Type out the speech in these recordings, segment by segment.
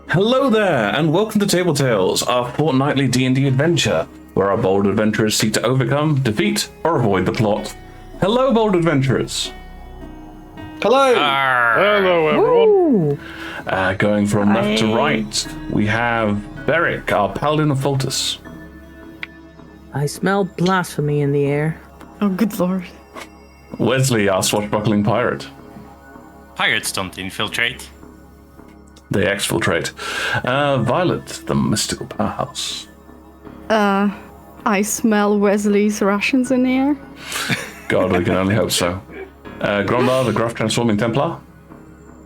Hello there, and welcome to Table Tales, our fortnightly D&D adventure, where our bold adventurers seek to overcome, defeat, or avoid the plot. Hello, bold adventurers. Hello. Hello, everyone. Going from left to right, we have Beric, our paladin of Foltus. I smell blasphemy in the air. Oh, good lord. Wesley, our swashbuckling pirate. Pirates don't infiltrate. They exfiltrate. Violet, the mystical powerhouse. I smell Wesley's rations in the air. God, we can only hope so. Grondar, the gruff transforming Templar.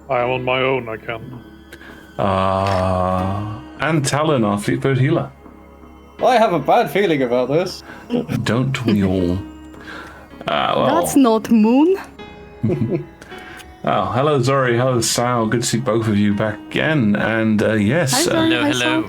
I am on my own, I can. And Talon, our fleet-footed healer. I have a bad feeling about this. Don't we all? Well. That's not Moon. Oh, hello Zori, hello Sal, good to see both of you back again. And yes, Hello.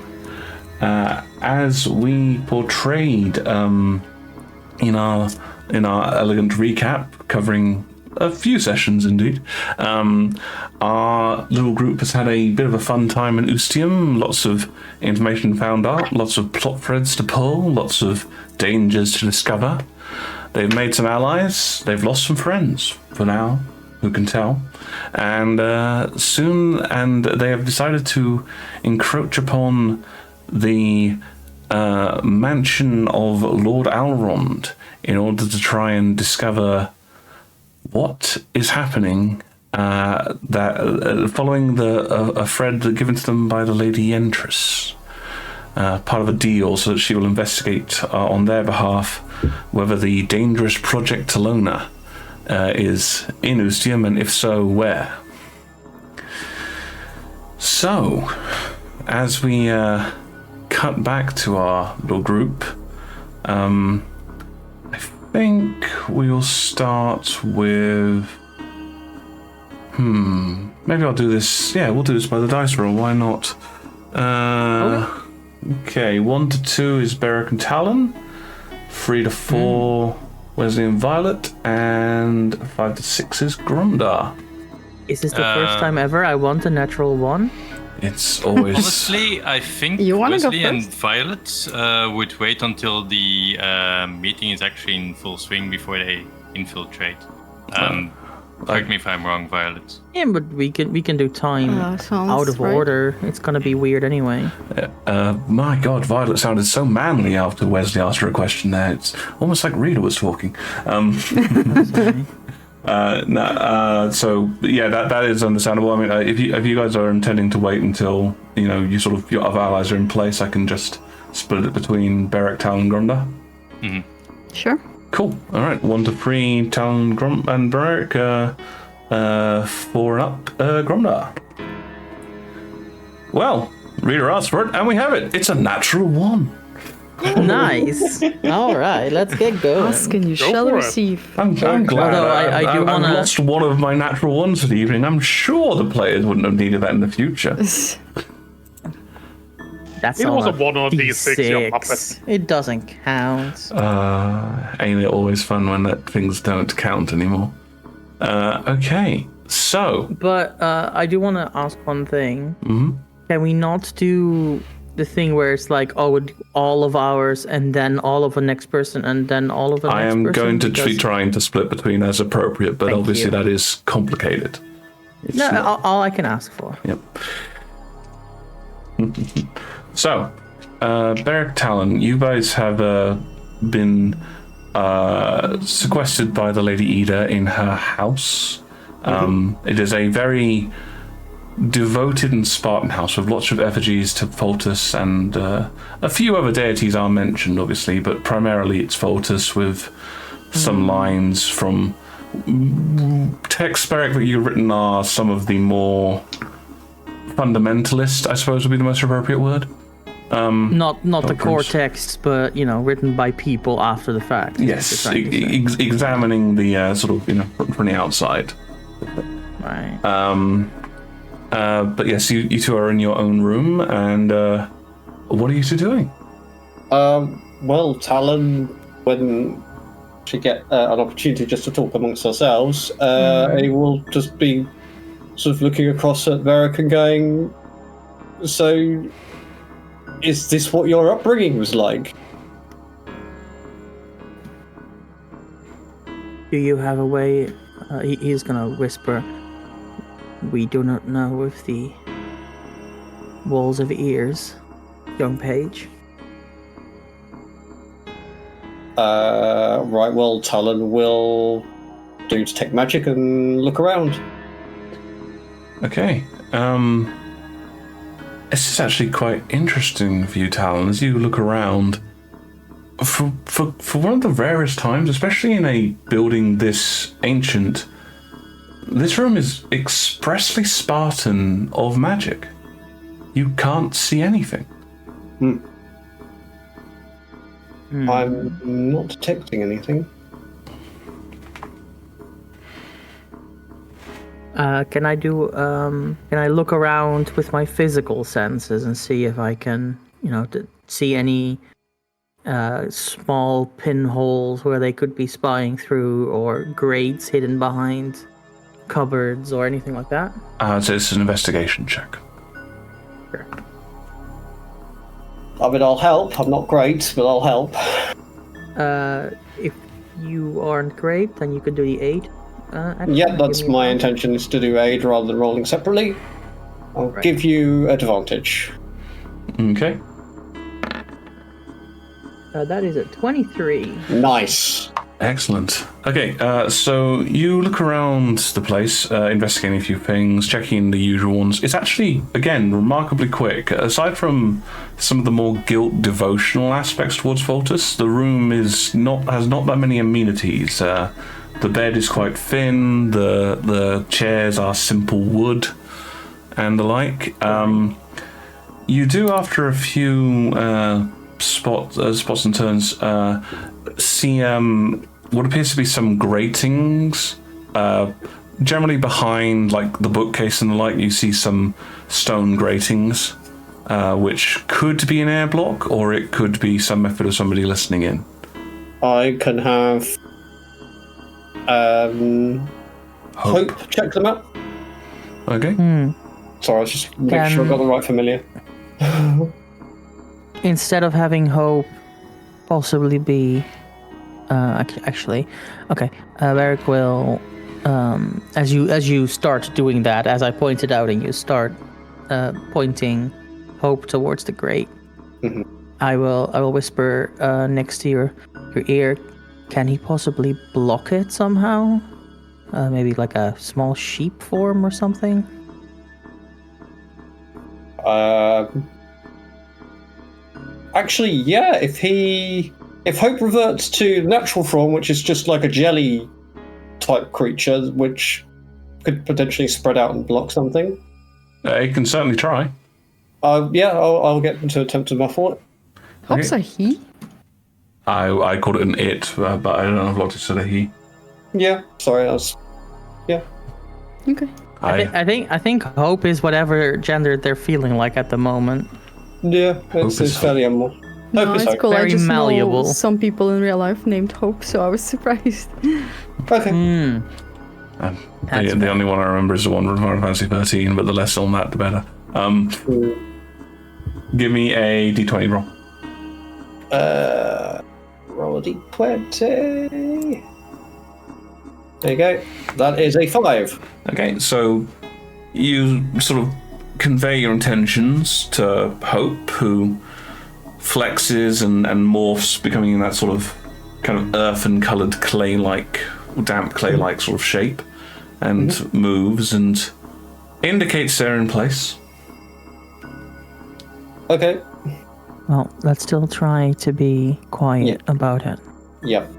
as we portrayed in our elegant recap, covering a few sessions indeed, our little group has had a bit of a fun time in Ustium. Lots of information found out, lots of plot threads to pull, lots of dangers to discover. They've made some allies, they've lost some friends for now. Who can tell? And soon they have decided to encroach upon the mansion of Lord Alrond in order to try and discover what is happening following a thread given to them by the Lady Yentris. Part of a deal so that she will investigate on their behalf whether the dangerous Project Talona is in Ustium, and if so, where? So, as we cut back to our little group, I think we'll start with... maybe I'll do this... Yeah, we'll do this by the dice roll, why not? Okay, 1 to 2 is Beric and Talon, 3 to 4... Wesley and Violet, and 5 to 6 is Grondar. Is this the first time ever I want a natural one? It's always... Honestly, I think You wanna go Wesley and first? Violet would wait until the meeting is actually in full swing before they infiltrate. Correct me if I'm wrong, Violet. Yeah, but we can do time sounds out of right. order. It's gonna be weird anyway. my God, Violet sounded so manly after Wesley asked her a question there. It's almost like Rita was talking. So yeah, that is understandable. I mean, if you guys are intending to wait until your other allies are in place, I can just split it between Beric, Talon, and Grondar. Mm-hmm. Sure. Cool. All right, 1 to 3, Talon, and Beric. 4 and up, Grondar. Well, Rita asked for it, and we have it. It's a natural 1. Nice. All right, let's get going. Ask and you shall for it. receive. I'm glad. Although I do I've wanna- lost one of my natural 1s for the evening. I'm sure the players wouldn't have needed that in the future. That's It on was a a 1 on a D6, you D6. muppet. It doesn't count. Ain't it always fun when things don't count anymore? Okay, so... But I do want to ask one thing. Mhm. Can we not do the thing where it's like, all of ours, and then all of the next person, and then all of the I next am person? going to be Because- trying to split between as appropriate, but Thank obviously you. that is complicated. It's No, not- all I can ask for. Yep. So, Beric, Talon, you guys have been sequestered by the Lady Ida in her house. It is a very devoted and Spartan house with lots of effigies to Foltus, and a few other deities are mentioned, obviously, but primarily it's Foltus with some lines from text, Beric, that you've written are some of the more fundamentalist, I suppose would be the most appropriate word. Not the core Prince. texts, but recitten by people after the fact. is what Yes, you're trying to say. examining the from the outside. Right. But yes, you two are in your own room, and what are you two doing? Well, Talon, when she get an opportunity just to talk amongst ourselves, it will just be sort of looking across at Varric and going, So, is this what your upbringing was like? Do you have a way? He's gonna whisper. We do not know if the walls of ears, young page. Right, well, Talon will do detect magic and look around. Okay. This is actually quite interesting for you, Talon, as you look around. For one of the rarest times, especially in a building this ancient, this room is expressly Spartan of magic. You can't see anything. I'm not detecting anything. Can I do? Can I look around with my physical senses and see if I can, see any small pinholes where they could be spying through, or grates hidden behind cupboards, or anything like that? So it's an investigation check. Sure. I mean, I'll help. I'm not great, but I'll help. If you aren't great, then you could do the aid. Yeah, that's my intention, is to do aid rather than rolling separately. I'll give you advantage. Okay. That is a 23. Nice. Excellent. Okay, so you look around the place, investigating a few things, checking the usual ones. It's actually, again, remarkably quick. Aside from some of the more guilt devotional aspects towards Voltus, the room has not that many amenities. The bed is quite thin, the chairs are simple wood, and the like. You do, after a few spots and turns, see what appears to be some gratings. Generally behind, like, the bookcase and the like, you see some stone gratings, which could be an air block, or it could be some method of somebody listening in. I can have Hope check them out. Okay. Sorry, I was just making sure I got the right familiar. Instead of having Hope possibly be... actually, okay. Varric will, as you start doing that, as I pointed out, and you start pointing Hope towards the grate, I will whisper next to your ear. Can he possibly block it somehow? Maybe like a small sheep form or something? Actually, yeah, if Hope reverts to natural form, which is just like a jelly type creature, which could potentially spread out and block something. You can certainly try. Yeah, I'll get them to attempt to muffle it. Hope's a he? I called it an it, but I don't know if Lottie said a he. Yeah, sorry, yeah. Okay. I think Hope is whatever gender they're feeling like at the moment. Yeah, it's fairly animal. No, Hope is it's Hope. cool. I Very just malleable. know some people in real life named Hope, so I was surprised. Okay. The only one I remember is the one from Final Fantasy 13, but the less on that, the better. Give me a d20 roll. Roll a d20. There you go. That is a 5. Okay, so you sort of convey your intentions to Hope, who flexes and morphs, becoming that sort of kind of earthen-coloured clay-like, damp clay-like sort of shape, and moves and indicates they're in place. Okay. Well, let's still try to be quiet about it. Yep.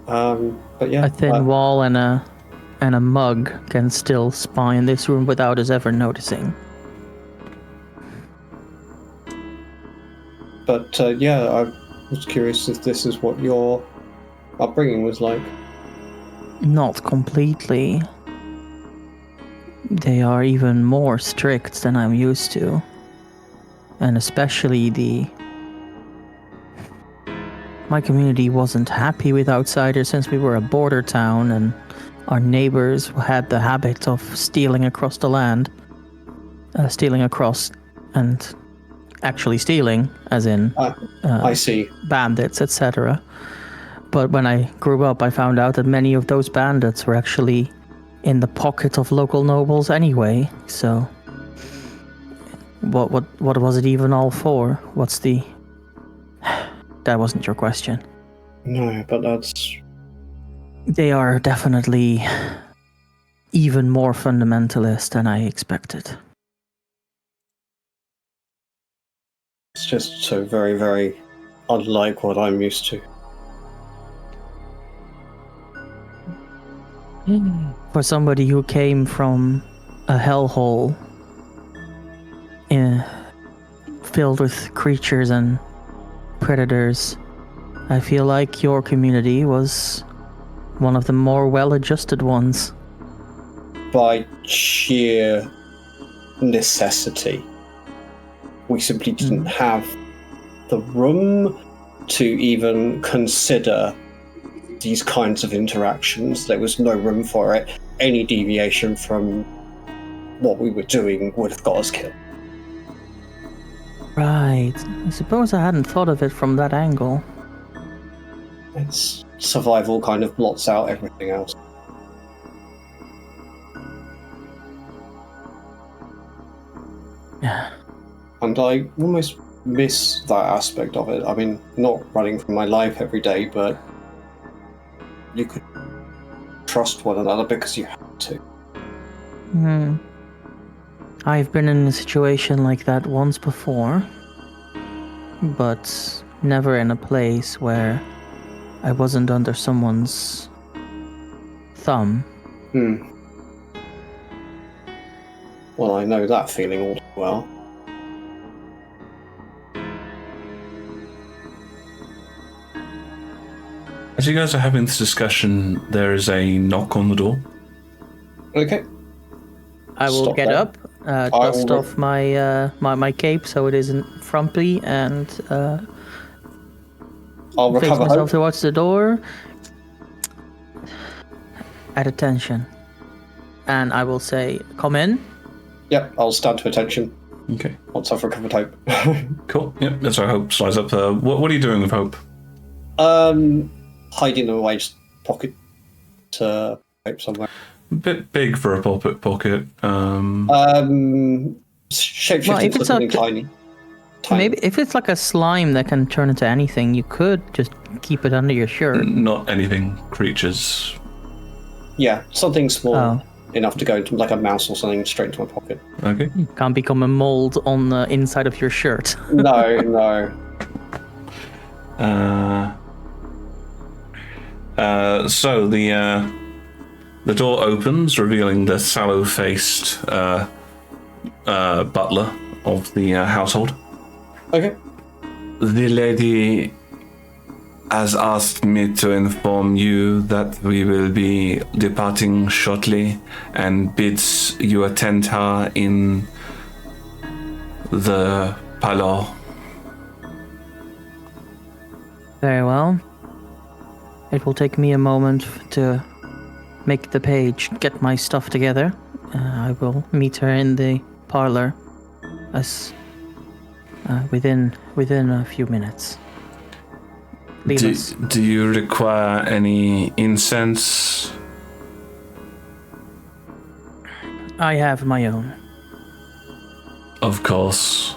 But yeah. A thin wall and a mug can still spy in this room without us ever noticing. But yeah, I was curious if this is what your upbringing was like. Not completely. They are even more strict than I'm used to. And especially my community wasn't happy with outsiders since we were a border town, and our neighbors had the habit of stealing across the land. stealing across and actually stealing, as in I see. bandits, etc. But when I grew up, I found out that many of those bandits were actually in the pocket of local nobles anyway. So, what was it even all for? What's the? That wasn't your question. No, but that's... They are definitely even more fundamentalist than I expected. It's just so very, very unlike what I'm used to. For somebody who came from a hellhole filled with creatures and predators, I feel like your community was one of the more well-adjusted ones. By sheer necessity. We simply didn't have the room to even consider these kinds of interactions. There was no room for it. Any deviation from what we were doing would have got us killed. Right. I suppose I hadn't thought of it from that angle. It's survival kind of blots out everything else. Yeah. And I almost miss that aspect of it. I mean, not running from my life every day, but you could trust one another because you had to. I've been in a situation like that once before, but never in a place where I wasn't under someone's thumb. Well, I know that feeling all too well. As you guys are having this discussion, there is a knock on the door. Okay. I will Stop get that. up, dust off my cape so it isn't frumpy, and I'll face recover myself hope. towards the door. At attention. And I will say, come in. Yep, I'll stand to attention Okay, once I've recovered hope. cool. Yep, that's our Hope slides up. What are you doing with Hope? Hiding in my pocket hope somewhere. A bit big for a pocket. Shapeshifting Well, if to it's something like- tiny. Maybe if it's like a slime that can turn into anything, you could just keep it under your shirt. Not anything creatures. Yeah, something small Oh. enough to go into, like a mouse or something, straight into my pocket. Okay. Can't become a mold on the inside of your shirt. No, no. So the door opens, revealing the sallow-faced butler of the household. Okay. The lady has asked me to inform you that we will be departing shortly and bids you attend her in the parlor. Very well. It will take me a moment to make the page, get my stuff together. I will meet her in the parlor as within a few minutes. Linus. Do you require any incense? I have my own. Of course.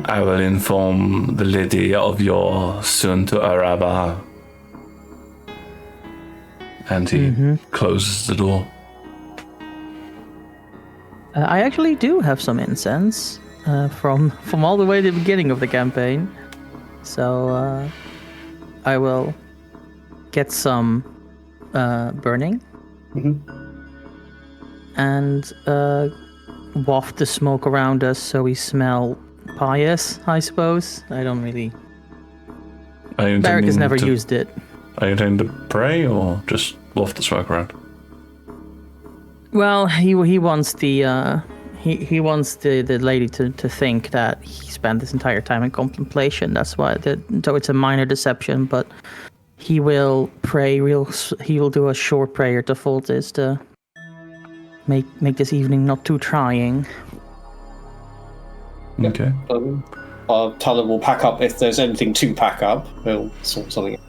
I will inform the lady of your soon-to-arrival. And he closes the door. I actually do have some incense from all the way to the beginning of the campaign. So I will get some burning and waft the smoke around us so we smell pious, I suppose. I don't really... Barrick has never used it. Are you intending to pray or just waft the smoke around? Well, he wants the he wants the lady to think that he spent this entire time in contemplation. That's why, though it's a minor deception, but he will pray. He will do a short prayer to Foltis to make this evening not too trying. Okay. Tyler will pack up if there's anything to pack up. We'll sort something out.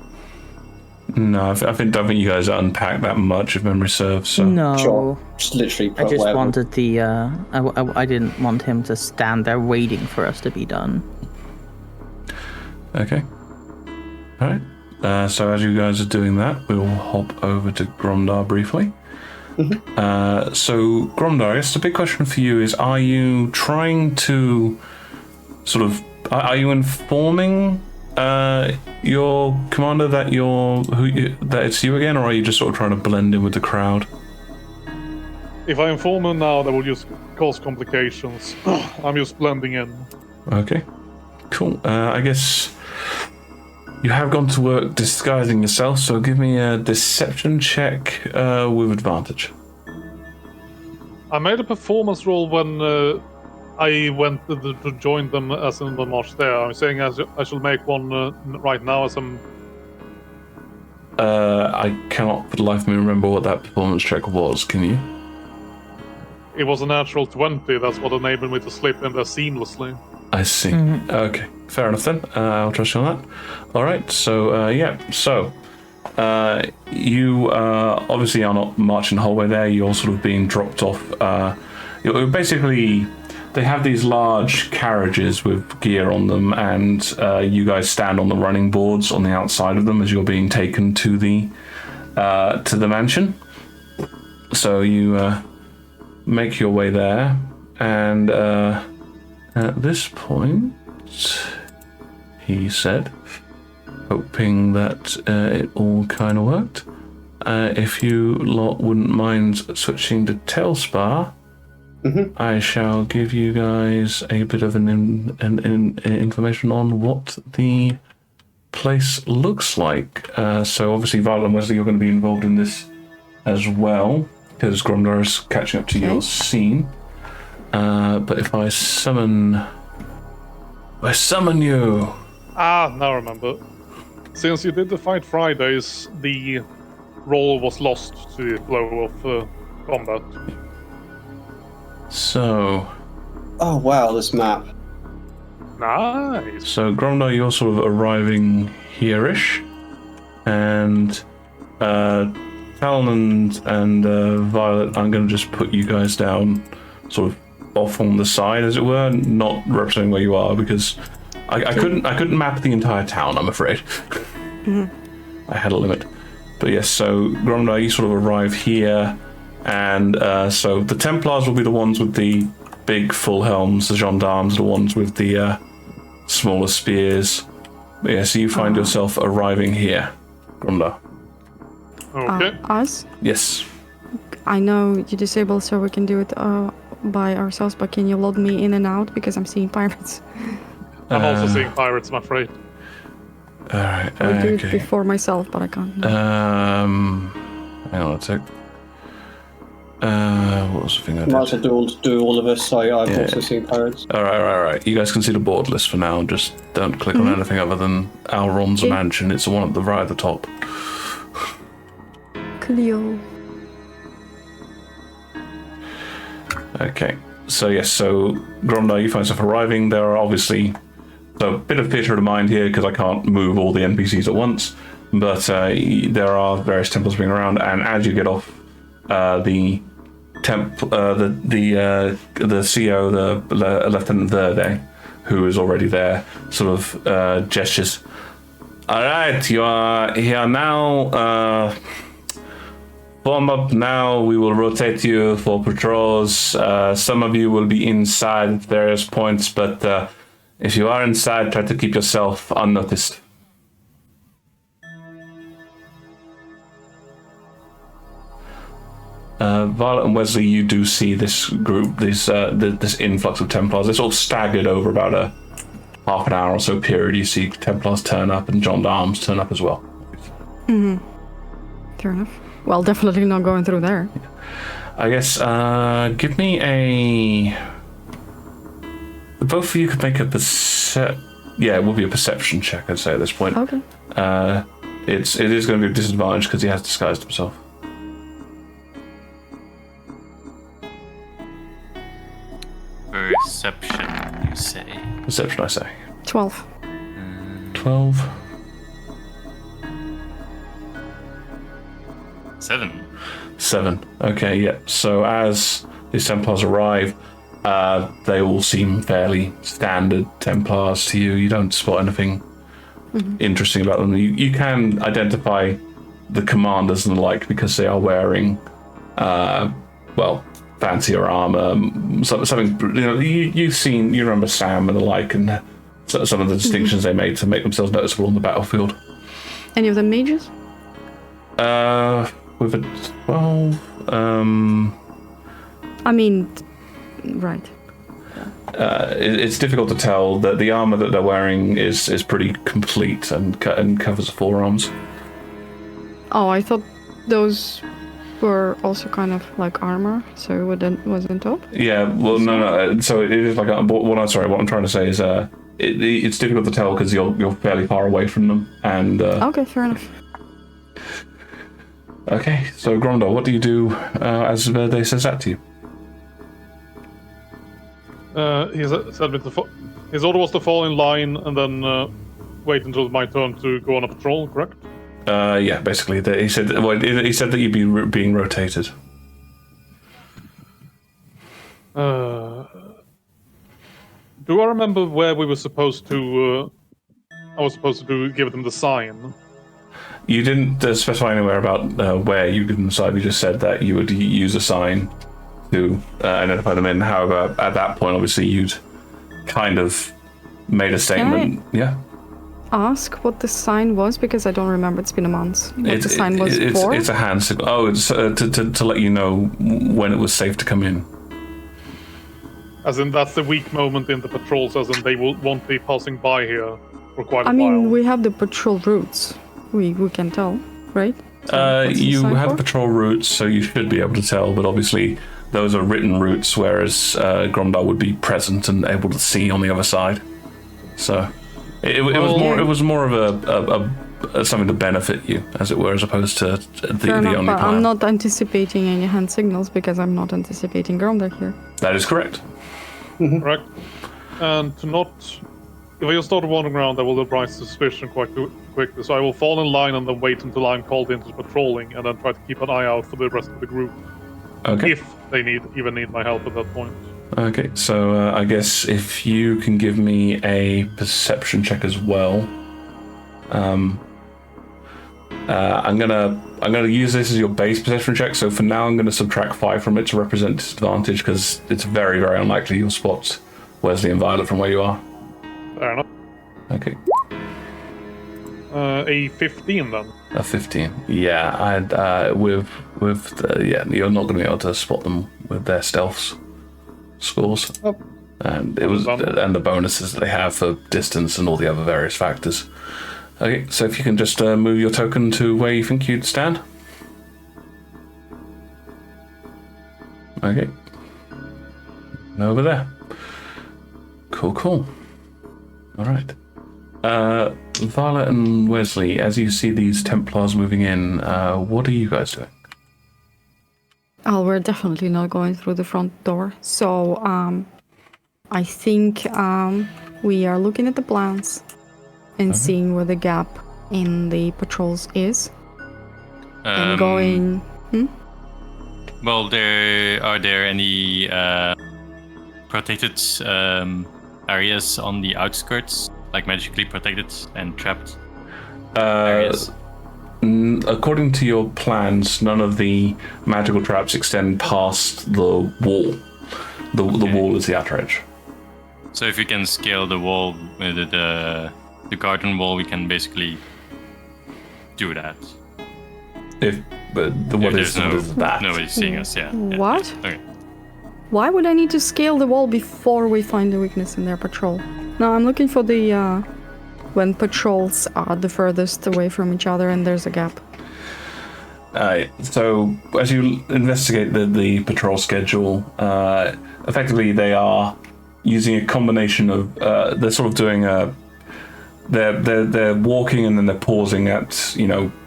No, I don't think you guys unpacked that much, if memory serves. So. No. Sure. Just literally I put just whatever. wanted the. I didn't want him to stand there waiting for us to be done. Okay. All right. So as you guys are doing that, we'll hop over to Gromdar briefly. So Gromdar, I guess the big question for you is: are you trying to sort of? Are you informing your commander that that it's you again, or are you just sort of trying to blend in with the crowd? If I inform him now, that will just cause complications. I'm just blending in. Okay, cool. I guess you have gone to work disguising yourself, so give me a deception check with advantage. I made a performance roll when I went to join them as in the march there. I'm saying I shall make one right now as I'm... I cannot for the life of me remember what that performance check was, can you? It was a natural 20, that's what enabled me to slip in there seamlessly. I see. Okay, fair enough then. I'll trust you on that. All right, so you obviously are not marching the whole way there. You're sort of being dropped off. Basically, they have these large carriages with gear on them, and you guys stand on the running boards on the outside of them as you're being taken to the mansion. So you make your way there, and at this point, he said, hoping that it all kind of worked, if you lot wouldn't mind switching to Tailspar, I shall give you guys a bit of an information on what the place looks like. So obviously, Violet and Wesley, you're going to be involved in this as well, because Gromdar is catching up to your scene. But if I summon you. Now I remember. Since you did the fight Fridays, the role was lost to the flow of combat. So. Oh wow, this map. Nice. So Gromdar, you're sort of arriving here-ish, and Talon and Violet, I'm going to just put you guys down, sort of off on the side, as it were, not representing where you are, because I couldn't map the entire town, I'm afraid. I had a limit. But yes, so Gromdar, you sort of arrive here, and so the Templars will be the ones with the big full helms, the gendarmes are the ones with the smaller spears. But yeah, so you find yourself arriving here, Gromdar. Okay. Us? Yes. I know you disabled, so we can do it by ourselves, but can you load me in and out, because I'm seeing pirates? I'm also seeing pirates, I'm afraid. Alright, I would do it okay. before myself, but I can't. Hang on a sec. What was the thing I did? Might as well do all of us. I've also seen pirates. Alright. You guys can see the board list for now. Just don't click on anything other than Alron's mansion. It's the one at the right at the top. Cleo. Okay. So yes, so Gromdar, you find yourself arriving. There are obviously a bit of theatre of the mind here because I can't move all the NPCs at once. But there are various temples being around, and as you get off, the CO, the Lieutenant Verde, who is already there, sort of gestures. All right, you are here now. Form up now. We will rotate you for patrols. Some of you will be inside at various points, but if you are inside, try to keep yourself unnoticed. Violet and Wesley, you do see this group, this influx of Templars. They're sort of staggered over about a half an hour or so period. You see Templars turn up and gendarmes turn up as well. Fair enough. Well, definitely not going through there. I guess, give me a... Both of you could make a Yeah, it will be a perception check, I'd say, at this point. Okay. It is going to be a disadvantage because he has disguised himself. Perception, I say. 12. 12. 7. Okay, yeah. So as these Templars arrive, they all seem fairly standard Templars to you. You don't spot anything interesting about them. You can identify the commanders and the like because they are wearing, fancier armor, something. You remember Sam and the like, and some of the distinctions they made to make themselves noticeable on the battlefield. Any of them mages? With a 12. I mean, right. It's difficult to tell. That the armor that they're wearing is pretty complete and covers the forearms. Oh, I thought those were also kind of like armor, so it wasn't top? Yeah, well, no. So it is like what I'm trying to say is it's difficult to tell because you're fairly far away from them. And okay, fair enough. Okay, so Gromdor, what do you do as Verde says that to you? He said his order was to fall in line and then wait until my turn to go on a patrol, correct? Yeah, basically. He said that you'd be being rotated. Do I remember where we were supposed to... I was supposed to give them the sign? You didn't specify anywhere about where you give them the sign. You just said that you would use a sign to identify them in. However, at that point, obviously, you'd kind of made a statement. Yeah. Ask what the sign was because I don't remember. It's been a month. What the sign was for? It's a hand signal. Oh, it's to let you know when it was safe to come in. As in, that's the weak moment in the patrols, as in they won't be passing by here for quite a while. I mean, we have the patrol routes. We can tell, right? So you have patrol routes, so you should be able to tell, but obviously those are written routes, whereas Gromdar would be present and able to see on the other side. So it was more of a something to benefit you, as it were, as opposed to the only plan. But I'm not anticipating any hand signals because I'm not anticipating Gromdar here. That is correct. Correct. And to not... If I just start wandering around, I will arouse suspicion quite quickly, so I will fall in line and then wait until I'm called into patrolling, and then try to keep an eye out for the rest of the group. Okay. If they even need my help at that point. Okay, so I guess if you can give me a perception check as well. I'm gonna use this as your base perception check. So for now, I'm gonna subtract 5 from it to represent disadvantage because it's very, very unlikely you'll spot Wesley and Violet from where you are. Fair enough. Okay. A 15 then. A 15. Yeah, I'd you're not gonna be able to spot them with their stealth scores. Oh. And the bonuses that they have for distance and all the other various factors. Okay, so if you can just move your token to where you think you'd stand. Okay. And over there. Cool. All right. Violet and Wesley, as you see these Templars moving in, what are you guys doing? Oh, we're definitely not going through the front door. So, I think we are looking at the plans and seeing where the gap in the patrols is. And going... Well, are there any protected areas on the outskirts? Like magically protected and trapped areas? According to your plans, none of the magical traps extend past the wall. The wall is the outer edge. So if we can scale the wall, the garden wall, we can basically do that. What is that? Nobody's seeing us, yeah. What? Okay. Why would I need to scale the wall before we find the weakness in their patrol? No, I'm looking for the when patrols are the furthest away from each other and there's a gap. So as you investigate the patrol schedule, effectively they are using a combination of they're sort of doing they're walking and then they're pausing at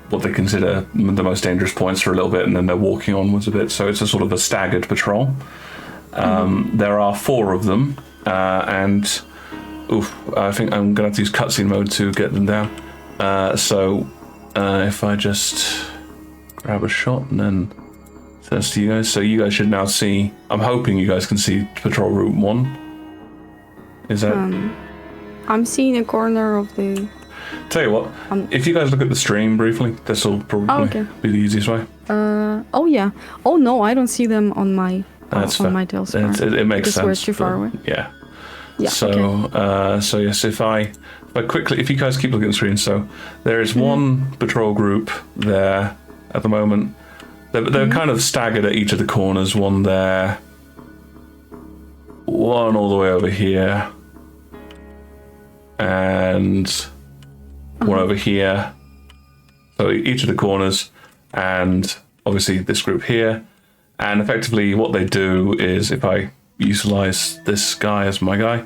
what they consider the most dangerous points for a little bit, and then they're walking onwards a bit. So it's a sort of a staggered patrol. There are 4 of them, and I think I'm gonna have to use cutscene mode to get them down. So if I just grab a shot and then send this to you guys, so you guys should now see. I'm hoping you guys can see patrol route 1. Is that? I'm seeing a corner of the. Tell you what, if you guys look at the stream briefly, this will probably be the easiest way. Oh yeah. Oh no, I don't see them on my That's on fair. my tail It makes sense. We're too far away. Yeah. Yeah. So, okay. So yes, if you guys keep looking at the screen, so there is one patrol group there at the moment. They're kind of staggered at each of the corners. One there, one all the way over here, and one over here. So each of the corners, and obviously this group here. And effectively, what they do is, if I utilize this guy as my guy,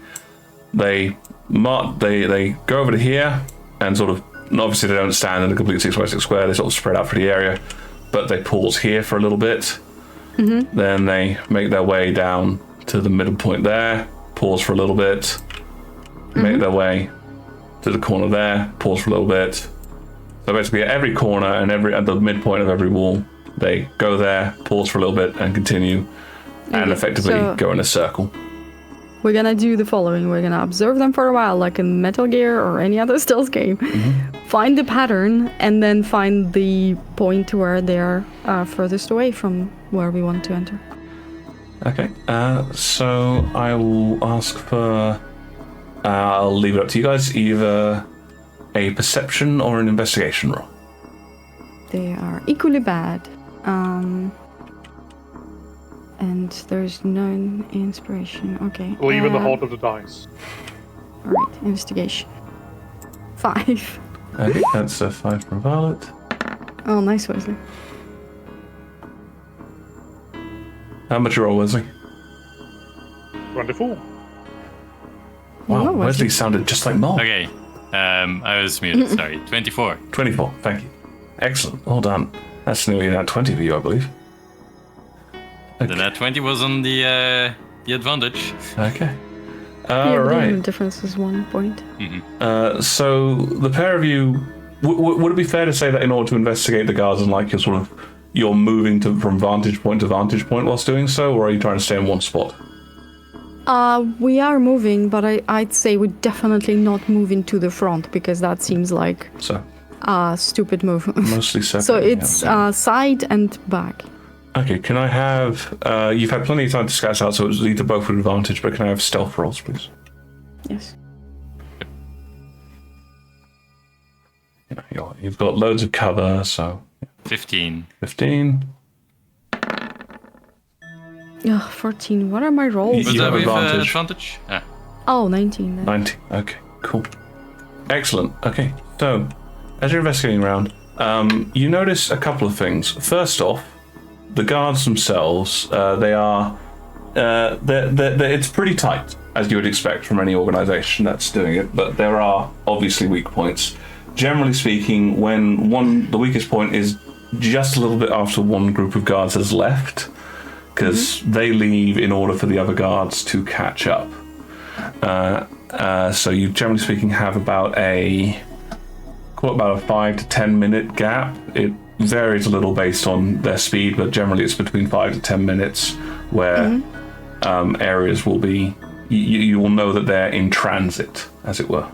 they go over to here and sort of, obviously they don't stand in a complete 6x6 square, they sort of spread out for the area, but they pause here for a little bit. Then they make their way down to the middle point there, pause for a little bit, make their way to the corner there, pause for a little bit. So basically at every corner and at the midpoint of every wall, they go there, pause for a little bit, and continue, and effectively go in a circle. We're gonna do the following. We're gonna observe them for a while, like in Metal Gear or any other stealth game. Find the pattern, and then find the point where they're furthest away from where we want to enter. Okay, so I will ask for... I'll leave it up to you guys, either a perception or an investigation roll. They are equally bad. And there's no inspiration. Okay. Believe in the heart of the dice. Alright, investigation. 5. Okay, that's a 5 from Violet. Oh, nice, Wesley. How much you roll, Wesley? 24. Wow, No, Wesley sounded just like Mom. Okay. I was muted, sorry. 24. 24, thank you. Excellent, well done. That's nearly that 20 for you, I believe. The nat 20 was on the advantage. Okay. Yeah, but Alright. the difference is 1 point. So the pair of you, would it be fair to say that in order to investigate the guards, and like you're moving from vantage point to vantage point whilst doing so, or are you trying to stay in one spot? We are moving, but I'd say we're definitely not moving to the front, because that seems like So a stupid move. mostly separate. So it's side and back. Okay, can I have... you've had plenty of time to scout out, so it's either both with advantage, but can I have stealth rolls, please? Yes. You've got loads of cover, so... 15. 15. Ugh, 14. What are my rolls? Was You that have with advantage. advantage? Ah. Oh, 19 then. 19. Okay, cool. Excellent. Okay, so as you're investigating around, you notice a couple of things. First off, the guards themselves, it's pretty tight, as you would expect from any organization that's doing it, but there are obviously weak points. Generally speaking, when the weakest point is just a little bit after one group of guards has left, because they leave in order for the other guards to catch up. So you, generally speaking, have about a 5 to 10 minute gap. It varies a little based on their speed, but generally it's between 5 to 10 minutes where areas will be, you will know that they're in transit, as it were.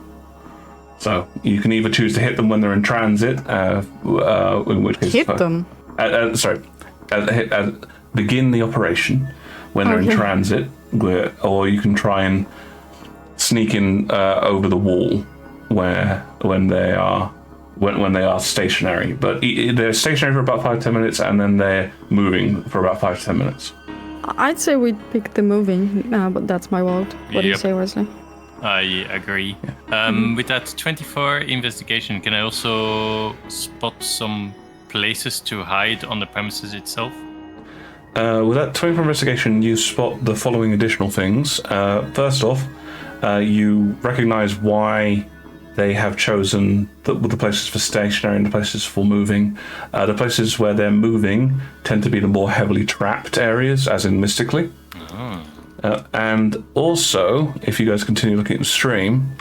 So you can either choose to hit them when they're in transit, in which case... Hit them? Begin the operation when they're in transit, or you can try and sneak in over the wall when they are stationary. But they're stationary for about 5 to 10 minutes, and then they're moving for about 5 to 10 minutes. I'd say we'd pick the moving, but that's my vote. What do you say, Wesley? I agree. With that 24 investigation, can I also spot some places to hide on the premises itself? With that 24 investigation, you spot the following additional things. First off, you recognize why they have chosen the places for stationary and the places for moving. The places where they're moving tend to be the more heavily trapped areas, as in mystically. And also, if you guys continue looking at the stream,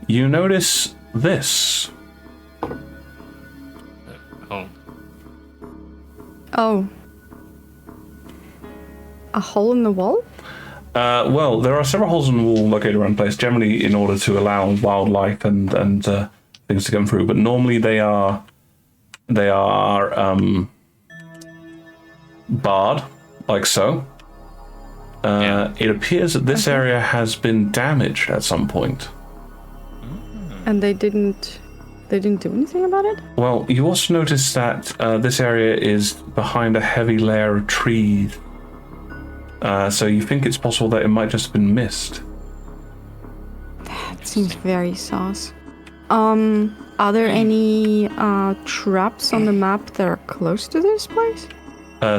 you notice this. Oh. A hole in the wall? Well, there are several holes in the wall located around the place, generally in order to allow wildlife and things to come through. But normally they are barred, like so. It appears that this area has been damaged at some point. And they didn't do anything about it? Well, you also notice that this area is behind a heavy layer of trees. So you think it's possible that it might just have been missed. That seems very sus. Are there any traps on the map that are close to this place?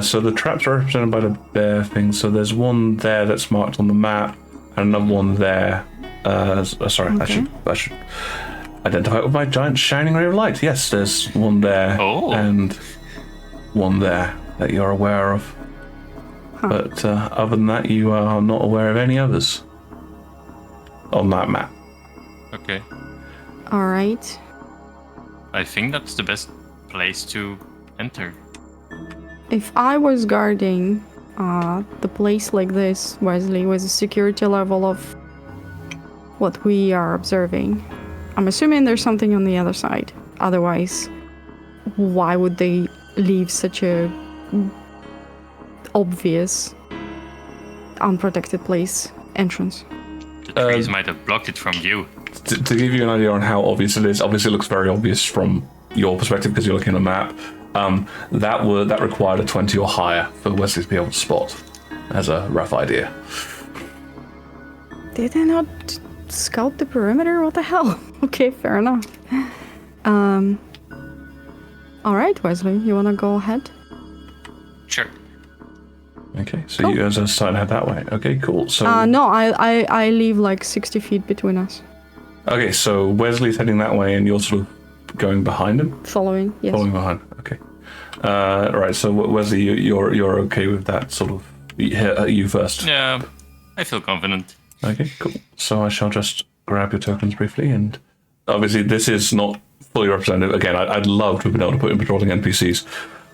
So the traps are represented by the bear thing. So there's one there that's marked on the map, and another one there. Sorry, Okay. I should identify it with my giant shining ray of light. Yes, there's one there and one there that you're aware of. Huh. But other than that, you are not aware of any others on that map. Okay. All right. I think that's the best place to enter. If I was guarding the place like this, Wesley, with a security level of what we are observing, I'm assuming there's something on the other side. Otherwise, why would they leave such a obvious, unprotected place entrance? The trees might have blocked it from you. To give you an idea on how obvious it is, obviously it looks very obvious from your perspective because you're looking at a map. That required a 20 or higher for Wesley to be able to spot, as a rough idea. Did they not scout the perimeter? What the hell? Okay, fair enough. All right, Wesley, you wanna go ahead? Sure. Okay, so Cool. you guys are starting to head that way. Okay, cool. So No, I leave like 60 feet between us. okay, so Wesley's heading that way, and you're sort of going behind him. Following, yes. Following behind. Okay. Right. So Wesley, you're okay with that sort of? You first. Yeah, I feel confident. Okay. Cool. So I shall just grab your tokens briefly, and obviously this is not fully representative. Again, I'd love to have been able to put in patrolling NPCs,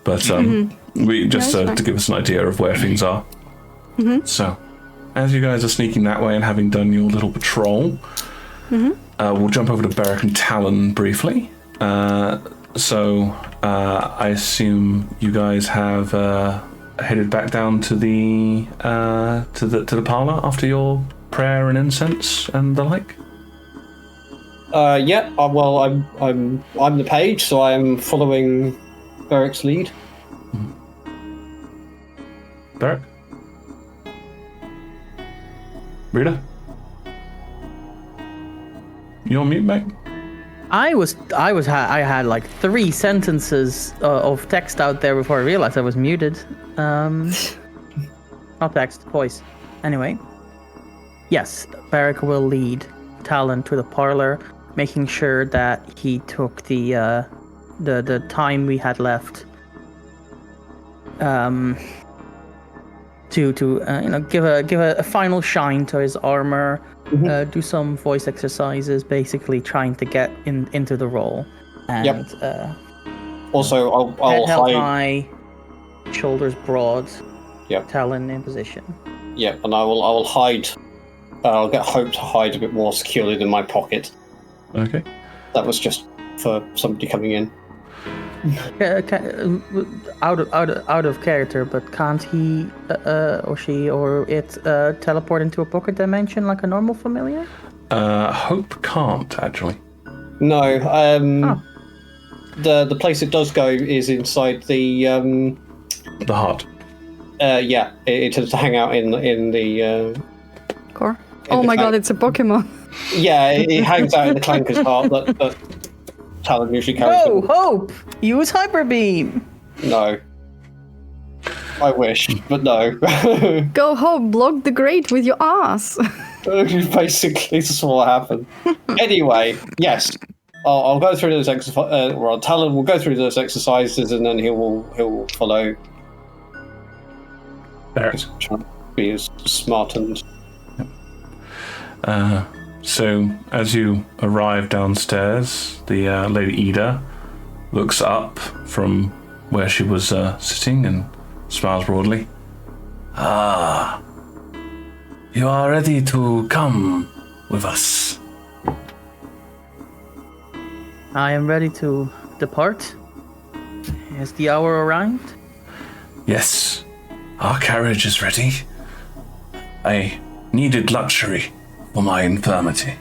but we just Yeah, that's to give us an idea of where things are. So, as you guys are sneaking that way and having done your little patrol, we'll jump over to Beric and Talon briefly. I assume you guys have headed back down to the parlor after your prayer and incense and the like. Yeah. Well, I'm the page, so I'm following Beric's lead. Beric? Rita? You on mute, mate? I had like 3 sentences of text out there before I realized I was muted. Not text, voice. Anyway, yes, Beric will lead Talon to the parlor, making sure that he took the time we had left to give a final shine to his armor. Do some voice exercises, basically trying to get into the role. And Also, I'll head held hide. high, shoulders broad. Yep. Talon in position. Yeah, and I will hide. I'll get Hope to hide a bit more securely than my pocket. Okay. That was just for somebody coming in. Out of character, but can't he or she or it teleport into a pocket dimension like a normal familiar? Hope can't, actually. No. The place it does go is inside the The heart. yeah. It tends to hang out in the Core? Oh my god, it's a Pokemon. yeah. It hangs out in the Clanker's heart that Talon usually carries. No, with Hope! Use Hyper Beam! him. No. I wish, but no. Go Hope, block the grate with your ass. Basically, this is what happened. Anyway, yes. I'll go through those exercises. Well, Talon will go through those exercises, and then he'll follow. Beric. be smart and... So, as you arrive downstairs, the Lady Ida looks up from where she was sitting and smiles broadly. Ah, you are ready to come with us. I am ready to depart. Has the hour arrived? Yes, our carriage is ready. I needed luxury for my infirmity.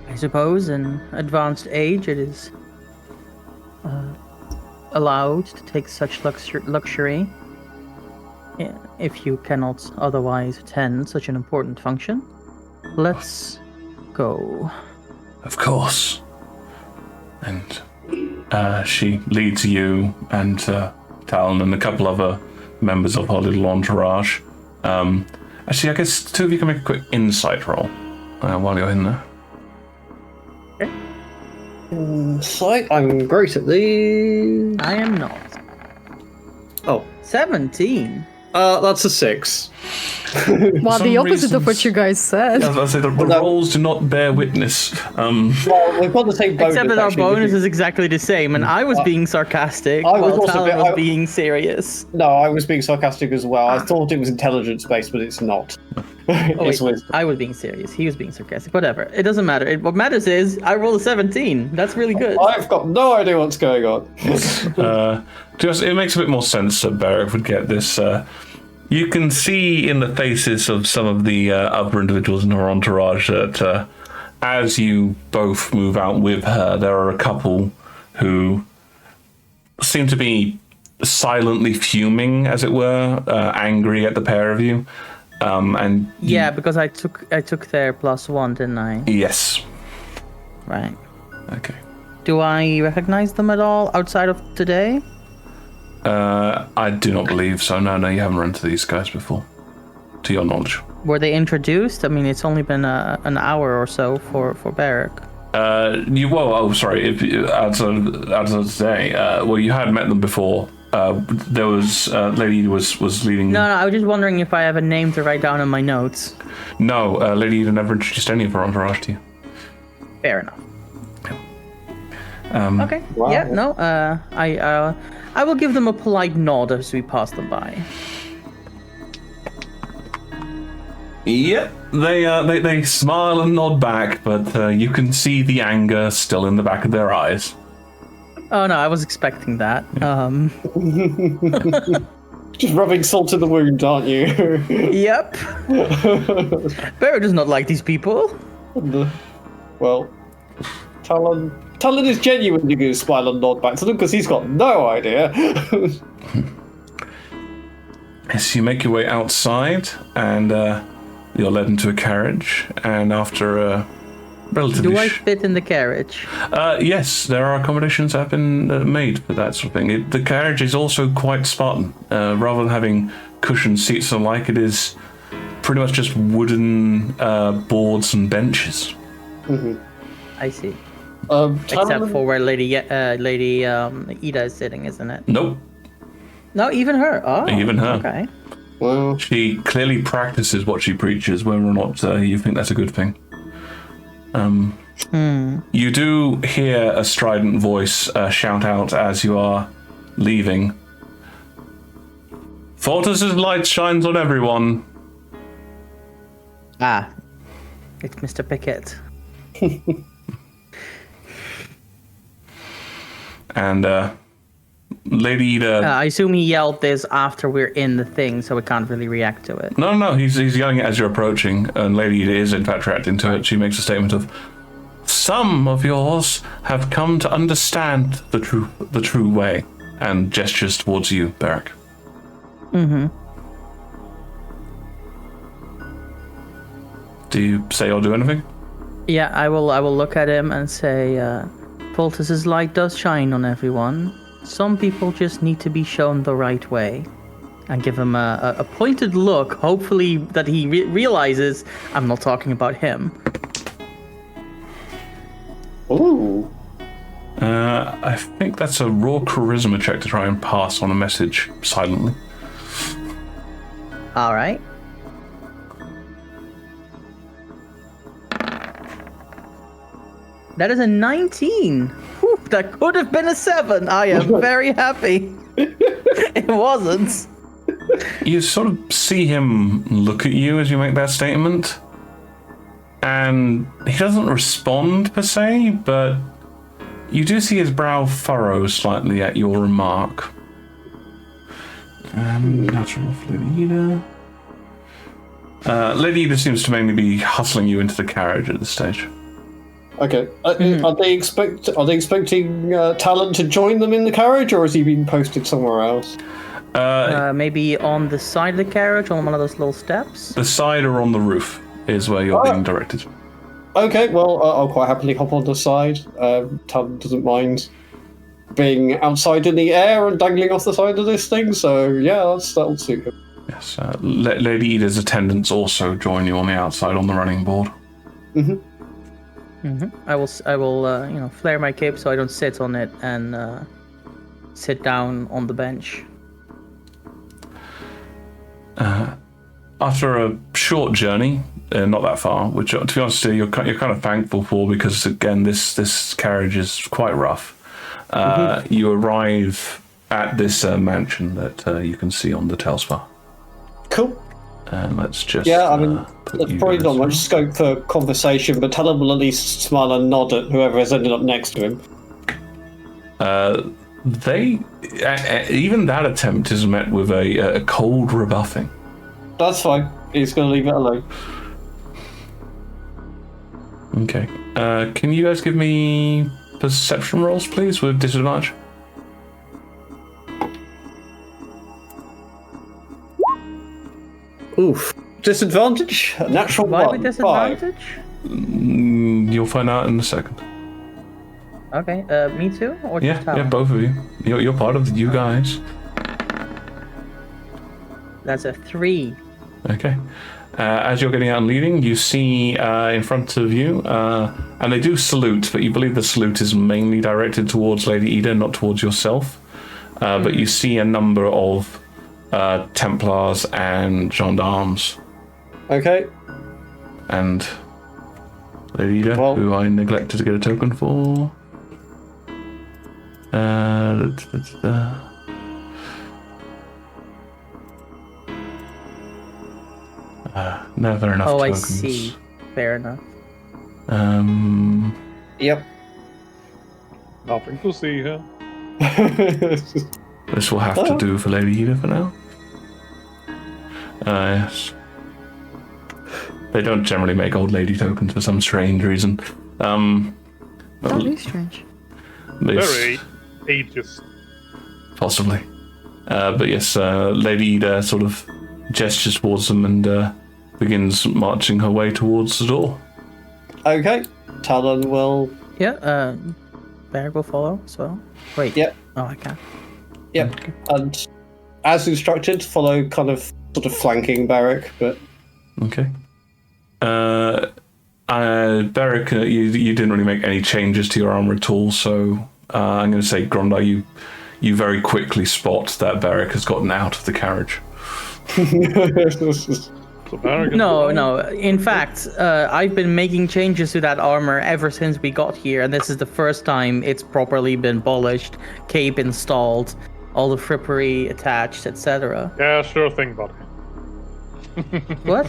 I suppose in advanced age it is allowed to take such luxury if you cannot otherwise attend such an important function. Let's go. Of course. And she leads you and Talon and a couple other members of her little entourage. Actually, I guess two of you can make a quick insight roll while you're in there. Insight? I'm great at these. I am not. Oh. 17. That's a 6. Well, the opposite of what you guys said. Yeah, I was going to say, the rolls do not bear witness. Well, we've got the same bonus. Except that our actually, bonus because- is exactly the same, and I was being sarcastic I was while also Talon a bit- was being serious. No, I was being sarcastic as well. I thought it was intelligence-based, but it's not. Oh, It's wait, wisdom. I was being serious. He was being sarcastic. Whatever. It doesn't matter. What matters is I rolled a 17. That's really good. I've got no idea what's going on. It makes a bit more sense that Barrack would get this. You can see in the faces of some of the other individuals in her entourage that as you both move out with her, there are a couple who seem to be silently fuming, as it were, angry at the pair of you. And Yeah, because I took their +1, didn't I? yes, Right. okay. Do I recognize them at all outside of today? I do not believe so. No, you haven't run into these guys before, to your knowledge. Were they introduced? I mean, it's only been an hour or so for Barrack. If as of today, you had met them before. There was Lady was leading. No, I was just wondering if I have a name to write down in my notes. No, Lady Ida never introduced any of her entourage to you. Fair enough. Okay. Wow. Yeah. No. I will give them a polite nod as we pass them by. Yep, they smile and nod back, but you can see the anger still in the back of their eyes. Oh no, I was expecting that. Just rubbing salt in the wound, aren't you? Yep. Barrack does not like these people. Well, Talon is genuinely going to smile and nod back to them because he's got no idea. Yes, you make your way outside, and you're led into a carriage, and after a relatively... Do I fit in the carriage? Yes, there are accommodations that have been made for that sort of thing. The carriage is also quite Spartan. Rather than having cushioned seats and the like, it is pretty much just wooden boards and benches. I see. Talon, Except for where Lady Ida is sitting, isn't it? Nope, No, even her. Oh, even her. Okay. well, She clearly practices what she preaches, whether or not you think that's a good thing. You do hear a strident voice shout out as you are leaving. Fortus's light shines on everyone. Ah, it's Mr. Pickett. And Lady Ida... I assume he yelled this after we're in the thing, so we can't really react to it. No, he's yelling it as you're approaching, and Lady Ida is in fact reacting to it. She makes a statement of, "Some of yours have come to understand the true way," and gestures towards you, Barrack. Do you say or do anything? Yeah, I will look at him and say, Poultice's light does shine on everyone. Some people just need to be shown the right way. And give him a pointed look, hopefully that he realizes I'm not talking about him. ooh. I think that's a raw charisma check to try and pass on a message silently. All right. That is a 19. Whew, that could have been a 7. I am very happy. It wasn't. You sort of see him look at you as you make that statement, and he doesn't respond per se, but you do see his brow furrow slightly at your remark. Natural for Lady Ida. Lady Ida seems to mainly be hustling you into the carriage at this stage. Okay. Are they expecting Talon to join them in the carriage, or is he being posted somewhere else? Maybe on the side of the carriage, on one of those little steps. The side or on the roof is where you're being directed. Okay, well, I'll quite happily hop on the side. Talon doesn't mind being outside in the air and dangling off the side of this thing, so yeah, that'll suit him. Yes, Lady Ida's attendants also join you on the outside on the running board. Mm-hmm. I will, flare my cape so I don't sit on it and sit down on the bench. After a short journey, not that far, which to be honest, you're kind of thankful for because again, this carriage is quite rough. You arrive at this mansion that you can see on the Tailspar. Cool. And let's just there's probably not much scope for conversation, but Talon will at least smile and nod at whoever has ended up next to him. Even that attempt is met with a cold rebuffing. That's fine. He's going to leave it alone. Okay. Can you guys give me perception rolls, please, with disadvantage? Oof. Disadvantage? A natural Why one. with disadvantage? 5. You'll find out in a second. Okay, me too? Or just Yeah, Talon? both of you. You're part of you guys. That's a 3. Okay. As you're getting out and leading, you see in front of you, and they do salute, but you believe the salute is mainly directed towards Lady Ida, not towards yourself. But you see a number of Templars and gendarmes. Okay. And Lady Ida, who I neglected to get a token for. Never enough Oh, tokens. I see. Fair enough. Yep. Nothing to see here. This will have to do for Lady Ida for now. Yes. They don't generally make old lady tokens for some strange reason. That is strange. Very ageist. Possibly. But yes, Lady Ida sort of gestures towards them and begins marching her way towards the door. Okay. Talon will... Yeah, Barrick will follow as well. Wait. Yep. Oh, I can't. Yep. Okay. And as instructed, follow kind of sort of flanking Barrick, but... Okay. Barrick, you didn't really make any changes to your armor at all, so I'm going to say, Grondar, you very quickly spot that Barrick has gotten out of the carriage. No. In fact, I've been making changes to that armor ever since we got here, and this is the first time it's properly been polished, cape installed, all the frippery attached, etc. Yeah, sure thing, buddy. What?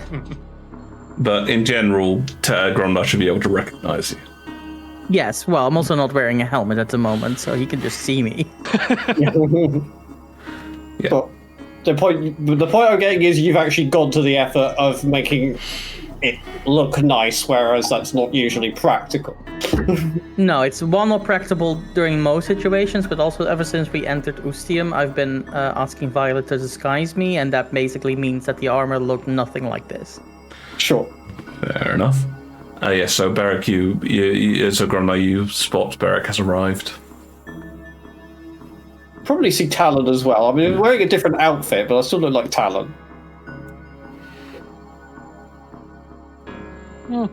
But in general, Grondar should be able to recognize you. Yes, well, I'm also not wearing a helmet at the moment, so he can just see me. Yeah. But the point I'm getting is you've actually gone to the effort of making it look nice, whereas that's not usually practical. No, it's not practical during most situations, but also ever since we entered Ustium, I've been asking Violet to disguise me, and that basically means that the armor looked nothing like this. Sure. Fair enough. Yes, so Barrick, you so Grondar, you spot Barrick has arrived. Probably see Talon as well. I mean, I'm wearing a different outfit, but I still look like Talon. Good.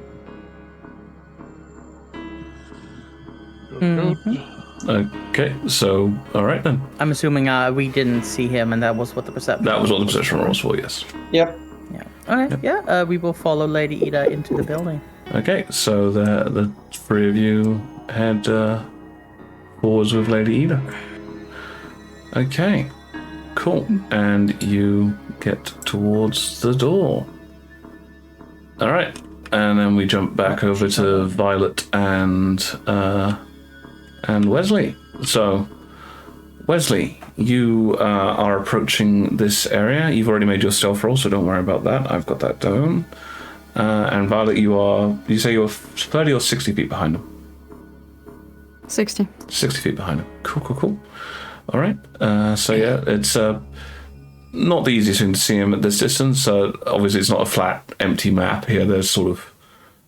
Okay, so all right then. I'm assuming we didn't see him, and that was what the perception. That was what the perception roll was for. Yes. Yep. Yeah. Okay. Yeah. We will follow Lady Ida into the building. Okay, so the three of you head forwards with Lady Ida. Okay, cool. And you get towards the door. All right, and then we jump back over to Violet and Wesley. So, Wesley, you are approaching this area. You've already made your stealth roll, so don't worry about that. I've got that down. And Violet, you say you're 30 or 60 feet behind him? 60. 60 feet behind him. Cool. All right. So yeah, it's not the easiest thing to see him at this distance. Obviously, it's not a flat, empty map here. There's sort of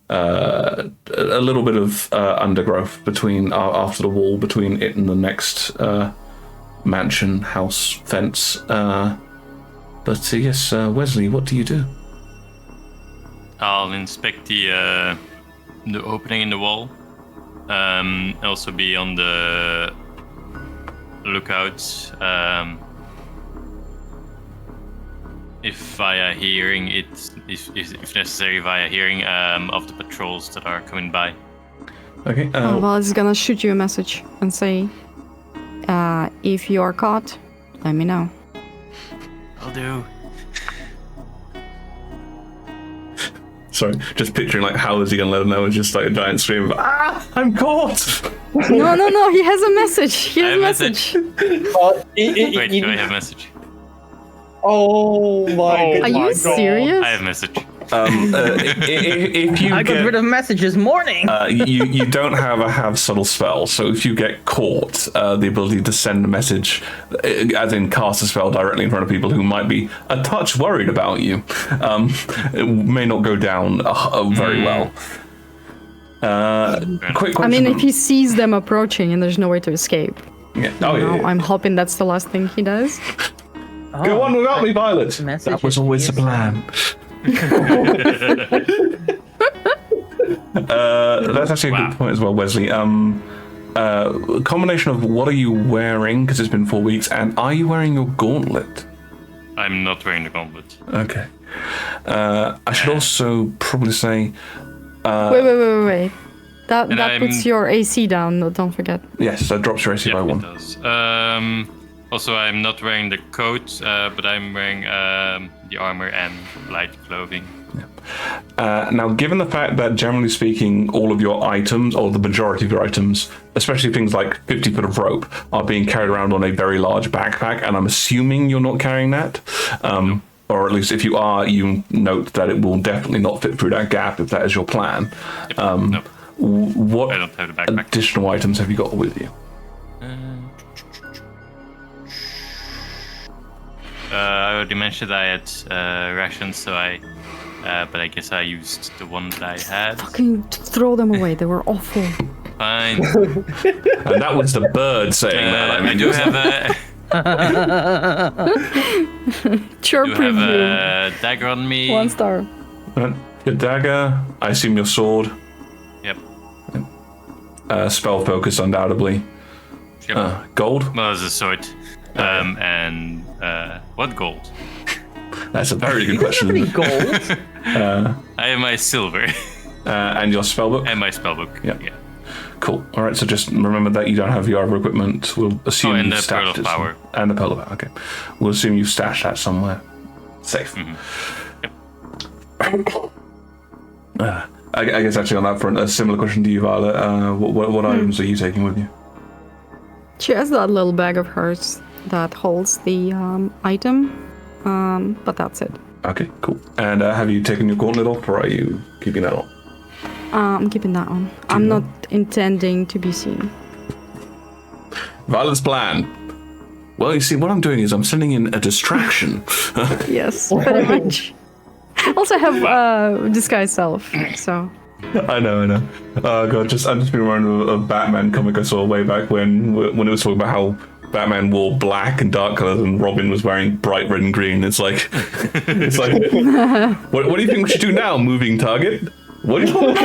a little bit of undergrowth between after the wall between it and the next mansion house fence. But yes, Wesley, what do you do? I'll inspect the opening in the wall. Also be on the lookout if via hearing if necessary via hearing of the patrols that are coming by. Okay. Well, it's gonna shoot you a message and say, if you are caught, let me know. I'll do. Sorry, just picturing like how is he gonna let him know? It's just like a giant scream of I'm caught. No, he has a message. He has a message. Wait, do I have a message? Oh my god. Are you serious? I have a message. If you I got rid of messages morning. you don't have subtle spell, so if you get caught, the ability to send a message, as in cast a spell directly in front of people who might be a touch worried about you, it may not go down very well. Quick question. I mean, if he sees them approaching and there's no way to escape, yeah. Oh, yeah. I'm hoping that's the last thing he does. Go on without me, Violet. That was always the plan. That's actually a good point as well, Wesley. A combination of what are you wearing, because it's been 4 weeks, and are you wearing your gauntlet? I'm not wearing the gauntlet. Okay. I should also probably say... Wait. That puts your AC down, though, don't forget. Yes, that drops your AC by 1. It does. Also, I'm not wearing the coat, but I'm wearing the armor and light clothing. Yeah. Now, given the fact that, generally speaking, all of your items, or the majority of your items, especially things like 50 foot of rope, are being carried around on a very large backpack, and I'm assuming you're not carrying that, No. or at least if you are, you note that it will definitely not fit through that gap if that is your plan. Yep. No, What I don't have the backpack. additional items have you got with you? I already mentioned I had rations, so but I guess I used the one that I had. Fucking throw them away. They were awful. Fine. And that was the bird saying that. I do have Chirp a review. dagger on me. 1 star. Your dagger, I assume your sword. Yep. Spell focus, undoubtedly. Yep. Gold? Well, there's a sword. And what gold? That's a very good question. Pretty gold. I have my silver. And your spellbook? And my spellbook. Yeah. Yeah. Cool. All right, so just remember that you don't have your other equipment. We'll assume and you've the Pearl stashed of it. Power. And the Pearl of Power, okay. We'll assume you've stashed that somewhere. Safe. I guess actually on that front, a similar question to you, Violet. What items are you taking with you? She has that little bag of hers that holds the item, but that's it. Okay, cool. And have you taken your gauntlet off, or are you keeping that on? I'm keeping that on. I'm not intending to be seen. Violet's plan. Well, you see, what I'm doing is I'm sending in a distraction. Yes, pretty much. Also have disguise self, so... I know. Oh god, I'm just being reminded of a Batman comic I saw way back when it was talking about how Batman wore black and dark colors and Robin was wearing bright red and green. It's like, what do you think we should do now, moving target? What do you want?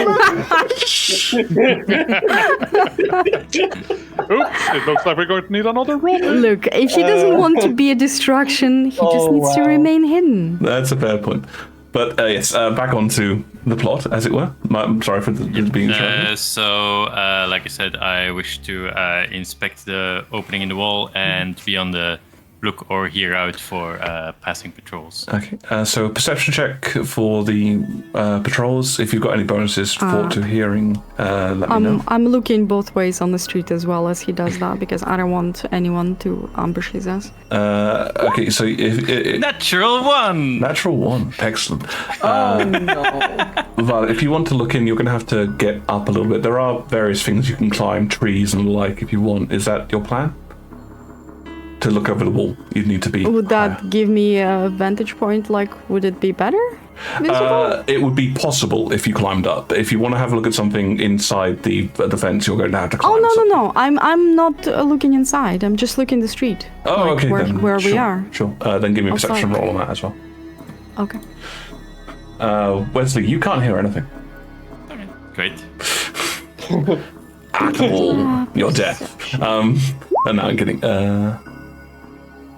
Oops, it looks like we're going to need another roll. Look, if he doesn't want to be a distraction, he just needs to remain hidden. That's a fair point. But yes, back onto the plot, as it were. I'm sorry for being interrupted. So, like I said, I wish to inspect the opening in the wall and be on the look or hear out for passing patrols. Okay, so perception check for the patrols. If you've got any bonuses for to hearing, let me know. I'm looking both ways on the street as well as he does that because I don't want anyone to ambush his ass. Okay, so if Natural 1! Natural 1, excellent. No. Well, if you want to look in, you're going to have to get up a little bit. There are various things you can climb, trees and the like, if you want. Is that your plan? To look over the wall, you'd need to be. Would that higher. give me a vantage point? Like, would it be better? Visible? It would be possible if you climbed up. If you want to have a look at something inside the fence, you're going to have to climb. Oh no! I'm not looking inside. I'm just looking the street. Oh, like, okay. Where we are. Sure. Then give me a perception Outside. roll on that as well. Okay. Wesley, you can't hear anything Okay, great. at all. You're deaf. And now I'm getting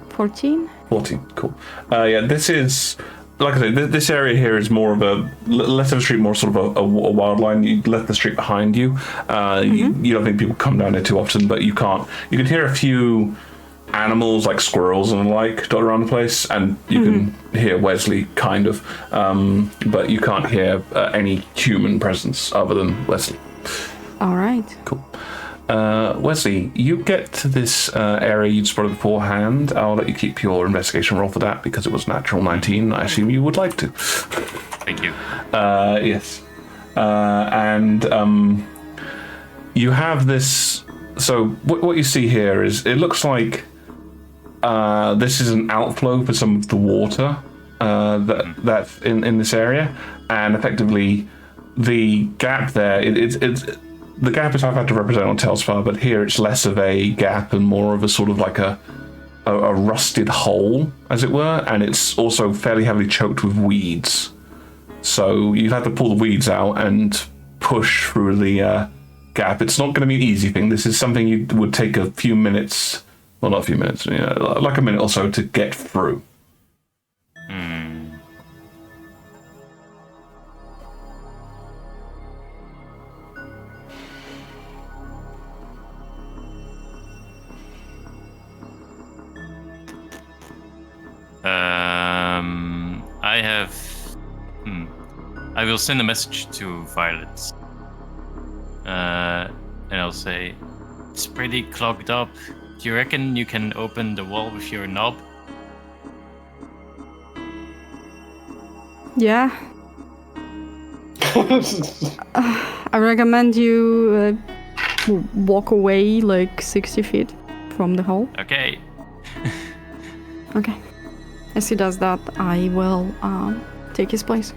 14. 14. Cool. Yeah, this is. Like I say, this area here is more of a less of a street, more sort of a wild line. You left the street behind you. You don't think people come down there too often, but you can't. You can hear a few animals like squirrels and the like dotted around the place, and you can hear Wesley kind of, but you can't hear any human presence other than Wesley. All right. Cool. Wesley, you get to this area you'd spotted beforehand. I'll let you keep your investigation roll for that because it was natural 19. I assume you would like to. Thank you. Yes. And you have this. So what you see here is it looks like this is an outflow for some of the water that's in this area, and effectively the gap there. It's the gap is I've had to represent on Telspar, but here it's less of a gap and more of a sort of like a rusted hole, as it were, and it's also fairly heavily choked with weeds. So you have to pull the weeds out and push through the gap. It's not going to be an easy thing. This is something you would take a few minutes, well, not a few minutes, like a minute or so to get through. I will send a message to Violet. And I'll say, it's pretty clogged up. Do you reckon you can open the wall with your knob? Yeah. I recommend you walk away like 60 feet from the hole. Okay. Okay. As he does that, I will take his place.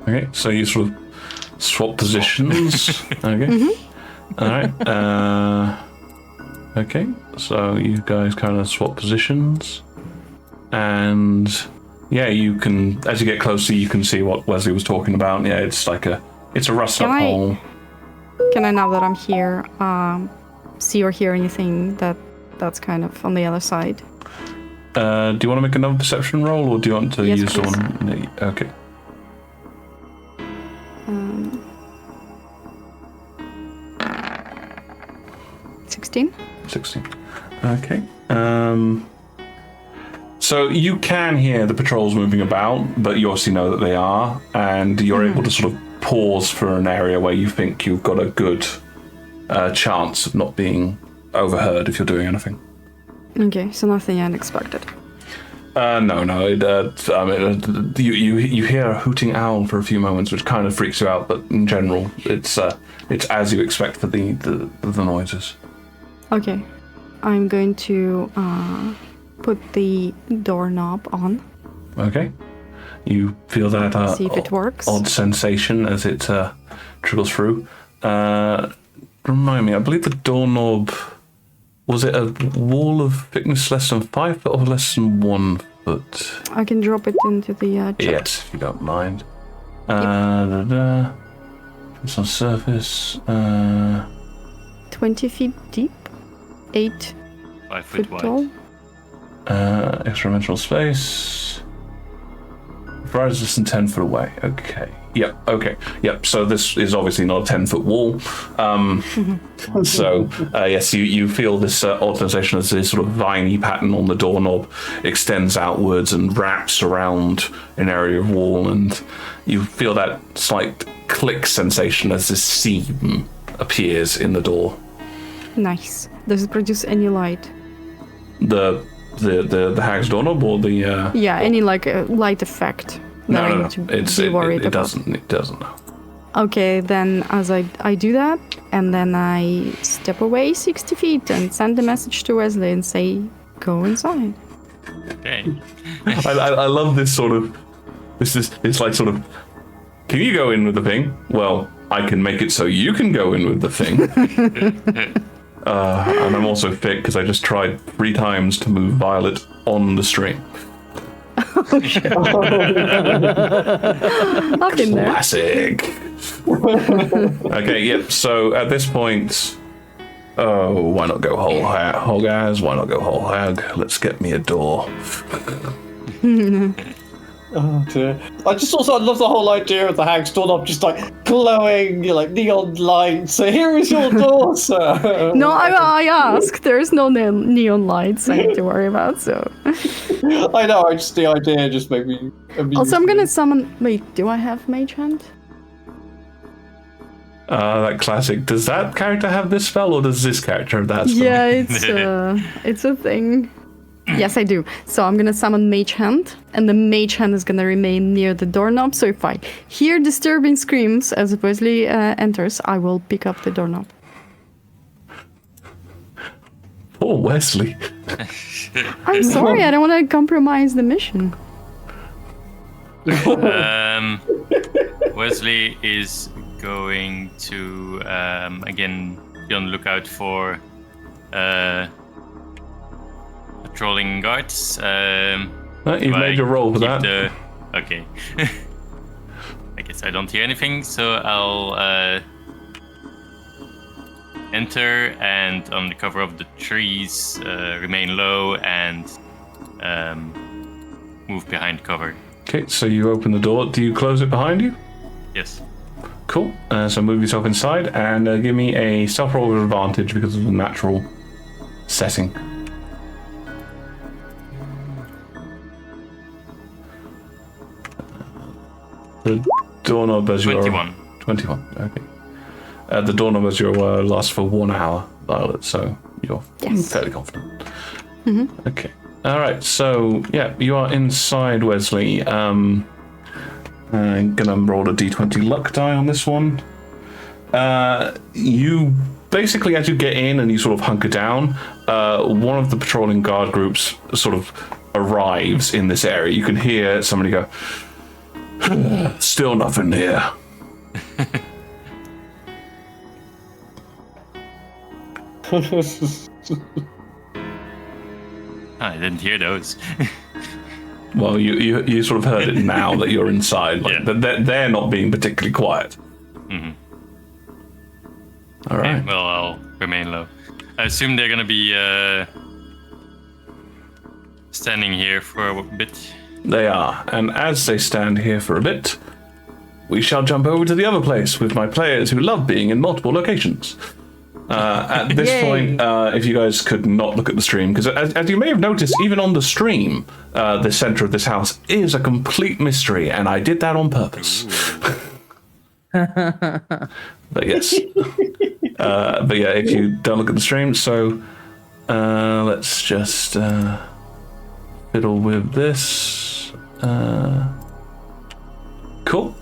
Okay, so you sort of swap positions. Okay. All right. Okay, so you guys kind of swap positions, and yeah, you can. As you get closer, you can see what Wesley was talking about. Yeah, it's like it's a rust-up hole. Can I, now that I'm here, see or hear anything that's kind of on the other side? Do you want to make another perception roll, or do you want to Yes, use the please. one? Okay. 16. 16. Okay. So you can hear the patrols moving about, but you obviously know that they are, and you're able to sort of pause for an area where you think you've got a good chance of not being overheard if you're doing anything. Okay, so nothing unexpected. No. You hear a hooting owl for a few moments, which kind of freaks you out, but in general, it's as you expect for the noises. Okay, I'm going to put the doorknob on. Okay. You feel that See if it works. odd sensation as it trickles through. Remind me, I believe the doorknob, was it a wall of thickness less than 5 foot or less than 1 foot? I can drop it into the check. Yes, if you don't mind. It's on surface. 20 feet deep? 8 5 foot foot wide. tall. Extra dimensional space. Fire resistant 10 foot away. Okay. Yep. Okay. Yep. So this is obviously not a 10-foot wall. So yes, you feel this odd sensation as this sort of viney pattern on the doorknob extends outwards and wraps around an area of wall, and you feel that slight click sensation as this seam appears in the door. Nice. Does it produce any light? The hag's doorknob or the Yeah, any like light effect that I need to be worried about? It doesn't. Okay, then as I do that, and then I step away 60 feet and send a message to Wesley and say, go inside. Okay. I love this sort of. It's like sort of. Can you go in with the thing? Well, I can make it so you can go in with the thing. And I'm also fit because I just tried 3 times to move Violet on the stream. I've been there. Classic. Okay, yep. So at this point, why not go whole hog as? Why not go whole hag? Let's get me a door. Oh dear. I love the whole idea of the hag's doorknob just like glowing, like neon light. So here is your door, sir. No, I asked. There's no neon lights I need to worry about, so. I know, just the idea just made me amused. Also, I'm gonna summon. Wait, do I have Mage Hand? That classic. Does that character have this spell, or does this character have that spell? Yeah, it's a thing. Yes, I do. So I'm gonna summon Mage Hand, and the Mage Hand is gonna remain near the doorknob. So if I hear disturbing screams as Wesley enters, I will pick up the doorknob. Poor Wesley. I'm sorry, I don't want to compromise the mission. Wesley is going to again be on the lookout for patrolling guards. You made your roll for that. Okay. I guess I don't hear anything, so I'll enter and on the cover of the trees remain low and move behind cover. Okay, so you open the door. Do you close it behind you? Yes. Cool. So move yourself inside and give me a stealth roll with advantage because of the natural setting. The doorknob as your 21. Okay. The doorknob as your lasts for 1 hour, Violet. So you're fairly confident. Mm-hmm. Okay. All right. So yeah, you are inside, Wesley. I'm gonna roll a d20 luck die on this one. You basically, as you get in and you sort of hunker down, one of the patrolling guard groups sort of arrives in this area. You can hear somebody go, "Still nothing here." I didn't hear those. Well, you sort of heard it now that you're inside. Like, they're not being particularly quiet. Mm-hmm. All right. Okay, well, I'll remain low. I assume they're gonna be standing here for a bit. They are, and as they stand here for a bit, we shall jump over to the other place with my players who love being in multiple locations. At this point, if you guys could not look at the stream, because as you may have noticed, even on the stream, the center of this house is a complete mystery, and I did that on purpose. But yes. But yeah, if you don't look at the stream, so let's just fiddle with this. Cool.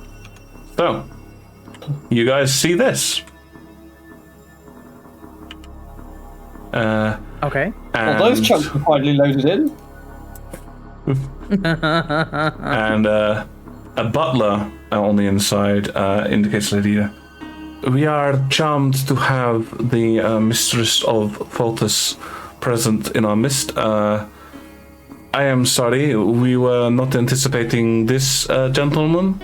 So, you guys see this? Okay. Well, those chunks are finally loaded in. And a butler on the inside indicates to Lydia, "We are charmed to have the mistress of Faltus present in our midst. I am sorry, we were not anticipating this gentleman."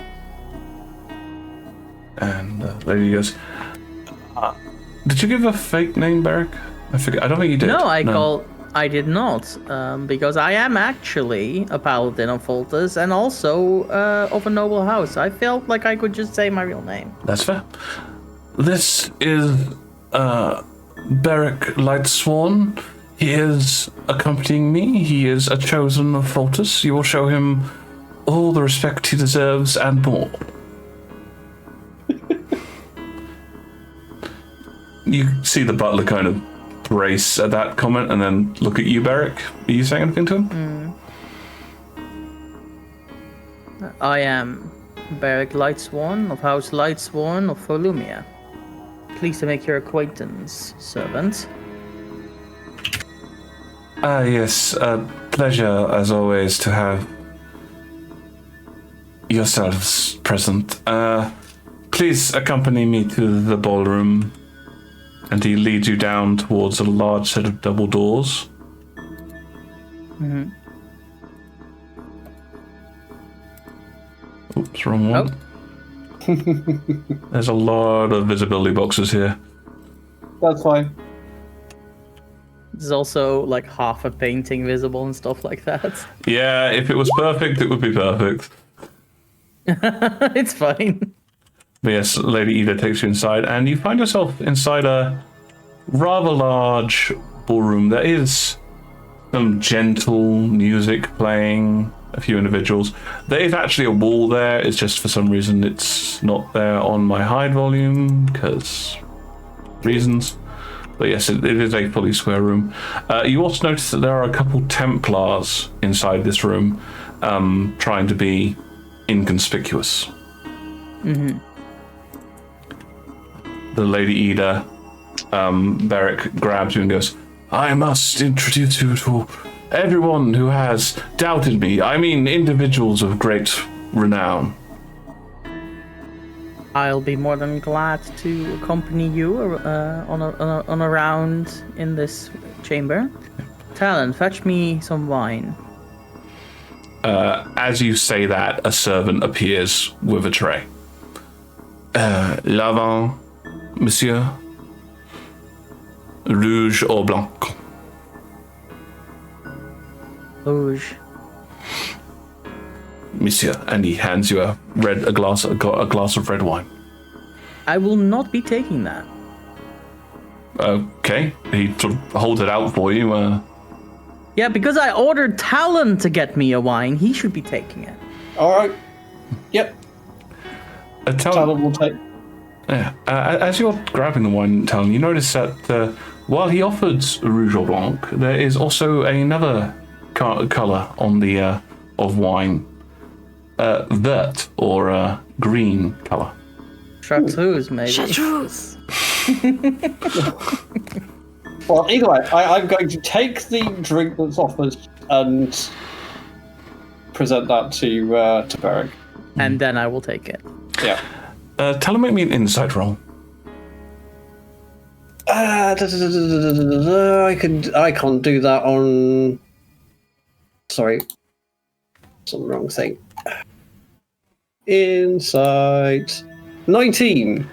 And the lady goes, "Did you give a fake name, Beric?" I forget. I don't think you did. No, I did not, because I am actually a paladin of Voltus and also of a noble house. I felt like I could just say my real name. That's fair. This is Beric Lightsworn. He is accompanying me. He is a chosen of Voltus. You will show him all the respect he deserves and more. You see the butler kind of brace at that comment and then look at you, Beric. Are you saying anything to him? I am Beric Lightsworn of House Lightsworn of Volumia. Pleased to make your acquaintance, servant. Yes. Pleasure, as always, to have yourselves present. Please accompany me to the ballroom. And he leads you down towards a large set of double doors. Mm-hmm. Oops, wrong one. Oh. There's a lot of visibility boxes here. That's fine. There's also like half a painting visible and stuff like that. Yeah, if it was perfect, it would be perfect. It's fine. But yes, Lady Ida takes you inside, and you find yourself inside a rather large ballroom. There is some gentle music playing, a few individuals. There is actually a wall there, it's just for some reason it's not there on my hide volume, because reasons. But yes, it is a fully square room. You also notice that there are a couple Templars inside this room, trying to be inconspicuous. Mm-hmm. The Lady Ida, Beric grabs you and goes, I must introduce you to everyone who has doubted me. I mean, individuals of great renown. I'll be more than glad to accompany you on a round in this chamber. Talon, fetch me some wine. As you say that, a servant appears with a tray. Lavant, monsieur. Rouge or blanc? Rouge. Monsieur, and he hands you a glass of red wine. I will not be taking that. Okay, he sort of holds it out for you. Yeah, because I ordered Talon to get me a wine. He should be taking it. All right. Yep. Talon will take. Yeah. As you're grabbing the wine, Talon, you notice that while he offered Rouge or Blanc, there is also another color on the of wine, vert or green color. Chartreuse, maybe. Chartreuse. Well, either way, I'm going to take the drink that's offered and present that to Beric. And then I will take it. Yeah. Talon, make me an insight roll. I can't do that on. Sorry, it's on the wrong thing. Insight 19.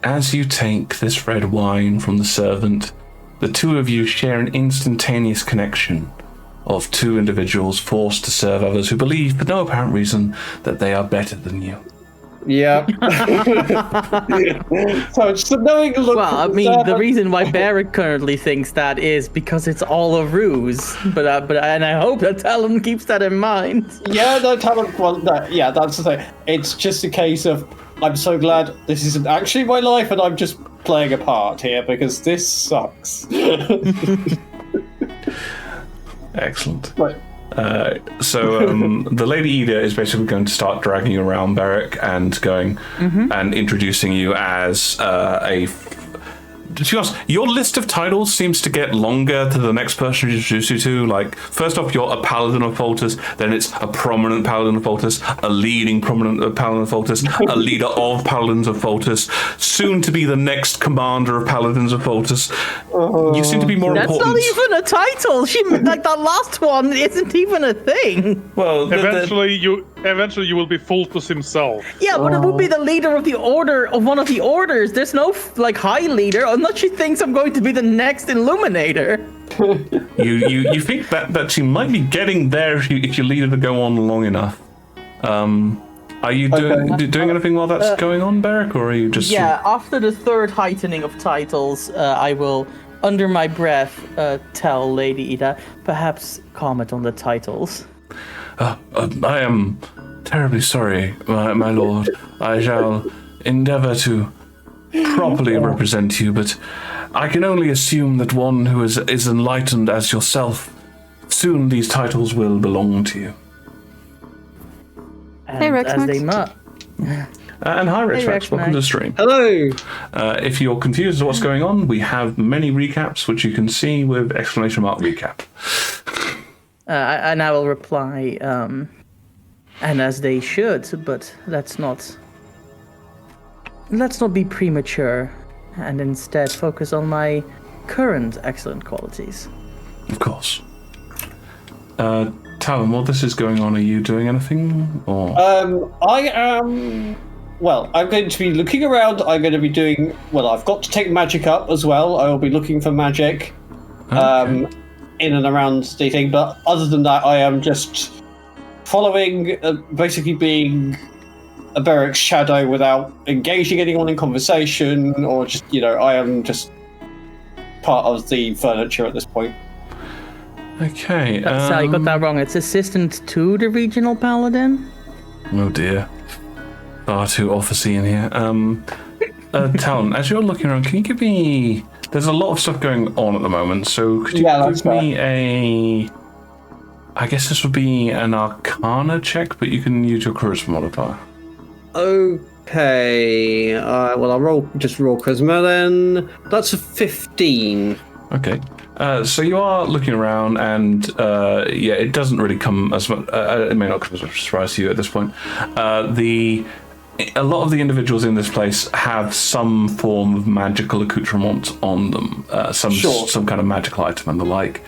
As you take this red wine from the servant, the two of you share an instantaneous connection of two individuals forced to serve others who believe, for no apparent reason, that they are better than you. Yeah. So it's the knowing look. Well, I mean, the reason why Barrick currently thinks that is because it's all a ruse. But I hope that Talon keeps that in mind. Yeah, no, Talon. Well, no, yeah, that's the thing. It's just a case of I'm so glad this isn't actually my life, and I'm just playing a part here because this sucks. Excellent. Right. So the Lady Ida is basically going to start dragging you around, Beric, and going and introducing you as to be honest, your list of titles seems to get longer to the next person you introduce you to. Like, first off, you're a Paladin of Voltus, then it's a prominent Paladin of Voltus, a leading prominent Paladin of Voltus, a leader of Paladins of Voltus, soon to be the next commander of Paladins of Voltus. You seem to be more important. That's not even a title. Like that last one isn't even a thing. Well, eventually Eventually, you will be Fultus himself. Yeah, but it would be the leader of the order of one of the orders. There's no high leader unless she thinks I'm going to be the next Illuminator. You think that she might be getting there if you leave her to go on long enough. Are you doing anything while that's going on, Beric, or are you just... Yeah, after the third heightening of titles, I will, under my breath, tell Lady Ida, perhaps comment on the titles. I am terribly sorry, my lord. I shall endeavour to properly represent you, but I can only assume that one who is enlightened as yourself, soon these titles will belong to you. Hey, Rex as they Max. And hi, Rex Hey, Max. Rex Welcome to the Max. stream. Hello. If you're confused as to what's going on, we have many recaps, which you can see with exclamation mark recap. And I will reply, and as they should, but let's not be premature, and instead focus on my current excellent qualities. Of course. Talon, while this is going on, are you doing anything? Or I am. Well, I'm going to be looking around. I'm going to be doing. Well, I've got to take magic up as well. I will be looking for magic, in and around the thing. But other than that, I am just following, basically being a Beric's shadow without engaging anyone in conversation, or just I am just part of the furniture at this point. Okay. Sorry, you got that wrong. It's assistant to the regional paladin. Oh dear. Far too officey in here. Talon, as you're looking around, can you give me... There's a lot of stuff going on at the moment, so could you give me a... I guess this would be an Arcana check, but you can use your Charisma modifier. Okay. Well, I'll roll Charisma then. That's a 15. Okay. So you are looking around, and it doesn't really come as much. It may not come as a surprise to you at this point. A lot of the individuals in this place have some form of magical accoutrement on them, some kind of magical item and the like.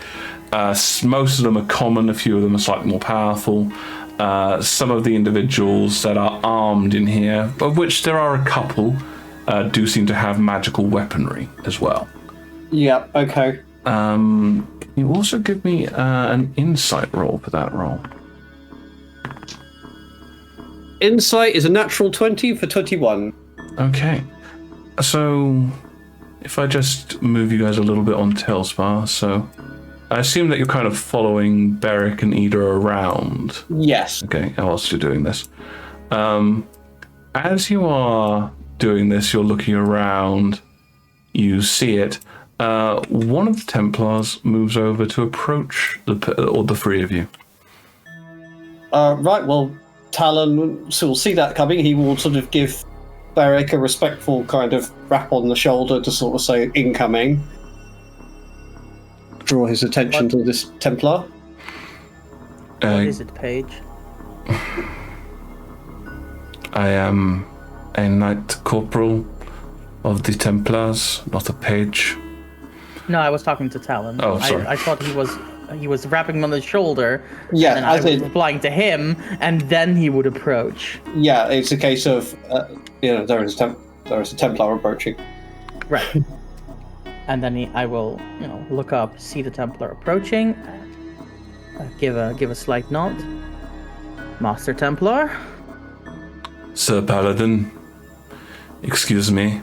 Most of them are common. A few of them are slightly more powerful. Some of the individuals that are armed in here, of which there are a couple, do seem to have magical weaponry as well. Yeah. Okay. Can you also give me an insight roll for that roll? Insight is a natural 20 for 21. Okay. So, if I just move you guys a little bit on Tailspar, so I assume that you're kind of following Beric and Ida around. Yes. Okay, whilst you're doing this. As you are doing this, you're looking around, you see it. One of the Templars moves over to approach the three of you. Right, well, Talon will see that coming. He will sort of give Beric a respectful kind of rap on the shoulder to sort of say incoming. Draw his attention to this Templar. What is it, Paige? I am a Knight Corporal of the Templars, not a page. No, I was talking to Talon. Oh, sorry. I thought he was rapping on the shoulder. Yeah, and I was replying to him, and then he would approach. Yeah, it's a case of there is a Templar approaching. Right. And then I will, look up, see the Templar approaching, give a slight nod. Master Templar. Sir Paladin, excuse me.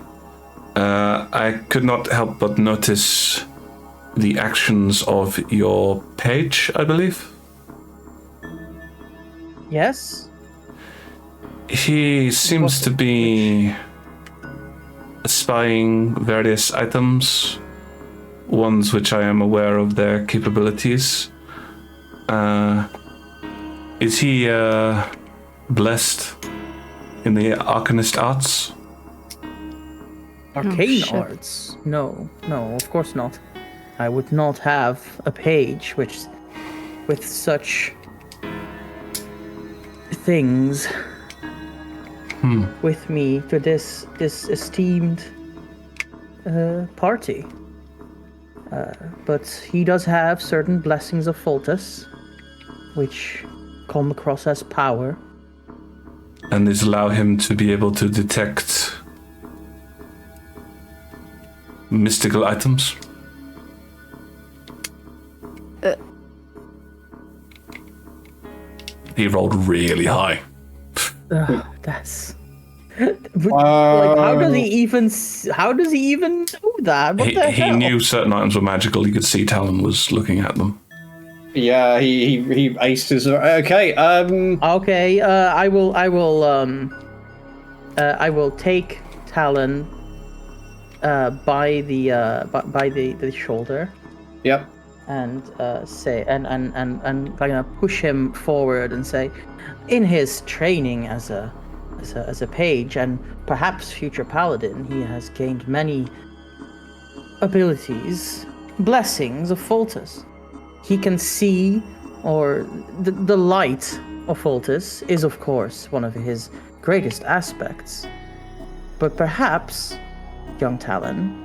I could not help but notice the actions of your page, I believe. Yes? He seems to be spying various items, ones which I am aware of their capabilities. Is he blessed in the Arcanist arts? Arcane arts? No, of course not. I would not have a page with such things with me to this esteemed party. But he does have certain blessings of Fultus, which come across as power. and these allow him to be able to detect mystical items. He rolled really high. That's like how does he even do that? What the He hell? knew certain items were magical. You could see Talon was looking at them. Yeah, he aced his. Okay. Okay. I will take Talon by the shoulder. Yep. And say and kind of push him forward and say, in his training as a page and perhaps future paladin, he has gained many abilities, blessings of Foltus. He can see, or the light of Foltus is of course one of his greatest aspects. But perhaps, young Talon,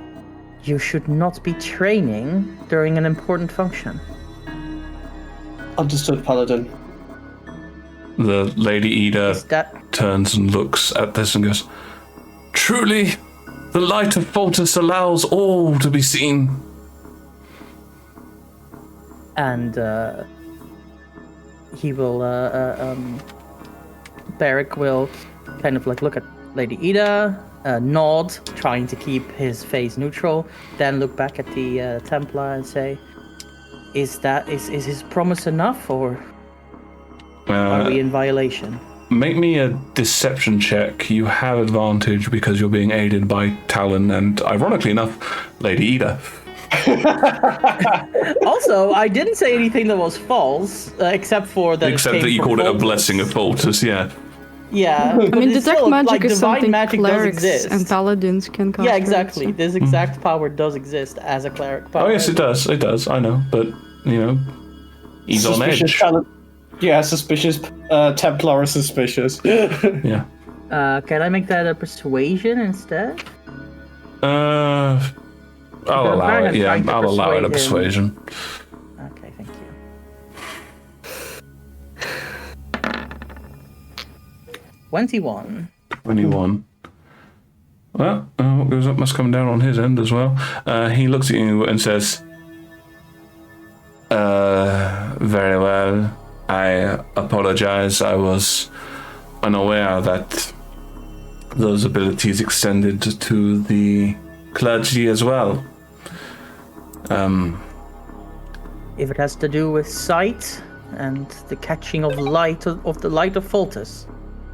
you should not be training during an important function. Understood, Paladin. The Lady Ida turns and looks at this and goes, "Truly, the light of Foltus allows all to be seen." And he will, Beric will kind of like look at Lady Ida, nod, trying to keep his face neutral, then look back at the Templar and say, is his promise enough, or are we in violation? Make me a deception check. You have advantage because you're being aided by Talon and, ironically enough, Lady Ida. Also, I didn't say anything that was false, except for that. Except that you called it a blessing of Foltus, yeah. I Yeah, mean, detect still, magic like, is divine something magic clerics does exist. and paladins can cast. Yeah, exactly. right? This exact power does exist as a cleric power. Oh yes, it does. It does. I know, but he's on edge. Suspicious. Templar are suspicious. Yeah. Can I make that a persuasion instead? I'll allow it. Yeah, trying to I'll allow it a persuade him. persuasion. Okay, thank you. 21. 21. Well, what goes up must come down on his end as well. He looks at you and says, very well. I apologize. I was unaware that those abilities extended to the clergy as well. If it has to do with sight and the catching of light of the light of Foltus,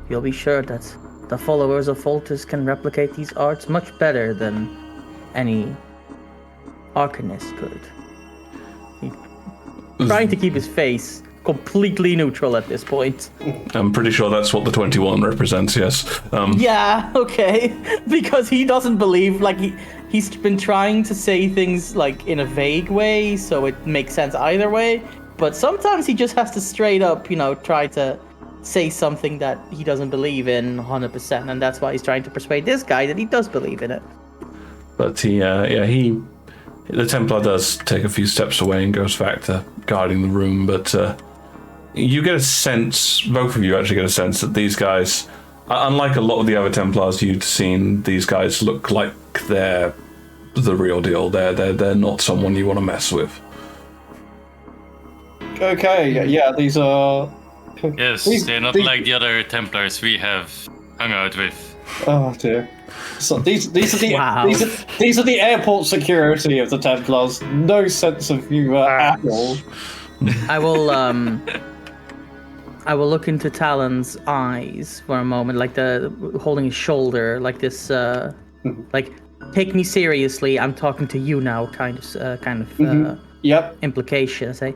you'll be sure that the followers of Foltus can replicate these arts much better than any arcanist could. He's trying to keep his face completely neutral at this point. I'm pretty sure that's what the 21 represents, yes. Yeah, okay. Because he doesn't believe, like, he's been trying to say things, like, in a vague way, so it makes sense either way. But sometimes he just has to straight up, try to say something that he doesn't believe in 100%, and that's why he's trying to persuade this guy that he does believe in it. But the Templar does take a few steps away and goes back to guarding the room, but you get a sense, both of you actually get a sense that these guys, unlike a lot of the other Templars you'd seen, these guys look like they're the real deal. They're not someone you want to mess with. Okay, yeah, these are... Yes, they're not like the other Templars we have hung out with. Oh dear. So these are the Wow. these are the airport security of the Templars. No sense of humor at all. I will look into Talon's eyes for a moment, like holding his shoulder, like this, like, take me seriously, I'm talking to you now, kind of Yep. implication. Say,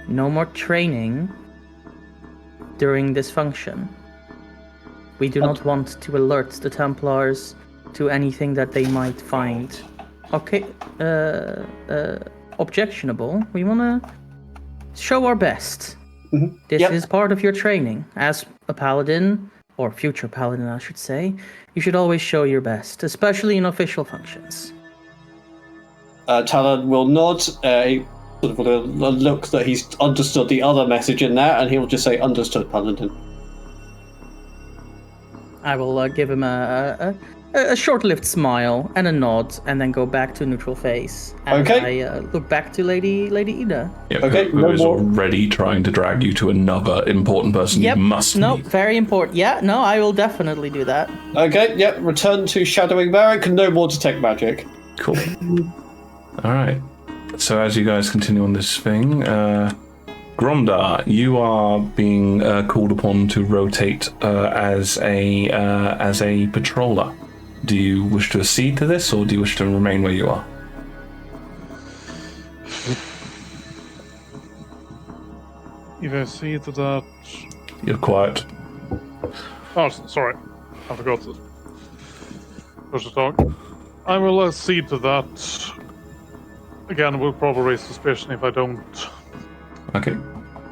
no more training during this function. We do not want to alert the Templars to anything that they might find objectionable. We want to show our best. This is part of your training. As a paladin, or future paladin I should say, you should always show your best, especially in official functions. Talon will nod, sort of with a look that he's understood the other message in that, and he'll just say, understood, Paladin. I will give him a short-lived smile and a nod, and then go back to neutral face. As I look back to Lady Ida. Yep, Okay, who is already trying to drag you to another important person you must meet. Very important. Yeah, no, I will definitely do that. Okay, yep, return to shadowing Varric and no more detect magic. Cool. Alright. So as you guys continue on this thing, Gromdar, you are being called upon to rotate as a patroller. Do you wish to accede to this, or do you wish to remain where you are? If I see to that... You're quiet. Oh, sorry. I forgot to push the talk. I will accede to that. Again, we'll probably raise suspicion if I don't. Okay.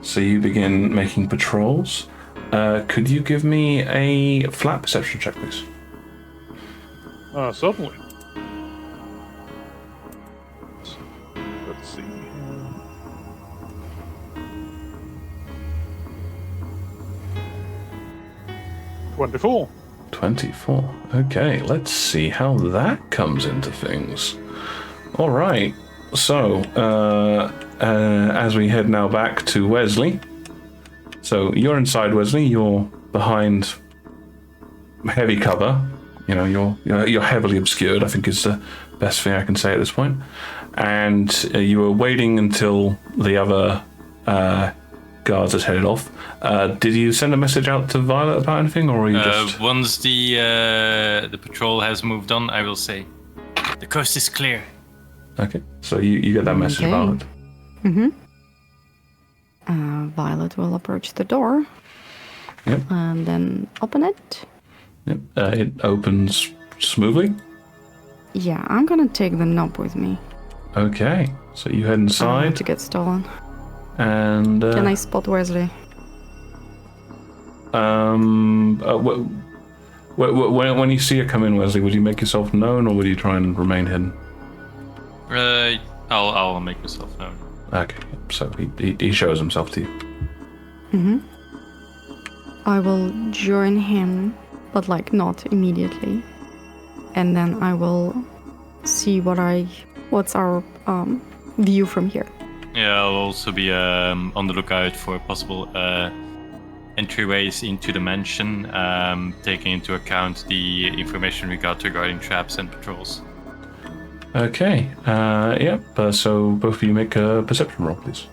So you begin making patrols. Could you give me a flat perception check, please? Certainly. Let's see. 24. 24. Okay, let's see how that comes into things. All right. So, as we head now back to Wesley. So you're inside, Wesley. You're behind heavy cover. You know, you're heavily obscured, I think is the best thing I can say at this point. And you were waiting until the other guards had headed off. Did you send a message out to Violet about anything, or are you just... Once the patrol has moved on, I will say, the coast is clear. Okay, so you get that message, Violet. Violet will approach the door. Yep. And then open it. Yep. It opens smoothly. Yeah, I'm gonna take the knob with me. Okay, so you head inside. To get stolen. And can I spot Wesley? When you see her come in, Wesley, would you make yourself known, or would you try and remain hidden? I'll make myself known. Okay, so he shows himself to you. I will join him, but like not immediately, and then I will see what's our view from here. Yeah, I'll also be on the lookout for possible entryways into the mansion, taking into account the information we got regarding traps and patrols. Okay, yep, so both of you make a perception roll, please.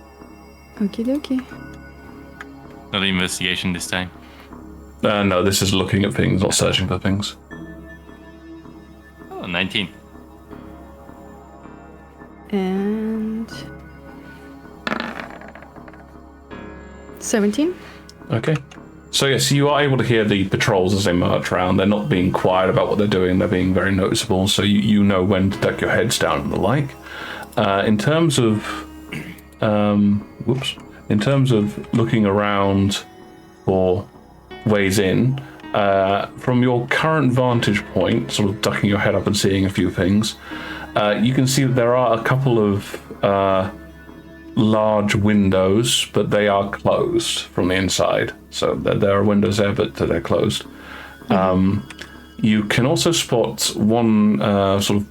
Okie dokie. Not investigation this time. No, this is looking at things, not searching for things. Oh, 19. And 17. Okay. So yes, you are able to hear the patrols as they march around. They're not being quiet about what they're doing. They're being very noticeable, so you know when to duck your heads down and the like. In terms of looking around for ways in, from your current vantage point, sort of ducking your head up and seeing a few things, you can see that there are a couple of large windows, but they are closed from the inside. So there are windows there, but they're closed. You can also spot one sort of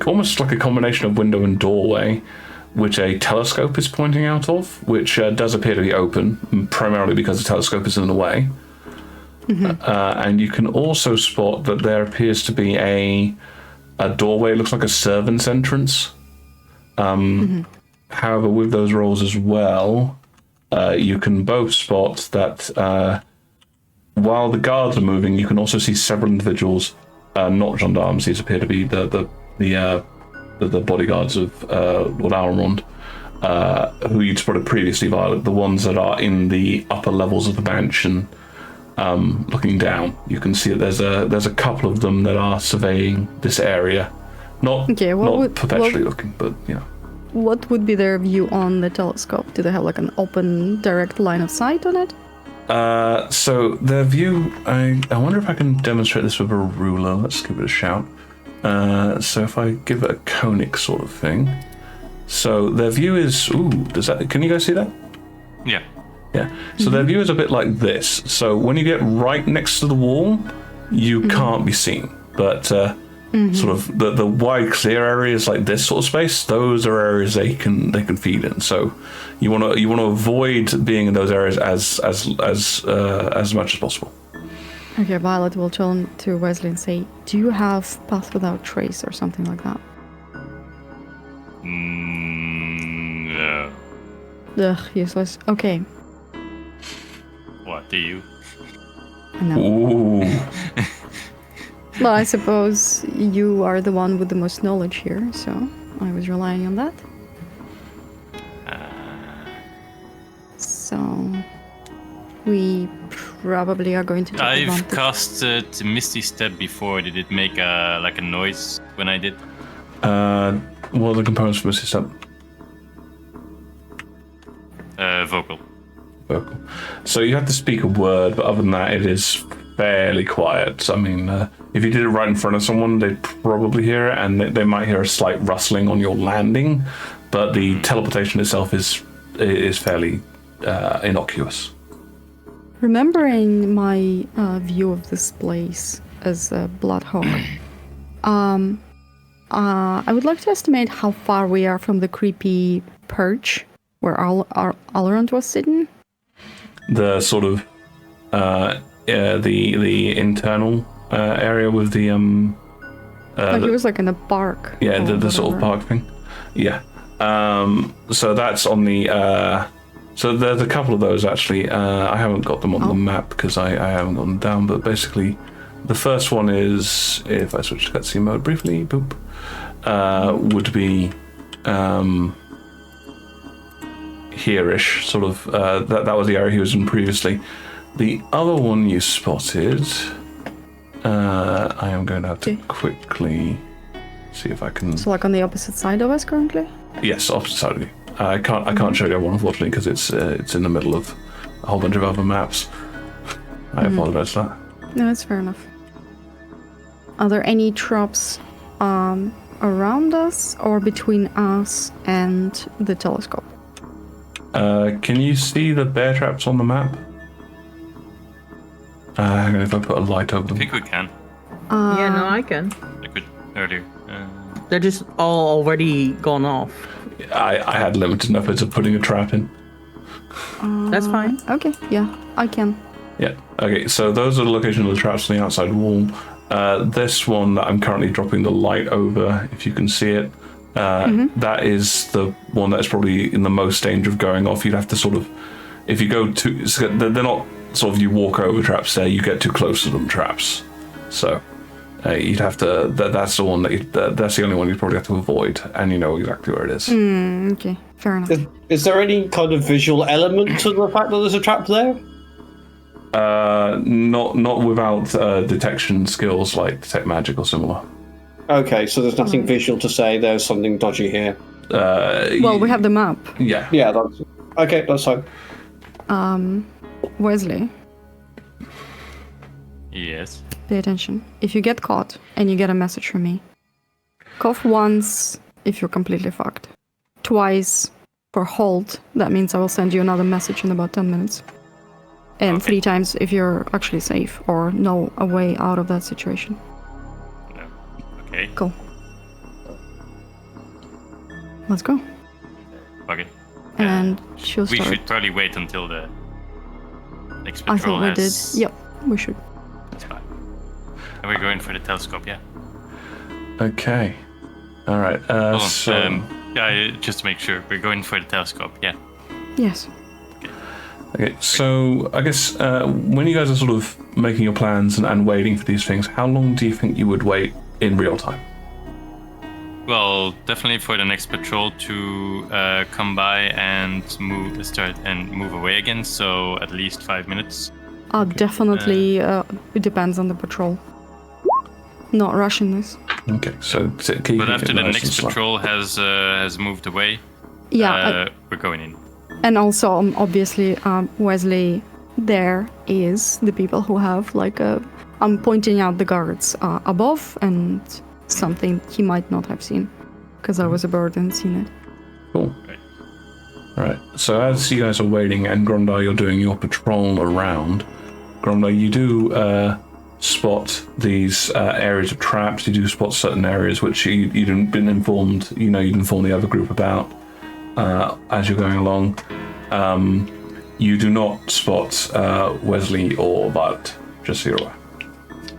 almost like a combination of window and doorway, which a telescope is pointing out of, which does appear to be open, primarily because the telescope is in the way. And you can also spot that there appears to be a doorway, looks like a servant's entrance. However, with those rolls as well, you can both spot that while the guards are moving, you can also see several individuals, not gendarmes. These appear to be the bodyguards of Lord Alrond, who you'd spotted previously, Violet. The ones that are in the upper levels of the mansion, looking down. You can see that there's a couple of them that are surveying this area, not perpetually looking, but you know. What would be their view on the telescope? Do they have like an open, direct line of sight on it? So their view, I wonder if I can demonstrate this with a ruler. Let's give it a shout. So if I give it a conic sort of thing. So their view is, can you guys see that? Yeah. Yeah. So their view is a bit like this. So when you get right next to the wall, you can't be seen. But sort of the wide clear areas like this sort of space, those are areas they can feed in. So you want to avoid being in those areas as much as possible. Okay, Violet will turn to Wesley and say, "Do you have Path Without Trace or something like that?" No. Ugh, useless. Okay. What do you? No. Ooh. Well, I suppose you are the one with the most knowledge here, so I was relying on that. So we probably are going to take I've advantage. casted Misty Step before. Did it make a noise when I did? What are the components for Misty Step? Vocal. Vocal. So you have to speak a word, but other than that, it is fairly quiet. So, I mean, if you did it right in front of someone, they'd probably hear it, and they might hear a slight rustling on your landing, but the teleportation itself is fairly innocuous. Remembering my view of this place as a Bloodhawk, I would like to estimate how far we are from the creepy perch where Alrond was sitting. The sort of the internal area with the Like it was like in a park. yeah, or the sort of whatever. park thing. Yeah. So that's on the so there's a couple of those actually. I haven't got them on the map because I haven't got them down, but basically the first one is, if I switch to cutscene mode briefly, boop, would be here-ish, sort of. That was the area he was in previously. The other one you spotted, I am going to have to quickly see if I can. So like on the opposite side of us currently? Yes, opposite side of you. I can't show you one, unfortunately, because it's in the middle of a whole bunch of other maps. I apologize for that. No, that's fair enough. Are there any traps around us or between us and the telescope? Can you see the bear traps on the map? Hang on, if I put a light over I them. think we can. Yeah, no, I can. I could earlier. They're just all already gone off. I had limited methods of putting a trap in. That's fine. Okay, yeah, I can. Yeah. Okay. So those are the location of the traps on the outside wall. This one that I'm currently dropping the light over, if you can see it, that is the one that is probably in the most danger of going off. You'd have to sort of, if you go too, they're not sort of you walk over traps there. You get too close to them traps. So you'd have to. That's the one that's the only one you'd probably have to avoid, and you know exactly where it is. Okay, fair enough. Is there any kind of visual element to the fact that there's a trap there? Not without detection skills like detect magic or similar. Okay, so there's nothing visual to say there's something dodgy here. Well, we have the map. Yeah. Yeah, that's okay. That's fine. Wesley, Yes. pay attention. If you get caught and you get a message from me, cough once if you're completely fucked. Twice for hold. That means I will send you another message in about 10 minutes. And Okay. 3 times if you're actually safe or know a way out of that situation. No. Okay. Cool. Let's go. Okay. And she'll We start. should probably wait until the next I patrol thought we did. has. Yep, we should. That's fine. And we're going for the telescope, yeah. Okay. All right. Hold on. So. Yeah, just to make sure, we're going for the telescope, yeah. Yes. Okay, so I guess when you guys are sort of making your plans and waiting for these things, how long do you think you would wait in real time? Well, definitely for the next patrol to come by and move away again. So at least 5 minutes. Definitely. It depends on the patrol. Not rushing this. Okay, so keep But it after the nice and next slow. patrol has moved away, Yeah. we're going in. And also, obviously, Wesley, there is the people who have like a. I'm pointing out the guards above and something he might not have seen, because I was a bird and seen it. Cool. Right. All right. So as you guys are waiting, and Grondar, you're doing your patrol around. Grondar, you do spot these areas of traps. You do spot certain areas which you've been informed. You didn't inform the other group about as you're going along. You do not spot Wesley or Violet, just so you're aware.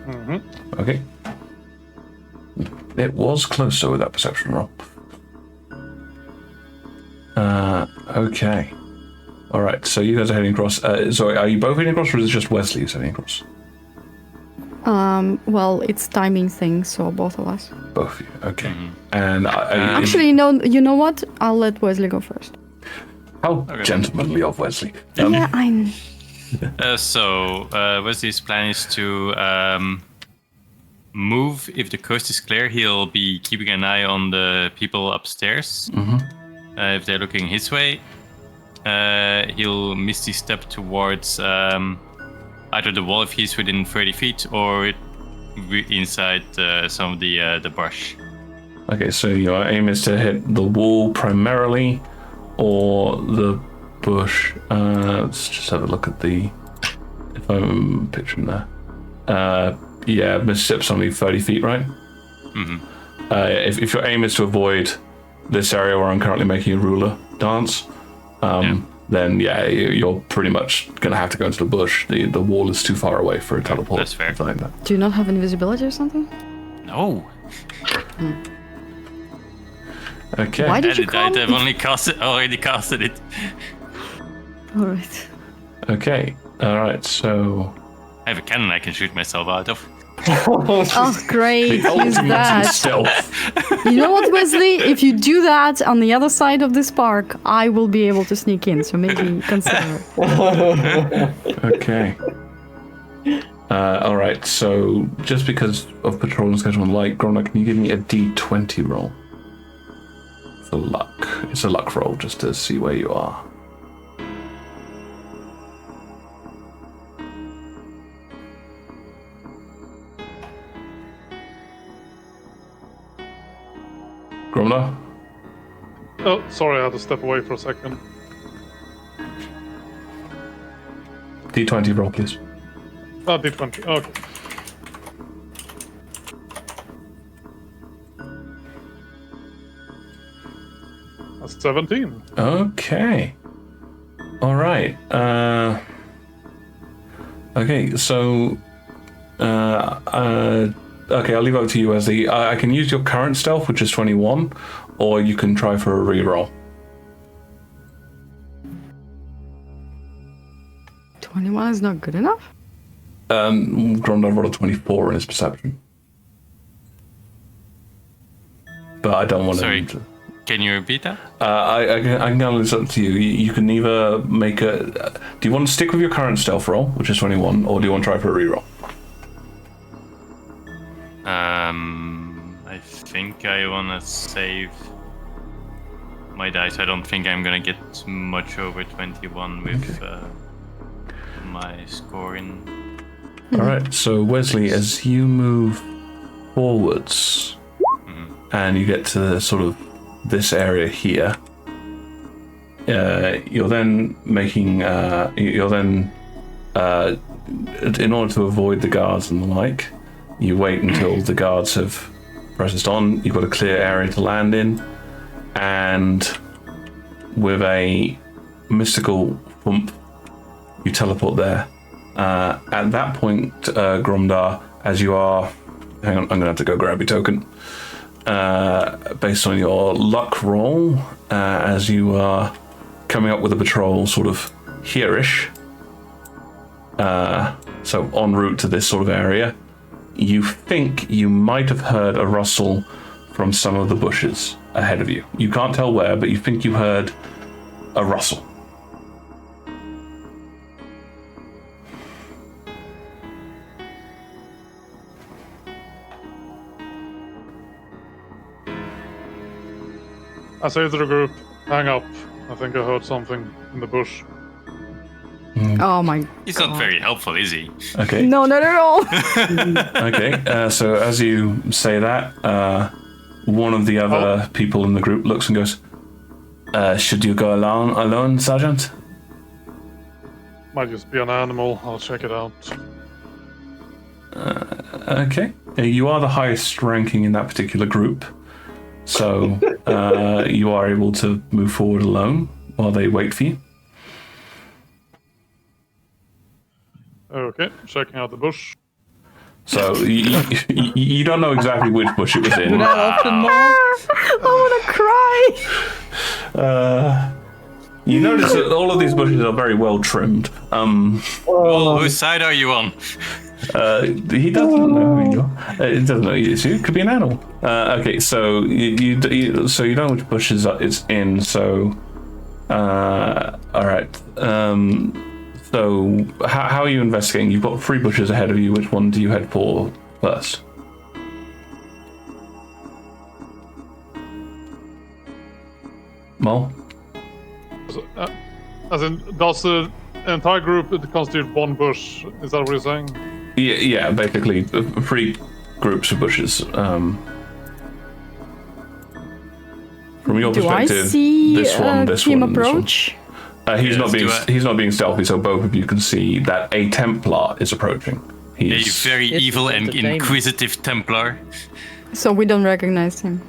Mm-hmm. Okay. It was closer with that perception roll. Okay. All right, so you guys are heading across. Sorry, are you both heading across, or is it just Wesley who's heading across? Well, it's timing thing, so both of us. Both of you, okay. And Actually, no, you know what? I'll let Wesley go first. how gentlemanly of Wesley. Yeah, I'm... So Wesley's plan is to move. If the coast is clear, he'll be keeping an eye on the people upstairs. If they're looking his way, he'll misty step towards either the wall if he's within 30 feet or inside some of the brush. Okay, so your aim is to hit the wall primarily, or the bush. Let's just have a look at if I'm picturing that. Yeah, misstep's only 30 feet, right? If your aim is to avoid this area where I'm currently making a ruler dance, then you're pretty much gonna have to go into the bush. The wall is too far away for a teleport. That's fair. Like that. Do you not have invisibility or something? No. Okay. Why did you call I've already casted it. Alright. Okay. All right. So. I have a cannon I can shoot myself out of. Oh, great. Use that. Stealth. You know what, Wesley? If you do that on the other side of this park, I will be able to sneak in, so maybe consider it. Okay. All right. So just because of patrol and schedule and light, Gromna, can you give me a D20 roll? For luck. It's a luck roll just to see where you are. Gromna? Oh, sorry, I had to step away for a second. D20 roll, please. Ah, D20. Okay. That's 17. Okay. All right. Okay, so... okay, I'll leave it up to you, Wesley. I can use your current stealth, which is 21, or you can try for a reroll. 21 is not good enough? Gromda rolled a 24 in his perception. But I don't want Sorry. to... Can you repeat that? I can go it's up to you. You can either make a... Do you want to stick with your current stealth roll, which is 21, or do you want to try for a reroll? I think I want to save my dice. I don't think I'm going to get much over 21 with my scoring. All right, so Wesley, as you move forwards and you get to sort of this area here, you're then making, in order to avoid the guards and the like, you wait until the guards have pressed on. You've got a clear area to land in, and with a mystical thump, you teleport there. At that point, Gromda, as you are... Hang on, I'm going to have to go grab your token. Based on your luck roll, as you are coming up with a patrol sort of here-ish, so en route to this sort of area, you think you might have heard a rustle from some of the bushes ahead of you. You can't tell where, but you think you heard a rustle. I say to the group, hang up. I think I heard something in the bush. Oh my He's God. not very helpful, is he? Okay. No, not at all. Okay, so as you say that, one of the other people in the group looks and goes, should you go alone, Sergeant? Might just be an animal. I'll check it out. Okay. You are the highest ranking in that particular group. So you are able to move forward alone while they wait for you. Okay, checking out the bush. So you don't know exactly which bush it was in. I want to cry. You notice that all of these bushes are very well trimmed. Well, whose side are you on? He doesn't know who you are. It doesn't know you. It could be an animal. Okay, so you don't know which bushes it's in. So, all right. So how are you investigating? You've got 3 bushes ahead of you. Which one do you head for first? Mol? As in, does the entire group constitute one bush? Is that what you're saying? Yeah, basically 3 groups of bushes. From your Do I perspective, see this one, him and this one. approach? He's Yes, not being stealthy, so both of you can see that a Templar is approaching. A He's very It's evil and entertainment. inquisitive Templar. So we don't recognize him.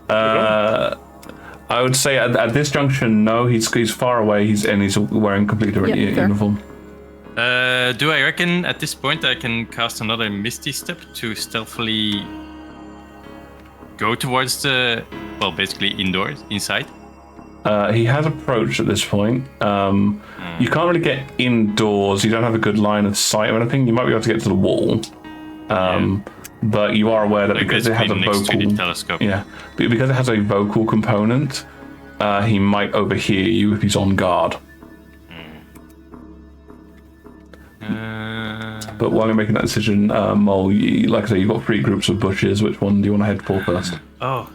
I would say at this junction, no. He's far away. He's wearing completely different Yeah, fair. uniform. Do I reckon at this point I can cast another Misty Step to stealthily go towards the, well, basically inside? He has approached at this point. You can't really get indoors. You don't have a good line of sight or anything. You might be able to get to the wall. But you are aware that Like because it has a basically next to the vocal... telescope. Yeah, because it has a vocal component, he might overhear you if he's on guard. But while you're making that decision, Mol, like I say, you've got 3 groups of bushes. Which one do you want to head for first? Oh.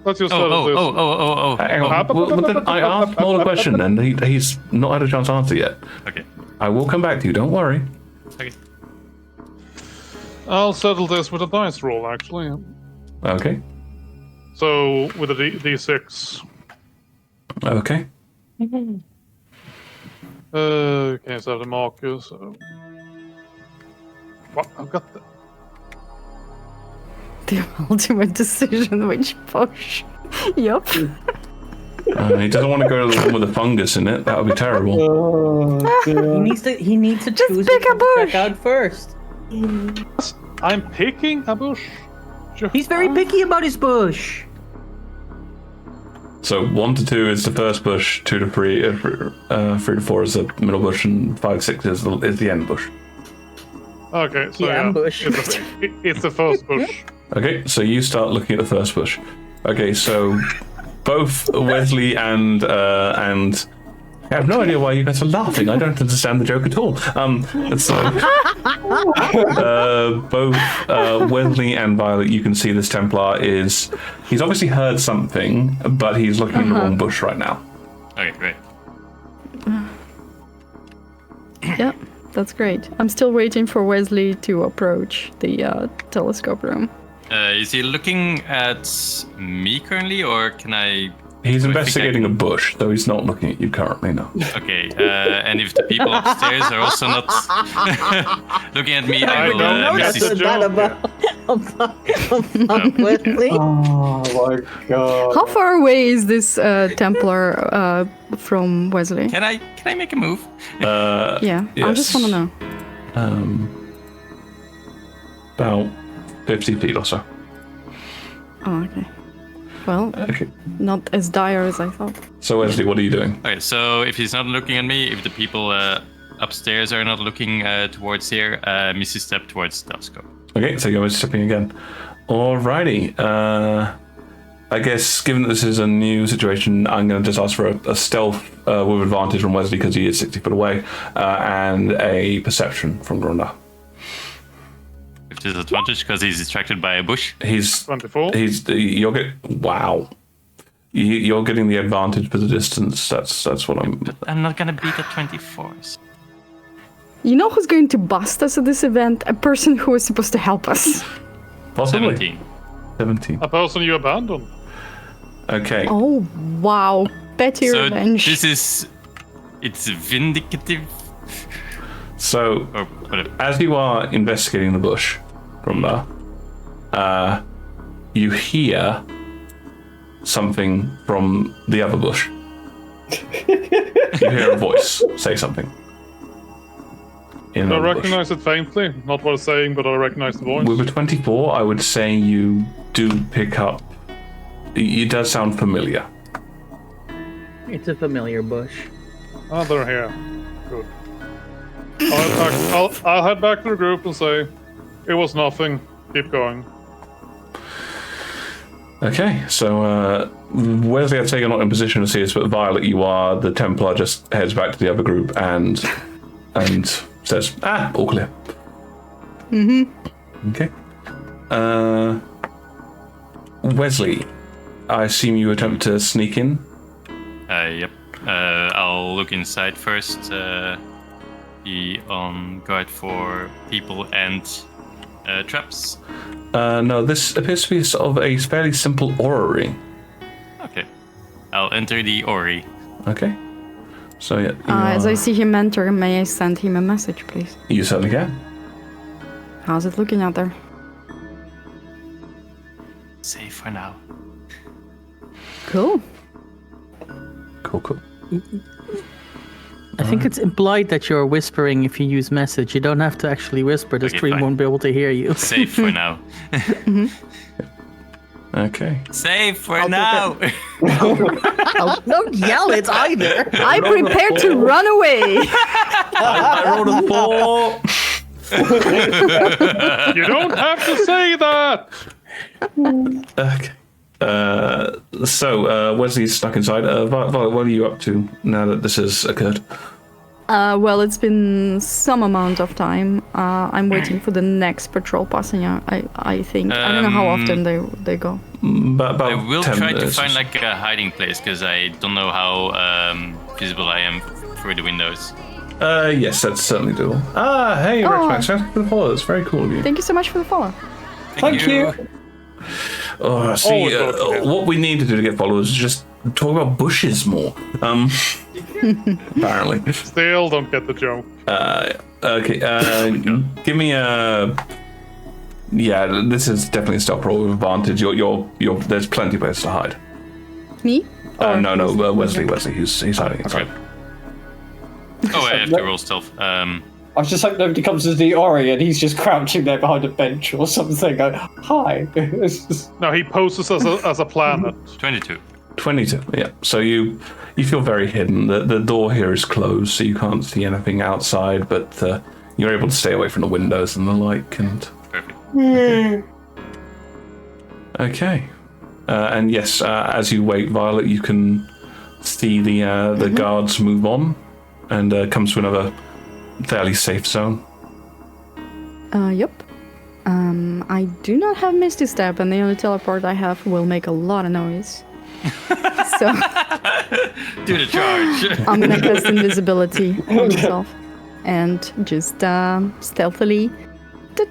Let's just settle this. Oh. Hang on. Well, but then I asked Mol a question, and he's not had a chance to answer yet. Okay. I will come back to you. Don't worry. Okay. I'll settle this with a dice roll, actually. Okay. So, with a D6. Okay. Okay, so the marker, so... What? I've got the... The ultimate decision, which bush? Yup. He doesn't want to go to the one with the fungus in it. That would be terrible. Oh, He dear. needs to Just choose pick it a and bush. check out first. I'm picking a bush. He's very picky about his bush. So 1 to 2 is the first bush, 2 to 3, 3 to 4 is the middle bush, and 5 to 6 is the end bush. Okay, so The ambush. It's the first bush. Okay, so you start looking at the first bush. Okay, so both Wesley and I have no idea why you guys are laughing. I don't understand the joke at all. Both Wesley and Violet, you can see this Templar he's obviously heard something, but he's looking in the wrong bush right now. Okay, great. Yep, that's great. I'm still waiting for Wesley to approach the telescope room. Is he looking at me currently, or can I... He's do I think investigating a bush, though he's not looking at you currently, no. Okay, and if the people upstairs are also not looking at me, I will that's Misty a joke. Wesley. Oh my god. How far away is this Templar from Wesley? Can I make a move? Yeah, I just yes. want to know. About 50 feet or so. Oh, okay. Well, Okay. not as dire as I thought. So Wesley, what are you doing? Okay, so if he's not looking at me, if the people upstairs are not looking towards here, Misty Step towards the telescope. Okay, so you're stepping again. Alrighty. I guess given that this is a new situation, I'm going to just ask for a stealth with advantage from Wesley because he is 60 foot away, and a perception from Grunda. With disadvantage because he's distracted by a bush. He's 24. you're getting wow. You're getting the advantage for the distance. That's what I'm. I'm not gonna beat the 24s. You know who's going to bust us at this event? A person who was supposed to help us. Possibly 17. 17. A person you abandoned. Okay. Oh, wow. Petty So revenge. it's vindicative. So, Or whatever. as you are investigating the bush, Rumba, you hear something from the other bush. You hear a voice say something. In I the bush. recognize it faintly. Not what it's saying, but I recognize the voice. With a 24, I would say you do pick up. It does sound familiar. It's a familiar bush. Ah, they're here. Good. I'll head back to the group and say, it was nothing. Keep going. Okay, so Wesley, I'd say you're not in position to see this, but Violet, you are. The Templar just heads back to the other group and says, all clear. Okay. Wesley, I assume you attempt to sneak in? Yep. I'll look inside first. Be on guard for people and traps. No, this appears to be sort of a fairly simple orrery. Okay. I'll enter the orrery. Okay. So yeah. As I see him enter, may I send him a message, please? You certainly can. How's it looking out there? Safe for now. Cool. Cool. I think it's implied that you're whispering if you use message. You don't have to actually whisper. The Okay, stream fine. won't be able to hear you. Safe for now. Okay. Safe for now. Don't yell it either. I prepared to run away. I rolled a 4. You don't have to say that! Okay. So Wesley's stuck inside. Violet, what are you up to now that this has occurred? Well, it's been some amount of time. I'm waiting for the next patrol passing out, I think. I don't know how often they go. About I will 10 try to minutes. find like a hiding place because I don't know how visible I am through the windows. Yes, that's certainly doable. Hey, Oh. Rex, thanks for the follow. That's very cool of you. Thank you so much for the follow. Thank you. Oh, see, Always welcome. what we need to do to get followers is just talk about bushes more. Apparently. Still don't get the joke. Okay, give me a... Yeah, this is definitely a stealth roll with advantage. You're there's plenty of places to hide. Me? Or- No, Wesley, he's hiding inside. Oh, I have to roll stealth. I was just hoping nobody comes to the Ori and he's just crouching there behind a bench or something. Go, hi. It's just- No, he poses as a planet. 22. 22, yeah. So you feel very hidden. The door here is closed, so you can't see anything outside, but you're able to stay away from the windows and the like. And Perfect. okay, and yes, as you wait, Violet, you can see the guards move on and come to another fairly safe zone. Yep. I do not have Misty Step, and the only teleport I have will make a lot of noise. So Do the charge. I'm gonna cast invisibility on myself and just stealthily go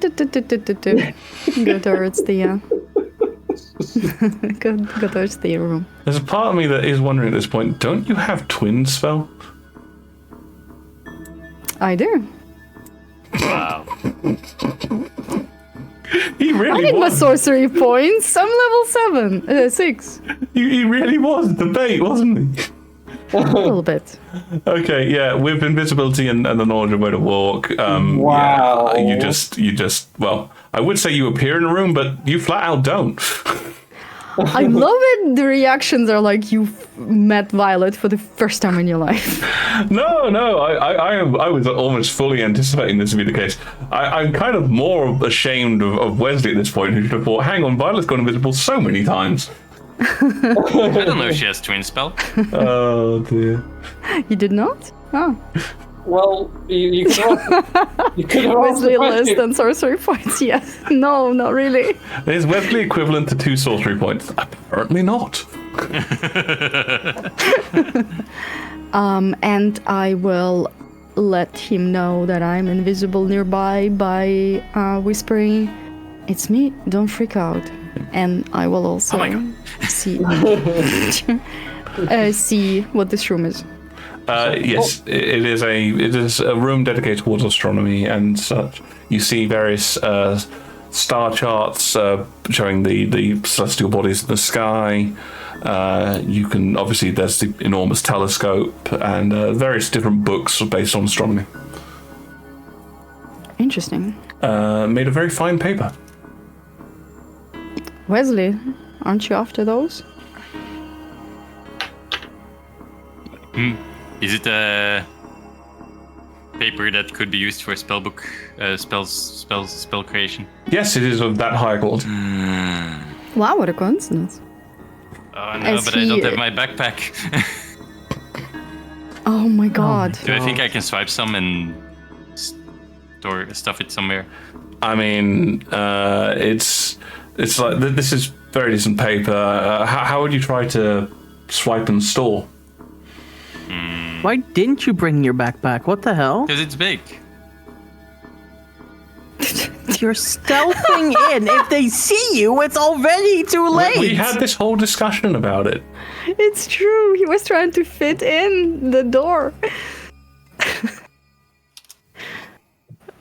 towards the go towards the room. There's a part of me that is wondering at this point, don't you have twin spell? I do. Wow. He I really need my was. sorcery points. I'm level 6. He really was the bait, wasn't he? A little bit. Okay, yeah, with invisibility and the knowledge of where to walk, Wow. yeah, you just, well, I would say you appear in a room, but you flat out don't. I love it. The reactions are like you've met Violet for the first time in your life. No, I was almost fully anticipating this to be the case. I'm kind of more ashamed of Wesley at this point, who should have thought, hang on, Violet's gone invisible so many times. I don't know if she has twin spell. Oh, dear. You did not? Oh. Well, you could have asked Wesley the less question. than sorcery points, yes. No, not really. Is Wesley equivalent to 2 sorcery points? Apparently not. And I will let him know that I'm invisible nearby by whispering, "It's me, don't freak out." And I will also Oh my God. see see what this room is. Yes, it is a room dedicated towards astronomy and such. You see various star charts showing the celestial bodies in the sky. You can obviously there's the enormous telescope and various different books based on astronomy. Interesting. Made of very fine paper. Wesley, aren't you after those? Is it a paper that could be used for spell creation? Yes, it is of that high quality. Wow, what a coincidence. Oh no, but I don't have my backpack. Oh my god. Do I think I can swipe some and stuff it somewhere? I mean, it's like this is very decent paper. How would you try to swipe and store? Why didn't you bring your backpack? What the hell? Because it's big. You're stealthing in. If they see you, it's already too late. We had this whole discussion about it. It's true. He was trying to fit in the door.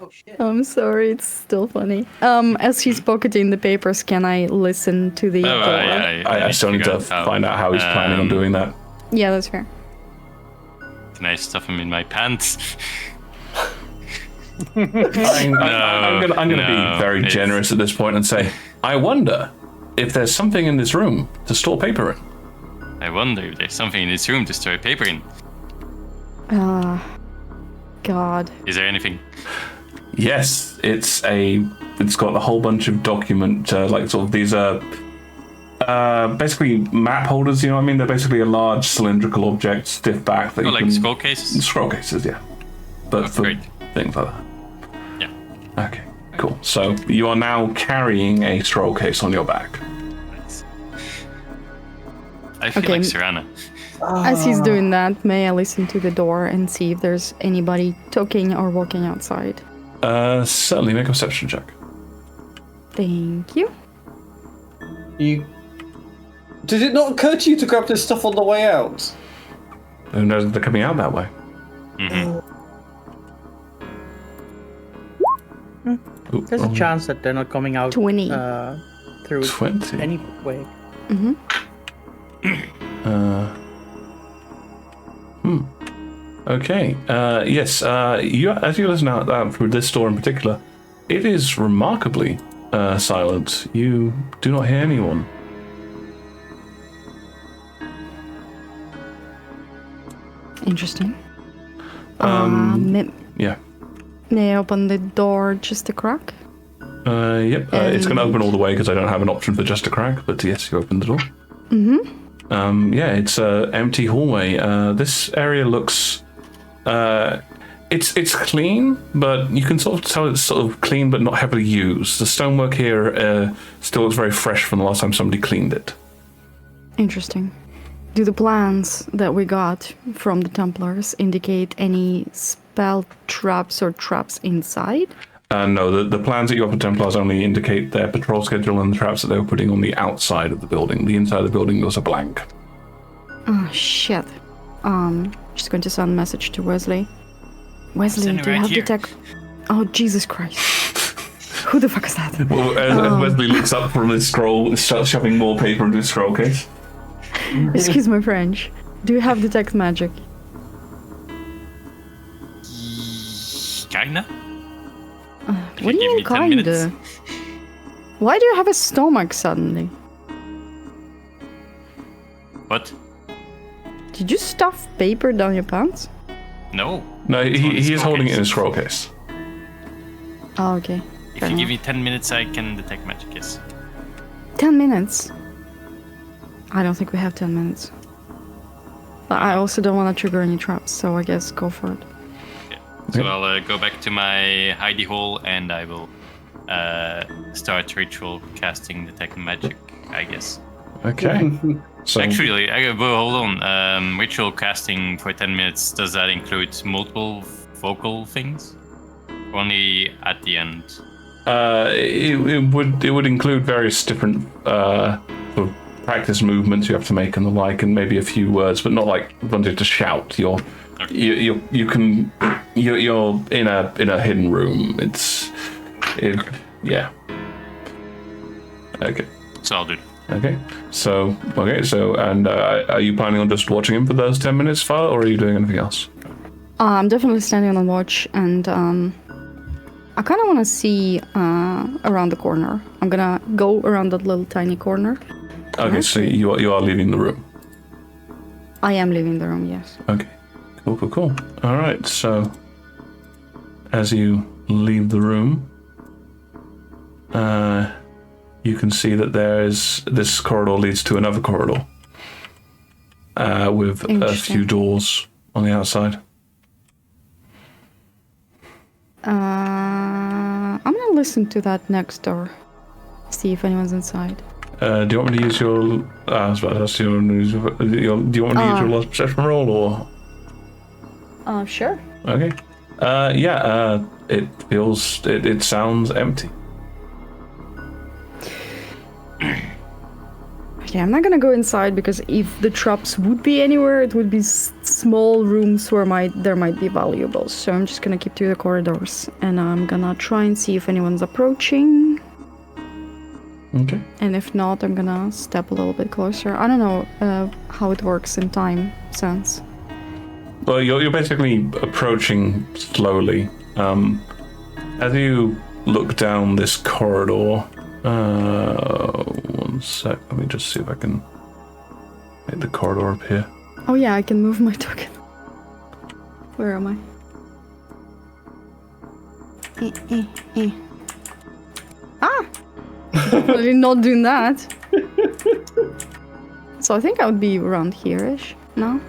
Oh shit. I'm sorry, it's still funny. As he's pocketing the papers, can I listen to the door? I still need to find out how he's planning on doing that. Yeah, that's fair. Can I stuff him in my pants? I'm gonna be very generous at this point and say, I wonder if there's something in this room to store paper in. I wonder if there's something in this room to store paper in. God. Is there anything? Yes, it's got a whole bunch of document, like sort of these are basically map holders, you know what I mean? They're basically a large cylindrical object, stiff back that you like can... scroll cases? Scroll cases, yeah. But for great. things like that. Yeah. Okay, cool. So you are now carrying a scroll case on your back. Nice. I feel Okay. like Serana. As he's doing that, may I listen to the door and see if there's anybody talking or walking outside? Certainly, make a perception check. Thank you. Did it not occur to you to grab this stuff on the way out? Who knows if they're coming out that way? Ooh, There's a chance that they're not coming out 20. Through 20. any way. Okay. Yes. You as you listen out through this door in particular, it is remarkably silent. You do not hear anyone. Interesting. Yeah. May I open the door just a crack? Yep. It's going to open all the way because I don't have an option for just a crack. But yes, you open the door. Yeah, it's an empty hallway. This area looks. It's clean, but you can sort of tell it's sort of clean but not heavily used. The stonework here still looks very fresh from the last time somebody cleaned it. Interesting. Do the plans that we got from the Templars indicate any spell traps or traps inside? No, the plans that you have for Templars only indicate their patrol schedule and the traps that they were putting on the outside of the building. The inside of the building was a blank. Oh, shit. Just going to send a message to Wesley. Wesley, Send it do you right have here. the tech? Oh, Jesus Christ. Who the fuck is that? Well, as Wesley looks up from his scroll, starts shoving more paper into his scroll case. Excuse my French. Do you have detect magic? Kinda? What do give you me mean 10 minutes. kinda? Why do you have a stomach suddenly? What? Did you stuff paper down your pants? No. No, It's on the he is scroll holding it case. in his scroll case. Oh, okay. If Fair you give enough. me 10 minutes, I can detect magic, yes. 10 minutes? I don't think we have 10 minutes. But I also don't want to trigger any traps, so I guess go for it. So Okay. I'll go back to my hidey hole and I will start ritual casting detect magic, I guess. Okay. So Actually, well, hold on. Ritual casting for 10 minutes, does that include multiple vocal things? Only at the end? it would include various different sort of practice movements you have to make and the like, and maybe a few words, but not like wanting to shout. You're Okay. You're in a hidden room. Yeah. Okay. So I'll do that. Okay. So and are you planning on just watching him for those 10 minutes, Violet, or are you doing anything else? I'm definitely standing on watch, and I kind of want to see around the corner. I'm gonna go around that little tiny corner. Okay, so you are leaving the room. I am leaving the room, yes. Okay. Cool. All right. So as you leave the room, you can see that this corridor leads to another corridor with a few doors on the outside. I'm gonna listen to that next door. See if anyone's inside. Do you want me to use your? I was about to ask you. Do you want me to use your last perception roll, or? Sure. Okay. It sounds empty. Okay, I'm not gonna go inside because if the traps would be anywhere, it would be small rooms where there might be valuables. So I'm just gonna keep to the corridors, and I'm gonna try and see if anyone's approaching. Okay. And if not, I'm gonna step a little bit closer. I don't know how it works in time sense. Well, you're basically approaching slowly. As you look down this corridor, one sec. Let me just see if I can make the corridor appear. Oh yeah, I can move my token. Where am I? Ah! Definitely not doing that. So I think I would be around here-ish. No?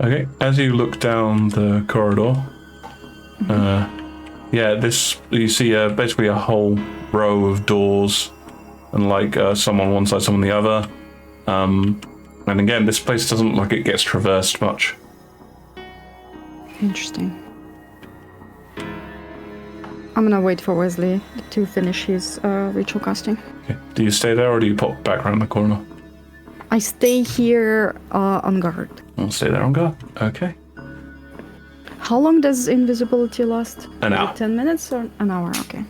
Okay, as you look down the corridor, you see basically a whole row of doors, and some on one side, some on the other. And again, this place doesn't look like it gets traversed much. Interesting. I'm gonna wait for Wesley to finish his ritual casting. Okay. Do you stay there, or do you pop back around the corner? I stay here on guard. I'll stay there on guard. Okay. How long does invisibility last? An Is it hour. 10 minutes or an hour? Okay.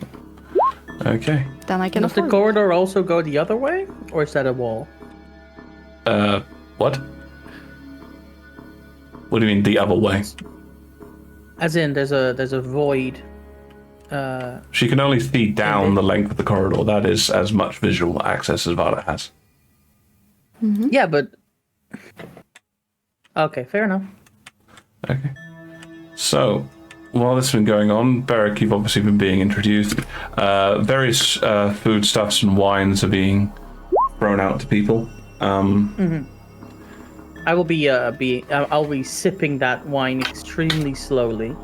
Okay. Then I can Does the afford it. corridor also go the other way, or is that a wall? What? What do you mean the other way? As in, there's a void. She can only see down the length of the corridor. That is as much visual access as Violet has. Yeah, but okay, fair enough. Okay. So, while this has been going on, Beric, you've obviously been being introduced. Various foodstuffs and wines are being thrown out to people. I will I'll be sipping that wine extremely slowly.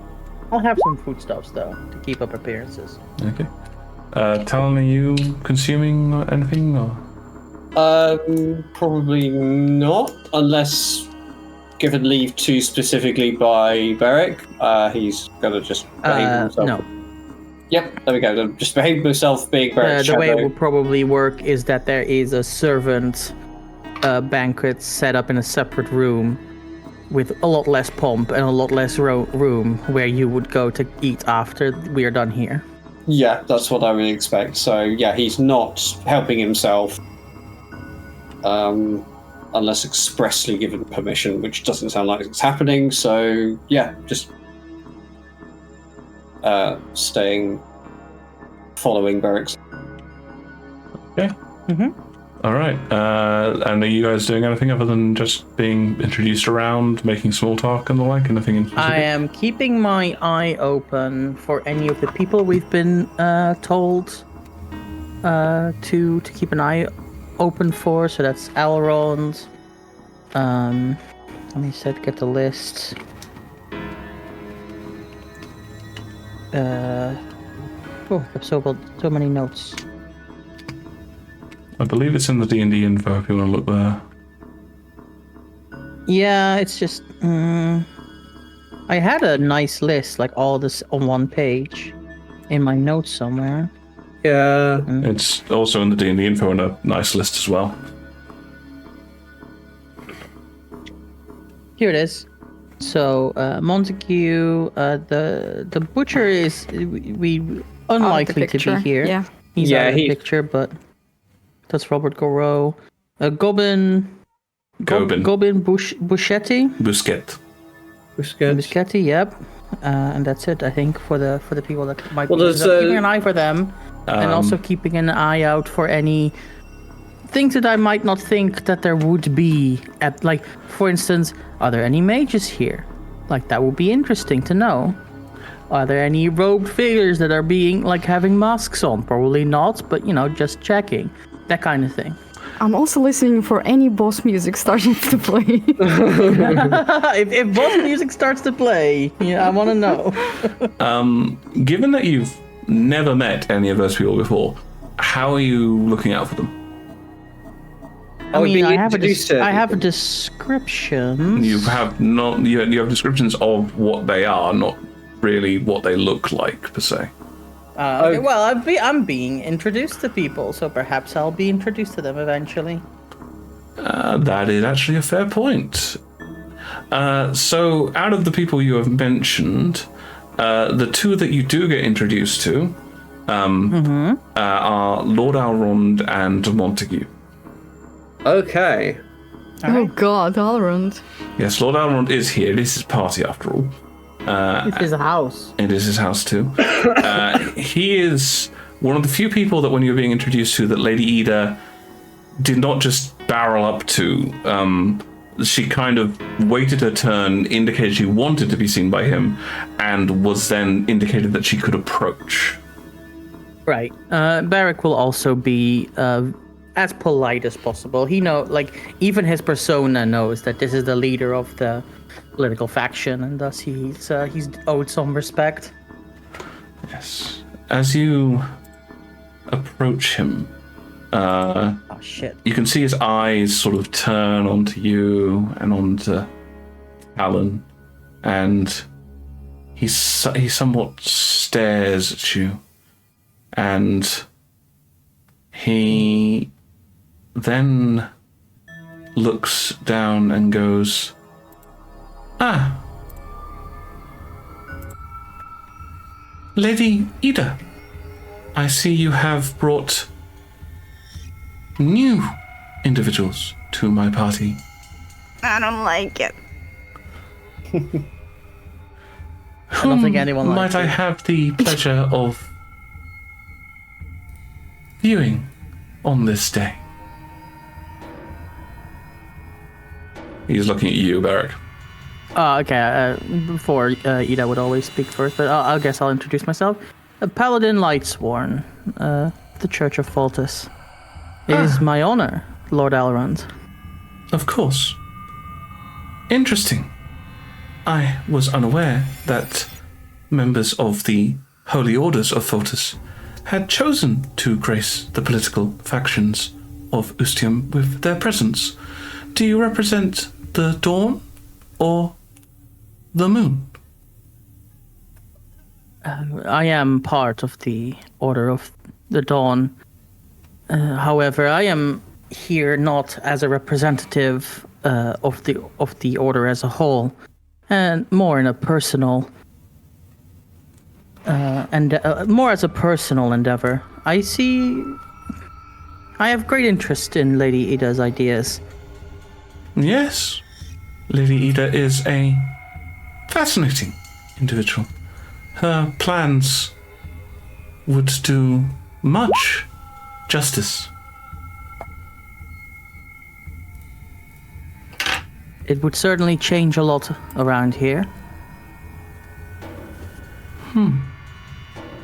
I'll have some foodstuffs though to keep up appearances. Okay. Talon, are you consuming anything? Or? Probably not, unless given leave to specifically by Beric. He's gonna just behave himself. No. Yep, there we go. Just behave himself, being Beric's The way it shadow. will probably work is that there is a servant banquet set up in a separate room with a lot less pomp and a lot less room where you would go to eat after we are done here. Yeah, that's what I would expect. So yeah, he's not helping himself. Unless expressly given permission, which doesn't sound like it's happening. So yeah, just following Beric's. Okay. All right. And are you guys doing anything other than just being introduced around, making small talk and the like? Anything in specific? I am keeping my eye open for any of the people we've been told to keep an eye open for. So that's Elrond. Let me get the list. I've so many notes. I believe it's in the D&D info if you want to look there. Yeah, it's just I had a nice list, like all this on one page, in my notes somewhere. Yeah. It's also in the D&D info and a nice list as well. Here it is. So Montague, the butcher is we unlikely to be here. Yeah. He's Yeah, out of the he- picture, but that's Robert Goro. Gobin Buschetti. Buschetti, yep. And that's it, I think, for the people that might Well, be there's, keeping an eye for them, and also Um, keeping an eye out for any things that I might not think that there would be at, like, for instance, are there any mages here? Like, that would be interesting to know. Are there any robed figures that are being, like, having masks on? Probably not, but, you know, just checking. That kind of thing. I'm also listening for any boss music starting to play. if boss music starts to play, yeah, I want to know. Given that you've never met any of those people before, how are you looking out for them? I mean, being I have introduced to I have a people. description. You have not. You have descriptions of what they are, not really what they look like per se. Okay, well, I'm being introduced to people, so perhaps I'll be introduced to them eventually. That is actually a fair point. So, out of the people you have mentioned, the two that you do get introduced to are Lord Alrond and Montague. Okay. Oh god, Alrond. Yes, Lord Alrond is here. This is party after all. It's his house. It is his house too. He is one of the few people that when you were being introduced to that Lady Ida did not just barrel up to. She kind of waited her turn, indicated she wanted to be seen by him, and was then indicated that she could approach. Right. Barrick will also be as polite as possible. He like, even his persona knows that this is the leader of the political faction, and thus he's owed some respect. Yes. As you approach him, Oh shit. you can see his eyes sort of turn onto you and onto Alan, and he somewhat stares at you, and he then looks down and goes, "Ah, Lady Ida, I see you have brought new individuals to my party. I don't like it. I don't think anyone Might likes I it. have the pleasure of viewing on this day?" He's looking at you, Barrick. Okay. Before Ida would always speak first, but I guess I'll introduce myself. Paladin Lightsworn, the Church of Foltus. It is my honor, Lord Alrond. Of course. Interesting. I was unaware that members of the Holy Orders of Foltus had chosen to grace the political factions of Ustium with their presence. Do you represent the dawn or the moon? I am part of the Order of the Dawn. However, I am here not as a representative of the order as a whole, and more in a personal more as a personal endeavor. I have great interest in Lady Ida's ideas. Yes. Lady Ida is a fascinating individual. Her plans would do much justice. It would certainly change a lot around here.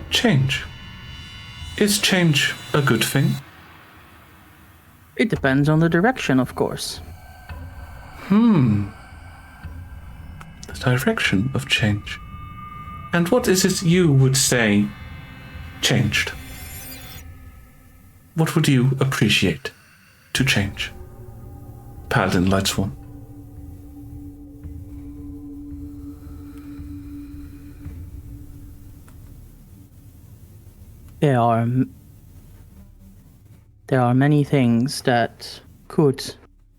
Change. Is change a good thing? It depends on the direction, of course. The direction of change. And what is it you would say changed? What would you appreciate to change? Paladin Lightsworn. There are many things that could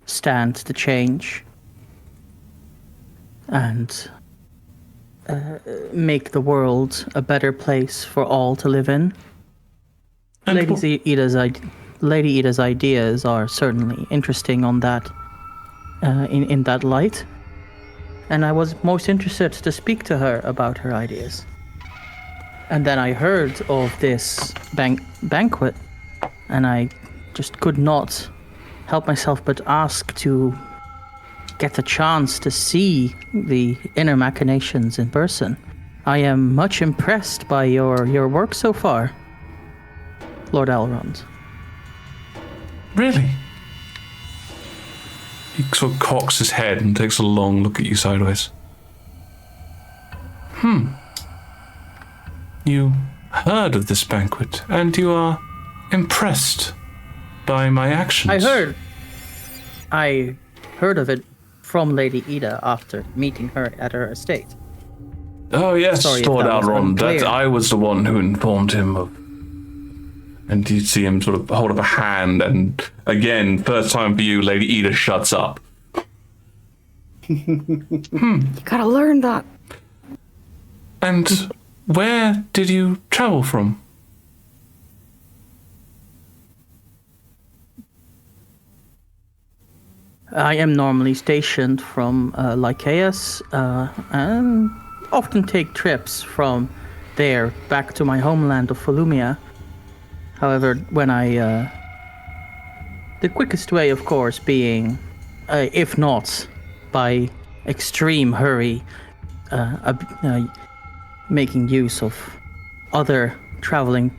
stand to change. and make the world a better place for all to live in. And Lady Ida's ideas are certainly interesting on that, in that light. And I was most interested to speak to her about her ideas. And then I heard of this banquet, and I just could not help myself but ask to get a chance to see the inner machinations in person. I am much impressed by your work so far, Lord Elrond. Really? He sort of cocks his head and takes a long look at you sideways. You heard of this banquet, and you are impressed by my actions. I heard of it from Lady Ida after meeting her at her estate. Oh yes, Sorry if Lord that was Elrond. unclear. That I was the one who informed him of. And you see him sort of hold up a hand, and again, first time for you, Lady Ida shuts up. You gotta learn that. And where did you travel from? I am normally stationed from Lycaeus, and often take trips from there back to my homeland of Volumia. However, when the quickest way, of course, being, if not by extreme hurry, making use of other traveling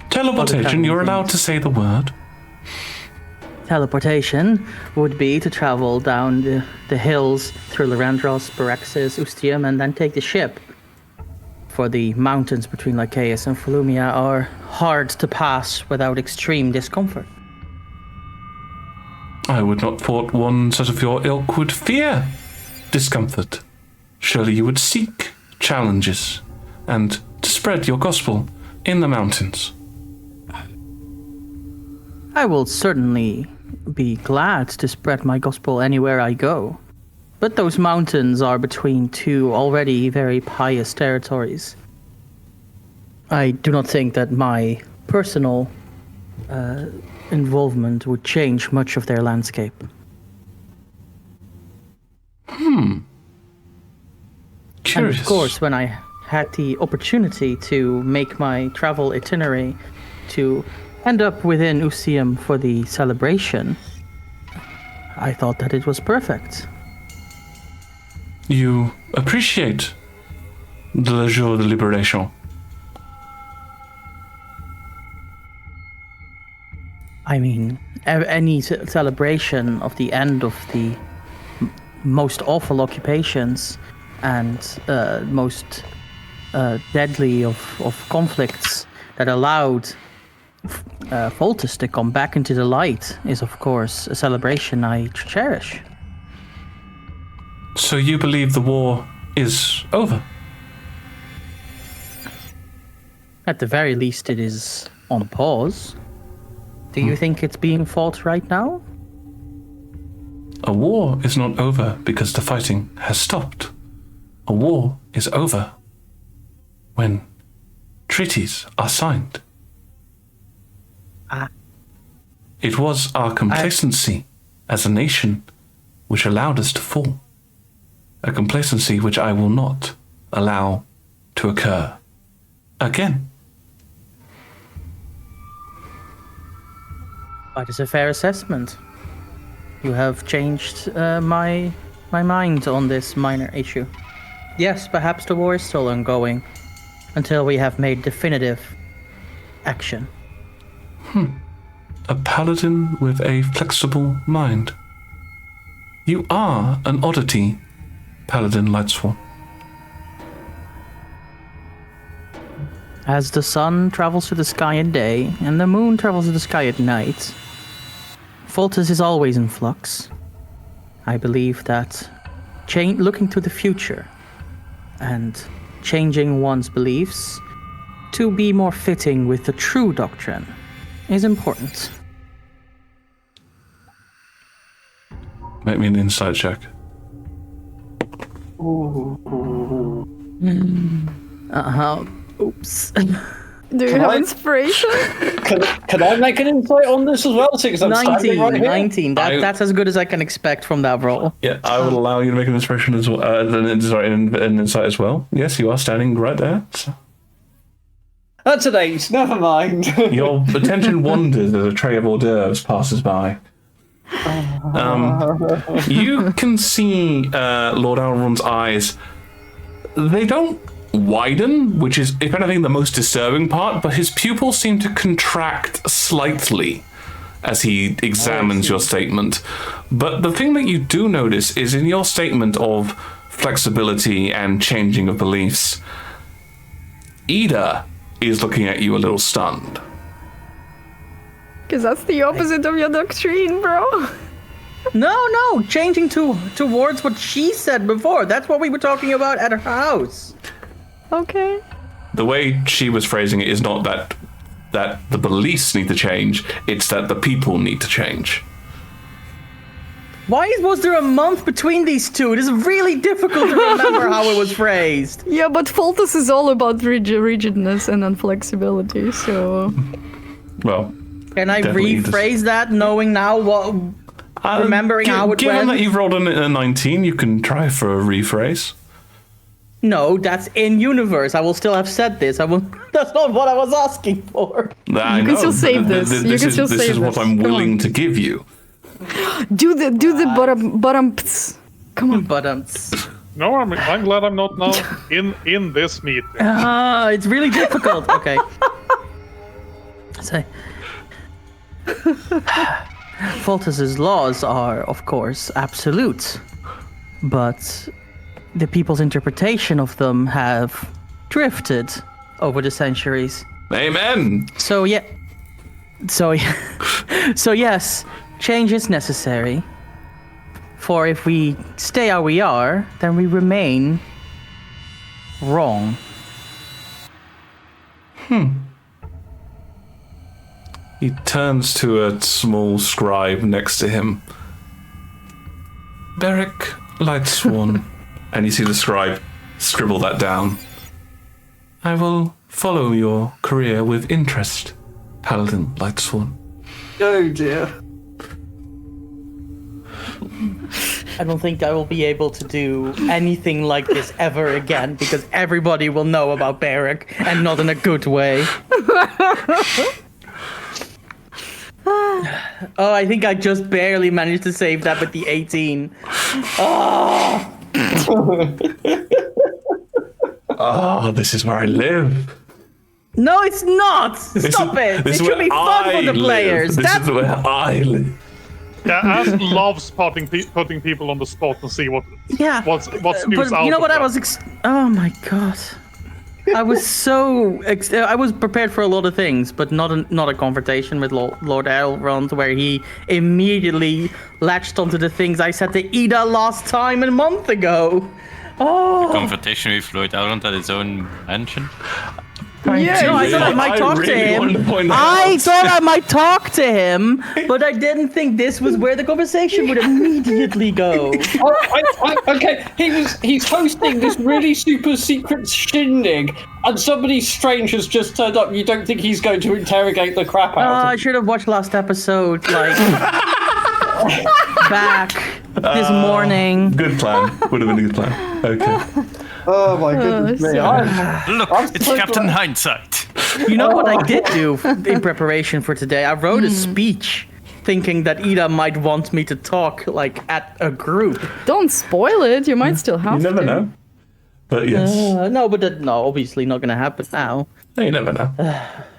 Teleportation, you're allowed to say the word. Teleportation would be to travel down the hills through Lorandros, Baraxis, Ustium, and then take the ship. For the mountains between Lycaeus and Volumia are hard to pass without extreme discomfort. I would not thought one such of your ilk would fear discomfort. Surely you would seek challenges and to spread your gospel in the mountains. I will certainly be glad to spread my gospel anywhere I go. But those mountains are between two already very pious territories. I do not think that my personal involvement would change much of their landscape. Curious. And of course, when I had the opportunity to make my travel itinerary to end up within Usium for the celebration, I thought that it was perfect. You appreciate the jour de liberation. I mean, any celebration of the end of the most awful occupations and most deadly of conflicts that allowed Voltus to come back into the light is, of course, a celebration I cherish. So you believe the war is over? At the very least, it is on pause. Do you think it's being fought right now? A war is not over because the fighting has stopped. A war is over when treaties are signed. It was our complacency as a nation which allowed us to fall. A complacency which I will not allow to occur again. That is a fair assessment. You have changed my mind on this minor issue. Yes, perhaps the war is still ongoing until we have made definitive action. A paladin with a flexible mind. You are an oddity, Paladin Lightsworn. As the sun travels through the sky at day and the moon travels through the sky at night, Voltus is always in flux. I believe that looking to the future and changing one's beliefs to be more fitting with the true doctrine is important. Make me an insight check. Oops. Do you Can have I- inspiration? Can I make an insight on this as well? Because I'm standing 19. right here. 19. That's as good as I can expect from that roll. Yeah, I will allow you to make an inspiration as well, an insight as well. Yes, you are standing right there. So That's an 8. Never mind. your attention wanders as a tray of hors d'oeuvres passes by. You can see Lord Elrond's eyes. They don't widen, which is, if anything, the most disturbing part, but his pupils seem to contract slightly as he examines your statement. But the thing that you do notice is in your statement of flexibility and changing of beliefs, Ida is looking at you a little stunned. Because that's the opposite of your doctrine, bro. No, changing towards what she said before. That's what we were talking about at her house. Okay. The way she was phrasing it is not that the beliefs need to change, it's that the people need to change. Why was there a month between these two? It is really difficult to remember how it was phrased. Yeah, but Foltus is all about rigidness and inflexibility, so... Well, Can I definitely rephrase that, knowing now what... remembering how it given went? that you've rolled a 19, you can try for a rephrase. No, that's in universe. I will still have said this. That's not what I was asking for. I You can still save this. You can still This save is what this. I'm Come willing on. to give you. Do the bottom. Come on. But No, I'm glad I'm not now in this meeting. it's really difficult. Okay. So, Foltus's laws are, of course, absolute, but the people's interpretation of them have drifted over the centuries. Amen. So yes, change is necessary. For if we stay how we are, then we remain wrong. He turns to a small scribe next to him. Beric Lightsworn. And you see the scribe scribble that down. I will follow your career with interest, Paladin Lightsworn. Oh dear. I don't think I will be able to do anything like this ever again, because everybody will know about Beric, and not in a good way. Oh, I think I just barely managed to save that with the 18. Oh! Oh, this is where I live. No, it's not! Stop it! It should be fun for the players. This That's is where I live. Yeah, Ash loves putting people on the spot and see what yeah. what spews But out. you know of what? them. Oh my god! I was so I was prepared for a lot of things, but not a confrontation with Lord Elrond, where he immediately latched onto the things I said to Ida last time a month ago. Oh. Confrontation with Lord Elrond at his own mansion. Yeah, No, I thought I might talk to him. I thought I might talk to him, but I didn't think this was where the conversation would immediately go. Okay, he's hosting this really super secret shindig, and somebody strange has just turned up. You don't think he's going to interrogate the crap out I of should have watched last episode, like, back this morning. Good plan. Would have been a good plan. Okay. Oh my goodness me. Look, it's so Captain glad. Hindsight. You know what I did do in preparation for today? I wrote a speech thinking that Ida might want me to talk, like, at a group. Don't spoil it. You might still have You never to. know. But yes. No, obviously not going to happen now. You never know.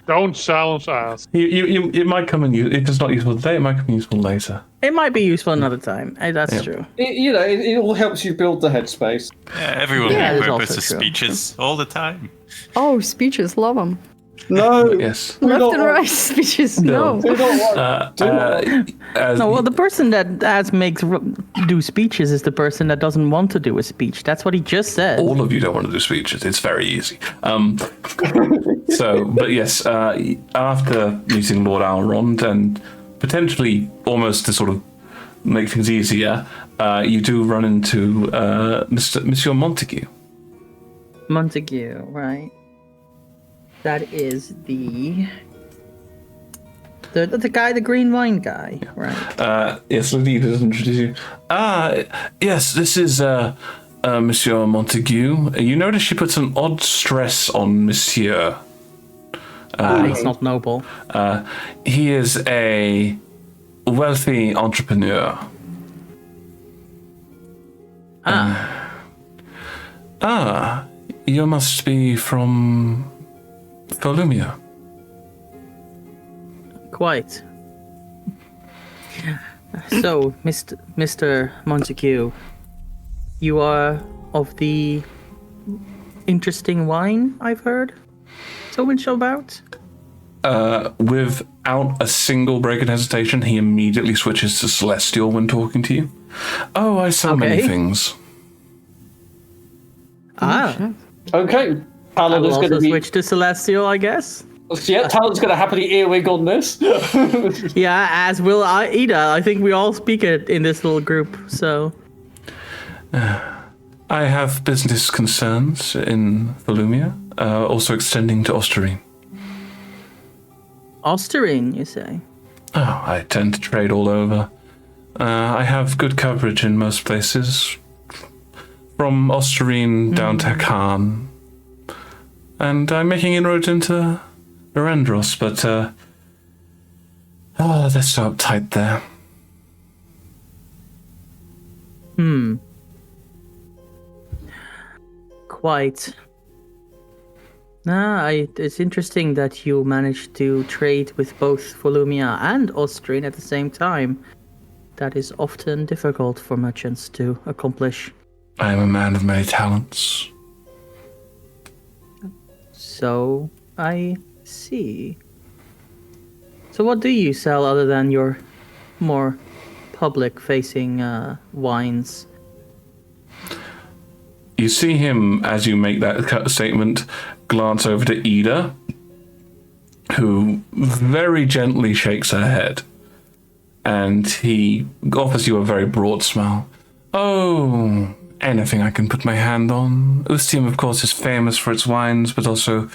Don't challenge Ash. It might come in use. If it's not useful today, it might come useful later. It might be useful another time. That's true. It all helps you build the headspace. Yeah, everyone Yeah, that's repurposes also true. speeches all the time. Oh, speeches. Love them. No. Yes. We Left don't and want- right speeches. No. We don't want. As No, well, the person that do speeches is the person that doesn't want to do a speech. That's what he just said. all of you don't want to do speeches. It's very easy. But yes, after meeting Lord Elrond and potentially almost to sort of make things easier, you do run into Monsieur Montague. Montague, right? That is the guy, the green wine guy, right? Yes, Lady Ida does introduce you. Yes, this is Monsieur Montague. You notice she puts an odd stress on Monsieur. He's not noble. He is a wealthy entrepreneur. You must be from Volumia. Quite. So, Mr. Montague, you are of the interesting wine I've heard so much about? Without a single break in hesitation, he immediately switches to Celestial when talking to you. Oh, I sell many things. Okay, Talon is going to be... switch to Celestial, I guess? Yeah, Talon's going to happily earwig on this. Yeah, as will Ida. I think we all speak it in this little group, so... I have business concerns in Volumia, also extending to Osterine. Osterine, you say? Oh, I tend to trade all over. I have good coverage in most places, from Osterine down to Khan. And I'm making inroads into Narendros, but they're so uptight there. Quite. It's interesting that you managed to trade with both Volumia and Osterine at the same time. That is often difficult for merchants to accomplish. I am a man of many talents. So, I see. So what do you sell other than your more public-facing wines? You see him, as you make that statement, glance over to Ida, who very gently shakes her head. And he offers you a very broad smile. Oh, anything I can put my hand on. Ustium, of course, is famous for its wines, but also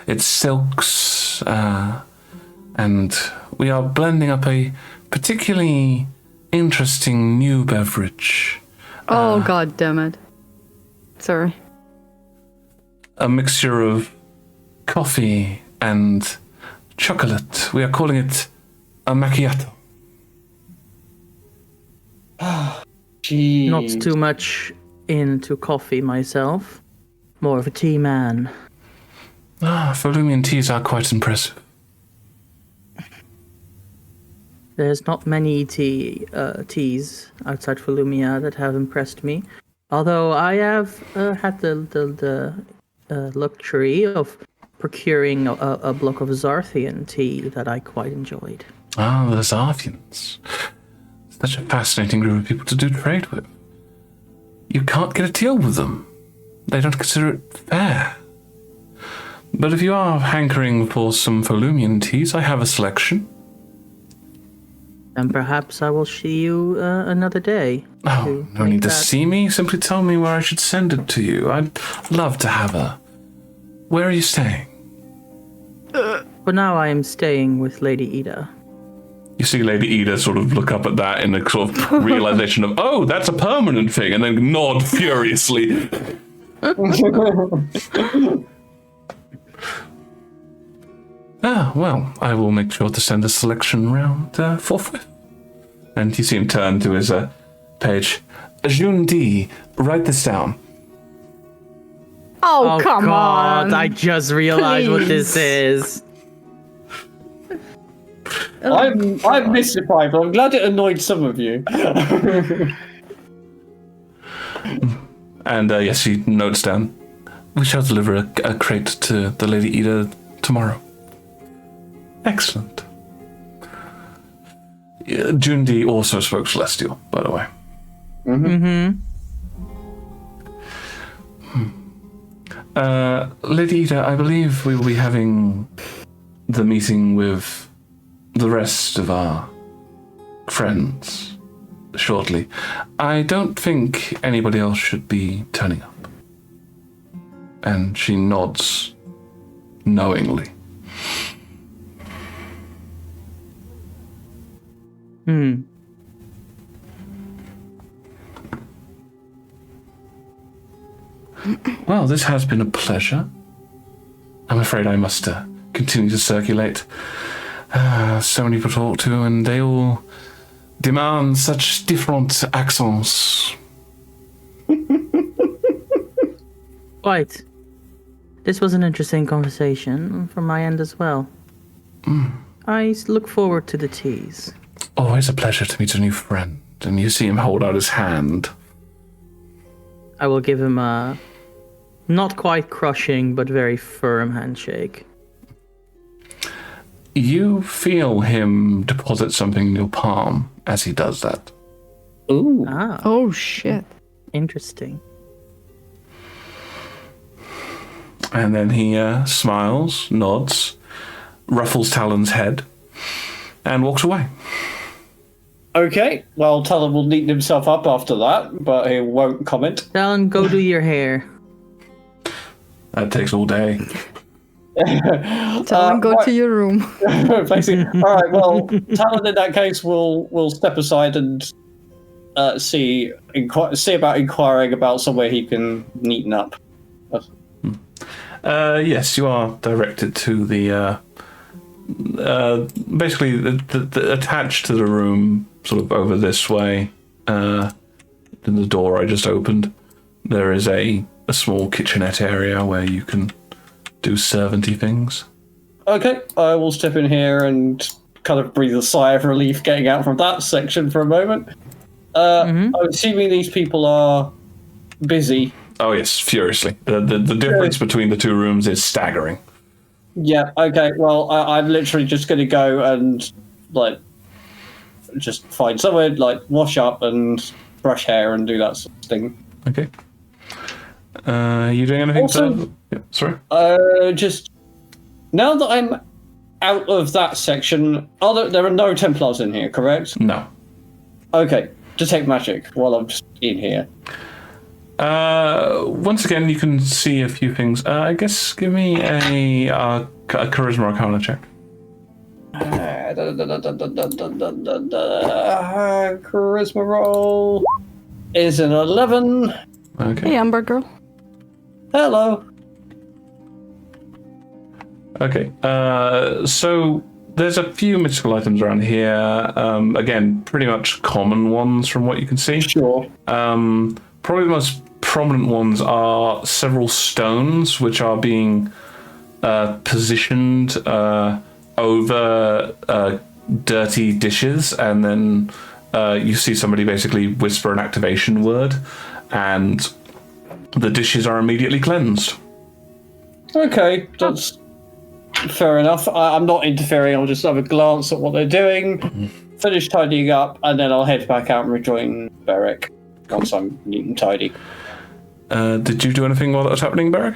its silks. And we are blending up a particularly interesting new beverage. Oh, God damn it. Sorry. A mixture of coffee and chocolate. We are calling it a macchiato. Jeez. Not too much into coffee myself. More of a tea man. Volumian teas are quite impressive. There's not many teas outside Volumia that have impressed me. Although I have had the luxury of procuring a block of Zarthian tea that I quite enjoyed. Ah, the Zarthians. Such a fascinating group of people to do trade with. You can't get a deal with them. They don't consider it fair. But if you are hankering for some Volumian teas, I have a selection. And perhaps I will see you another day. Oh, no need to see me. Simply tell me where I should send it to you. I'd love to have a... Where are you staying? For now, I am staying with Lady Ida. You see Lady Ida sort of look up at that in a sort of realization of, oh, that's a permanent thing, and then nod furiously. Well, I will make sure to send a selection round forthwith. And you see him turn to his page. June D, write this down. Oh, come God, on. I just realized what this is. I'm mystified, but I'm glad it annoyed some of you. And yes, he notes down. We shall deliver a crate to the Lady Ida tomorrow. Excellent. June D also spoke Celestial, by the way. Lady Ida, I believe we will be having the meeting with the rest of our friends shortly. I don't think anybody else should be turning up. And she nods knowingly. Well, this has been a pleasure. I'm afraid I must continue to circulate. So many people to talk to, and they all demand such different accents. Quite. This was an interesting conversation from my end as well. I look forward to the teas. Always a pleasure to meet a new friend. And you see him hold out his hand. I will give him a not quite crushing, but very firm handshake. You feel him deposit something in your palm as he does that. Ooh. Ah, Oh shit. interesting. And then he smiles, nods, ruffles Talon's head, and walks away. Okay, well, Talon will neaten himself up after that, but he won't comment. Talon, go do your hair. That takes all day. Talon, go to your room. Basically, all right. Well, Talon in that case will step aside and see about inquiring about somewhere he can neaten up. Yes, you are directed to the basically the attached to the room, sort of over this way. In the door I just opened, there is a small kitchenette area where you can do servanty things. Okay, I will step in here and kind of breathe a sigh of relief getting out from that section for a moment. I'm assuming these people are busy. Oh yes, furiously. The difference between the two rooms is staggering. Yeah, okay, well, I'm literally just going to go and, just find somewhere, wash up and brush hair and do that sort of thing. Okay. You doing anything? Also, yeah, sorry? just, now that I'm out of that section, there are no Templars in here, correct? No. Okay, detect magic while I'm just in here. Once again, you can see a few things. I guess give me a charisma arcana check. Charisma roll is an 11. Okay. Hey, Amber girl. Hello. Okay. So there's a few mystical items around here. Again, pretty much common ones from what you can see. Sure. Probably the most prominent ones are several stones which are being positioned over dirty dishes, and then you see somebody basically whisper an activation word, and the dishes are immediately cleansed. Okay, that's fair enough. I'm not interfering. I'll just have a glance at what they're doing, finish tidying up, and then I'll head back out and rejoin Beric once I'm neat and tidy. Did you do anything while that was happening, Beric?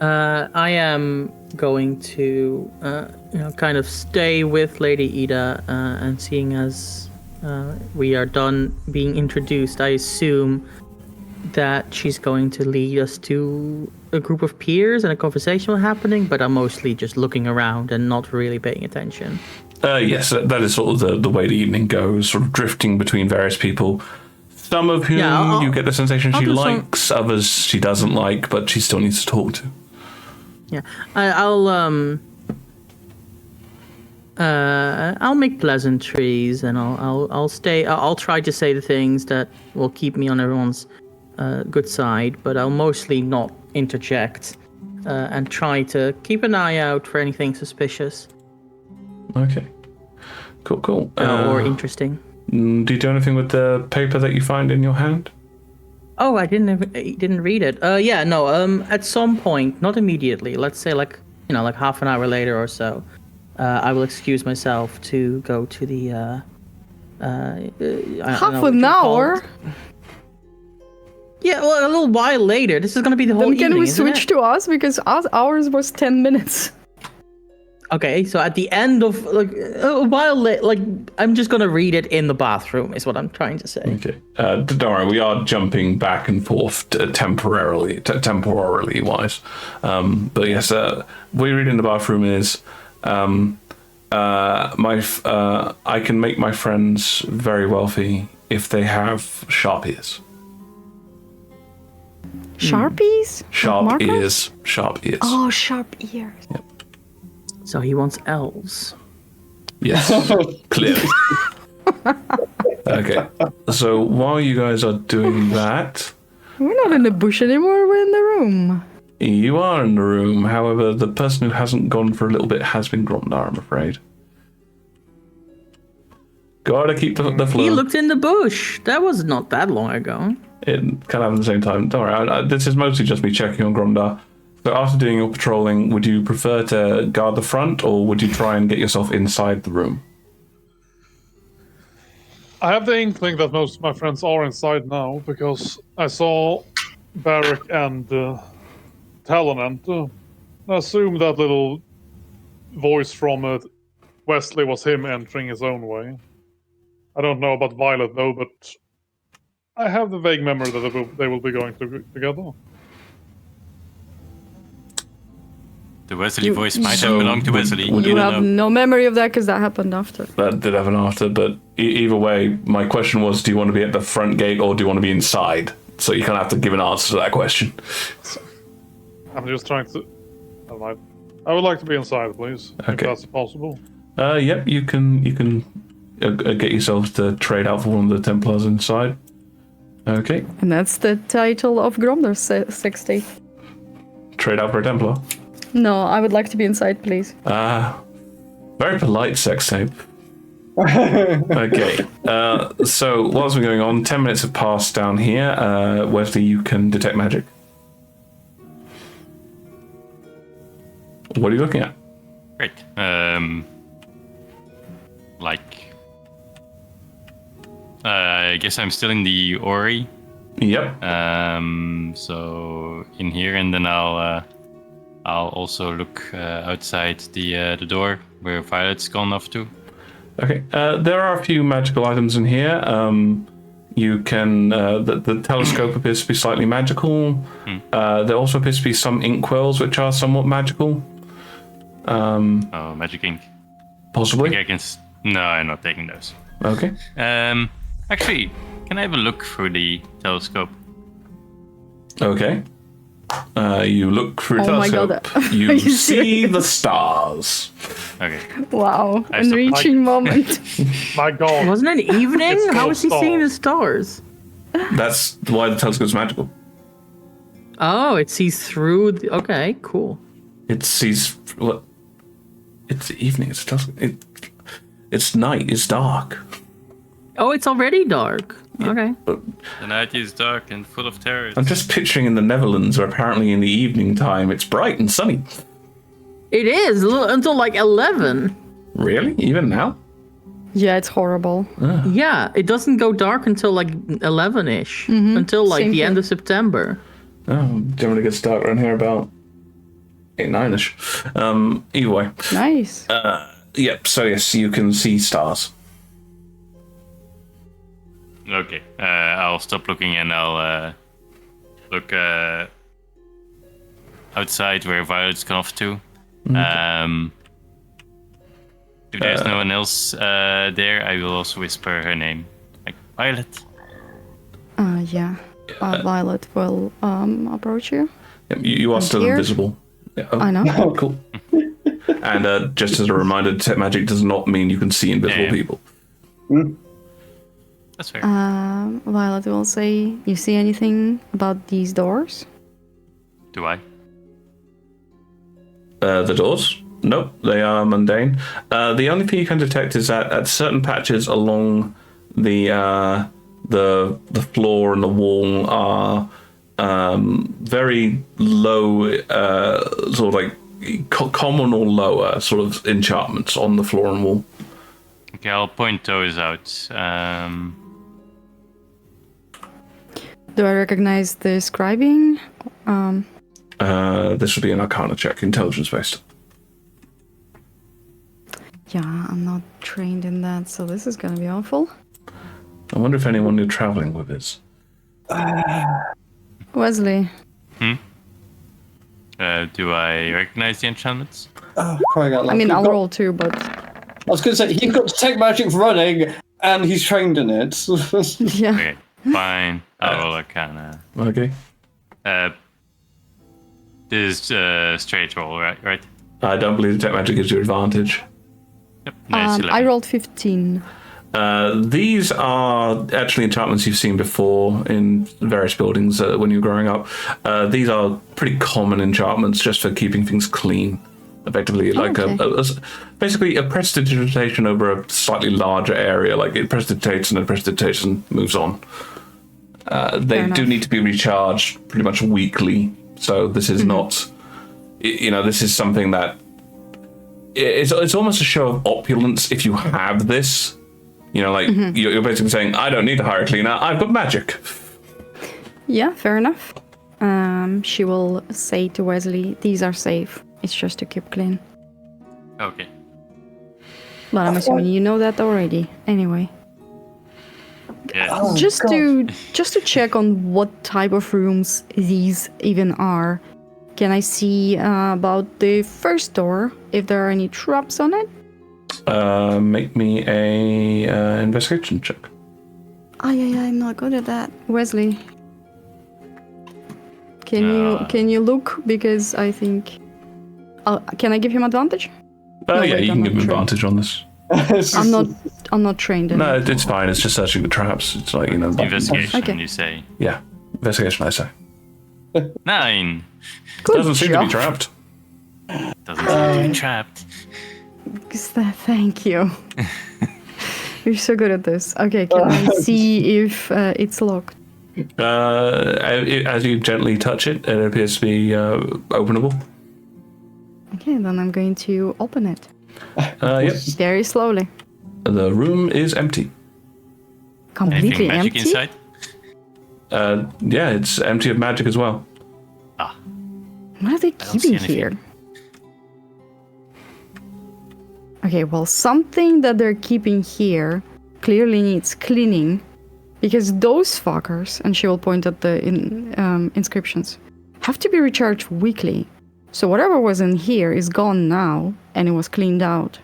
I am going to, kind of stay with Lady Ida, and seeing as we are done being introduced, I assume that she's going to lead us to a group of peers and a conversation happening, but I'm mostly just looking around and not really paying attention. Yes, that is sort of the way the evening goes, sort of drifting between various people. Some of whom you get the sensation she likes, others she doesn't like, but she still needs to talk to. Yeah, I'll make pleasantries, and I'll stay. I'll try to say the things that will keep me on everyone's good side, but I'll mostly not interject, and try to keep an eye out for anything suspicious. Okay. Cool. Or interesting. Do you do anything with the paper that you find in your hand? Oh, I didn't read it. At some point, not immediately. Let's say like half an hour later or so, I will excuse myself to go to the. Half an hour? Yeah, well, a little while later. This is gonna be the whole Then evening. Can we isn't switch it? to us, because ours was 10 minutes. Okay, so at the end of like a while, like I'm just gonna read it in the bathroom. Is what I'm trying to say. Okay. Don't worry, we are jumping back and forth temporarily wise. But yes, what we read in the bathroom is, I can make my friends very wealthy if they have sharp ears. Sharpies? Sharp Markers? ears. Sharp ears. Oh, sharp ears. Yep. So he wants elves. Yes, clearly. Okay, so while you guys are doing that, We're not in the bush anymore, we're in the room. you are in the room. However, the person who hasn't gone for a little bit has been Gromdar, I'm afraid. Gotta keep the flow. He looked in the bush. That was not that long ago. It kind of at the same time. Don't worry, this is mostly just me checking on Gromdar. So after doing your patrolling, would you prefer to guard the front, or would you try and get yourself inside the room? I have the inkling that most of my friends are inside now because I saw Barrack and Talon enter. I assume that little voice from Wesley was him entering his own way. I don't know about Violet though, but I have the vague memory that they will be going together. The Wesley voice might have belonged to Wesley. would You don't have know. no memory of that because that happened after. That did happen after, but either way, my question was, do you want to be at the front gate or do you want to be inside? So you kind of have to give an answer to that question. I'm just trying to... I would like to be inside, please. If Okay. that's possible. Yep, you can get yourselves to trade out for one of the Templars inside. Okay, And that's the title of Gromdar's sex tape. trade out for a Templar. No, I would like to be inside, please. Very polite sex tape. Okay, so whilst we're going on, 10 minutes have passed down here. Wesley, you can detect magic. What are you looking at? Great. I guess I'm still in the Ori. Yep. So in here, and then I'll also look outside the door where Violet's gone off to. Okay. There are a few magical items in here. You can the telescope appears to be slightly magical. There also appears to be some inkwells which are somewhat magical. Oh, magic ink. Possibly. Okay, no, I'm not taking those. Okay. Actually, can I have a look through the telescope? Okay. You look through a Oh my telescope. God. Are You you see serious? the stars. Okay. Wow, I stopped. enriching moment. My god. Wasn't it evening? It's How called is he seeing the stars? That's why the telescope's magical. Oh, it sees through. Okay, cool. It sees what? It's evening. It's a telescope. It's night. It's dark. Oh, it's already dark. Okay. The night is dark and full of terrors. I'm just picturing in the Netherlands, where apparently in the evening time it's bright and sunny. It is until like 11. Really? Even now? Yeah, it's horrible. Yeah, it doesn't go dark until like 11-ish. Until like Same the here. end of September. Oh, generally gets dark around here about 8-9ish. Either way. Nice. Yep. So yes, you can see stars. Okay, I'll stop looking and I'll look outside where Violet's gone off to. If there's no one else there, I will also whisper her name, like Violet. Yeah. Violet will approach you. Yep, you are still here? invisible. Yeah, oh, I know. Cool. And just as a reminder, detect magic does not mean you can see invisible Yeah. people. That's fair. Violet will say, "You see anything about these doors?" Do I? The doors? Nope, they are mundane. The only thing you can detect is that at certain patches along the floor and the wall are very low, sort of like common or lower sort of enchantments on the floor and wall. Okay, I'll point those out. Do I recognize the scribing? This would be an Arcana check, intelligence based. Yeah, I'm not trained in that, so this is gonna be awful. I wonder if anyone you're traveling with is. Wesley. Do I recognize the enchantments? Crying out loud. I mean, You've I'll got- roll too, but I was going to say, he's got detect magic running, and he's trained in it. yeah. Okay, fine. I'll roll Arcana. Okay. This is straight roll, right? I don't believe detect magic gives you advantage. Yep. Nice. 11. I rolled 15. These are actually enchantments you've seen before in various buildings when you were growing up. These are pretty common enchantments just for keeping things clean. Effectively, like basically a prestidigitation over a slightly larger area. Like it prestidigitates and then prestidigitation moves on. They do need to be recharged pretty much weekly. So this is not, this is something that it's almost a show of opulence if you have this. You're basically saying, I don't need to hire a cleaner, I've got magic. Yeah, fair enough. She will say to Wesley, these are safe. It's just to keep clean. Okay. But I'm assuming you know that already. Anyway. Yeah. Just to check on what type of rooms these even are. Can I see about the first door, if there are any traps on it? Make me a investigation check. Yeah, I'm not good at that. Wesley. Can you look? Because I think... can I give him advantage? Yeah, wait, you I'm can give not him trained. advantage on this. I'm not trained in No, it. it's fine. It's just searching the traps. It's like, Investigation, Okay. you say. Yeah, investigation, I say. 9. Good Doesn't seem to be job. trapped. Doesn't seem to be trapped. Thank you. You're so good at this. Okay, can I see if it's locked? As you gently touch it, it appears to be openable. Okay, then I'm going to open it. Yep. Very slowly. The room is empty. Completely Anything magic empty? inside? Yeah, it's empty of magic as well. Ah. What are they don't see keeping anything. here? Okay, well, something that they're keeping here clearly needs cleaning, because those fuckers, and she will point at the inscriptions, have to be recharged weekly. So whatever was in here is gone now, and it was cleaned out.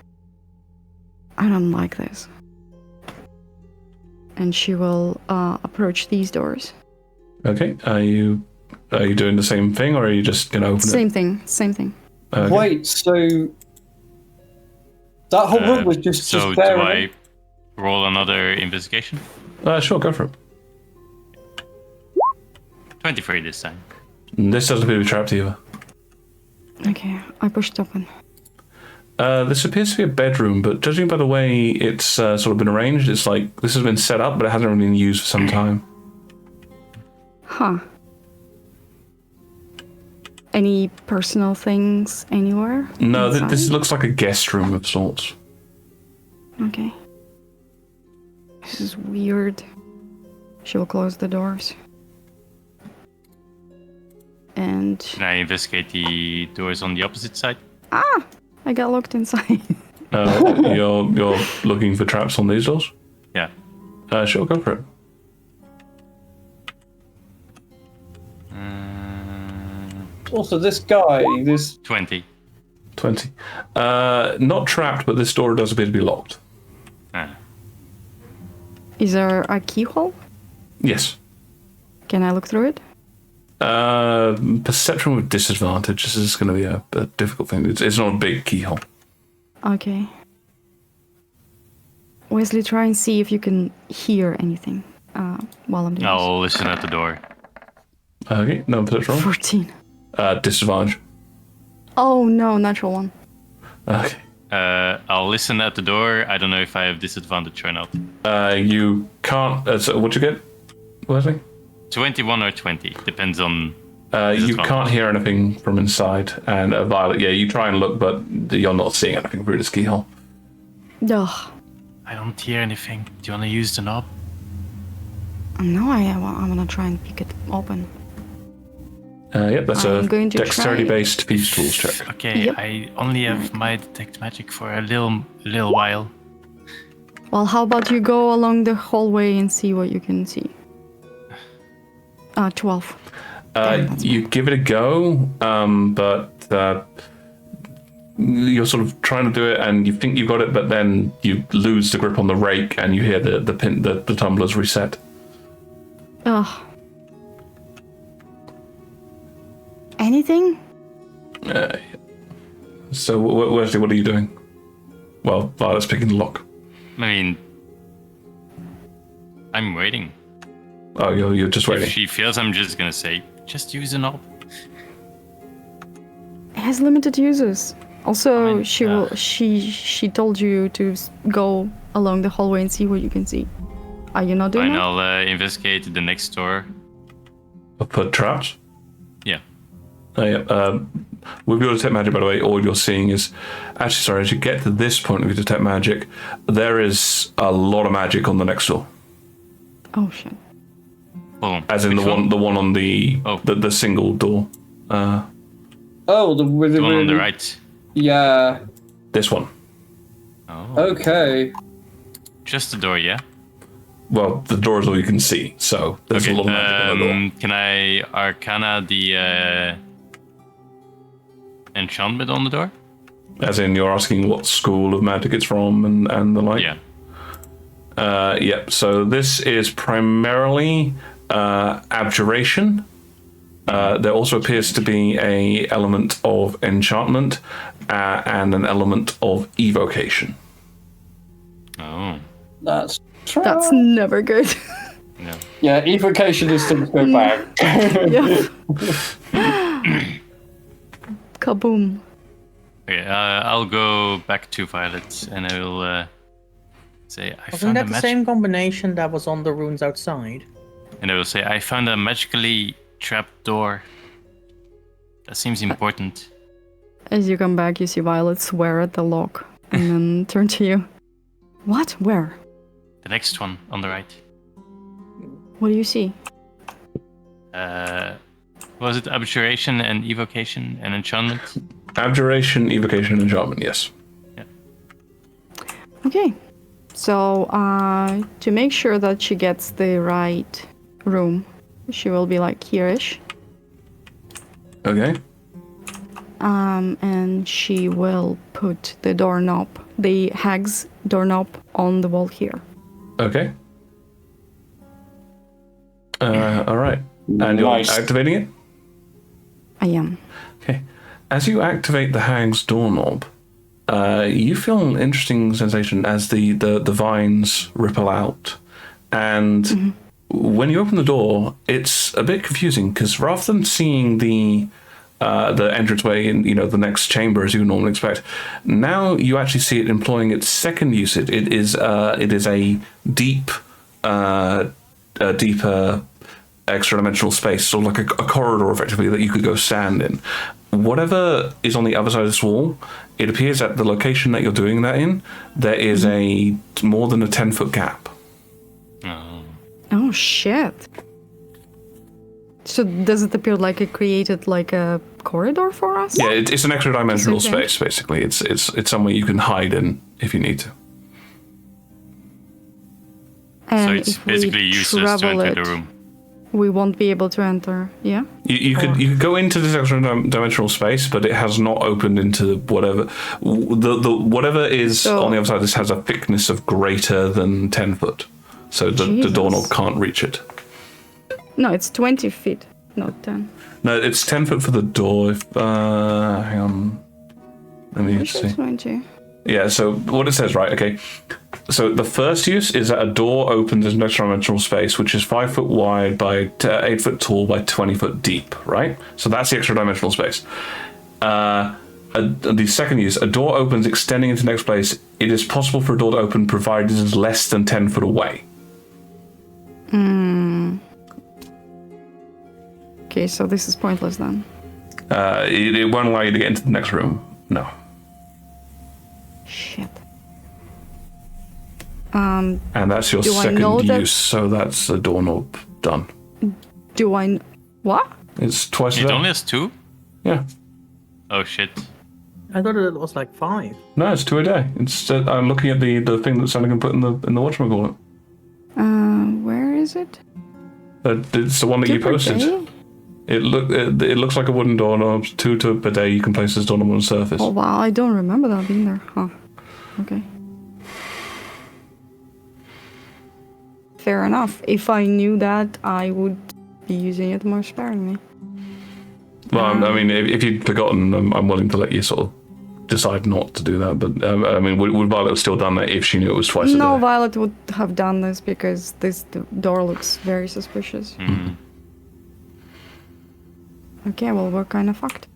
I don't like this. And she will approach these doors. Okay. Are you doing the same thing, or are you just gonna open Same thing. it? Wait, so that whole room was just So do there. I roll another investigation? Sure, go for it. 23 this time. This doesn't appear to be trapped either. Okay, I pushed open. This appears to be a bedroom, but judging by the way it's sort of been arranged, it's like this has been set up, but it hasn't really been used for some time. Huh. Any personal things anywhere? No, this inside? looks like a guest room of sorts. Okay. This is weird. She will close the doors. And... Can I investigate the doors on the opposite side? I got locked inside. You're looking for traps on these doors? Yeah. Sure, go for it. Also, this guy, this 20. 20. Not trapped, but this door does appear to be locked. Ah. Is there a keyhole? Yes. Can I look through it? Perception with disadvantage. This is going to be a difficult thing. It's not a big keyhole. Okay. Wesley, try and see if you can hear anything while I'm doing I'll listen at the door. Okay, no perception this. roll. 14. Disadvantage. Oh no, natural one. Okay. I'll listen at the door. I don't know if I have disadvantage or not. You can't. So what'd you get, Wesley? 21 or 20. Depends on... You can't hear anything from inside. And Violet, yeah, you try and look, but you're not seeing anything through this keyhole. Ugh. I don't hear anything. Do you want to use the knob? No, I'm gonna try and pick it open. Yep, that's I'm a going to try dexterity-based piece tools check. Okay, Yep. I only have my detect magic for a little while. Well, how about you go along the hallway and see what you can see? 12. You give it a go, but you're sort of trying to do it, and you think you got it, but then you lose the grip on the rake, and you hear the tumblers reset. Ugh. Anything? So, Wesley, what are you doing? Well, Violet's picking the lock. I mean, I'm waiting. Oh, you're just waiting. If she fails, I'm just gonna say, just use a knob. It has limited users. Also, I mean, she told you to go along the hallway and see what you can see. Are you not doing Fine, that? I'll investigate the next door. Put traps? Yeah. Yeah. With your detect magic, by the way, all you're seeing is... Actually, sorry, as you get to this point of your detect magic, there is a lot of magic on the next door. Oh, shit. Oh, As in which the one on the Oh. the single door. Oh, the The one on really- the right. Yeah. This one. Oh. Okay. Just the door, yeah? Well, the door is all you can see, so there's a lot of magic on the door. Can I arcana the enchantment on the door? As in, you're asking what school of magic it's from and the like? Yeah. Yep, so this is primarily abjuration. There also appears to be a element of enchantment and an element of evocation. Oh. That's never good. No. yeah. Evocation is things go bad. Yeah. Kaboom. Okay, I'll go back to Violet and I will say I Wasn't found that the same combination that was on the runes outside? And I will say I found a magically trapped door. That seems important. As you come back, you see Violet swear at the lock and then turn to you. What? Where? The next one on the right. What do you see? Was it abjuration and evocation and enchantment? Abjuration, evocation, and enchantment, yes. Okay. So, to make sure that she gets the right room, she will be like here-ish. Okay. And she will put the doorknob, the hag's doorknob, on the wall here. Okay. All right. And you're Nice. activating it? I am. Okay. As you activate the hag's doorknob, you feel an interesting sensation as the vines ripple out. And when you open the door, it's a bit confusing because rather than seeing the entranceway in the next chamber as you would normally expect, now you actually see it employing its second usage. It is a deeper extra-dimensional space, sort of like a corridor, effectively, that you could go stand in. Whatever is on the other side of this wall, it appears at the location that you're doing that in, there is a more than a 10-foot gap. Oh. Oh, shit. So does it appear like it created like a corridor for us? Yeah, it's an extra-dimensional Okay. space, basically. It's somewhere you can hide in if you need to. And So it's if we basically useless to travel enter it, the room. we won't be able to enter, yeah? You could go into this extra-dimensional space, but it has not opened into whatever... whatever is So- on the other side, this has a thickness of greater than 10 foot. So the Jesus. doorknob can't reach it. No, it's 20 feet, not 10. No, it's 10 foot for the door. If hang on, let me Which see. is 20. Yeah, so what it says, right? Okay, so the first use is that a door opens into an extra-dimensional space, which is 5 foot wide by 8 foot tall by 20 foot deep, right? So that's the extra-dimensional space. The second use, a door opens extending into the next place. It is possible for a door to open provided it is less than 10 foot away. Okay, so this is pointless then. It won't allow you to get into the next room. No. Shit. And that's your Do I know second that- use, so that's the doorknob done. Do I... What? It's twice a It day. only has 2? Yeah. Oh shit. I thought it was like 5. No, it's 2 a day. It's I'm looking at the thing that Sanakan put in the whatchamacallit. Where is it? It's the one that you Per posted. day? It looks like a wooden doorknob. 2 per day. You can place this doorknob on the surface. Oh wow, I don't remember that being there. Huh. Okay. Fair enough. If I knew that, I would be using it more sparingly. Well, I mean, if you'd forgotten, I'm willing to let you sort of decide not to do that. But I mean, would Violet have still done that if she knew it was twice a No, day? Violet would have done this because this door looks very suspicious. Okay, well, we're kind of fucked.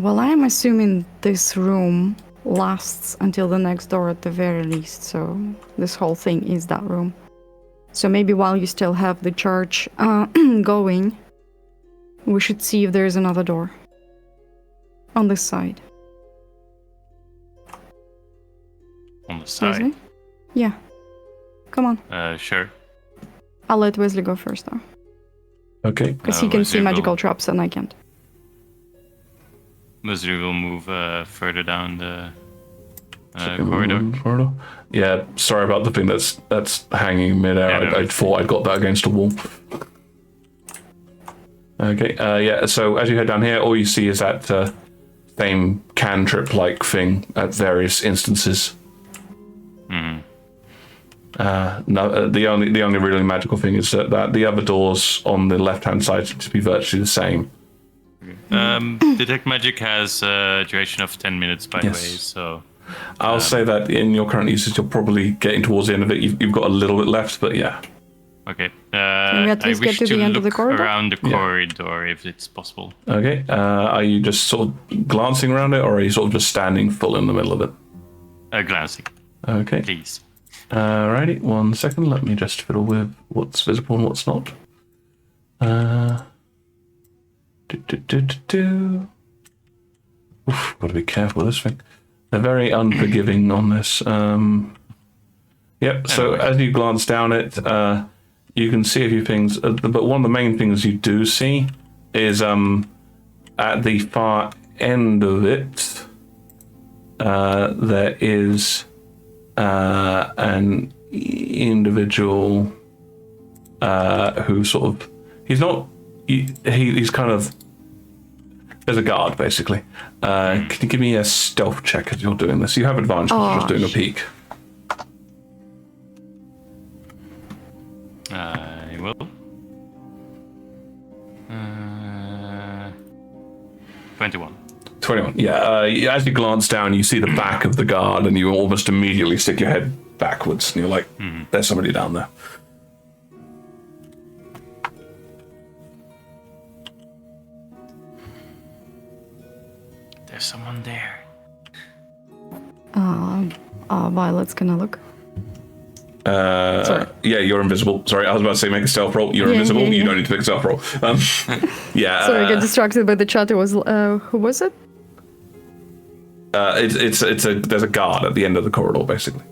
Well, I am assuming this room lasts until the next door at the very least, so this whole thing is that room. So maybe while you still have the charge going, we should see if there's another door on this side. On the side? Wesley? Yeah. Come on. Sure. I'll let Wesley go first, though. Okay. Because he can see Wesley magical will- traps and I can't. Wesley will move further down the corridor. Yeah, sorry about the thing that's hanging midair. Yeah, no, I thought I'd got that against a wall. Okay, yeah, so as you head down here, all you see is that same cantrip-like thing at various instances. No, the only really magical thing is that the other doors on the left-hand side seem to be virtually the same. Detect magic has a duration of 10 minutes, by the way, so... I'll say that in your current usage, you're probably getting towards the end of it. You've got a little bit left, but yeah. Okay. Can we at least I wish get to the end of the look corridor? around the corridor, if it's possible. Okay, are you just sort of glancing around it, or are you sort of just standing full in the middle of it? Glancing, Okay. please. Alrighty, 1 second. Let me just fiddle with what's visible and what's not. Oof, gotta be careful with this thing. They're very unforgiving on this. Yep, so as you glance down it, you can see a few things, but one of the main things you do see is at the far end of it, there is an individual who sort of, he's kind of, there's a guard basically. Can you give me a stealth check as you're doing this? You have advantage because you're just doing a peek. I will. 21. 21. Yeah. As you glance down, you see the back of the guard, and you almost immediately stick your head backwards, and you're like, "There's somebody down there." There's someone there. Violet's gonna look. Yeah, you're invisible. Sorry, I was about to say make a stealth roll. You're Yeah, invisible. yeah, You yeah. don't need to make a stealth roll. Yeah. Sorry, I got distracted by the chat. It was, who was it? There's a guard at the end of the corridor, basically.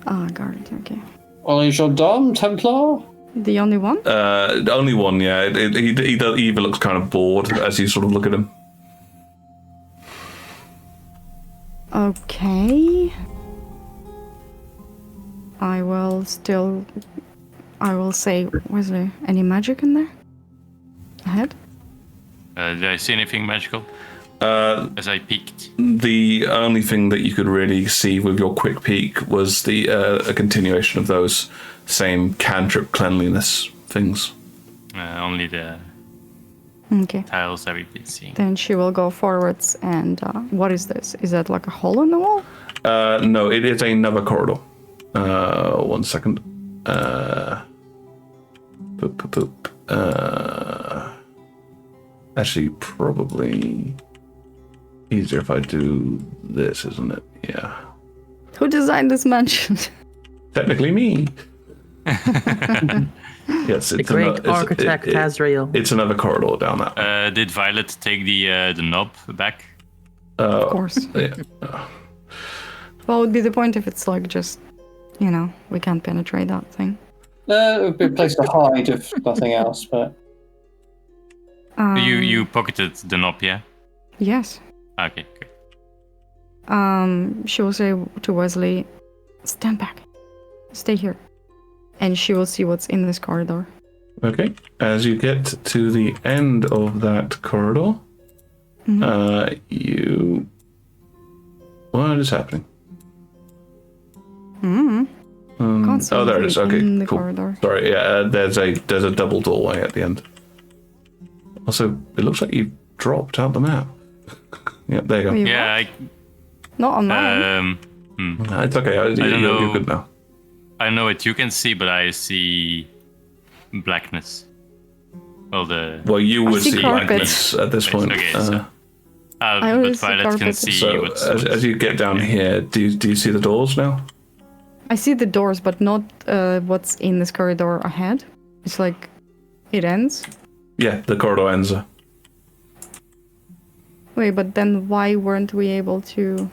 Guard, okay. Are gendarme, Templar? The only one? Only one. Yeah. He either looks kind of bored as you sort of look at him. Okay. I will say, was there any magic in there? Ahead? Did I see anything magical? As I peeked. The only thing that you could really see with your quick peek was a continuation of those same cantrip cleanliness things. Only the Okay. tiles that we've been seeing. Then she will go forwards and, what is this? Is that like a hole in the wall? No, it is another corridor. 1 second. Actually, probably easier if I do this, isn't it? Yeah. Who designed this mansion? Technically me. Yes, it's The great architect Tazrael. It's another corridor down that way. Did Violet take the knob back? Of course. Yeah. What would be the point if it's like just, we can't penetrate that thing? It would be a place to hide if nothing else, but... You pocketed the knob, yeah? Yes. Okay, great. She will say to Wesley, stand back. Stay here. And she will see what's in this corridor. Okay. As you get to the end of that corridor, you... What is happening? Can't see Oh, there it is. anything Okay, in the cool. corridor. Sorry, yeah, there's a double doorway at the end. Also, it looks like you've dropped out the map. Yeah, there you go. Wait, Yeah, Not on mine. It's okay. You're good now. I don't know what you can see, but I see blackness. Well, you would see see carpet. blackness at this point. Okay, so, I but always see Violet can carpet. see So what's... as you get down here, do you see the doors now? I see the doors, but not what's in this corridor ahead. It's like it ends. Yeah, the corridor ends. Wait, but then why weren't we able to...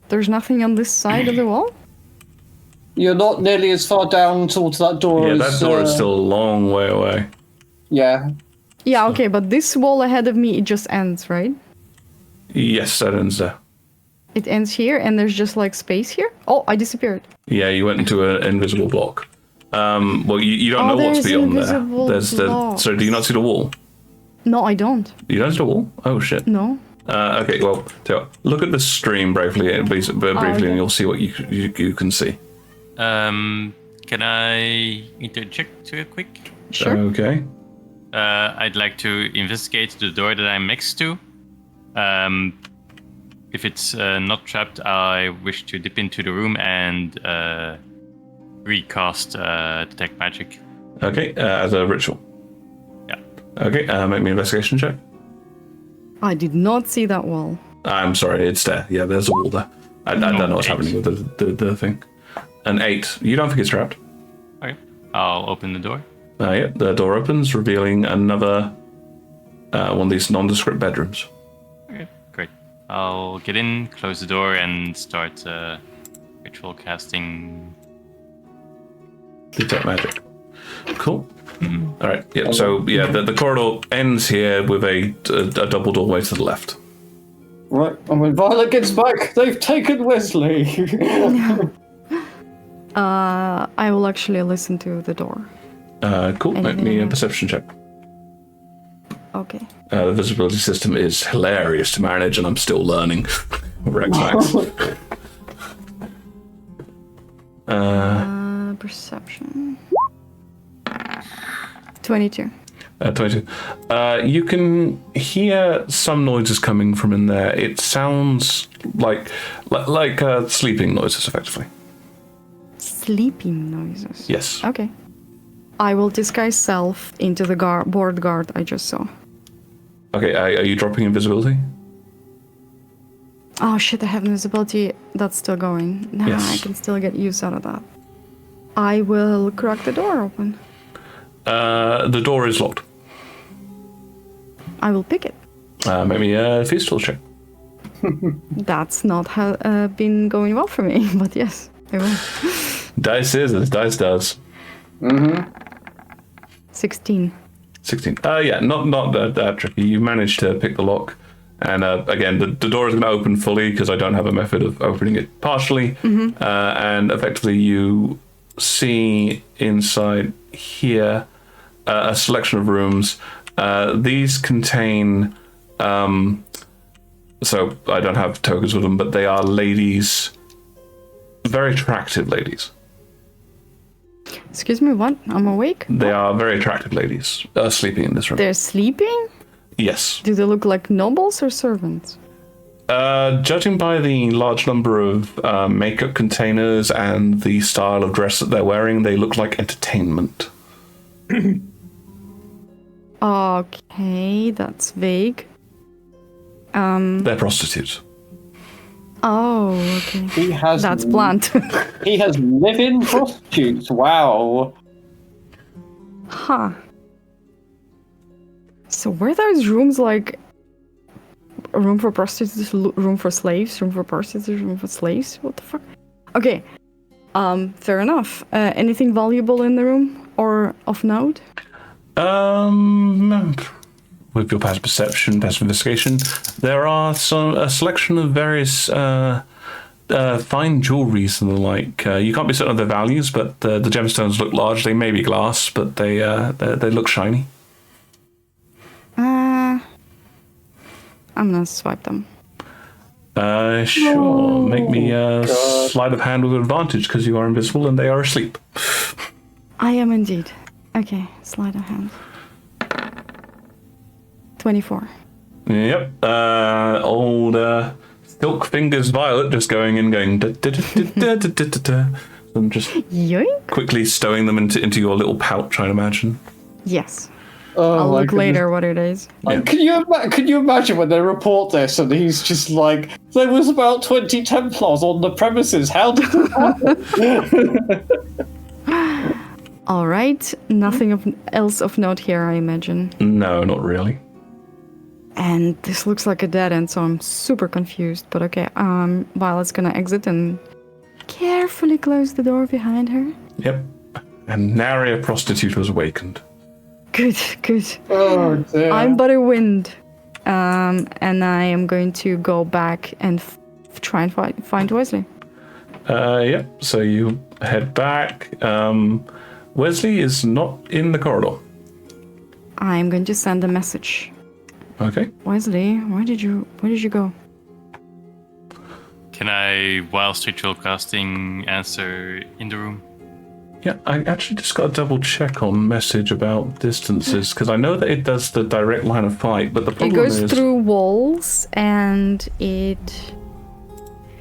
There's nothing on this side of the wall? You're not nearly as far down towards that door Yeah, as... that door is still a long way away. Yeah. Yeah, okay, but this wall ahead of me, it just ends, right? Yes, that ends there. It ends here, and there's just like space here? Oh, I disappeared. Yeah, you went into an invisible block. Well, you don't Oh, know what's there's beyond there. invisible blocks. So do you not see the wall? No, I don't. You don't see the wall? Oh shit. No. Okay, well, tell you what, look at the stream briefly, okay. and you'll see what you can see. Can I interject real quick? Sure. Okay. I'd like to investigate the door that I'm next to. If it's not trapped, I wish to dip into the room and recast Detect Magic. Okay, as a ritual. Yeah. Okay, make me an investigation check. I did not see that wall. I'm sorry, it's there. Yeah, there's a wall there. I don't know what's 8. happening with the thing. An 8. You don't think it's trapped? Okay. I'll open the door. Yeah, the door opens, revealing another one of these nondescript bedrooms. Okay, great. I'll get in, close the door, and start ritual casting. Detect magic. Cool. All right. Yeah. So yeah, the corridor ends here with a double doorway to the left. Right, and when Violet gets back, they've taken Wesley. I will actually listen to the door. Cool. Make me a perception check. Okay. The visibility system is hilarious to manage, and I'm still learning. Rex Max. Perception. 22. 22. You can hear some noises coming from in there. It sounds like sleeping noises, effectively. Sleeping noises. Yes. Okay. I will disguise self into the board guard I just saw. Okay. Are you dropping invisibility? Oh shit, I have invisibility. That's still going. Nah, Yes. I can still get use out of that. I will crack the door open. The door is locked. I will pick it. Make me a physical check. That's not been going well for me, but yes, I will. Dice is as dice does. 16. 16. Yeah, not that tricky. You managed to pick the lock. And again, the door is going to open fully because I don't have a method of opening it partially. And effectively, you see inside here a selection of rooms. These contain, so I don't have tokens with them, but they are ladies, very attractive ladies. Excuse me, what? I'm awake? They are very attractive ladies sleeping in this room. They're sleeping? Yes. Do they look like nobles or servants? Judging by the large number of makeup containers and the style of dress that they're wearing, they look like entertainment. Okay, that's vague. They're prostitutes. Oh, okay. That's blunt. He has live-in prostitutes. Wow. Huh. So were those rooms like a room for prostitutes, room for slaves, room for prostitutes, room for slaves? What the fuck? Okay. Fair enough. Anything valuable in the room or of note? With your passive perception, passive investigation, there are a selection of various fine jewelries and the like. You can't be certain of their values, but the gemstones look large. They may be glass, but they look shiny. I'm gonna swipe them. Sure. Make me a sleight of hand with advantage because you are invisible and they are asleep. I am indeed. Okay, sleight of hand. 24. Yep. Old Silk Fingers Violet just going in, going. I'm just Yoink. quickly stowing them into your little pouch, I'd imagine. Yes. Oh, I'll my look goodness. later what it is. Yeah. Can you imagine when they report this and he's just like, there was about 20 Templars on the premises. How did this happen? All right. Nothing else of note here, I imagine. No, not really. And this looks like a dead end, so I'm super confused. But okay, Violet's gonna exit and carefully close the door behind her. Yep. And nary a prostitute was awakened. Good, good. Oh, dear. I'm but a wind. And I am going to go back and try and find Wesley. Yep. So you head back. Wesley is not in the corridor. I'm going to send a message. Okay. Wesley, where did you go? Can I, whilst ritual casting, answer in the room? Yeah, I actually just got to double check on message about distances because I know that it does the direct line of flight, but the It problem goes is, through walls and it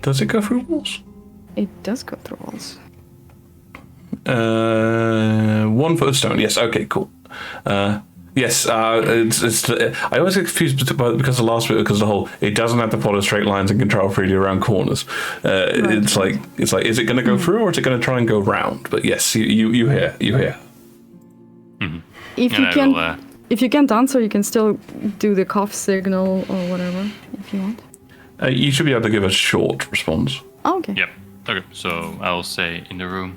does it go through walls? does go through walls. 1 foot of stone. Yes. Okay. Cool. Yes. It's I always get confused because the last bit because the whole it doesn't have to follow straight lines and can travel freely around corners. It's like is it going to go through or is it going to try and go round? But yes, you hear. Mm-hmm. If And you I can, will, if you can't answer, you can still do the cough signal or whatever if you want. You should be able to give a short response. Oh, okay. Yep. Okay. So I will say in the room.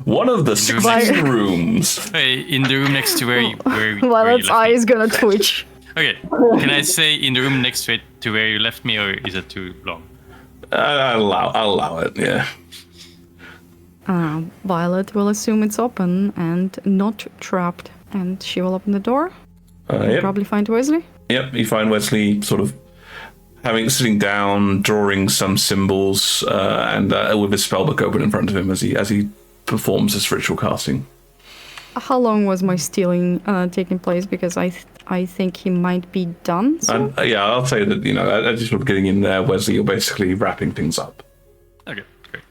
One of the 16 rooms. Hey, in the room next to where you Violet's left eye me. is gonna twitch. Okay. Can I say in the room next to where you left me, or is it too long? I'll allow it. Yeah. Violet will assume it's open and not trapped, and she will open the door. Yep. Probably find Wesley. Yep. You find Wesley sort of sitting down, drawing some symbols, and with his spellbook open in front of him as he performs this ritual casting. How long was my stealing taking place? Because I think he might be done. So? Yeah, I'll say that as you're sort of getting in there, Wesley, you're basically wrapping things up. Okay. Great.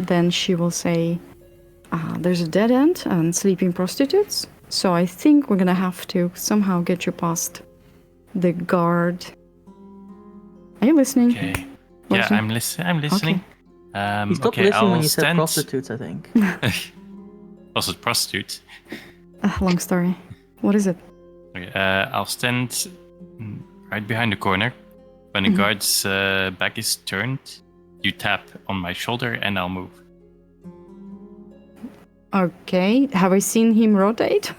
Then she will say, "There's a dead end and sleeping prostitutes. So I think we're gonna have to somehow get you past the guard." Are you listening? Okay. Yeah, Wesley? I'm listening. You stopped okay, listening I'll when you said stand. prostitutes, I think. Also, prostitutes. Long story. What is it? Okay, I'll stand right behind the corner. When the guard's back is turned, you tap on my shoulder and I'll move. Okay. Have I seen him rotate?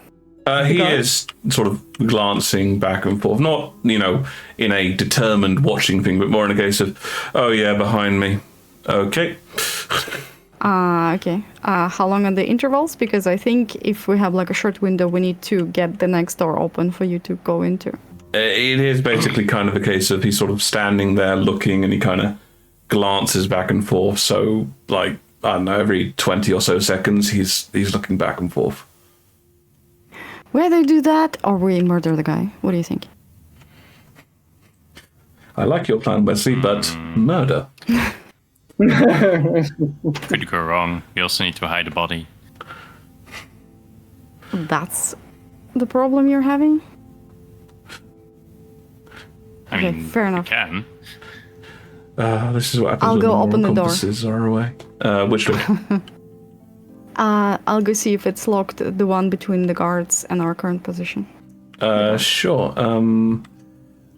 He guard? is sort of glancing back and forth, not in a determined watching thing, but more in a case of, oh yeah, behind me. Okay. Okay. How long are the intervals? Because I think if we have like a short window, we need to get the next door open for you to go into. It is basically kind of a case of he's sort of standing there looking and he kind of glances back and forth. So, like, I don't know, every 20 or so seconds, he's looking back and forth. Whether do that or we murder the guy. What do you think? I like your plan, Wesley, but murder. Could go wrong. We also need to hide the body. That's the problem you're having? I Okay, mean, fair enough. We can. This is what happens I'll when go the moral open the door. compasses are away. Which way? I'll go see if it's locked, the one between the guards and our current position. Sure.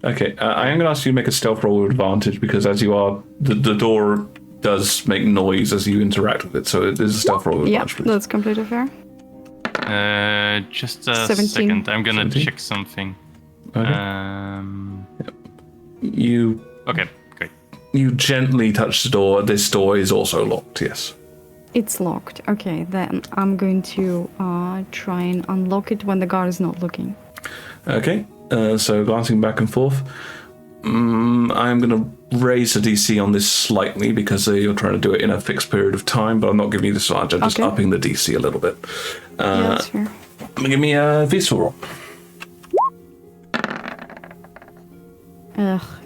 Okay, I am going to ask you to make a stealth roll with advantage because as you are, the door does make noise as you interact with it, so it is a stealth roll with Yeah, advantage. Please. that's completely fair. Just a 17. second. I'm gonna 17? check something. Okay. You Okay, great. you gently touch the door. This door is also locked. Yes. It's locked. Okay, then I'm going to try and unlock it when the guard is not looking. Okay. So glancing back and forth, I'm going to raise the DC on this slightly because you're trying to do it in a fixed period of time, but I'm not giving you disadvantage. I'm just Okay. upping the DC a little bit. Yeah, that's fair. Give me a visual roll.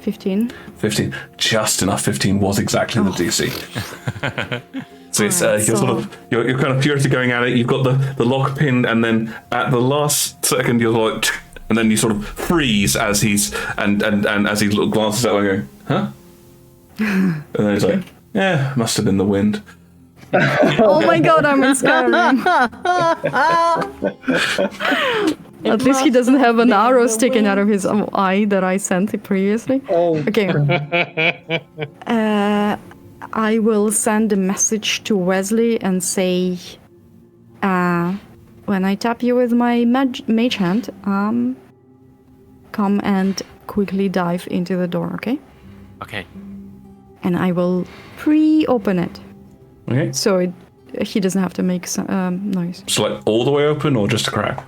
15. 15. Just enough. 15 was exactly the DC. So it's you're kind of furiously going at it. You've got the lock pinned, and then at the last second you're like, and then you sort of freeze as he's and as he glances that way, going, huh? And then he's like, yeah, must have been the wind. Oh my god, I'm in Skyrim. At least he doesn't have an arrow sticking out of his eye that I sent previously. Oh, Okay. I will send a message to Wesley and say, when I tap you with my mage hand, come and quickly dive into the door, okay? Okay. And I will pre-open it, Okay. so he doesn't have to make noise. So like all the way open or just a crack?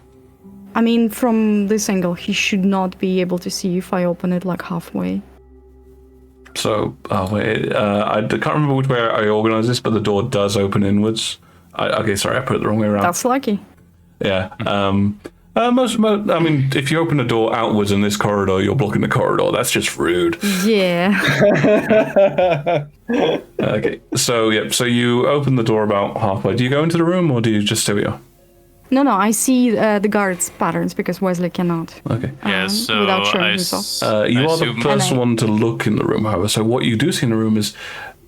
I mean, from this angle, he should not be able to see if I open it like halfway. So, I can't remember which way I organized this, but the door does open inwards. Okay, sorry, I put it the wrong way around. That's lucky. Yeah. I mean, if you open the door outwards in this corridor, you're blocking the corridor. That's just rude. Yeah. Okay. So, yeah. So you open the door about halfway. Do you go into the room or do you just stay where you are? No, I see the guard's patterns because Wesley cannot. Okay. Yeah, so without showing I himself. You I are the assume- first And I- one to look in the room, however. So what you do see in the room is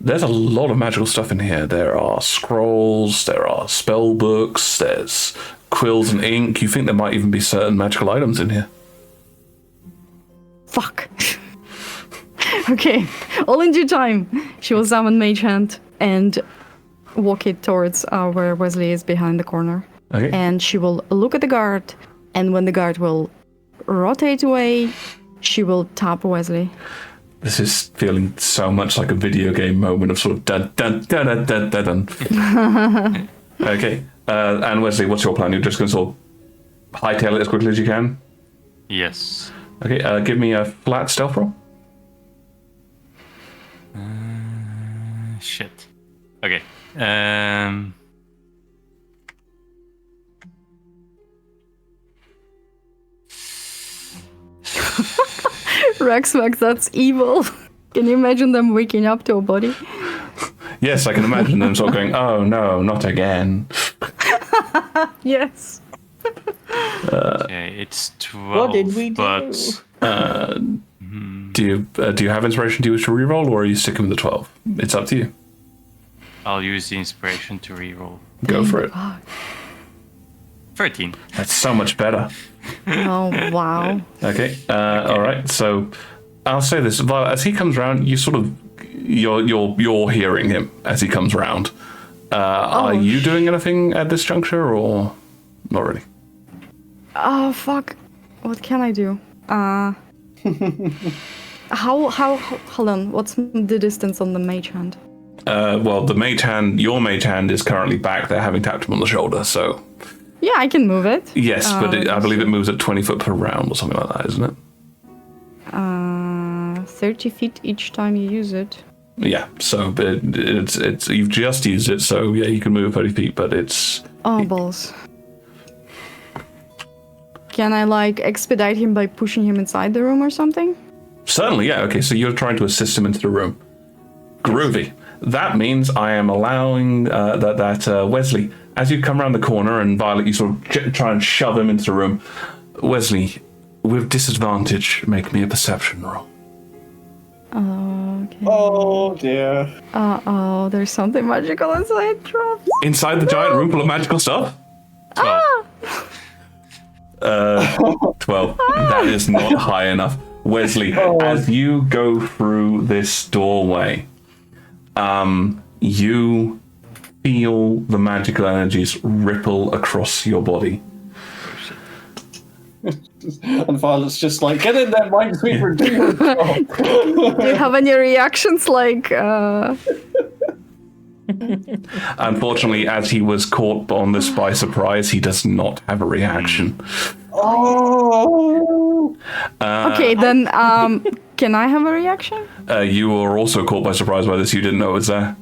there's a lot of magical stuff in here. There are scrolls, there are spell books, there's quills and ink. You think there might even be certain magical items in here. Fuck. Okay, all in due time. She will summon Mage Hand and walk it towards where Wesley is behind the corner. Okay. And she will look at the guard, and when the guard will rotate away, she will tap Wesley. This is feeling so much like a video game moment of sort of dun dun dun dun dun dun dun. Okay. And Wesley, what's your plan? You're just going to sort of hightail it as quickly as you can? Yes. Okay, give me a flat stealth roll. Shit. Okay. Rexmax, that's evil. Can you imagine them waking up to a body? Yes, I can imagine them sort of going, oh no, not again. Yes. Okay, it's 12. What did we do? But Do you have inspiration? Do you wish to reroll, or are you sticking with the 12? It's up to you. I'll use the inspiration to reroll. Go for it. 13. That's so much better. Oh, wow. Okay. All right. So I'll say this: Violet, as he comes round, you sort of you're hearing him as he comes round. Are you doing anything at this juncture, or not really? Oh, fuck. What can I do? How, hold on, what's the distance on the mage hand? Well, your mage hand is currently back there, having tapped him on the shoulder. So Yeah, I can move it. yes, but I believe it moves at 20 foot per round or something like that, isn't it? 30 feet each time you use it. Yeah. So it's you've just used it, so yeah, you can move 30 feet, but it's Oh, balls. Can I, like, expedite him by pushing him inside the room or something? certainly yeah. Okay, so you're trying to assist him into the room. Groovy. That means I am allowing that Wesley, as you come around the corner and Violet, you sort of try and shove him into the room. Wesley, with disadvantage, make me a perception roll. Okay. Oh dear. Uh-oh, there's something magical inside drops. Inside the giant room full of magical stuff? 12. 12. That is not high enough. Wesley, as you go through this doorway, you feel the magical energies ripple across your body. And Violet's just like, get in there, Minesweeper, do your job. Do you have any reactions like? Unfortunately, as he was caught on this by surprise, he does not have a reaction. Oh. Okay, then can I have a reaction? You were also caught by surprise by this. You didn't know it was there.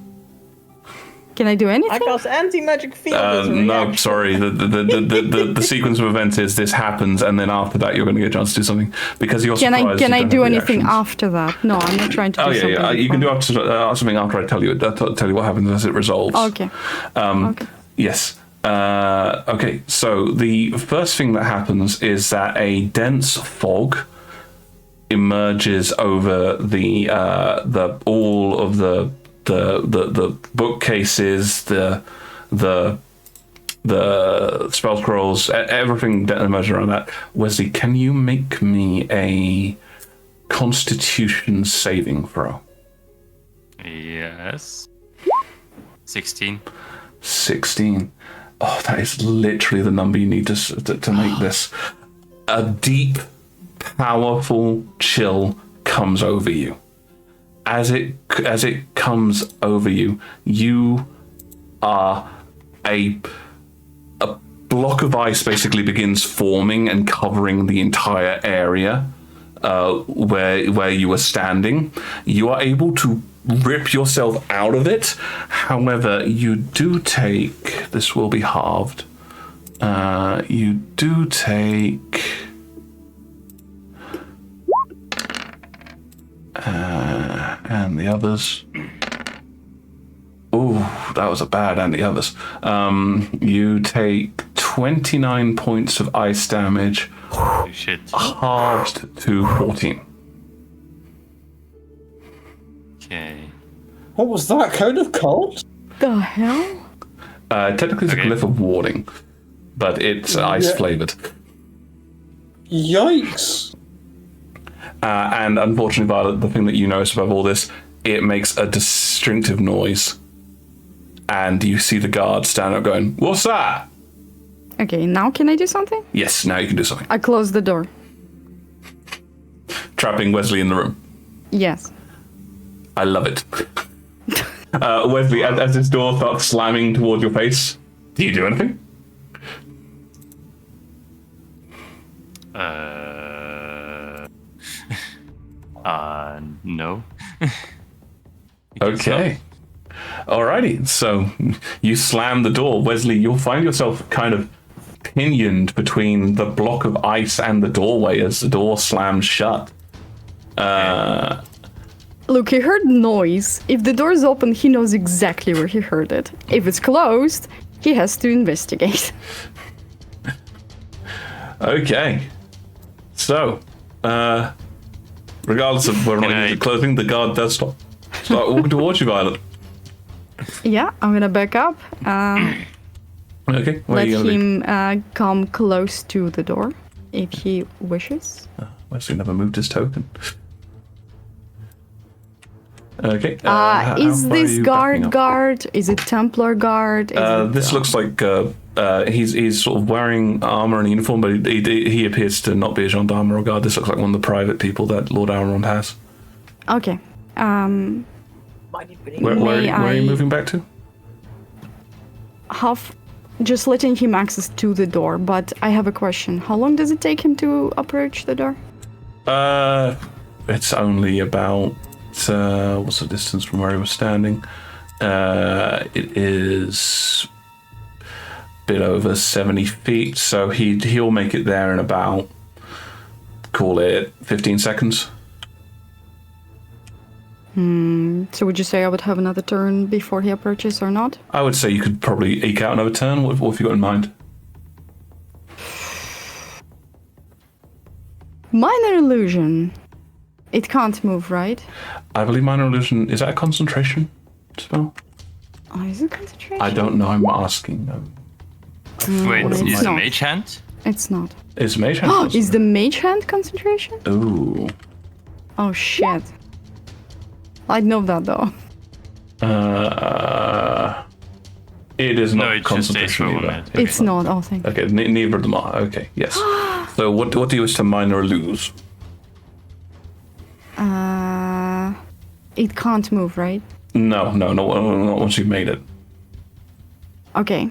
Can I do anything? I cast anti-magic field as a No, reaction. sorry. The sequence of events is this happens, and then after that, you're going to get a chance to do something because you're surprised. Can I do anything reactions. after that? No, I'm not trying to do something. Yeah. You can do something after I tell you. Tell you what happens as it resolves. Okay. Okay. Yes. Okay. So the first thing that happens is that a dense fog emerges over the all of the bookcases, the spell scrolls, everything that emerges around that. Wesley, can you make me a Constitution saving throw? Yes. 16. 16. Oh, that is literally the number you need to make this. A deep, powerful chill comes over you. As it comes over you, you are a block of ice basically begins forming and covering the entire area where you are standing. You are able to rip yourself out of it. However, you do take, this will be halved. You do take and the others. Oh, that was a bad and the others. You take 29 points of ice damage, Holy shit. halved to 14. Okay. What was that? Code of Cold? The hell? Technically, it's a Okay. glyph of warding, but it's ice flavored. Yikes. And unfortunately, Violet, the thing that you notice above all this, it makes a distinctive noise. And you see the guard stand up going, "What's that?" Okay, now can I do something? Yes, now you can do something. I close the door. Trapping Wesley in the room. Yes. I love it. Wesley, as this door starts slamming towards your face, do you do anything? No. Okay. Alrighty, so you slam the door. Wesley, you'll find yourself kind of pinioned between the block of ice and the doorway as the door slams shut. Look, he heard noise. If the door's open, he knows exactly where he heard it. If it's closed, he has to investigate. Okay. So, regardless of whether or not you're closing, the guard does start walking towards you, Violet. Yeah, I'm gonna back up. Okay, where are Let you gonna him come close to the door if he wishes. be? Wesley never moved his token. Okay. Is how far are this you backing up? guard? Is it Templar guard? Is it, This looks like he's sort of wearing armor and uniform, but he appears to not be a gendarme or a guard. This looks like one of the private people that Lord Elrond has. Okay. Where are you moving back to? Just letting him access to the door, but I have a question. How long does it take him to approach the door? It's only about what's the distance from where he was standing? It is a bit over 70 feet, so he'll make it there in about, call it 15 seconds. So would you say I would have another turn before he approaches or not? I would say you could probably eke out another turn. What have you got in mind? Minor illusion. It can't move, right? I believe minor illusion, is that a concentration spell? Oh, is it concentration? I don't know, I'm asking. Wait, it's is not. Mage Hand? It's not. Is mage hand Is concentration? the mage hand concentration? Ooh. Oh shit. I know that though. It is not No, it just stays concentration for 1 either. minute. Okay. It's not. Oh, thank you. Okay, neither of them are. Okay, yes. So what do you wish to mine or lose? It can't move, right? No, not once you've made it. Okay.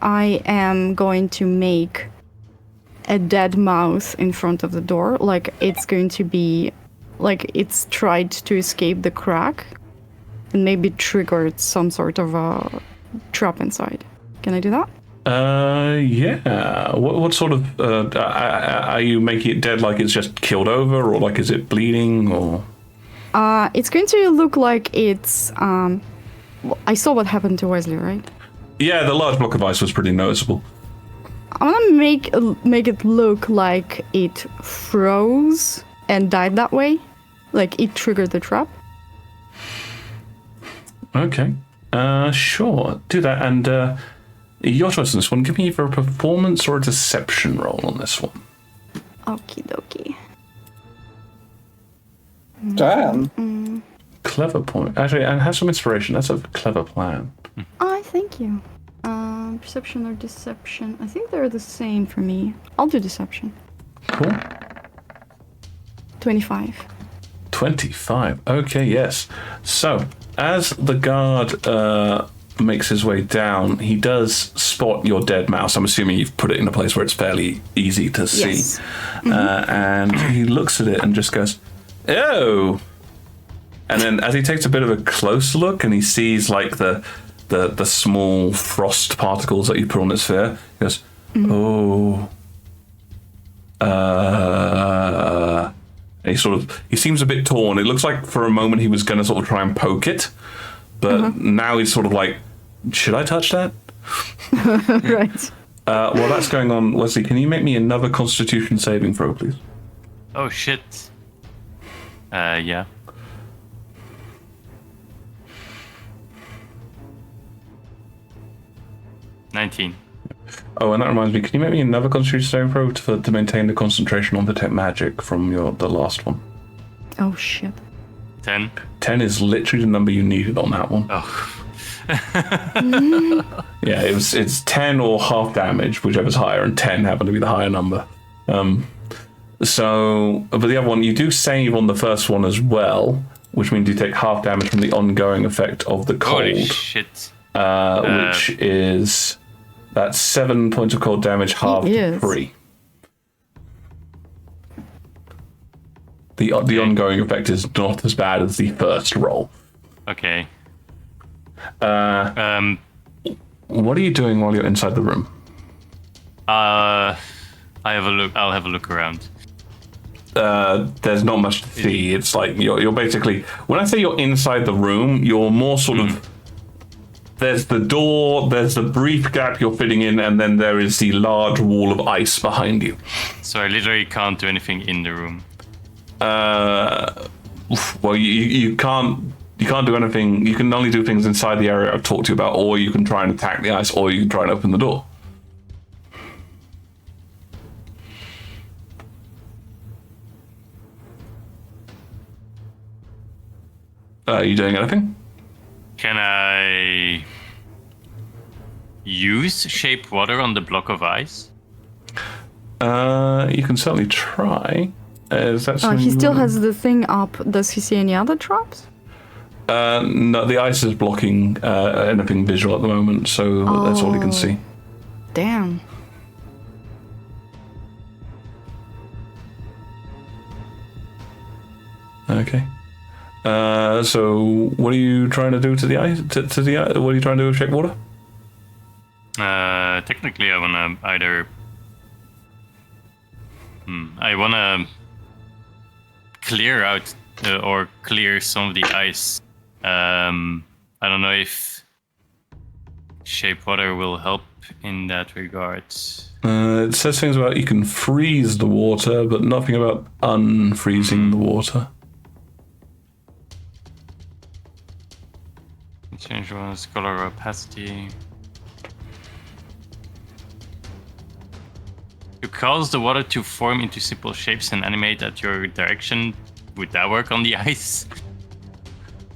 I am going to make a dead mouse in front of the door. Like it's going to be like it's tried to escape the crack and maybe triggered some sort of a trap inside. Can I do that? Yeah. What sort of are you making it dead? Like it's just killed over, or like is it bleeding, or? It's going to look like it's I saw what happened to Wesley, right? Yeah, the large block of ice was pretty noticeable. I'm gonna make it look like it froze and died that way, like it triggered the trap. Okay. Sure. Do that. And your choice on this one. Give me either a performance or a deception roll on this one. Okie dokie. Damn. Clever point. Actually, and have some inspiration. That's a clever plan. Oh, thank you. Perception or deception? I think they're the same for me. I'll do deception. Cool. 25. 25. Okay, yes. So, as the guard makes his way down, he does spot your dead mouse. I'm assuming you've put it in a place where it's fairly easy to see. Yes. And he looks at it and just goes, "Oh!" And then as he takes a bit of a close look and he sees like the small frost particles that you put on its fur, he goes, "Oh." And he seems a bit torn. It looks like for a moment he was going to sort of try and poke it, but now he's sort of like, should I touch that? Right. While that's going on, Wesley, can you make me another Constitution saving throw, please? Oh shit. Yeah. $19. Oh, and that reminds me, can you make me another Constitution saving throw to maintain the concentration on detect magic from the last one? Oh shit. 10. 10 is literally the number you needed on that one. Oh. Yeah, it's 10 or half damage, whichever's higher, and 10 happened to be the higher number. But the other one, you do save on the first one as well, which means you take half damage from the ongoing effect of the cold. Holy shit. Which is that's 7 points of cold damage, half to 3. The ongoing effect is not as bad as the first roll. Okay. What are you doing while you're inside the room? I'll have a look around. There's not much to see. It's like you're basically, when I say you're inside the room, you're more sort of, there's the door, there's the brief gap you're fitting in, and then there is the large wall of ice behind you. So I literally can't do anything in the room. Well, you can't do anything. You can only do things inside the area I've talked to you about, or you can try and attack the ice, or you can try and open the door. Are you doing anything? Can I use shape water on the block of ice? You can certainly try. Is that something He still has the thing up. Does he see any other traps? No, the ice is blocking anything visual at the moment, so that's all you can see. Damn. Okay. So what are you trying to do to the ice? To the what are you trying to do with shape water? Technically, I wanna either. I wanna clear out or clear some of the ice. I don't know if shape water will help in that regard. It says things about you can freeze the water, but nothing about unfreezing the water. Change one's color or opacity. To cause the water to form into simple shapes and animate at your direction Would that work on the ice?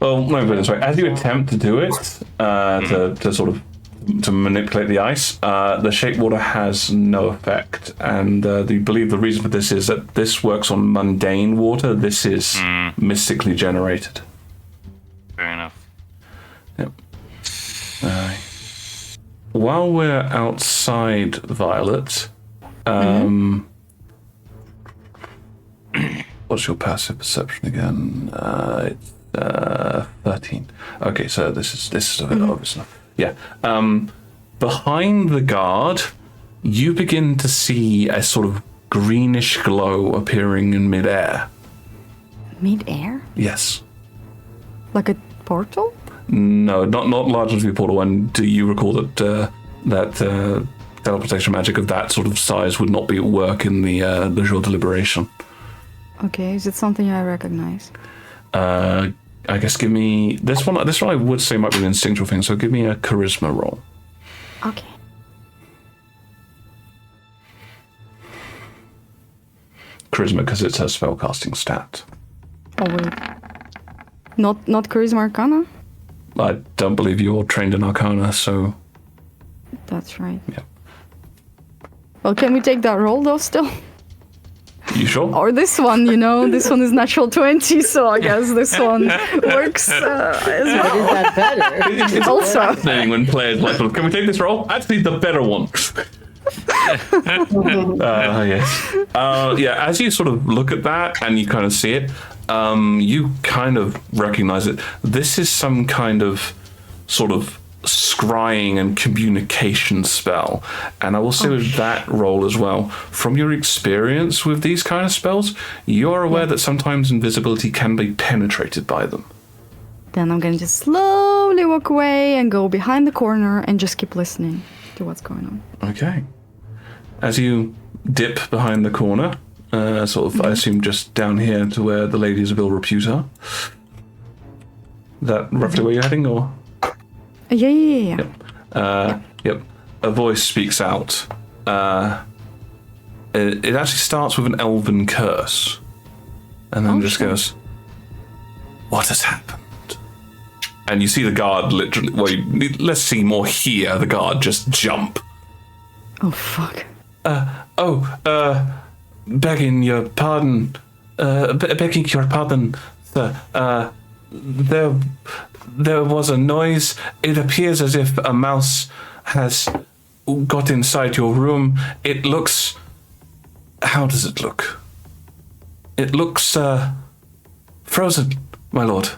Well, no, put it this way. As you attempt to do it, to sort of to manipulate the ice, the shape water has no effect. And you believe the reason for this is that this works on mundane water. This is mystically generated. Fair enough. Yep. While we're outside, Violet, what's your passive perception again? It's 13. Okay, so this is a bit obvious enough. Yeah. Behind the guard, you begin to see a sort of greenish glow appearing in midair. Mid-air? Yes. Like a portal? No, not large enough to be a portal. And do you recall that teleportation magic of that sort of size would not be at work in the Jour de Liberation? Okay, is it something I recognize? I guess give me this one. This one I would say might be an instinctual thing. So give me a charisma roll. Okay. Charisma because it's a spellcasting stat. Oh wait. Not charisma arcana? I don't believe you're trained in Arcana, so That's right. yeah. Well, can we take that roll though still? You sure? Or this one, this one is natural 20, so I guess this one works as well. Is that better? It's Also. fascinating when players like, can we take this roll? Actually, the better one. Yes. Yeah, as you sort of look at that and you kind of see it, you kind of recognize it. This is some kind of sort of scrying and communication spell. And I will say with that roll as well, from your experience with these kind of spells, you are aware that sometimes invisibility can be penetrated by them. Then I'm gonna just slowly walk away and go behind the corner and just keep listening to what's going on. Okay. As you dip behind the corner, sort of, I assume just down here to where the ladies of ill repute are. Is that roughly where you're heading, or? Yeah. Yep. A voice speaks out. It actually starts with an elven curse, and then just goes, "What has happened?" And you see the guard literally. Well, let's see more here. The guard just jump. Oh fuck. Begging your pardon, sir. There was a noise. It appears as if a mouse has got inside your room. It looks... How does it look? It looks, frozen, my lord.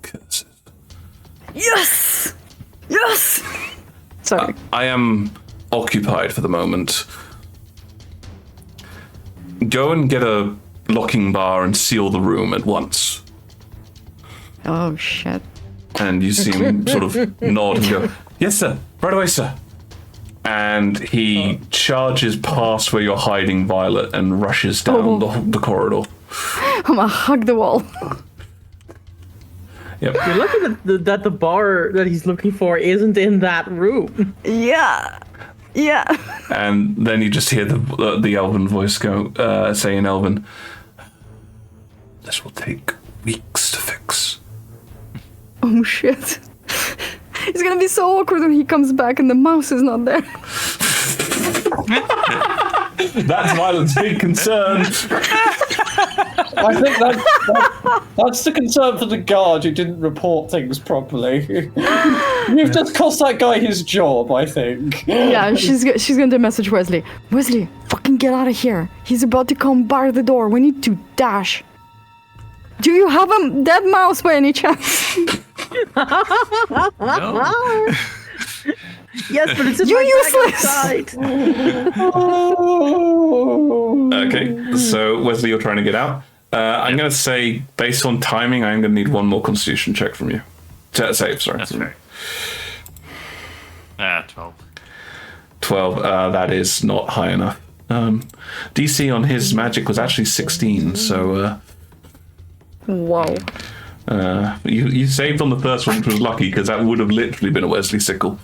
Curses. Yes! Sorry. I am occupied for the moment. Go and get a locking bar and seal the room at once. Oh shit. And you see him sort of nod and go, "Yes, sir. Right away, sir." And he charges past where you're hiding, Violet, and rushes down the corridor. I'm gonna hug the wall. Yep. You're lucky that the bar that he's looking for isn't in that room. Yeah. And then you just hear the elven voice go, say in Elven, "This will take weeks to fix." Oh shit. It's gonna be so awkward when he comes back and the mouse is not there. That's Violet's big concern. I think that's the concern for the guard who didn't report things properly. You've just cost that guy his job, I think. Yeah, she's gonna message Wesley. Wesley, fucking get out of here. He's about to come bar the door. We need to dash. Do you have a dead mouse by any chance? No. Yes, but it's in You my useless! bag outside. Okay, so Wesley, you're trying to get out. I'm going to say, based on timing, I'm going to need one more Constitution check from you. Save, sorry. That's fair. 12. 12, that is not high enough. DC on his magic was actually 16, so... Wow. You saved on the first one, which was lucky, because that would have literally been a Wesley sickle.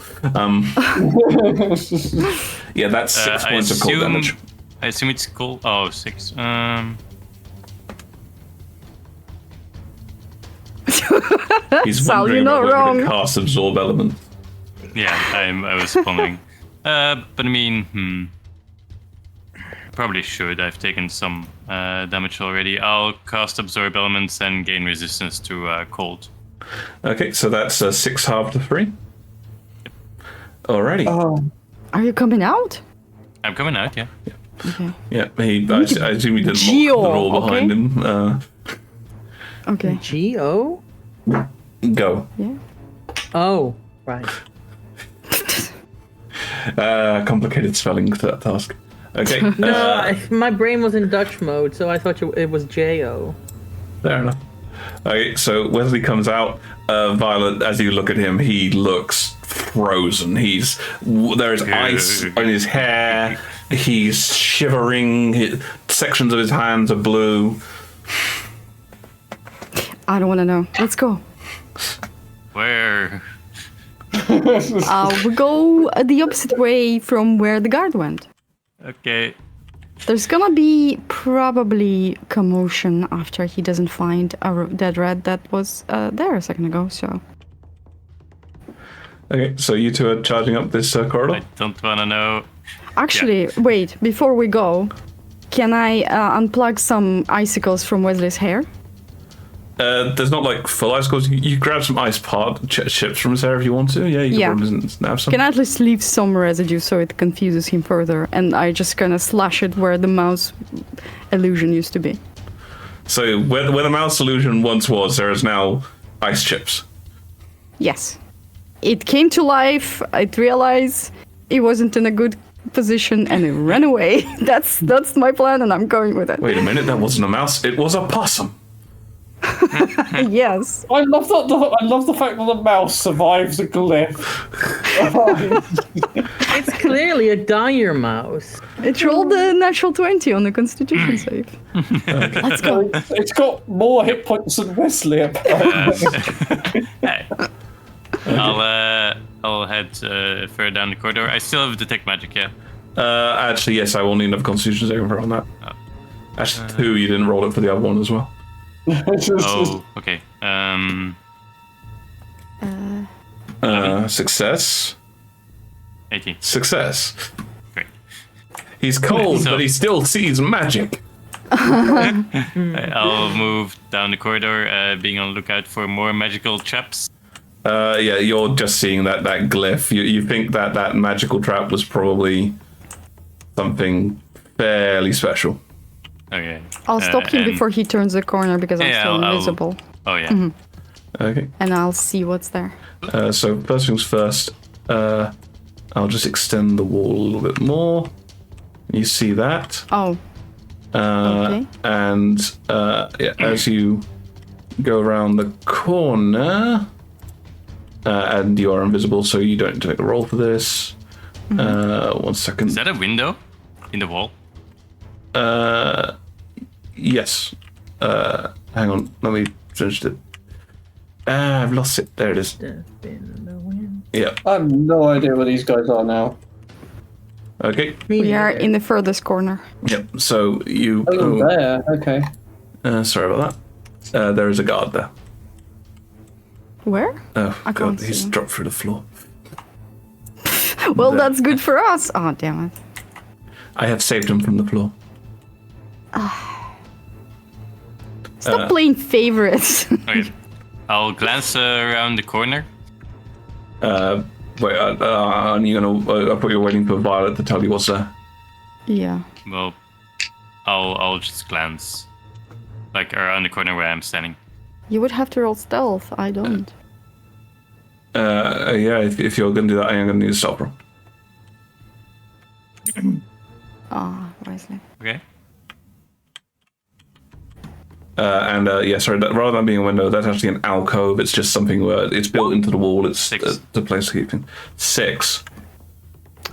Yeah, that's 6 points of cold damage. I assume it's cold. Oh, 6. He's Sal, wondering you're not about whether to wrong. cast Absorb Element. Yeah, I was pondering. But I mean, probably should. I've taken some damage already. I'll cast Absorb Elements and gain resistance to cold. Okay, so that's 6 halved to 3. Alrighty. Are you coming out? I'm coming out, yeah. Okay. Yeah, I assume he didn't lock Geo, the door behind okay? him. Okay. G-O? Go. Yeah. Oh, right. Complicated spelling to that task. Okay. No, my brain was in Dutch mode, so I thought it was J-O. Fair enough. Okay, so Wesley comes out. Violet, as you look at him, he looks frozen. There is ice on his hair. He's shivering. Sections of his hands are blue. I don't want to know. Let's go. Where? We go the opposite way from where the guard went. Okay. There's gonna be probably commotion after he doesn't find a dead rat that was there a second ago, so... Okay, so you two are charging up this corridor? I don't want to know. Actually, wait, before we go, can I unplug some icicles from Wesley's hair? There's not like full icicles. You grab some ice chips from his hair if you want to. Yeah, you can probably snap some. Can I at least leave some residue so it confuses him further, and I just gonna slash it where the mouse illusion used to be? So where the mouse illusion once was, there is now ice chips. Yes. It came to life, it realized it wasn't in a good position, and it ran away. That's my plan, and I'm going with it. Wait a minute, that wasn't a mouse, it was a possum. Yes. I love that. I love the fact that the mouse survives a glyph. It's clearly a dire mouse. It rolled a natural 20 on the Constitution save. Let's go. It's got more hit points than Wesley. Apparently. I'll head further down the corridor. I still have detect magic, yeah. Actually, yes, I will need another Constitution saving throw on that. Actually, 2, you didn't roll it for the other one as well. Oh, okay. Success. 18. Success. Great. He's cold, but he still sees magic. I'll move down the corridor, being on the lookout for more magical traps. Yeah, you're just seeing that glyph. You think that magical trap was probably something fairly special. Okay. I'll stop him before he turns the corner because I'm still invisible. Oh, yeah. Okay. And I'll see what's there. So first things first, I'll just extend the wall a little bit more. You see that? Oh. Okay. And yeah, as you go around the corner, and you are invisible, so you don't take a roll for this. 1 second. Is that a window in the wall? Yes. Hang on, let me finish it. I've lost it. There it is. Yeah. I have no idea where these guys are now. Okay. We are in the furthest corner. Yep. So you. Oh, there. Okay. Sorry about that. There is a guard there. Where? Oh I god, can't he's see him. dropped through the floor. Well, There. that's good for us. Oh, damn it. I have saved him from the floor. Stop playing favorites. Okay. I'll glance around the corner. Wait, are you gonna? I thought you were waiting for Violet to tell you what's there. Yeah. Well, I'll just glance, like around the corner where I'm standing. You would have to roll stealth. I don't. Yeah, if you're gonna do that, I am gonna need a stop roll. Wisely. Okay. And yeah, sorry, rather than being a window, that's actually an alcove. It's just something where it's built into the wall. It's 6. The place to keep things. 6.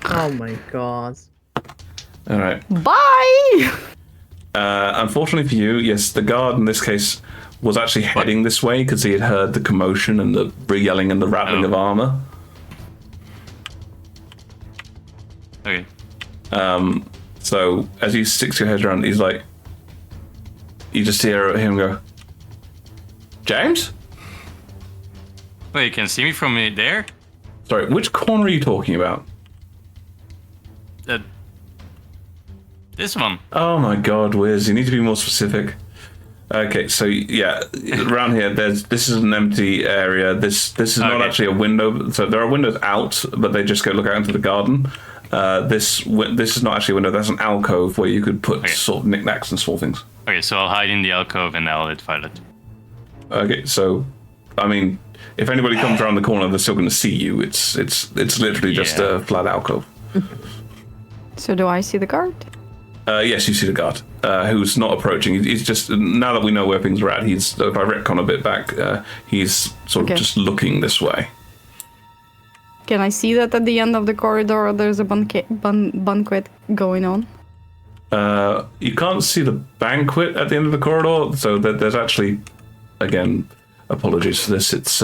Oh my god. All right. Bye! Unfortunately for you, yes, the guard in this case was actually heading this way because he had heard the commotion and the yelling and the rattling of armor. Okay. So as you stick your head around, he's like, you just hear him go, James? Wait, you can see me from there? Sorry, which corner are you talking about? This one. Oh my God, Wiz, you need to be more specific. Okay, so yeah, around here, this is an empty area. This is not actually a window. So there are windows out, but they just go look out into the garden. This is not actually a window. That's an alcove where you could put sort of knickknacks and small things. Okay, so I'll hide in the alcove and I'll hit Violet. Okay, so I mean, if anybody comes around the corner, they're still going to see you. It's literally just a flat alcove. So do I see the guard? Yes, you see the guard, who's not approaching. He's just, now that we know where things are at, if I retcon a bit back, he's sort of just looking this way. Can I see that at the end of the corridor there's a banquet going on? You can't see the banquet at the end of the corridor, so there's actually, again, apologies for this, it's,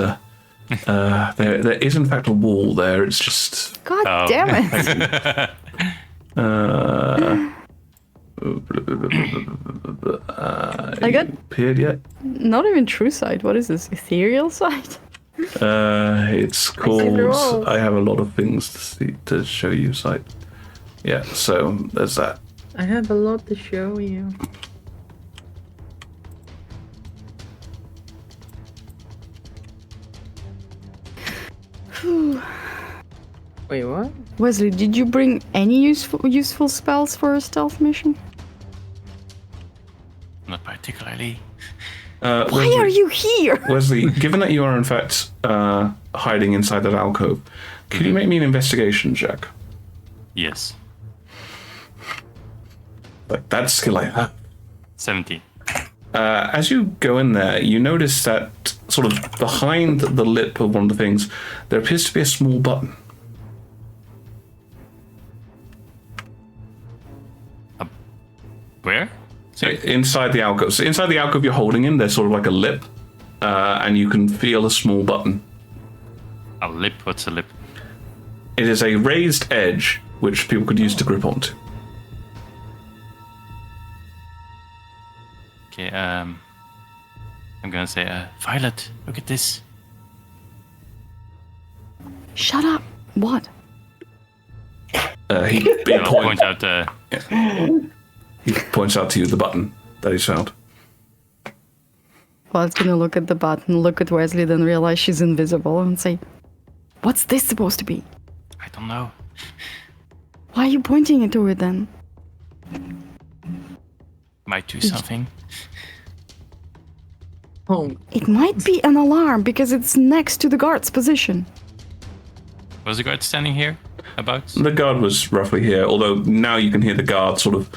there is in fact a wall there, it's just... God damn it! I got appeared yet? Not even true sight. What is this? Ethereal sight? It's called. I have a lot of things to show you. Sight. Yeah. So there's that. I have a lot to show you. Wait, what? Wesley, did you bring any useful spells for a stealth mission? Not particularly. Why are you here? Wesley, given that you are in fact hiding inside that alcove, could you make me an investigation check? Yes. Like that skill I have. 17. As you go in there, you notice that sort of behind the lip of one of the things, there appears to be a small button. Where? Inside the alcove. So inside the alcove you're holding in, there's sort of like a lip, and you can feel a small button. A lip? What's a lip? It is a raised edge, which people could use to grip onto. Okay, I'm gonna say, Violet, look at this. Shut up. What? He Point out He points out to you the button that he's found. Well, it's gonna look at the button, look at Wesley, then realize she's invisible and say, "What's this supposed to be?" I don't know. Why are you pointing it to it then? Might do something. Oh, It might be an alarm because it's next to the guard's position. Was the guard standing here? About? The guard was roughly here, although now you can hear the guard sort of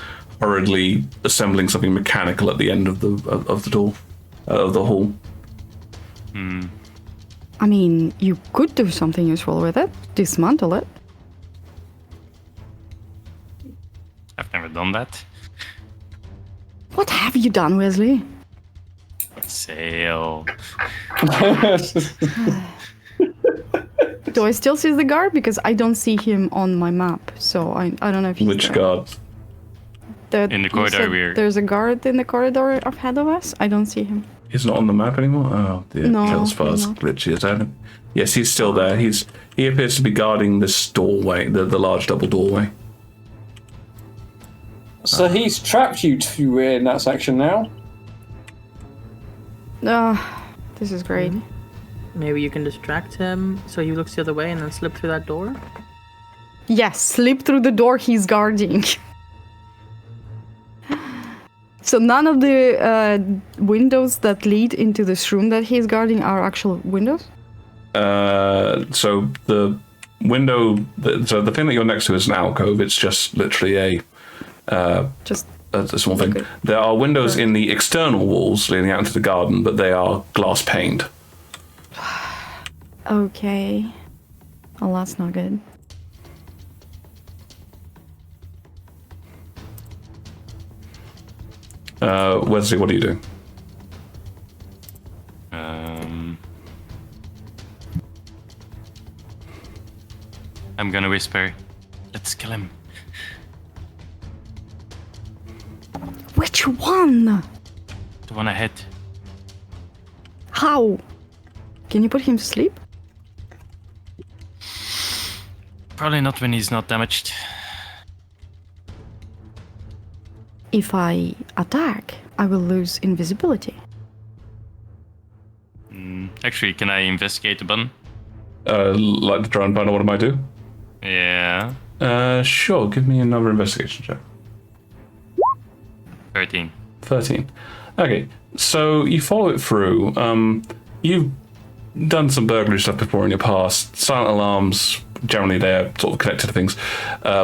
hurriedly assembling something mechanical at the end of the door, of the hall. I mean, you could do something useful with it. Dismantle it. I've never done that. What have you done, Wesley? Sail. Do I still see the guard? Because I don't see him on my map, so I don't know if he's Which there. guard? In the corridor There's a guard in the corridor ahead of us. I don't see him. He's not on the map anymore? Oh dear. No, Kills he's fast. not. Glitchy as heaven. Yes, he's still there. He appears to be guarding this doorway, the large double doorway. So he's trapped you two in that section now. This is great. maybe you can distract him so he looks the other way and then slip through that door? Yes, slip through the door he's guarding. So none of the windows that lead into this room that he's guarding are actual windows? So the window, so the thing that you're next to is an alcove. It's just literally a small thing. Okay. There are windows in the external walls leading out into the garden, but they are glass paned. Okay. Well, that's not good. Wesley, what are you doing? I'm gonna whisper, let's kill him. Which one? The one ahead. How? Can you put him to sleep? Probably not when he's not damaged. If I attack, I will lose invisibility. Actually, can I investigate the button? Like to try and find out what it might do? Yeah. Sure, give me another investigation check. 13. 13. Okay, so you follow it through. You've done some burglary stuff before in your past. Silent alarms, generally they're sort of connected to things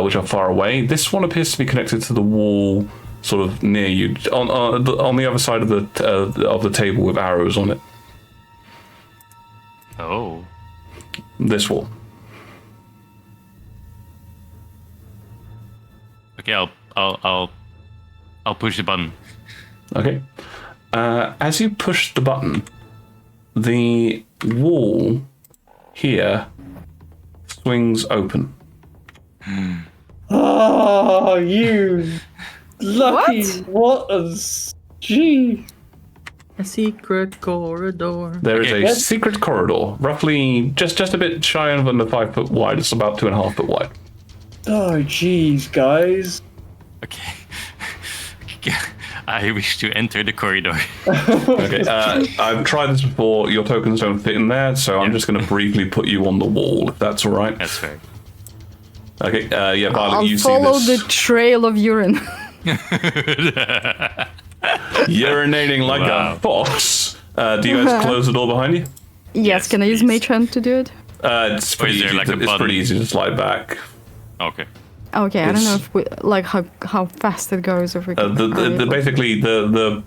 which are far away. This one appears to be connected to the wall sort of near you, on the other side of the table with arrows on it. Oh. This wall. Okay, I'll push the button. Okay. As you push the button, the wall here swings open. Oh, you lucky what a gee. A secret corridor. There is Okay. a secret corridor, roughly just a bit shy of under 5 foot wide. It's about 2.5 foot wide. Oh, jeez, guys. Okay. I wish to enter the corridor. Okay, I've tried this before. Your tokens don't fit in there, so I'm just going to briefly put you on the wall, if that's all right. That's fair. Okay, yeah, Violet, I'll you see follow this the trail of urine. urinating like Wow. a fox. Do you guys close the door behind you? Yes, can I use please. Mage Hand to do it? It's pretty is there easy. like a It's button? pretty easy to slide back. Okay. Okay, I don't know It's- if we like how fast it goes. If we can, Basically, the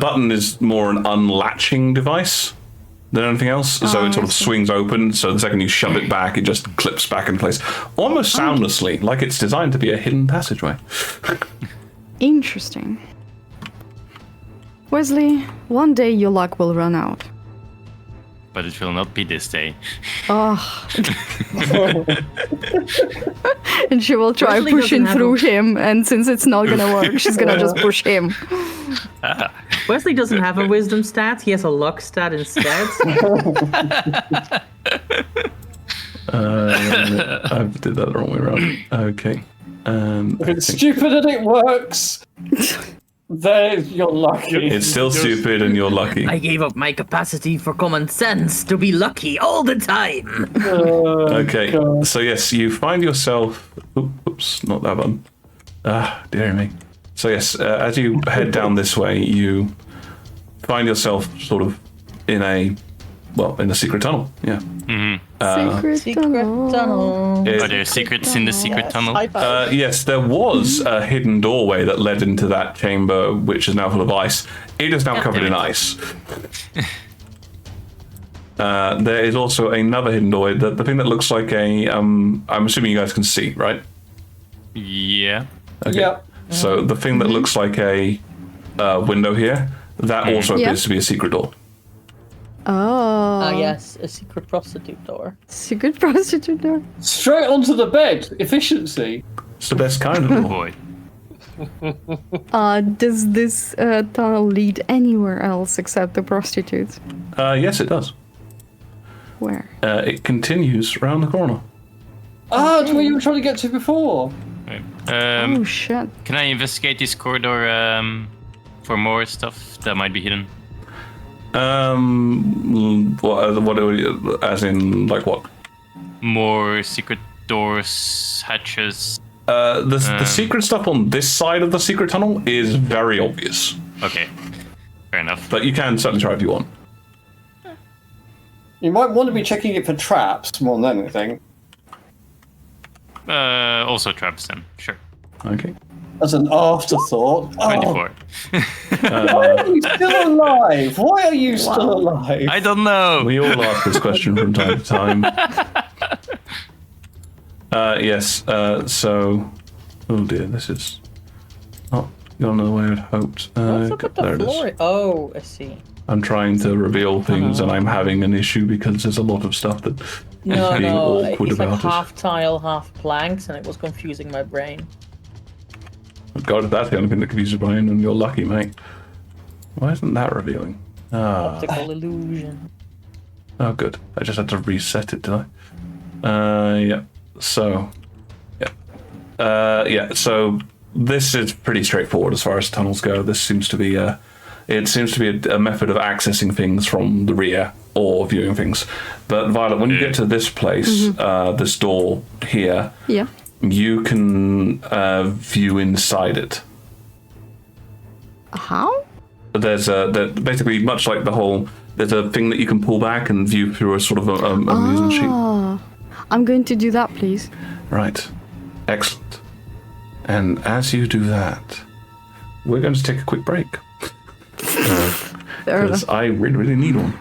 button is more an unlatching device than anything else. So it sort of swings open. So the second you shove it back, it just clips back in place, almost soundlessly, like it's designed to be a hidden passageway. Interesting. Wesley, one day your luck will run out. But it will not be this day. Oh. And she will try Wesley pushing doesn't have through a- him, and since it's not gonna work, she's gonna just push him. Wesley doesn't have a wisdom stat. He has a luck stat instead. I did that the wrong way around. Okay. If it's stupid and it works, then you're lucky. It's still stupid and you're lucky. I gave up my capacity for common sense to be lucky all the time. Okay, so yes, you find yourself. Oops, not that one. Dear me. So yes, as you head down this way, you find yourself sort of in a secret tunnel. Yeah. Secret tunnel. It- Are there secrets in the secret tunnel? yes, there was a hidden doorway that led into that chamber, which is now full of ice. It is now covered in ice. There is also another hidden doorway. The thing that looks like a. I'm assuming you guys can see, right? Yeah. Okay. Yep. So the thing that looks like a window here, that also Yeah. appears to be a secret door. Oh. Yes, a secret prostitute door. Secret prostitute door. Straight onto the bed. Efficiency. It's the best kind of Oh door. boy. Does this tunnel lead anywhere else except the prostitutes? Yes, it does. Where? It continues around the corner. Ah, to where you were trying to get to before. Right. Oh shit. Can I investigate this corridor for more stuff that might be hidden? What are we, as in, like what? More secret doors, hatches. The secret stuff on this side of the secret tunnel is very obvious, Okay. Fair enough. but you can certainly try if you want. You might want to be checking it for traps more than anything. Also traps then. Sure. Okay. As an afterthought. Oh, 24. why are you still alive? Why are you still alive? I don't know. We all ask this question from time to time. Yes, so... Oh dear, this is not gone the way I'd hoped. Let's look at there the it is. floor. Oh, I see. I'm trying to reveal things and I'm having an issue because there's a lot of stuff that No, is being no, awkward it's like about it. half tile, half planks, and it was confusing my brain. God, if that's the only thing that confuses Brian, then you're lucky, mate. Why isn't that revealing? Optical illusion. Oh, good. I just had to reset it, did I? Yeah. So, yeah. So this is pretty straightforward as far as tunnels go. This seems to be a method of accessing things from the rear or viewing things. But Violet, when you get to this place, this door here, you can view inside it. How? There's basically much like the whole. There's a thing that you can pull back and view through a sort of a amusement sheet. I'm going to do that, please. Right. Excellent. And as you do that, we're going to take a quick break. Because I really, really need one.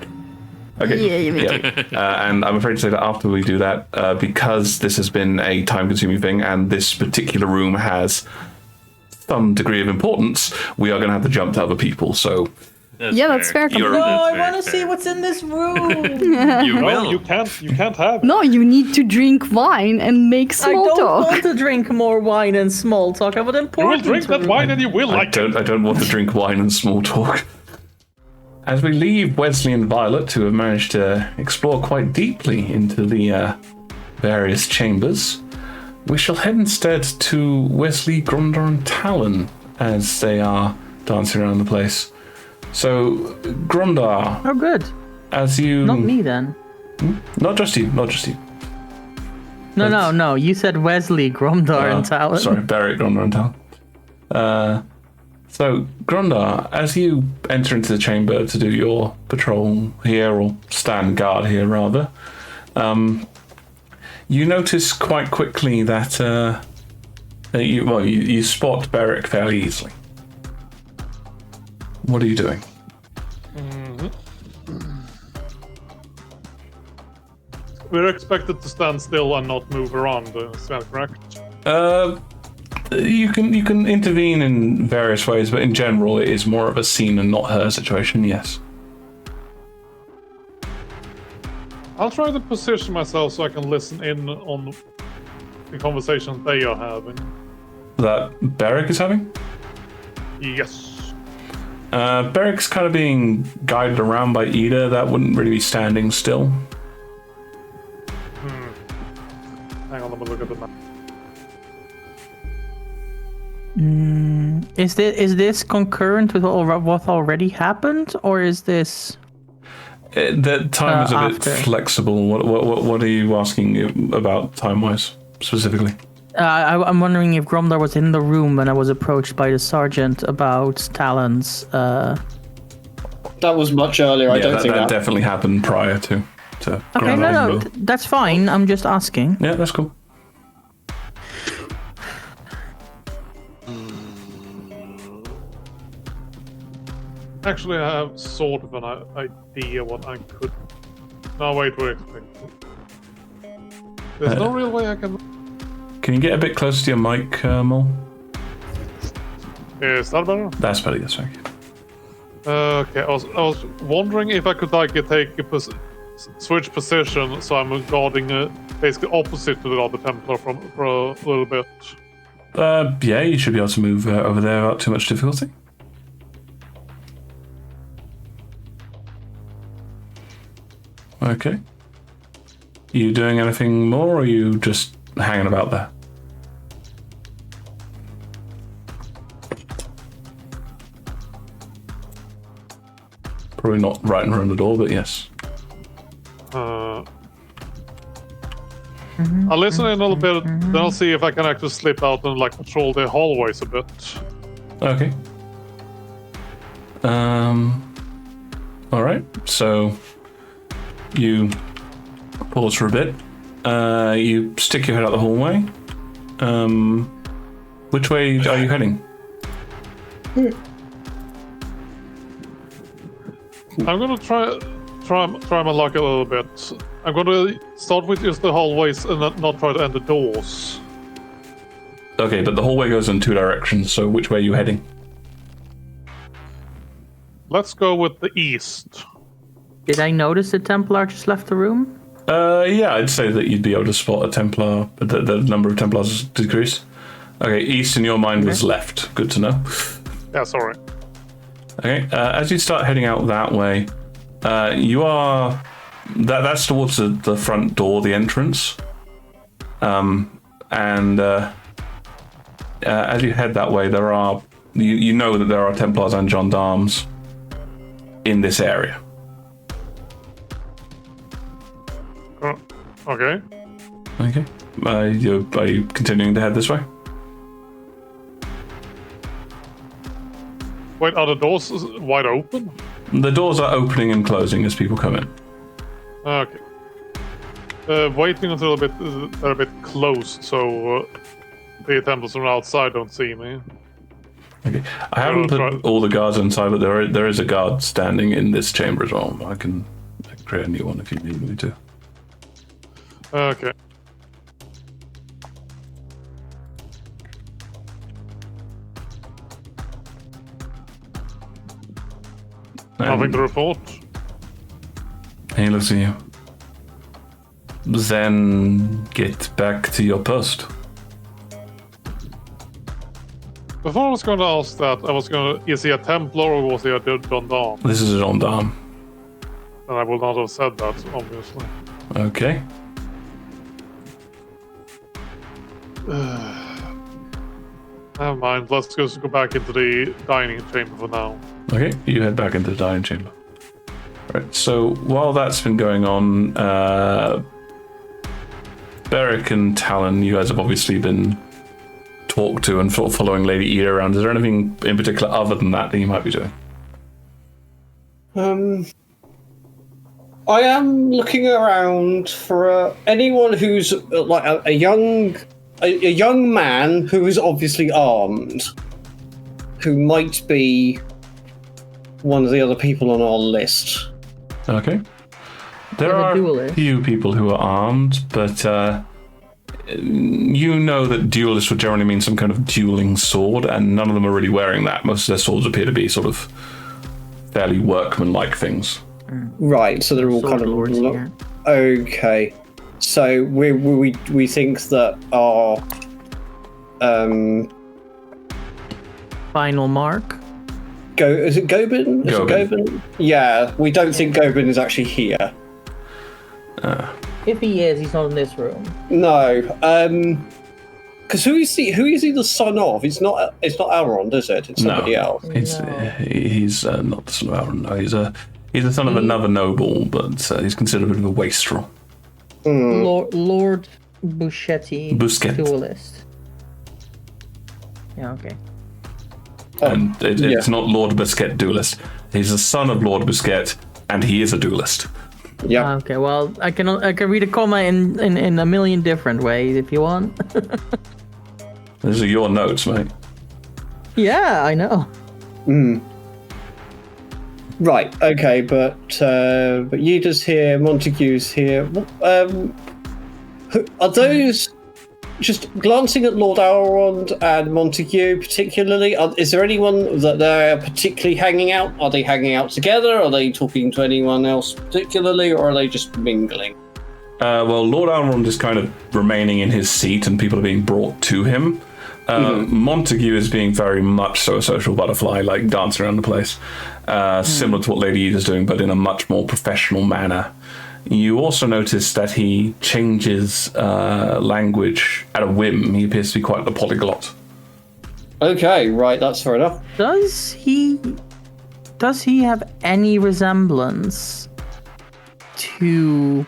Okay. Yeah. And I'm afraid to say that after we do that, because this has been a time-consuming thing and this particular room has some degree of importance, we are going to have to jump to other people. So... That's fair. No, I want to see what's in this room. You will. No, you can't have it. No, you need to drink wine and make I small don't talk. want to drink more wine and small talk. I would You important. will drink that wine and you will I like it. don't want to drink wine and small talk. As we leave Wesley and Violet, who have managed to explore quite deeply into the various chambers, we shall head instead to Wesley, Grondor, and Talon as they are dancing around the place. So, Grondar. Oh, good. As you... Not me, then. Not just you. No. You said Wesley, Gromdar, and Talon. Sorry, Barrett, Grondar, and Talon. So, Grondar, as you enter into the chamber to do your patrol here, or stand guard here, rather, you notice quite quickly that you spot Barrick fairly easily. What are you doing? We're expected to stand still and not move around, is that correct? You can intervene in various ways, but in general it is more of a seen and not heard situation, yes. I'll try to position myself so I can listen in on the conversations they are having. That Barrick is having? Yes. Barrick's kind of being guided around by Ida. That wouldn't really be standing still. Hang on, let me look at the map. Is this concurrent with what already happened, or is this? The time is a after. bit flexible. What are you asking about time-wise specifically? I'm wondering if Gromdar was in the room when I was approached by the sergeant about Talon's. That was much earlier. I don't think that definitely happened prior to. Okay, Gromdar's no, will. that's fine. I'm just asking. Yeah, that's cool. Actually, I have sort of an idea what I could... No, wait. There's no real way I can... Can you get a bit closer to your mic, Mol? Is that better? That's better, yes, thank you. Okay, I was wondering if I could take a switch position so I'm guarding basically opposite to the other Templar for a little bit. Yeah, you should be able to move over there without too much difficulty. Okay. You doing anything more, or are you just hanging about there? Probably not right in front of the door, but yes. I'll listen in a little bit, then I'll see if I can actually slip out and patrol the hallways a bit. Okay. All right. So you pause for a bit. You stick your head out the hallway. Which way are you heading? I'm gonna try my luck a little bit. I'm gonna start with just the hallways and not try to enter doors. Okay, but the hallway goes in two directions, so which way are you heading? Let's go with the east. Did I notice the Templar just left the room? Yeah, I'd say that you'd be able to spot a Templar, but the number of Templars has decreased. Okay, east in your mind was left. Good to know. Yeah, sorry. Okay, as you start heading out that way, you are... That's towards the front door, the entrance. And as you head that way, there are you know that there are Templars and gendarmes in this area. Okay. Okay. Are you continuing to head this way? Wait, are the doors wide open? The doors are opening and closing as people come in. Okay. Waiting until they're a bit close, so the Templars from outside don't see me. Okay. I haven't put all the guards inside, but there is a guard standing in this chamber as well. I can create a new one if you need me to. Okay. Nothing to report. He looks at you. Then get back to your post. Before I was going to ask that, is he a Templar or was he a gendarme? This is a gendarme. And I would not have said that, obviously. Okay. Never mind, let's just go back into the dining chamber for now. Okay, you head back into the dining chamber. Right, so while that's been going on, Beric and Talon, you guys have obviously been talked to and sort of following Lady Ida around. Is there anything in particular other than that you might be doing? I am looking around for anyone who's like a young man who is obviously armed, who might be one of the other people on our list. Okay. There are a few people who are armed, but you know that duelists would generally mean some kind of dueling sword, and none of them are really wearing that. Most of their swords appear to be sort of fairly workmanlike things. Right, so they're all kind of lords here. Okay. So we think that our Final mark. Is it Gobin? Is it Gobin? Yeah, we don't think Gobin is actually here. If he is, he's not in this room. No, because who is he the son of? It's not Elrond, is it? It's somebody else. He's not the son of Elrond. No, he's the son of another noble, but he's considered a bit of a wastrel. Lord Buscetti, duelist. Yeah, okay. And it's not Lord Busquet duelist. He's the son of Lord Busquet, and he is a duelist. Yeah. Okay. Well, I can read a comma in a million different ways if you want. These are your notes, mate. Yeah, I know. Right. Okay. But Yida's here. Montague's here. Are those? Just glancing at Lord Elrond and Montague particularly, is there anyone that they're particularly hanging out? Are they hanging out together? Are they talking to anyone else particularly, or are they just mingling? Well, Lord Elrond is kind of remaining in his seat and people are being brought to him. Montague is being very much so a social butterfly, like dancing around the place, similar to what Lady Ida's doing, but in a much more professional manner. You also notice that he changes language at a whim. He appears to be quite a polyglot. Okay, right, that's fair enough. Does he have any resemblance to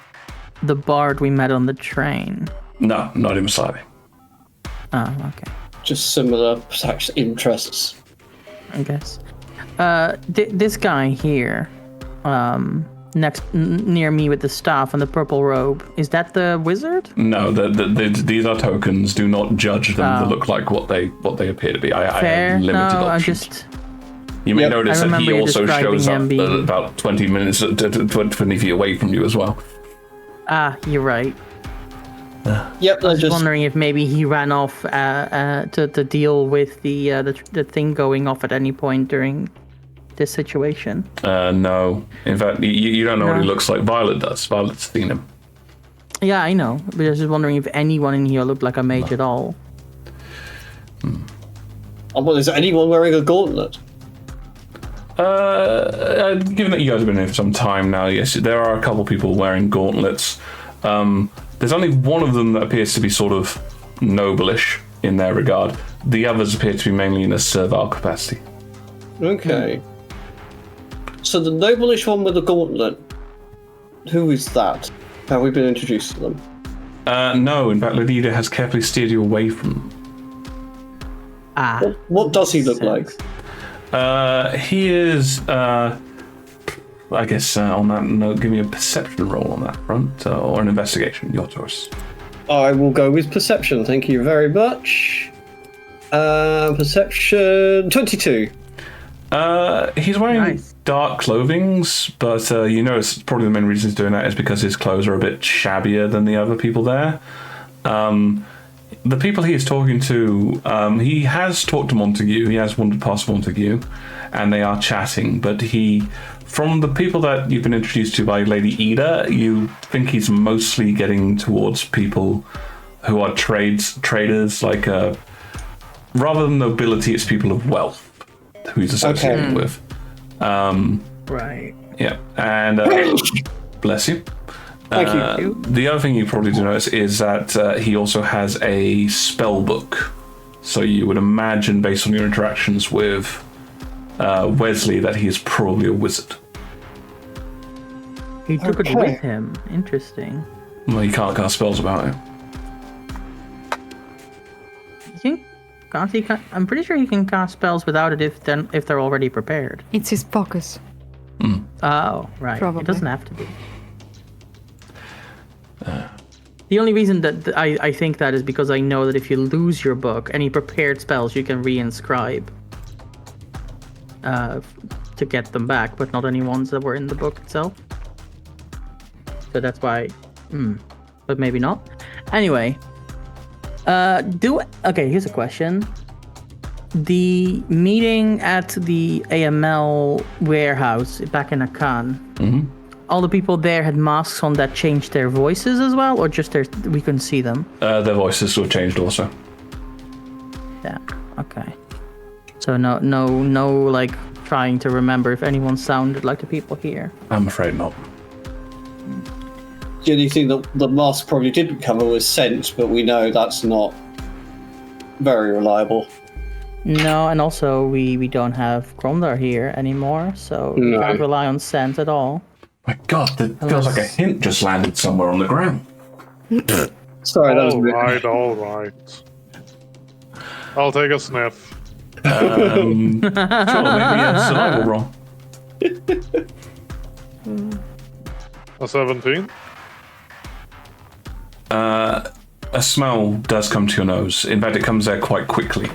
the bard we met on the train? No, not even slightly. Oh, okay. Just similar perhaps interests. I guess. This guy here, near me with the staff and the purple robe, is that the wizard? No, these are tokens. Do not judge them to look like what they appear to be. I have limited options. You may notice that he also shows up about 20 minutes, 20 feet away from you as well. Ah, you're right. Yep, I was just wondering if maybe he ran off to deal with the thing going off at any point during this situation. No. In fact, you don't know what he looks like. Violet does. Violet's seen him. Yeah, I know. But I was just wondering if anyone in here looked like a mage at all. Well, is anyone wearing a gauntlet? Given that you guys have been here for some time now, yes, there are a couple people wearing gauntlets. There's only one of them that appears to be sort of noble-ish in their regard. The others appear to be mainly in a servile capacity. Okay. So the noblish one with the gauntlet, who is that? Have we been introduced to them? No, in fact, Ladida has carefully steered you away from them. What does he look like? He is, I guess, on that note, give me a perception roll on that front, or an investigation, your choice. I will go with perception, thank you very much. Perception 22. He's wearing dark clothings, but you notice probably the main reason he's doing that is because his clothes are a bit shabbier than the other people there. The people he is talking to, he has talked to Montague, he has wandered past Montague, and they are chatting, but from the people that you've been introduced to by Lady Ida, you think he's mostly getting towards people who are traders, like, rather than nobility, it's people of wealth who he's associated with. Right. Yeah, and bless you. Thank you. The other thing you probably do notice is that he also has a spell book. So you would imagine, based on your interactions with Wesley, that he is probably a wizard. He took it with him. Interesting. Well, you can't cast spells about it. I'm pretty sure he can cast spells without it if they're already prepared. It's his focus. Oh, right. Probably. It doesn't have to be. The only reason that I think that is because I know that if you lose your book, any prepared spells you can reinscribe to get them back, but not any ones that were in the book itself. So that's why. But maybe not. Anyway. Okay, here's a question. The meeting at the AML warehouse back in Akan, all the people there had masks on that changed their voices as well, or just we couldn't see them? Their voices were changed also. Yeah, okay. So no, like, trying to remember if anyone sounded like the people here. I'm afraid not. The only thing that the mask probably didn't cover was scent, but we know that's not very reliable. No, and also we don't have Gromdar here anymore, so we can't rely on scent at all. My God, that feels like a hint just landed somewhere on the ground. Sorry, that was all right. I'll take a sniff. Sure, maybe a survival roll. A 17. A smell does come to your nose. In fact, it comes there quite quickly,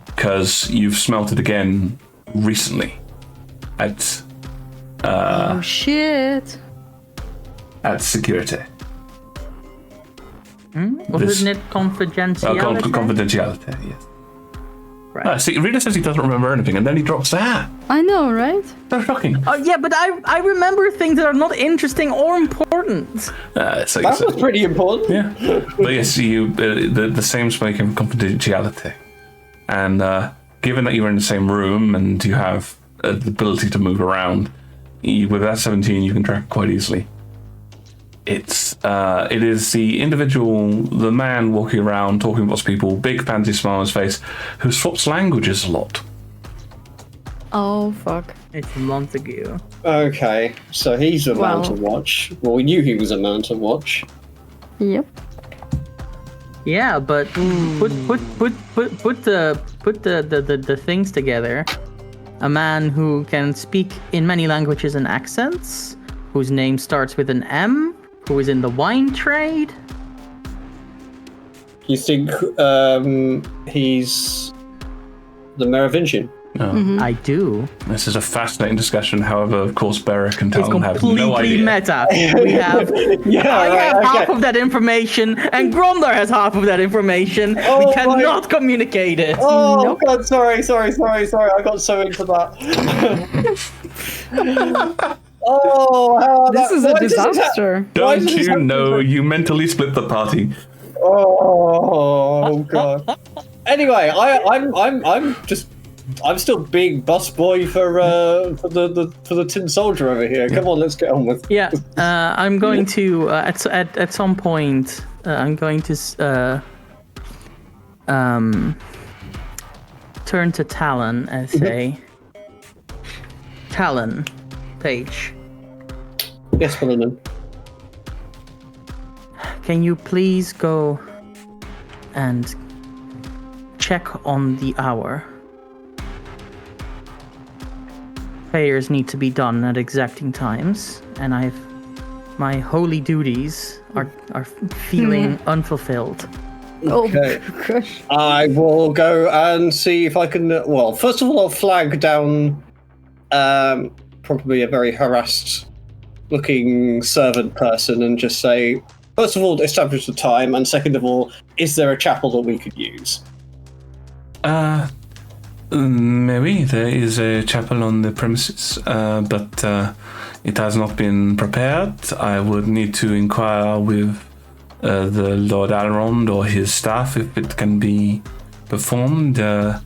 because you've smelt it again recently at Oh shit! at security. Wasn't it confidentiality? Confidentiality, yes. Right. See, Rita says he doesn't remember anything, and then he drops that. I know, right? So shocking. Oh yeah, but I remember things that are not interesting or important. So that was pretty important. Yeah. But yes, the same smoke of confidentiality. And given that you were in the same room and you have the ability to move around, with that 17 you can track quite easily. It is the individual, the man walking around talking with lots of people, big fancy smile on his face, who swaps languages a lot. Oh fuck! It's Montague. Okay, so he's a man to watch. Well, we knew he was a man to watch. Yep. Yeah, but put the things together. A man who can speak in many languages and accents, whose name starts with an M, who is in the wine trade. You think he's the Merovingian? Oh. I do. This is a fascinating discussion. However, of course, Beric and It's Talon have no idea. completely meta. We have I have half of that information, and Gromdar has half of that information. Oh, we cannot communicate it. Oh God! Sorry. I got so into that. This is a disaster. Don't you know you mentally split the party? Oh God. Anyway, I'm just I'm still big bus boy for the tin soldier over here. Come on, let's get on with. Yeah, I'm going to at some point. I'm going to turn to Talon and say, Talon, Paige. Yes, Paladin. Can you please go and check on the hour? Prayers need to be done at exacting times, and my holy duties are feeling unfulfilled. Okay. Oh, gosh. I will go and see if I can. Well, first of all, I'll flag down probably a very harassed-looking servant person and just say, first of all, establish the time, and second of all, is there a chapel that we could use? Maybe there is a chapel on the premises, but it has not been prepared. I would need to inquire with the Lord Alrond or his staff if it can be performed. May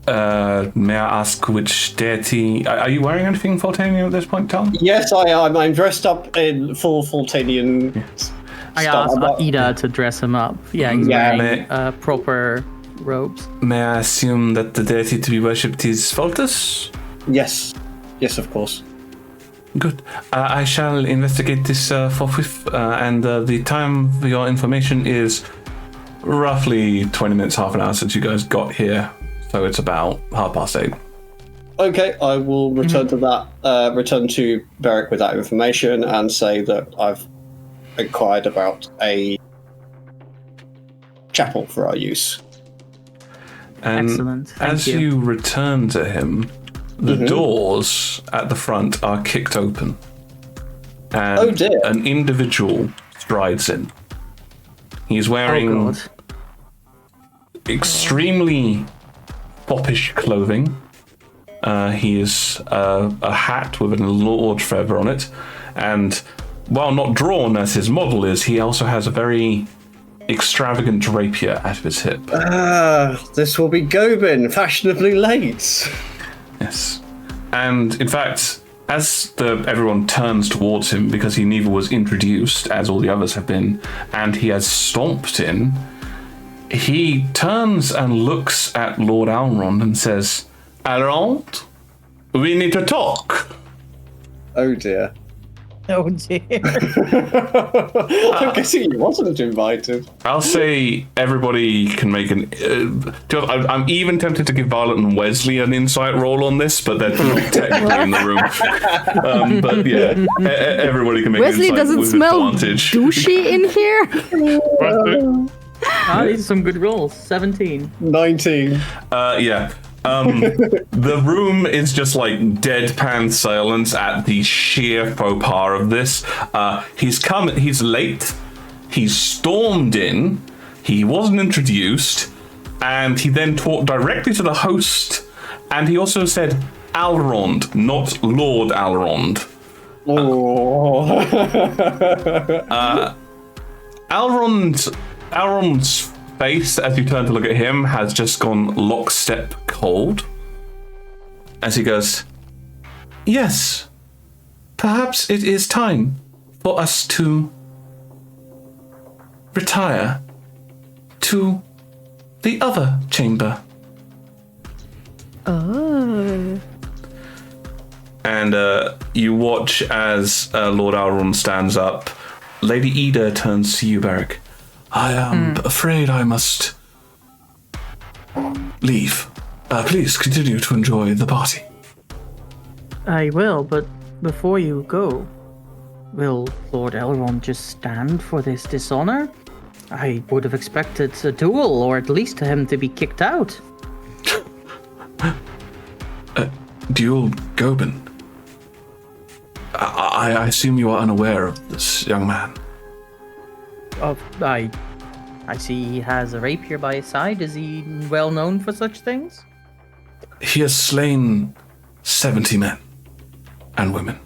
I ask which deity? Are you wearing anything Fultanian at this point, Tom? Yes, I am. I'm dressed up in full Fultanian I stuff. asked Ida to dress him up. Yeah, he's wearing proper robes. May I assume that the deity to be worshipped is Fultus? Yes. Yes, of course. Good. I shall investigate this forthwith, and the time for your information is roughly 20 minutes, half an hour since you guys got here. So it's about 8:30. Okay, I will return to that. Return to Beric with that information and say that I've inquired about a chapel for our use. And Excellent. Thank as you. you return to him, the doors at the front are kicked open. And Oh, dear. an individual strides in. He's wearing Oh god. extremely foppish clothing. He is a hat with a Lord feather on it. And while not drawn as his model is, he also has a very extravagant rapier at his hip. This will be Gobin, fashionably late. Yes. And in fact, as everyone turns towards him, because he neither was introduced, as all the others have been, and he has stomped in, he turns and looks at Lord Alrond and says, Alrond, we need to talk. Oh dear. Oh dear. I'm guessing he wasn't invited. I'll say everybody can make an... I'm even tempted to give Violet and Wesley an insight roll on this, but they're not technically in the room. But yeah, everybody can make Wesley, an does insight it with smell advantage. douchey in here? These are some good rolls. 17. 19. Yeah. The room is just like deadpan silence at the sheer faux pas of this. He's late, he's stormed in, he wasn't introduced, and he then talked directly to the host, and he also said Alrond, not Lord Alrond. Oh. Alrond's face, as you turn to look at him, has just gone lockstep cold. As he goes, yes, perhaps it is time for us to retire to the other chamber. Oh. And you watch as Lord Alrond stands up. Lady Ida turns to you, Beric. I am afraid I must leave. Please continue to enjoy the party. I will, but before you go, will Lord Elrond just stand for this dishonor? I would have expected a duel, or at least him to be kicked out. Duel Gobin. I assume you are unaware of this young man. I see he has a rapier by his side. Is he well known for such things? He has slain 70 men and women.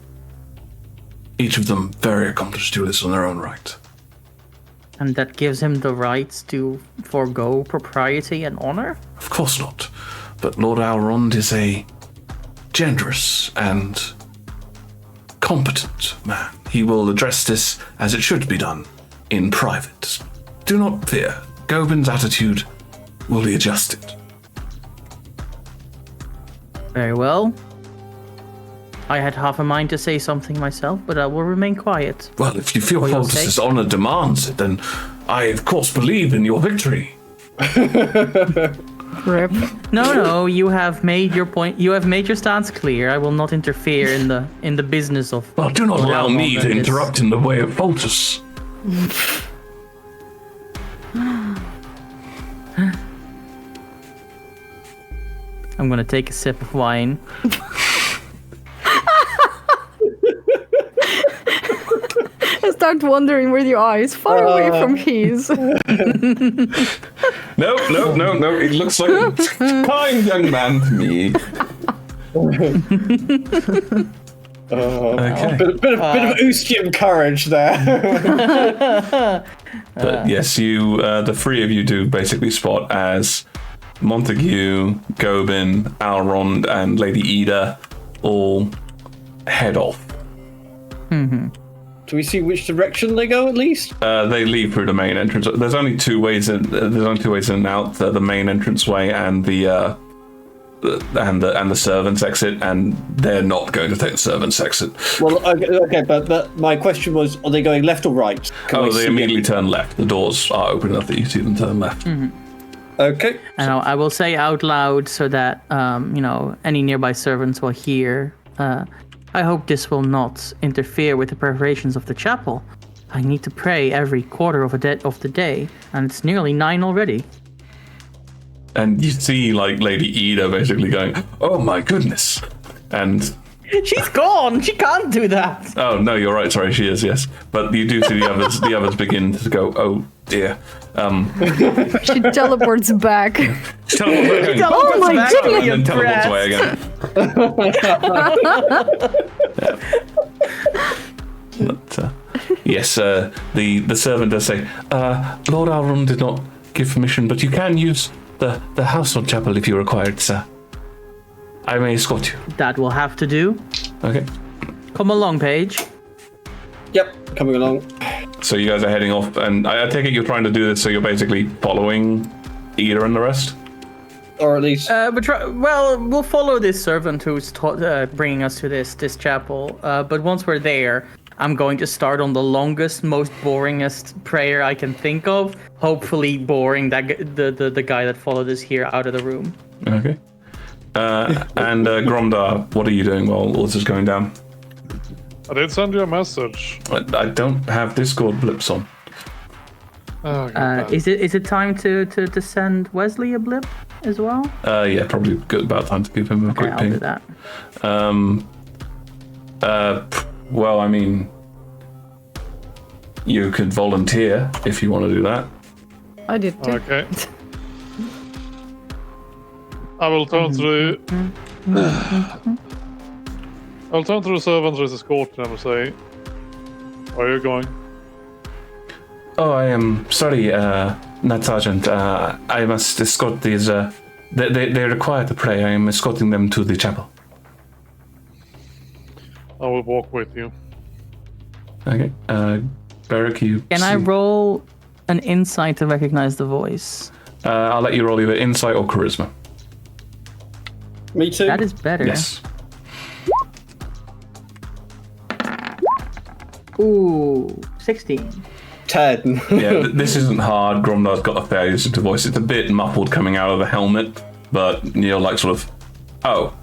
Each of them very accomplished duelists on their own right. And that gives him the right to forego propriety and honor? Of course not. but Lord Alrond is a generous and competent man. He will address this as it should be done, in private. Do not fear. Gobin's attitude will be adjusted. Very well. I had half a mind to say something myself, but I will remain quiet. Well, if you feel For your Foltus's sake. honor demands it, then I, of course, believe in your victory. Rip. No, you have made your point. You have made your stance clear. I will not interfere in the business of. Well, do not allow me to Alrond. interrupt in the way of Foltus. I'm gonna take a sip of wine. I start wandering with your eyes far away from his. No. It looks like a kind young man to me. Okay. Bit of Oostian courage there. But yes, you, the three of you do basically spot as Montague, Gobin, Alrond, and Lady Ida all head off. Do we see which direction they go at least? They leave through the main entrance. There's only two ways in. There's only two ways in and out: the main entranceway and the servants' exit. And they're not going to take the servants' exit. Well, okay, but my question was: are they going left or right? Can I They see immediately it? turn left. The doors are open enough that you see them turn left. Okay. And I will say out loud so that any nearby servants will hear. I hope this will not interfere with the preparations of the chapel. I need to pray every quarter of the day, and it's nearly 9 already. And you see, like, Lady Ida basically going, "Oh my goodness," and She's gone. She can't do that. oh no, you're right. Sorry, she is. Yes, but you do see the others. The others begin to go, "Oh dear." She teleports back. Oh my And then goodness! teleports away again. But, yes, the servant does say, Lord Alrond did not give permission, but you can use the household chapel if you require it, sir. I may escort you. That will have to do. Okay. Come along, Paige. Yep, coming along. So you guys are heading off, and I take it you're trying to do this so you're basically following Ida and the rest? Or at least... We'll follow this servant who's bringing us to this chapel. But once we're there, I'm going to start on the longest, most boringest prayer I can think of. Hopefully, boring the guy that followed us here out of the room. Okay. And Gromdar, what are you doing while all this is going down? I did send you a message. I don't have Discord blips on. Oh, God. Is it time to send Wesley a blip as well? Yeah, probably good about time to give him a quick I'll ping. do that. Well, I mean, you could volunteer if you want to do that. I did too. Okay. I will turn to I'll turn to the servants who is escorting them and say, "Where are you going?" Oh, I am sorry, Night Sergeant. I must escort these. They require to pray. I am escorting them to the chapel. I will walk with you. Okay. Beric, you. Can I roll an insight to recognize the voice? I'll let you roll either insight or charisma. Me too. That is better. Yes. Ooh, 16. 10. Yeah, this isn't hard. Gromdar's got a fair use of the voice. It's a bit muffled coming out of the helmet, but you're like sort of, oh.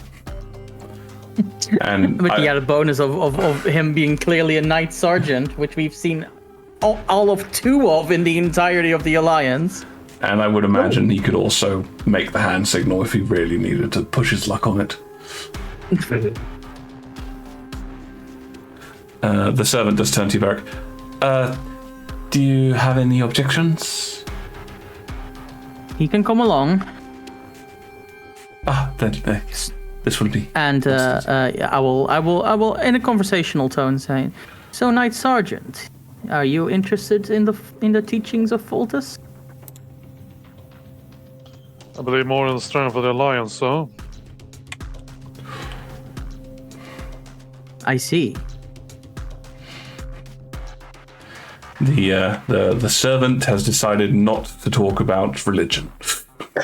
And But he had a bonus of him being clearly a knight sergeant, which we've seen all of 2 of in the entirety of the Alliance. And I would imagine he could also make the hand signal if he really needed to push his luck on it. The servant does turn to you, Beric. Do you have any objections? He can come along, Then this will be. and I will, in a conversational tone, say, "So, Knight Sergeant, are you interested in the teachings of Foltus?" I believe more in the strength of the alliance, so. I see. The servant has decided not to talk about religion.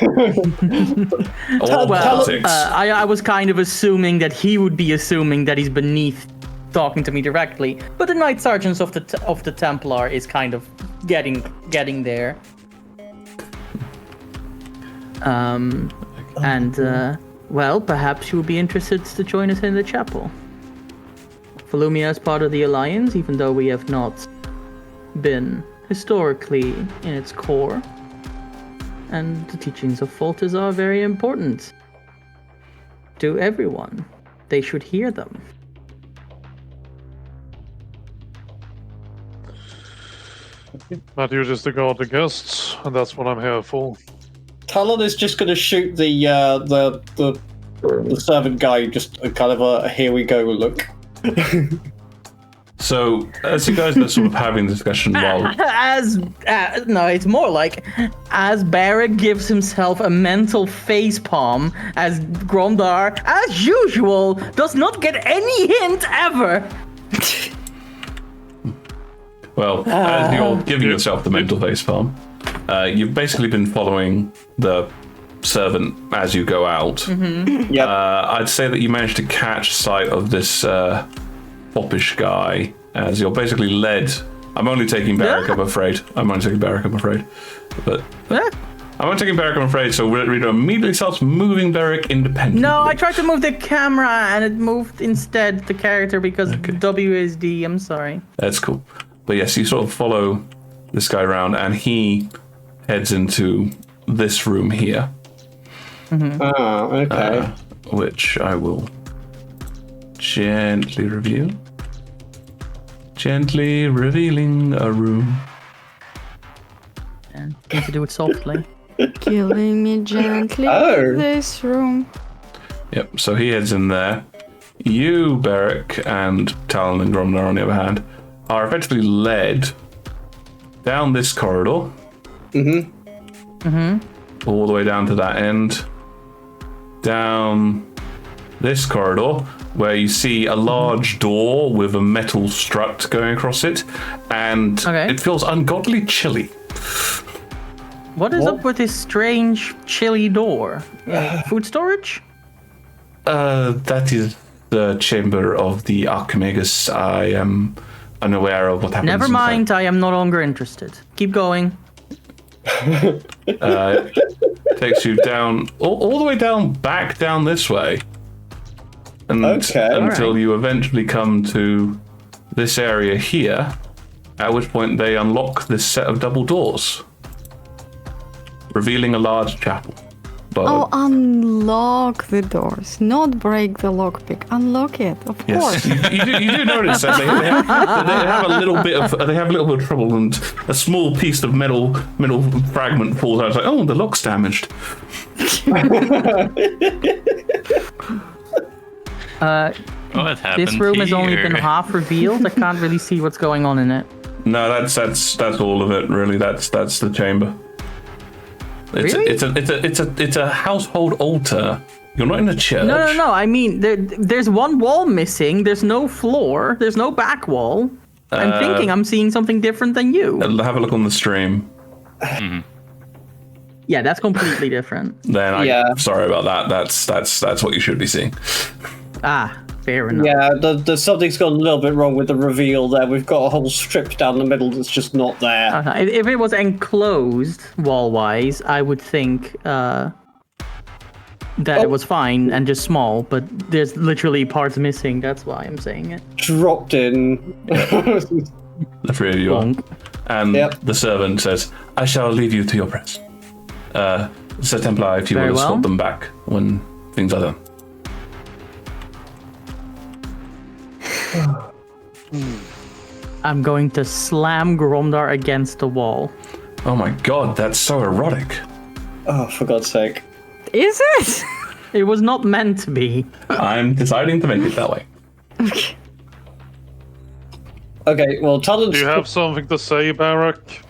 Or politics. I was kind of assuming that he would be assuming that he's beneath talking to me directly, but the Knight Sergeants of the Templar is kind of getting there. Well, perhaps you would be interested to join us in the chapel. Volumia is part of the Alliance, even though we have not been historically in its core. And the teachings of Foltest are very important to everyone. They should hear them. But you're just to guard the guests, and that's what I'm here for. Talon is just going to shoot the servant guy just a kind of a here we go look. So, as you guys are sort of having the discussion while... No, it's more like, as Barrack gives himself a mental facepalm, as Gromdar, as usual, does not get any hint ever. Well, as you're giving yourself the mental facepalm, you've basically been following the servant as you go out. Mm-hmm. Yep. I'd say that you managed to catch sight of this foppish guy as you're basically led. I'm only taking Barrack, I'm afraid. But I'm only taking Barrack, I'm afraid, so Rita immediately starts moving Barrack independently. No, I tried to move the camera and it moved instead the character because WSD, I'm sorry. That's cool. But yes, you sort of follow this guy around and he heads into this room here. Mm-hmm. Oh, okay. Which I will gently review. Gently revealing a room. And need to do it softly. Killing me gently in this room. Yep, so he heads in there. You, Barrack, and Talon and Gromnar, on the other hand, are effectively led down this corridor. All the way down to that end. Down this corridor, where you see a large door with a metal strut going across it, and it feels ungodly chilly. What is up with this strange, chilly door? Food storage? That is the chamber of the Archimagus. I am unaware of what happens. Never mind, I am no longer interested. Keep going. Takes you down, all the way down, back down this way. And until you eventually come to this area here, at which point they unlock this set of double doors, revealing a large chapel. Oh, unlock the doors, not break the lockpick. Unlock it, of course. you do notice that they have a little bit of trouble, and a small piece of metal fragment falls out. It's like, oh, the lock's damaged. This room has only been half revealed. I can't really see what's going on in it. No, that's all of it. Really, that's the chamber. It's a household altar. You're not in a church. No. I mean, there's one wall missing. There's no floor. There's no back wall. I'm thinking I'm seeing something different than you. Have a look on the stream. Yeah, that's completely different. Then sorry about that. That's what you should be seeing. Fair enough. Yeah, something's gone a little bit wrong with the reveal there. We've got a whole strip down the middle that's just not there. If it was enclosed wall-wise, I would think that it was fine and just small, but there's literally parts missing. That's why I'm saying it. Dropped in. The three of you are. And the servant says, I shall leave you to your press. Sir Templar, if you will escort them back when things are done. I'm going to slam Gromdar against the wall. Oh my god, that's so erotic. Oh, for God's sake. Is it? It was not meant to be. I'm deciding to make it that way. Okay, well, Talon's... Do you have something to say, Barrack?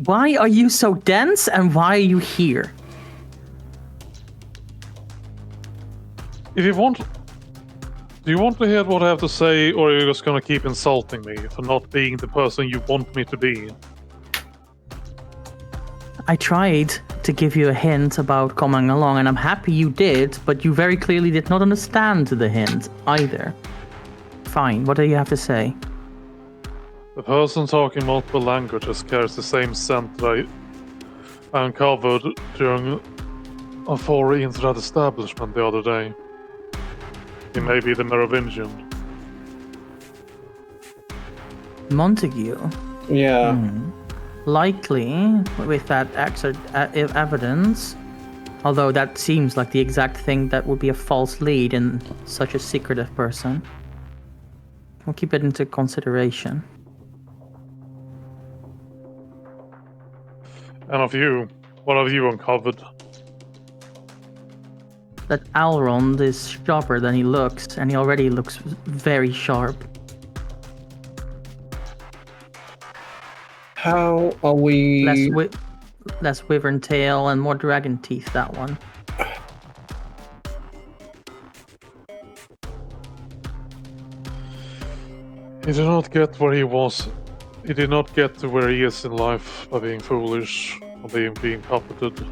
Why are you so dense and why are you here? If you want... Do you want to hear what I have to say, or are you just gonna keep insulting me for not being the person you want me to be? I tried to give you a hint about coming along, and I'm happy you did, but you very clearly did not understand the hint either. Fine, what do you have to say? The person talking multiple languages carries the same scent that I uncovered during a foray into that establishment the other day. He may be the Merovingian. Montague? Yeah. Likely, with that evidence, although that seems like the exact thing that would be a false lead in such a secretive person. We'll keep it into consideration. And of you, what have you uncovered? That Alrond is sharper than he looks, and he already looks very sharp. How are we... Less wyvern tail and more dragon teeth, that one. He did not get where he was. He did not get to where he is in life by being foolish or being puppeted.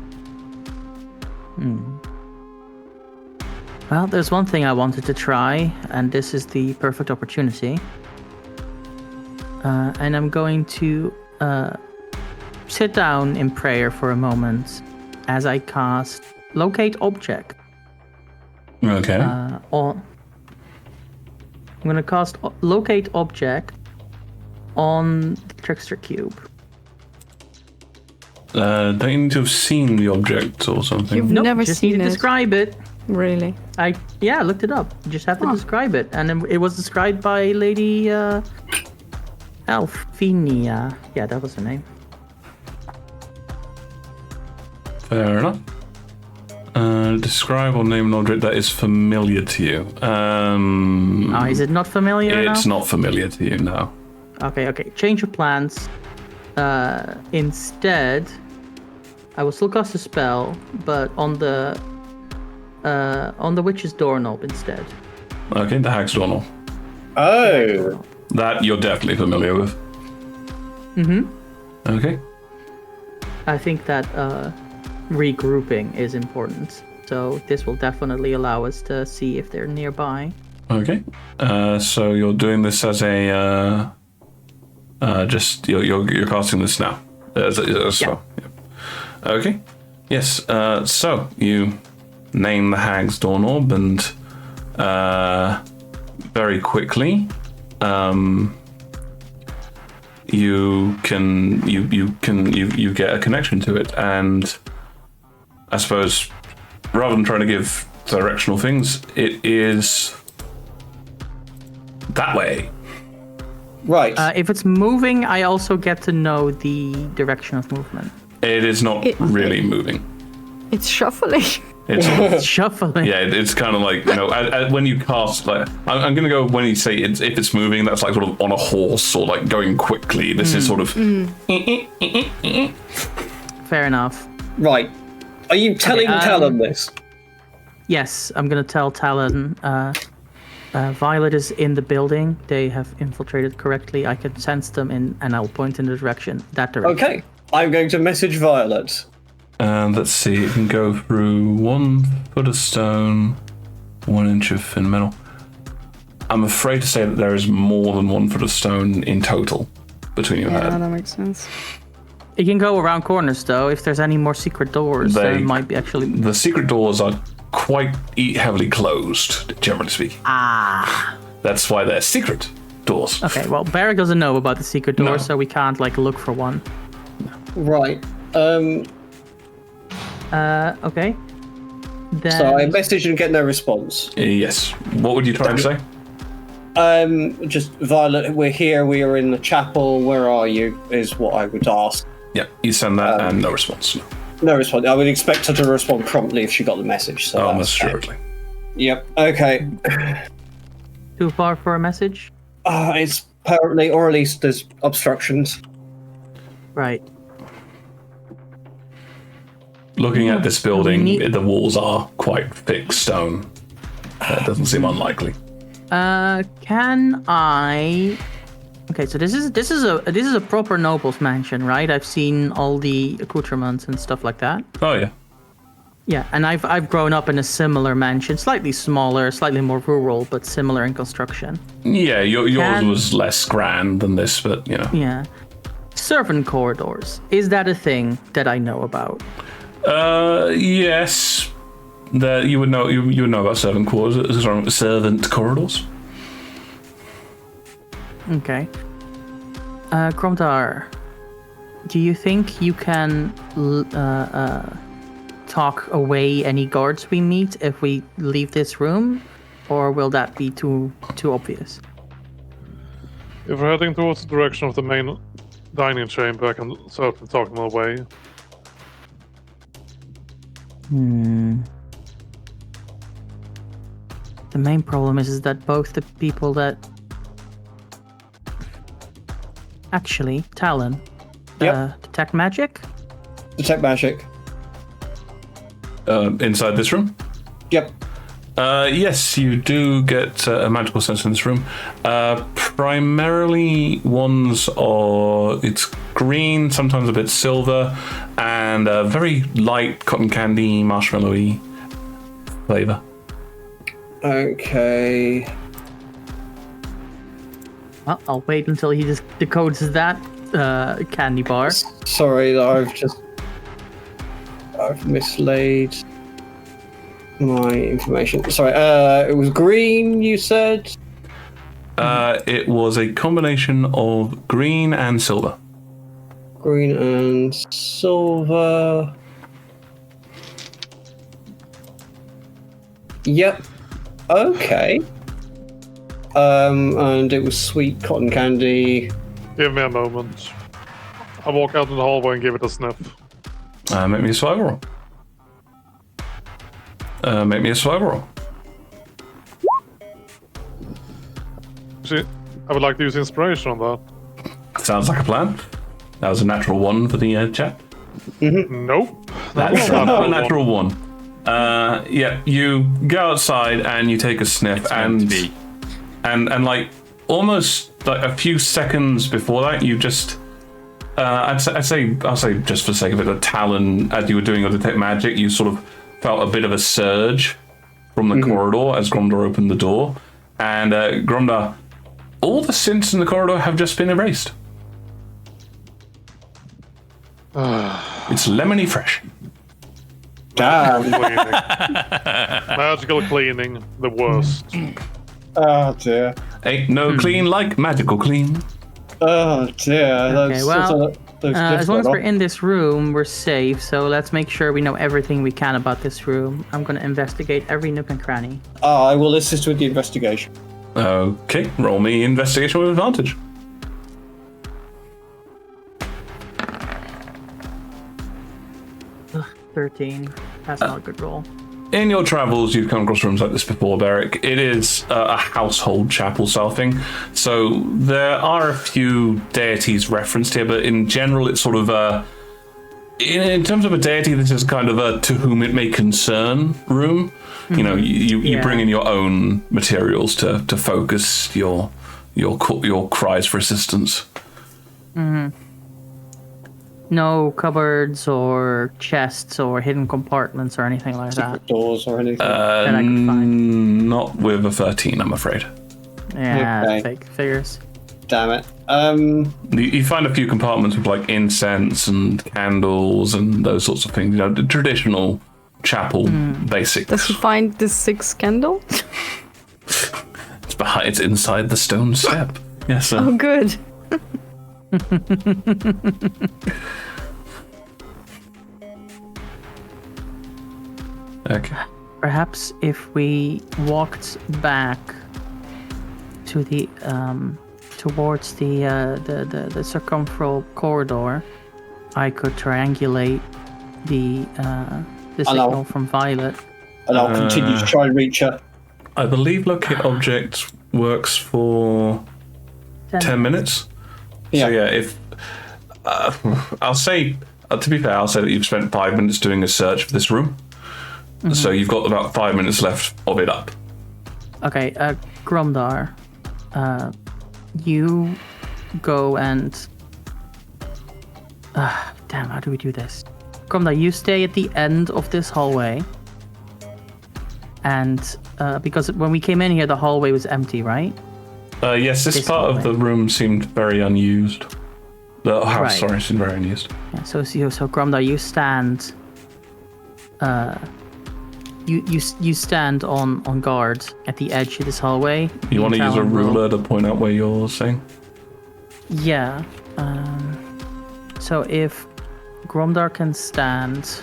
Well, there's one thing I wanted to try, and this is the perfect opportunity. And I'm going to sit down in prayer for a moment as I cast Locate Object. Okay. I'm going to cast Locate Object on the Trickster Cube. Don't you need to have seen the object or something? You've Nope, never just seen need to it. describe it. Really? I looked it up. You just have to describe it, and it was described by Lady Alfinia. Yeah, that was her name. Fair enough. Describe or name an object that is familiar to you. Is it not familiar It's enough? not familiar to you, no. Okay. Change of plans. Instead, I will still cast a spell, but on the witch's doorknob instead. Okay, the hag's doorknob. Oh! That you're definitely familiar with. Okay. I think that regrouping is important. So this will definitely allow us to see if they're nearby. Okay. So you're doing this as a just you're casting this now. As well. Yeah. Okay. Yes. So you name the hag's doorknob, and very quickly, you get a connection to it, and I suppose rather than trying to give directional things, it is that way. Right. If it's moving, I also get to know the direction of movement. It is not really moving. It's shuffling. It's Shuffling. yeah. It's kind of like, you know, when you cast, like I'm gonna go when you say if it's moving, that's like sort of on a horse or like going quickly. This is sort of. Fair enough. Right. Are you telling Talon this? Yes, I'm gonna tell Talon. Violet is in the building. They have infiltrated correctly. I can sense them and I'll point in the direction. That direction. Okay. I'm going to message Violet. And let's see, it can go through 1 foot of stone, 1 inch of thin metal. I'm afraid to say that there is more than 1 foot of stone in total between your Yeah, head. that makes sense. It can go around corners though. If there's any more secret doors, there might be actually. The secret doors are quite heavily closed, generally speaking. That's why they're secret doors. Okay, well, Barrick doesn't know about the secret door, No. so we can't like look for one. Right. Okay. Then... So I message and get no response. Yes. What would you try and say? Just Violet, we're here. We are in the chapel. Where are you? Is what I would ask. Yeah, you send that and no response. No. No response. I would expect her to respond promptly if she got the message. So Almost that's assuredly. Yep. Okay. Too far for a message? It's apparently, or at least there's obstructions. Right. Looking at this building, We need- the walls are quite thick stone. That doesn't seem unlikely. Can I? Okay, so this is a proper noble's mansion, right? I've seen all the accoutrements and stuff like that. Oh yeah. Yeah, and I've grown up in a similar mansion, slightly smaller, slightly more rural, but similar in construction. Yeah, yours was less grand than this, but you know. Yeah. Servant corridors. Is that a thing that I know about? Yes. That you would know. You would know about servant corridors. Okay. Gromdar, do you think you can talk away any guards we meet if we leave this room, or will that be too obvious? If we're heading towards the direction of the main dining chamber, I can certainly talk them away. The main problem is that both the people that actually Talon detect magic. Detect magic. Inside this room? Yep. Yes, you do get a magical sense in this room. Primarily ones it's green, sometimes a bit silver, and a very light cotton candy, marshmallowy flavor. Okay. Well, I'll wait until he just decodes that candy bar. Sorry, I've mislaid my information. Sorry, it was green, you said? It was a combination of green and silver. Green and silver. Yep. Okay. And it was sweet cotton candy. Give me a moment. I walk out in the hallway and give it a sniff. Make me a survival roll. Make me a survival roll. See, I would like to use inspiration on that. Sounds like a plan. That was a natural 1 for the chat. Nope. That's a natural 1. Yeah, you go outside and you take a sniff, and like almost like a few seconds before that, you just I'll say just for the sake of it, a Talon, as you were doing your detect magic, you sort of felt a bit of a surge from the corridor as Gromdar opened the door, and Gromdar, all the synths in the corridor have just been erased. It's lemony fresh. Damn. Magical cleaning, the worst. Oh dear. Ain't no clean like magical clean. Oh dear. Okay, well, as long as we're in this room, we're safe. So let's make sure we know everything we can about this room. I'm going to investigate every nook and cranny. I will assist with the investigation. Okay, roll me investigation with advantage. 13. That's not a good roll. In your travels, you've come across rooms like this before, Beric. It is a household chapel style thing. So there are a few deities referenced here, but in general, it's sort of in terms of a deity, this is kind of a to whom it may concern room. Mm-hmm. You know, you bring in your own materials to focus your cries for assistance. Mm-hmm. No cupboards or chests or hidden compartments or anything like that. Doors or anything that I could find. Not with a 13, I'm afraid. Yeah, okay. fake figures. Damn it. You find a few compartments with like incense and candles and those sorts of things. You know, the traditional chapel basics. Does he find the 6th candle? It's inside the stone step. Yes, sir. Oh, good. Okay. Perhaps if we walked back to the towards the circumferential corridor, I could triangulate the signal from Violet. And I'll continue to try and reach her. I believe locate object works for 10 minutes. Yeah. So yeah, if I'll say, to be fair, I'll say that you've spent 5 minutes doing a search for this room. Mm-hmm. So you've got about 5 minutes left of it up. Okay, Gromdar, you go and... damn, how do we do this? Gromdar, you stay at the end of this hallway. And because when we came in here, the hallway was empty, right? Yes, this part hallway. of the room seemed very unused. The house, Right. sorry, seemed very unused. Yeah, so Gromdar, you stand... You stand on guard at the edge of this hallway. You want to use a Talon will- ruler to point out where you're saying? Yeah. So if Gromdar can stand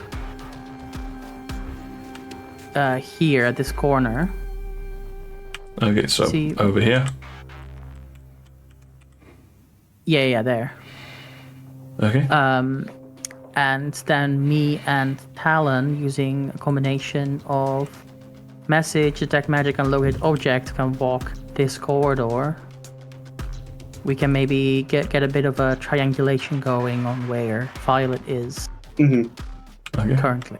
here at this corner. Okay, so See- over here. Yeah, there. Okay. And then me and Talon, using a combination of message, detect magic, and locate object, can walk this corridor. We can maybe get a bit of a triangulation going on where Violet is Okay. currently.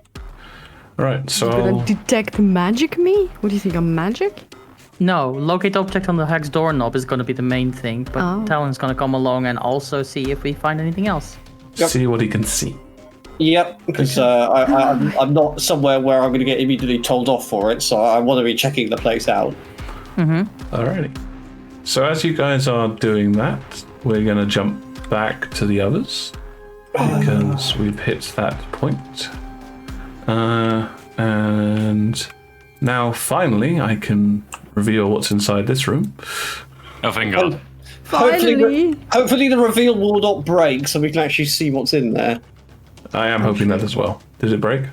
All right, so Gonna I'll- detect magic me? What do you think, I'm magic? No, locate object on the hex doorknob is going to be the main thing, but Oh. Talon's going to come along and also see if we find anything else. Yep. see what he can see. Yep, because I'm not somewhere where I'm going to get immediately told off for it, so I want to be checking the place out. Alrighty. So as you guys are doing that, we're going to jump back to the others because we've hit that point. And now finally I can reveal what's inside this room. Oh, thank God. Finally! Hopefully the reveal will not break, so we can actually see what's in there. I am hoping that as well. Did it break?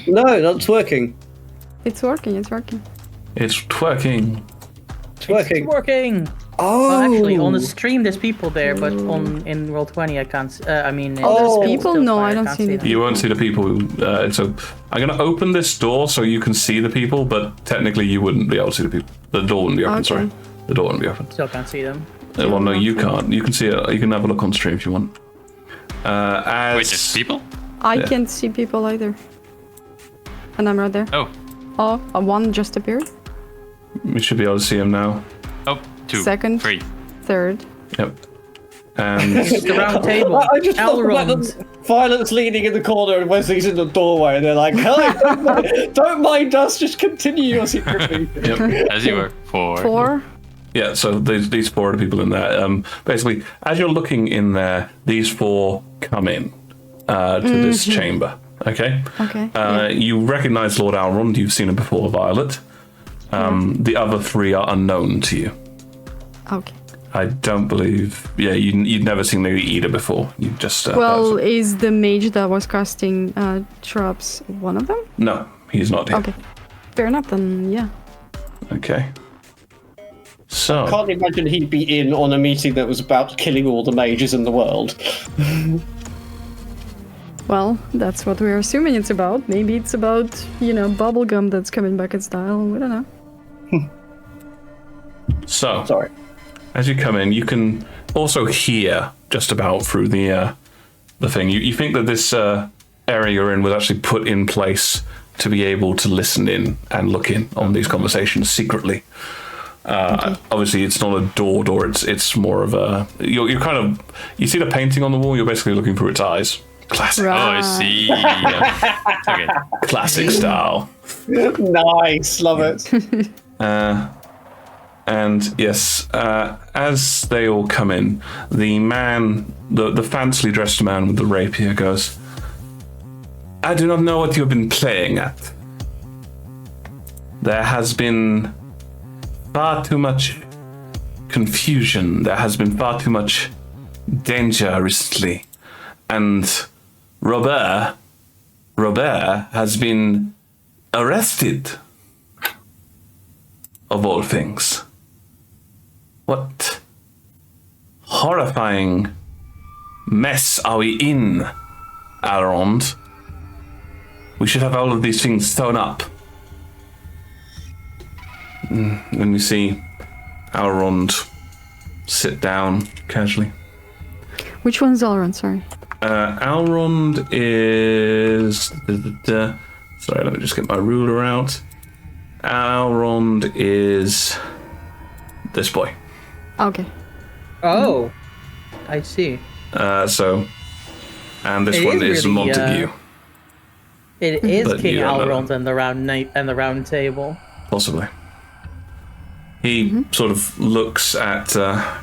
No, that's working. It's working, it's working. It's twerking. It's working. Working! Oh, Well, actually, on the stream there's people there, but in Roll20 I can't. In Oh. the People? still No, fire, I don't can't see any them. You won't see the people. So I'm going to open this door so you can see the people, but technically you wouldn't be able to see the people. The door wouldn't be open. Okay. Sorry, the door wouldn't be open. Still can't see them. Well, no, you can't. You can see it. You can have a look on stream if you want. As Wait, there's people? I Yeah. can't see people either. And I'm right there. Oh. Oh, one just appeared. we should be able to see him now. Oh, two. Second. 3. Third. Yep. And It's the round table. I just love the fact Elrond. that Violet's leaning in the corner and Wesley's in the doorway, and they're like, "Hi, don't mind us, just continue your secret meeting." yep. As you were. 4. 4. Yeah. So these four are the people in there. Basically, as you're looking in there, these four come in to this chamber. Okay. Okay. You recognize Lord Elrond. You've seen him before, Violet. The other three are unknown to you. Okay. I don't believe. Yeah, you'd never seen Lady Ida before. You just. Well, is the mage that was casting traps one of them? no, he's not here. Okay. Fair enough then, yeah. Okay. So. Can't imagine he'd be in on a meeting that was about killing all the mages in the world. Well, that's what we're assuming it's about. Maybe it's about, bubblegum that's coming back in style. We don't know. So. Sorry. As you come in, you can also hear just about through the thing. You think that this area you're in was actually put in place to be able to listen in and look in on these conversations secretly. Obviously, it's not a door. It's more of a. You're kind of. You see the painting on the wall. You're basically looking through its eyes. Classic. Oh, I see. Okay. Classic style. Nice, love it. And yes, as they all come in, the man, the fancily dressed man with the rapier goes, "I do not know what you have been playing at. There has been far too much confusion. There has been far too much danger recently. And Robert has been arrested, of all things. What horrifying mess are we in, Elrond? We should have all of these things thrown up." When we see Elrond sit down casually. Which one's Elrond? Sorry. Elrond is... Sorry, let me just get my ruler out. Elrond is this boy. Okay. Oh, I see. And this It one is is really, Montague. It is But King you don't know Elrond and the round table. Possibly. He sort of looks at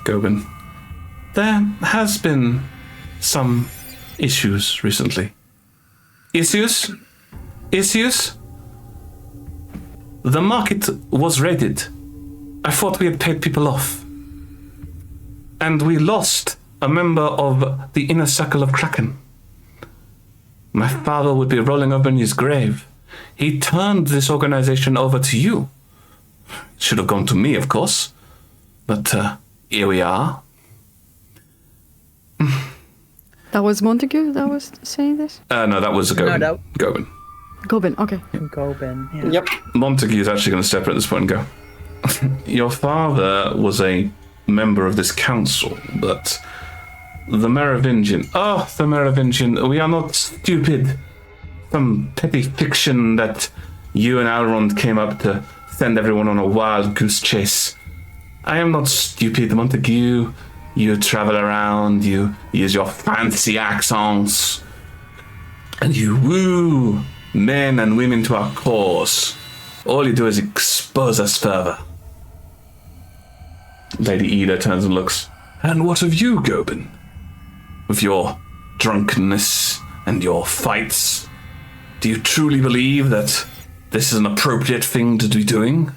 Gobin. There has been some issues recently. Issues? The market was raided. I thought we had paid people off. And we lost a member of the inner circle of Kraken. My father would be rolling over in his grave. He turned this organization over to you. Should have gone to me, of course. But here we are. That was Montague that was saying this? No, that was Gobin. No, Gobin. Gobin, okay. Gobin. Yeah. Yep. Montague is actually going to step in at this point and go. Your father was a member of this council, but the Merovingian. Oh, the Merovingian. We are not stupid. Some petty fiction that you and Elrond came up to send everyone on a wild goose chase. I am not stupid, Montague. You travel around, you use your fancy accents, and you woo men and women to our cause. All you do is expose us further. Lady Ida turns and looks. And what of you, Gobin? With your drunkenness and your fights, do you truly believe that this is an appropriate thing to be doing?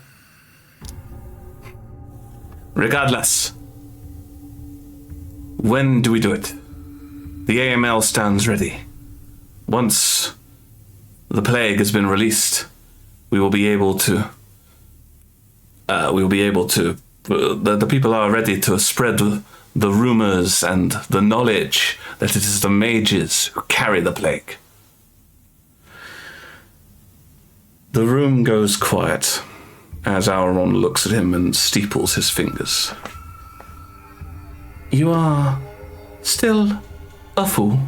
Regardless, when do we do it? The AML stands ready. Once the plague has been released, we will be able to. The people are ready to spread the rumors and the knowledge that it is the mages who carry the plague. The room goes quiet as Elrond looks at him and steeples his fingers. You are still a fool,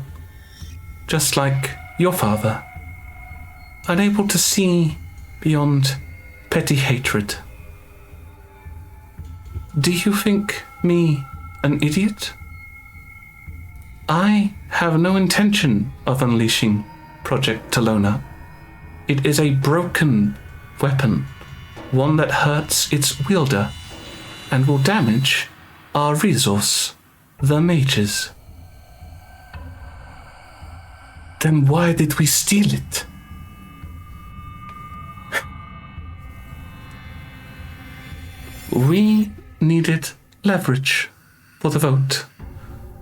just like your father, unable to see beyond petty hatred. Do you think me an idiot? I have no intention of unleashing Project Talona. It is a broken weapon, one that hurts its wielder and will damage our resource, the mages. Then why did we steal it? We needed leverage for the vote.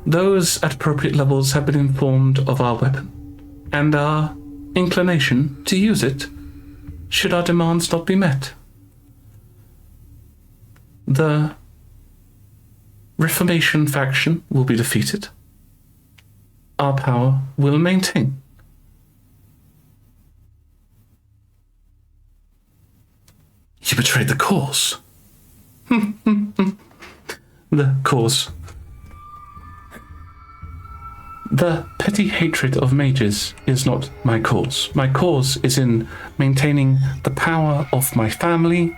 Those at appropriate levels have been informed of our weapon and our inclination to use it should our demands not be met. The Reformation faction will be defeated. Our power will maintain. You betrayed the cause. The cause. The petty hatred of mages is not my cause. My cause is in maintaining the power of my family,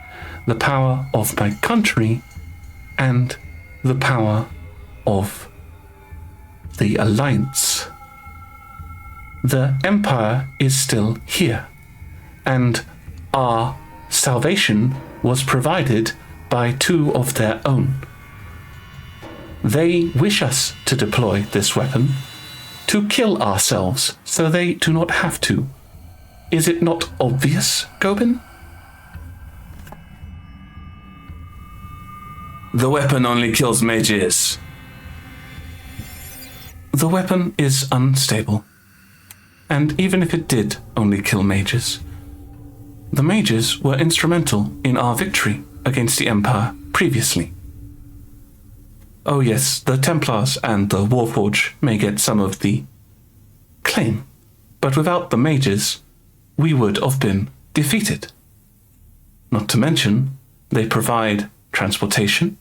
the power of my country, and the power of the Alliance. The Empire is still here, and our salvation was provided by two of their own. They wish us to deploy this weapon to kill ourselves so they do not have to. Is it not obvious, Gobin? The weapon only kills mages. The weapon is unstable. And even if it did only kill mages, the mages were instrumental in our victory against the Empire previously. Oh yes, the Templars and the Warforged may get some of the claim, but without the mages, we would have been defeated. Not to mention, they provide transportation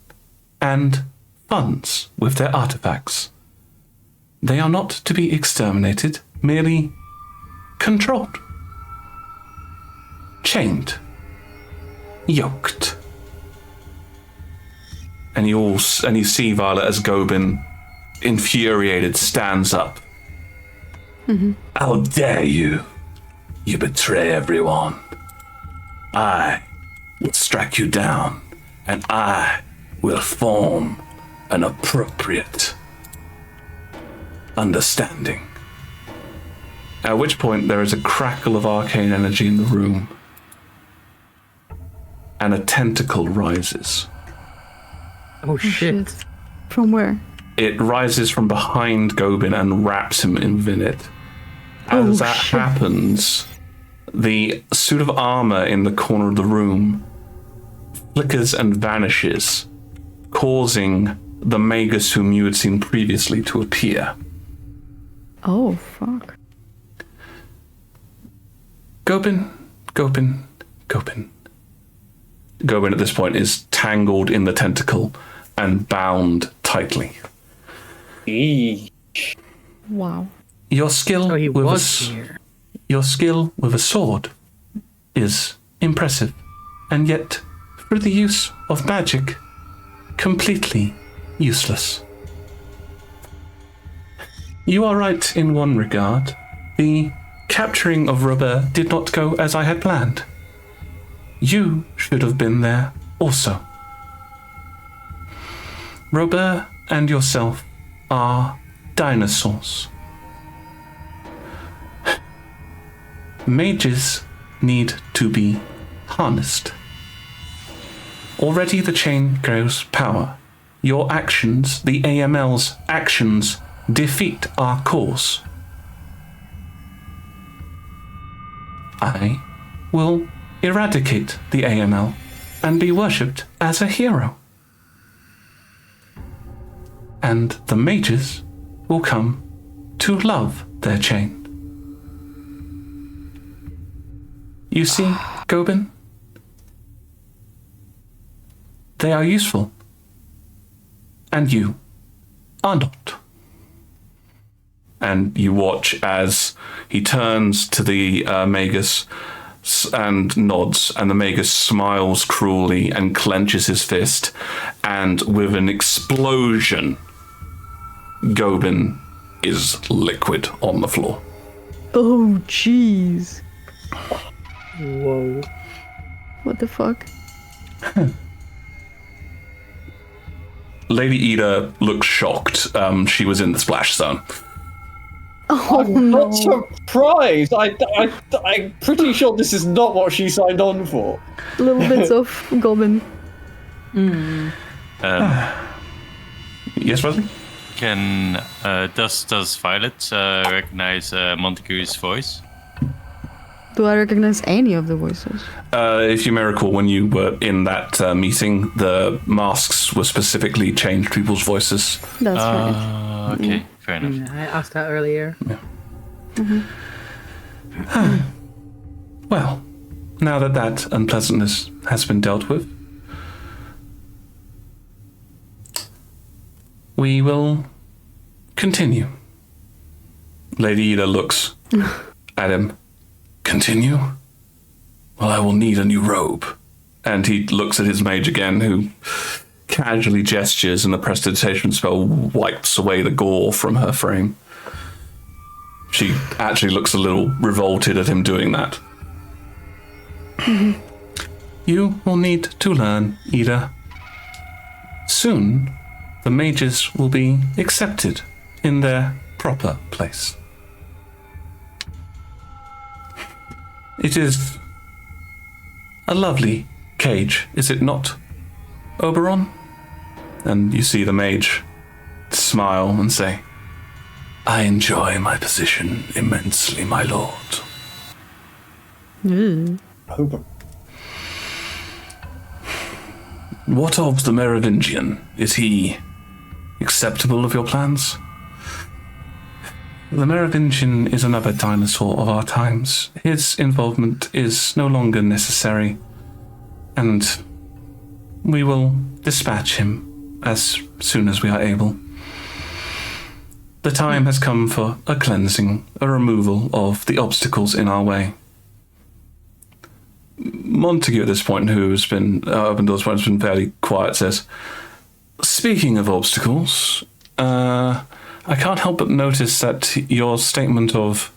and funds with their artifacts. They are not to be exterminated, merely controlled. Chained. yoked. And you see Violet as Gobin, infuriated, stands up. How dare you! You betray everyone. I will strike you down, and I will form an appropriate understanding. At which point there is a crackle of arcane energy in the room, and a tentacle rises. Oh shit. From where? It rises from behind Gobin and wraps him within it. As that happens, the suit of armor in the corner of the room flickers and vanishes, causing the magus whom you had seen previously to appear. Oh, fuck. Gobin. Gobin at this point is tangled in the tentacle and bound tightly. Wow. Your skill Oh, he with was here. Your skill with a sword is impressive, and yet, through the use of magic, completely useless. You are right in one regard. The capturing of Robert did not go as I had planned. You should have been there also. Robert and yourself are dinosaurs. Mages need to be harnessed. Already the chain grows power. Your actions, the AML's actions, defeat our cause. I will eradicate the AML and be worshipped as a hero. And the mages will come to love their chain. You see, Gobin? They are useful. And you are not. And you watch as he turns to the magus and nods, and the magus smiles cruelly and clenches his fist, and with an explosion, Gobin is liquid on the floor. Oh, jeez. Whoa. What the fuck? Lady Ida looks shocked. She was in the splash zone. Oh, I'm no. not surprised. I'm pretty sure this is not what she signed on for. Little bits of Goblin. Yes, Wesley? Does Violet recognize Montague's voice? Do I recognize any of the voices? If you may recall, when you were in that meeting, the masks were specifically changed people's voices. That's right. Okay, fair enough. I asked that earlier. Well, now that that unpleasantness has been dealt with, we will continue. Lady Ida looks at him. Continue? Well, I will need a new robe. And he looks at his mage again, who casually gestures, and the prestidigitation spell wipes away the gore from her frame. She actually looks a little revolted at him doing that. You will need to learn, Ida. Soon, the mages will be accepted in their proper place. It is a lovely cage, is it not, Oberon? And you see the mage smile and say, I enjoy my position immensely, my lord. Open. What of the Merovingian? Is he acceptable of your plans? The Merovingian is another dinosaur of our times. His involvement is no longer necessary, and we will dispatch him as soon as we are able. The time has come for a cleansing, a removal of the obstacles in our way. Montague at this point, who's been up until this point, has been fairly quiet, says, "Speaking of obstacles, I can't help but notice that your statement of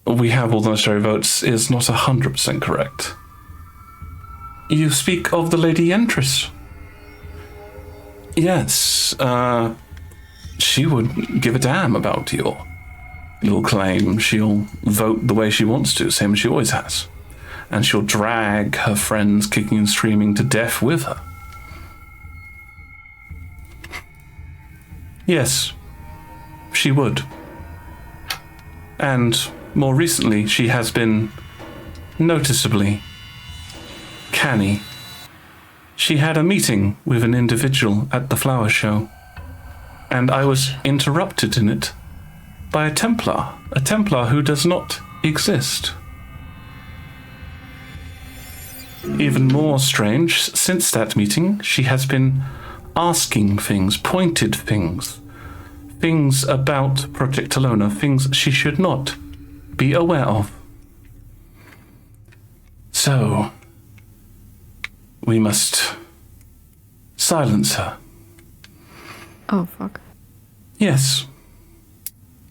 we have all the necessary votes is not 100% correct. You speak of the Lady Entris. Yes, she would give a damn about your little claim. She'll vote the way she wants to, same as she always has. And she'll drag her friends kicking and screaming to death with her. Yes, she would. And more recently, she has been noticeably canny. She had a meeting with an individual at the flower show, and I was interrupted in it by a Templar who does not exist. Even more strange, since that meeting, she has been asking things, pointed things about Project Talona, things she should not be aware of. So, we must silence her. Oh, fuck. Yes.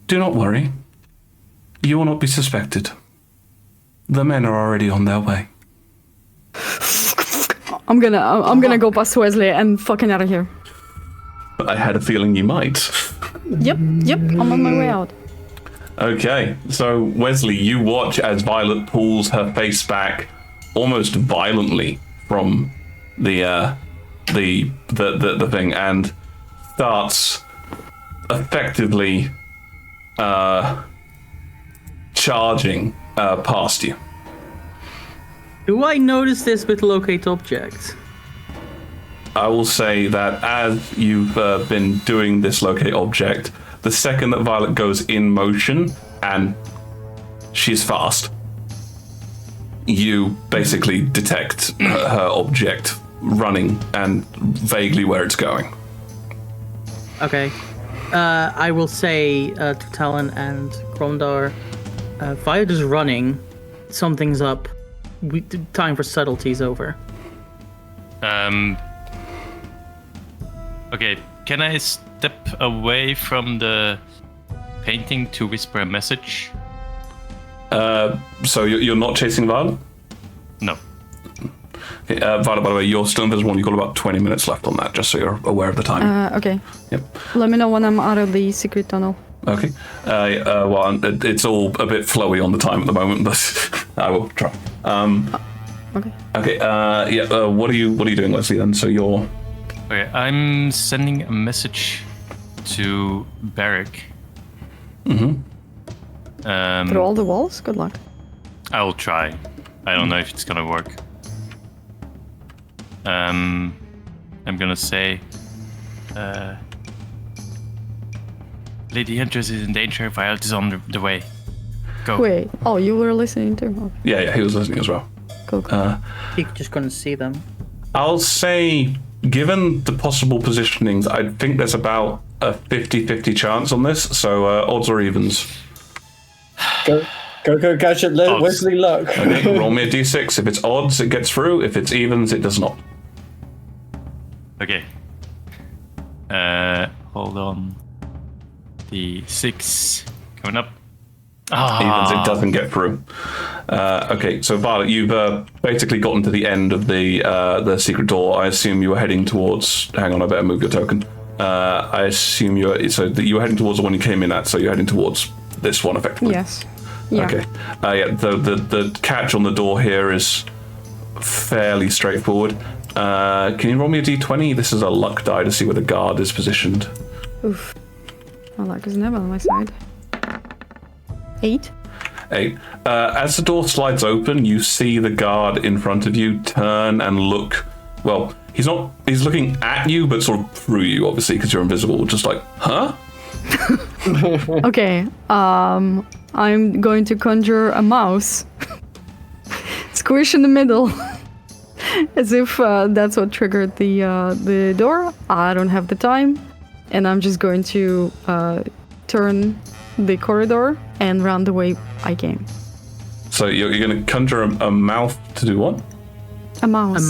Do not worry. You will not be suspected. The men are already on their way. I'm gonna go past Wesley and fucking out of here. I had a feeling you might. Yep, I'm on my way out. Okay, so Wesley, you watch as Violet pulls her face back almost violently from the thing and starts effectively charging past you. Do I notice this with locate objects? I will say that as you've been doing this locate object, the second that Violet goes in motion, and she's fast, you basically detect her object running and vaguely where it's going. Okay. I will say to Talon and Gromdar, Violet is running. Something's up. Time for subtlety's over. Okay, can I step away from the painting to whisper a message? So you're not chasing Violet? No. Okay, Violet, by the way, you're still invisible. You've got about 20 minutes left on that, just so you're aware of the time. Okay. Yep. Let me know when I'm out of the secret tunnel. Okay. Well, it's all a bit flowy on the time at the moment, but I will try. Okay. Okay. What are you doing, Leslie? Then, so you're. Okay, I'm sending a message to Barrick. Mm-hmm. Through all the walls? Good luck. I will try. I don't know if it's gonna work. I'm gonna say, Lady Huntress is in danger. Violet is on the way. Go. Wait. Oh, you were listening too? Okay. Yeah, he was listening as well. Cool. You just couldn't see them. I'll say, given the possible positionings, I think there's about a 50-50 chance on this, so odds or evens. Go, Gadget, Wesley, luck. Okay, roll me a d6. If it's odds, it gets through. If it's evens, it does not. Okay. Hold on. D6 coming up. Evens, it doesn't get through. Okay, so Violet, you've basically gotten to the end of the secret door. I assume you were heading towards. Hang on, I better move your token. I assume you were heading towards the one you came in at. So you're heading towards this one, effectively. Yes. Yeah. Okay. The catch on the door here is fairly straightforward. Can you roll me a d20? This is a luck die to see where the guard is positioned. Oof. My luck is never on my side. 8. As the door slides open, you see the guard in front of you turn and look. Well, he's looking at you, but sort of through you, obviously, because you're invisible. Just like, huh? Okay. I'm going to conjure a mouse. Squish in the middle. As if that's what triggered the door. I don't have the time. And I'm just going to turn the corridor and run the way I came. So So you're going to conjure a mouth to do what? A mouse. A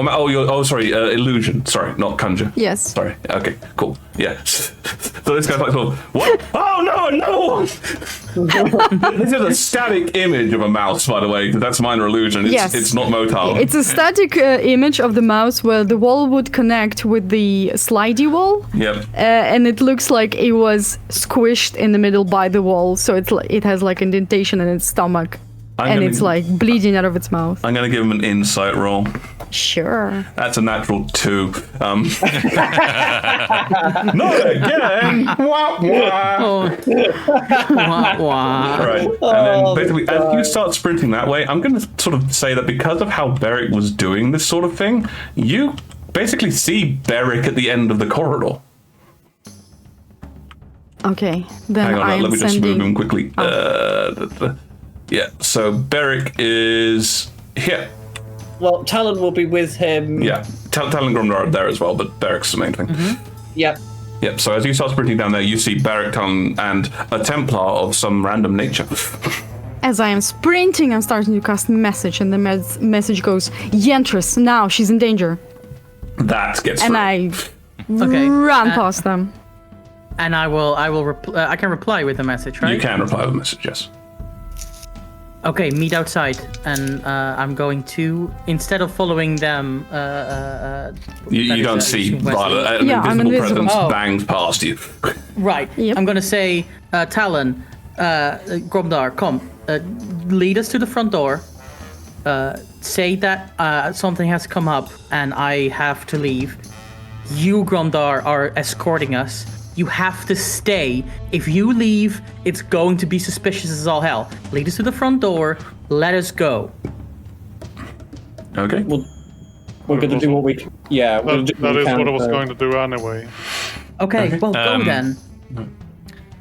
mouse. Sorry, illusion. Sorry, not conjure. Yes. Sorry. Okay, cool. Yeah. So this guy's like, what? Oh, no! This is a static image of a mouse, by the way, because that's minor illusion. It's not motile. It's a static image of the mouse where the wall would connect with the slidey wall. Yep. And it looks like it was squished in the middle by the wall, so it has like indentation in its stomach. It's like bleeding out of its mouth. I'm going to give him an insight roll. Sure. That's a natural 2. Not again! Wah, wah. Oh. Wah, wah. Right. And then basically, as you start sprinting that way, I'm going to sort of say that because of how Beric was doing this sort of thing, you basically see Beric at the end of the corridor. Okay, then Hang on, let me just move him quickly. Yeah, so Beric is here. Well, Talon will be with him. Yeah, Talon and Gromdar are there as well, but Beric's the main thing. Yep. Yep, so as you start sprinting down there, you see Beric, Talon, and a Templar of some random nature. As I am sprinting, I'm starting to cast message, and the message goes, Yentris, now, she's in danger. That gets And through. I run past them. And I can reply with a message, right? You can reply with a message, yes. Okay, meet outside, and I'm going to, instead of following them, You don't see Violet. An Yeah, I'm invisible invisible. presence bangs past you. right. Yep. I'm gonna say, Talon, Gromdar, come, lead us to the front door. Say that something has come up and I have to leave. You, Gromdar, are escorting us. You have to stay. If you leave, it's going to be suspicious as all hell. Lead us to the front door. Let us go. Okay. We're going to do what we can. Yeah, we're gonna do That we is can, what I was so- going to do anyway. Okay, well, go then.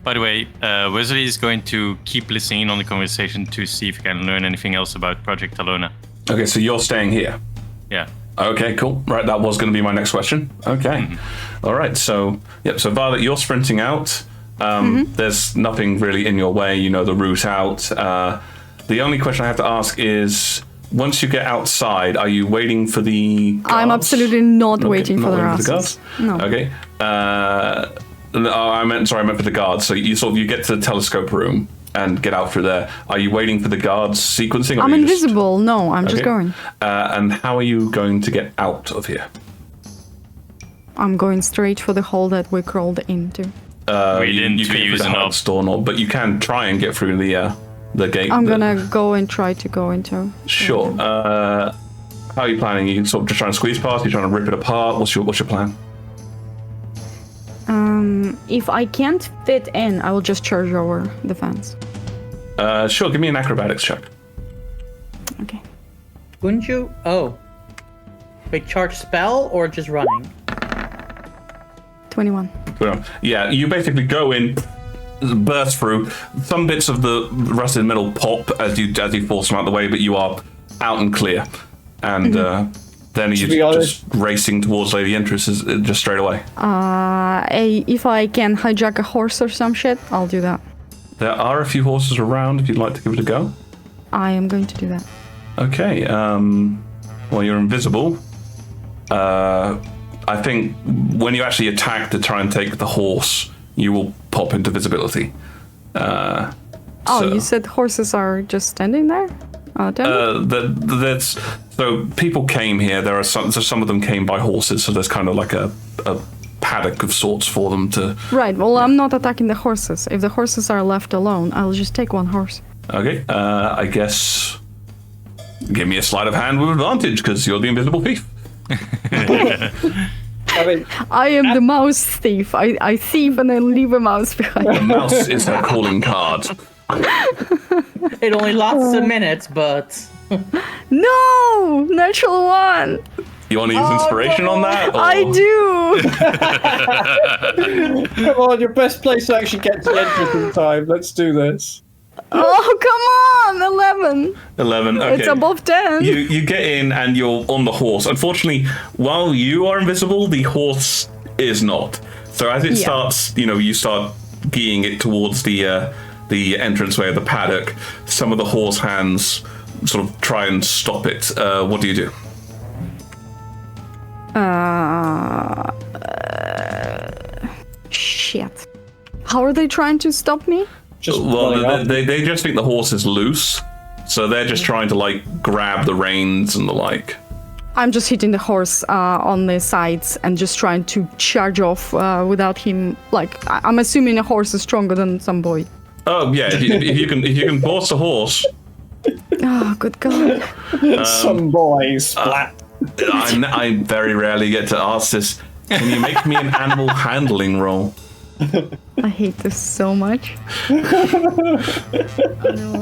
By the way, Wesley is going to keep listening on the conversation to see if he can learn anything else about Project Talona. Okay, so you're staying here. Yeah. Okay, cool. Right, that was going to be my next question. Okay. All right, so, so Violet, you're sprinting out. There's nothing really in your way. You know the route out. The only question I have to ask is, once you get outside, are you waiting for the guards? I'm absolutely not waiting for not their waiting asses. No. Okay. I meant for the guards. So you get to the telescope room and get out through there. Are you waiting for the guards sequencing? Or I'm are you just- invisible. No, I'm just Okay. going. And how are you going to get out of here? I'm going straight for the hole that we crawled into. We didn't you can't use the an hard op. store knob, but you can try and get through the gate. I'm gonna go and try to go into. Sure. How are you planning? You sort of just trying to squeeze past? You trying to rip it apart? What's your plan? If I can't fit in, I will just charge over the fence. Sure. Give me an acrobatics check. Okay. Wouldn't you? Oh. Wait, charge spell or just running? 21. Yeah, you basically go in, burst through. Some bits of the rusted metal pop as you force them out the way, but you are out and clear. And then be you're honest- just racing towards Lady Entrance just straight away. If I can hijack a horse or some shit, I'll do that. There are a few horses around if you'd like to give it a go. I am going to do that. Okay, well, you're invisible. I think when you actually attack to try and take the horse, you will pop into visibility. You said horses are just standing there? So people came here. There are some of them came by horses, so there's kind of like a paddock of sorts for them to. Right, well, I'm not attacking the horses. If the horses are left alone, I'll just take one horse. Okay, I guess. Give me a sleight of hand with advantage because you're the invisible thief. I mean, I am the mouse thief. I thief and then leave a mouse behind. The mouse is her calling card. It only lasts a minute, but... No! Natural one! You want to use inspiration on that? Or? I do! come on, your best place to actually get to the entrance in time. Let's do this. Oh, come on! 11. 11. Okay. It's above 10. You get in and you're on the horse. Unfortunately, while you are invisible, the horse is not. So as it starts, you start geeing it towards the the entranceway of the paddock. Some of the horse hands sort of try and stop it. What do you do? Shit. How are they trying to stop me? They just think the horse is loose, so they're just trying to like grab the reins and the like. I'm just hitting the horse on the sides and just trying to charge off without him. Like, I'm assuming a horse is stronger than some boy. Oh yeah, if you can force a horse. Oh, good God. Some boy splat. I very rarely get to ask this. Can you make me an animal handling roll? I hate this so much. Animal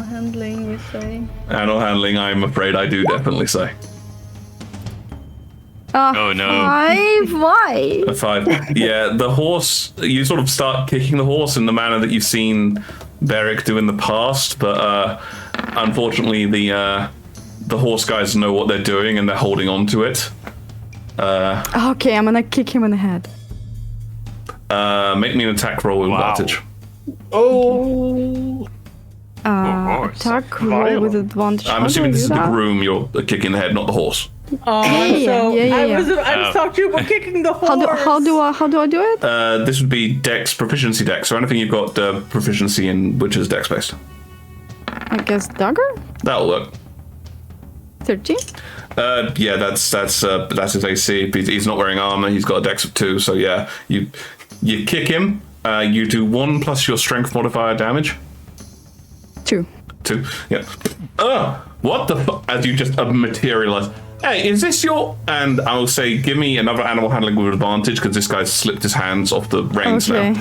handling, you say? Animal handling, I'm afraid I do definitely say. Oh no. 5? Why? A 5. Yeah, the horse, you sort of start kicking the horse in the manner that you've seen Beric do in the past, but unfortunately the horse guys know what they're doing and they're holding on to it. Okay, I'm gonna kick him in the head. Make me an attack roll with advantage. Oh. Attack roll with advantage. I'm assuming this is the groom you're kicking the head, not the horse. Yeah. I was talking about kicking the horse. How do I do it? This would be Dex, proficiency Dex, so anything you've got proficiency in, which is Dex based. I guess dagger? That'll work. 13? Yeah, that's his AC. He's not wearing armor. He's got a Dex of 2. So yeah, you kick him. You do 1 plus your Strength modifier damage. 2. 2. Yeah. What the fuck? As you just materialize. Hey, is this your? And I'll say, give me another animal handling with advantage because this guy's slipped his hands off the reins now.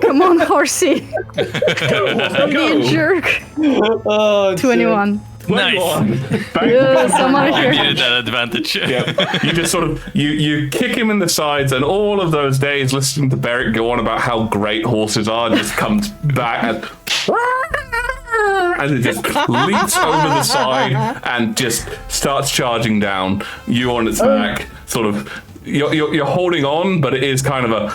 Come on, horsey. Don't be a jerk. Oh, 21. Nice. Yes, I'm out of You here. needed that advantage. Yeah, you just sort of you kick him in the sides, and all of those days listening to Beric go on about how great horses are just comes back and it just leaps over the side and just starts charging down. You on its back, sort of. You're holding on, but it is kind of a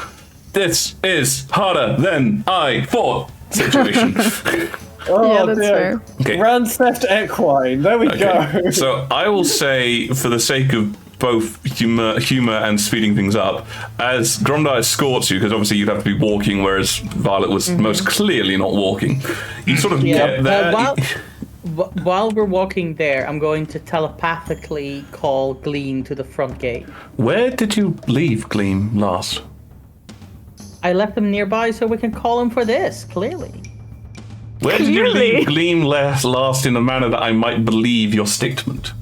this is harder than I thought situation. Yeah, that's fair. Okay. Grand Theft Equine. There we go. So I will say, for the sake of both humor and speeding things up, as Gromdar escorts you, because obviously you'd have to be walking, whereas Violet was most clearly not walking. You sort of get there. While we're walking there, I'm going to telepathically call Gleam to the front gate. Where did you leave Gleam last? I left him nearby so we can call him for this, clearly. Where did you leave Gleam last in a manner that I might believe your statement?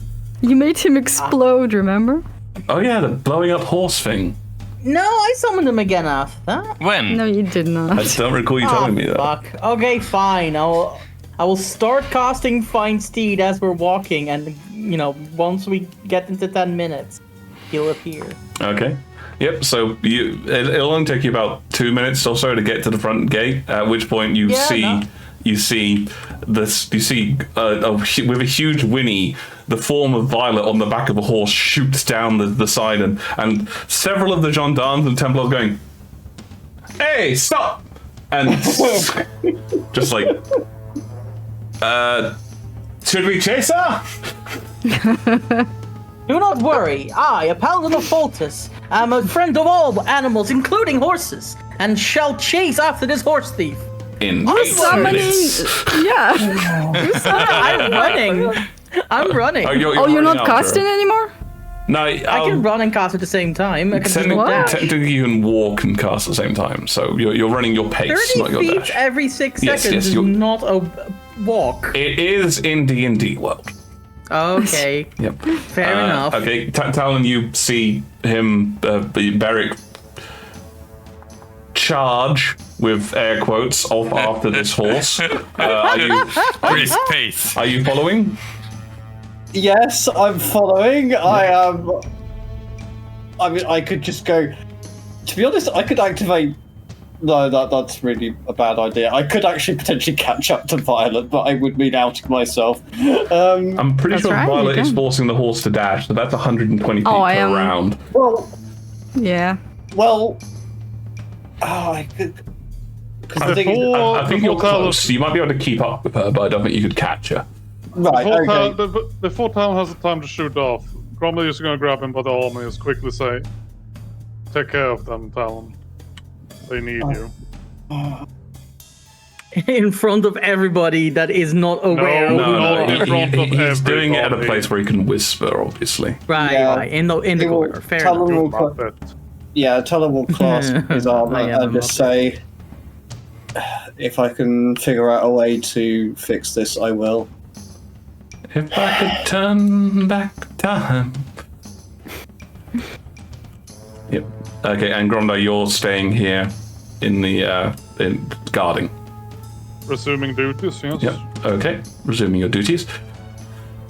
You made him explode, remember? Oh yeah, the blowing up horse thing. No, I summoned him again after that. When? No, you did not. I don't recall you telling me that. Fuck. Okay, fine. I will start casting Find Steed as we're walking, and once we get into 10 minutes, he'll appear. Okay. Yep. So it'll only take you about 2 minutes or so to get to the front gate. At which point you see with a huge whinny, the form of Violet on the back of a horse shoots down the side, and several of the gendarmes and Templars going, "Hey, stop!" And just like, should we chase her? Do not worry. I, a paladin of Foltus, am a friend of all animals, including horses, and shall chase after this horse thief. In Summoning. Yeah. I'm running. You're not casting anymore? No, I can run and cast at the same time. I can technically you can walk and cast at the same time, so you're running your pace, 30 not your feet dash. every 6 Yes, seconds is not a walk. It is in D&D world. Okay. Yep. Fair enough. Okay, Talon, you see him, Beric, charge with air quotes off after this horse. Are you pace. Are you following? Yes, I'm following. I am. I mean, I could just go. To be honest, I could activate. No, that's really a bad idea. I could actually potentially catch up to Violet, but I would mean outing myself. I'm pretty sure right, Violet is forcing the horse to dash, so that's 120 feet per round. Well, yeah. well. Oh, I could. the thing is, I think you're before Talon- close. You might be able to keep up with her, but I don't think you could catch her. right, okay. Before Talon has the time to shoot off, Gromley is going to grab him by the arm and just quickly say, "Take care of them, Talon. They need you." In front of everybody that is not aware of who not you in are. front of He's doing it at a everybody. place where he can whisper, obviously. Right, Yeah. right. In the He will- corridor. Fair Talon enough. will Muppet. Yeah, Talon will clasp his arm I am and a just say, if I can figure out a way to fix this, I will. If I could turn back time. Yep. Okay, and Gromda, you're staying here in the in guarding. Resuming duties, yes. Yep. Okay, resuming your duties.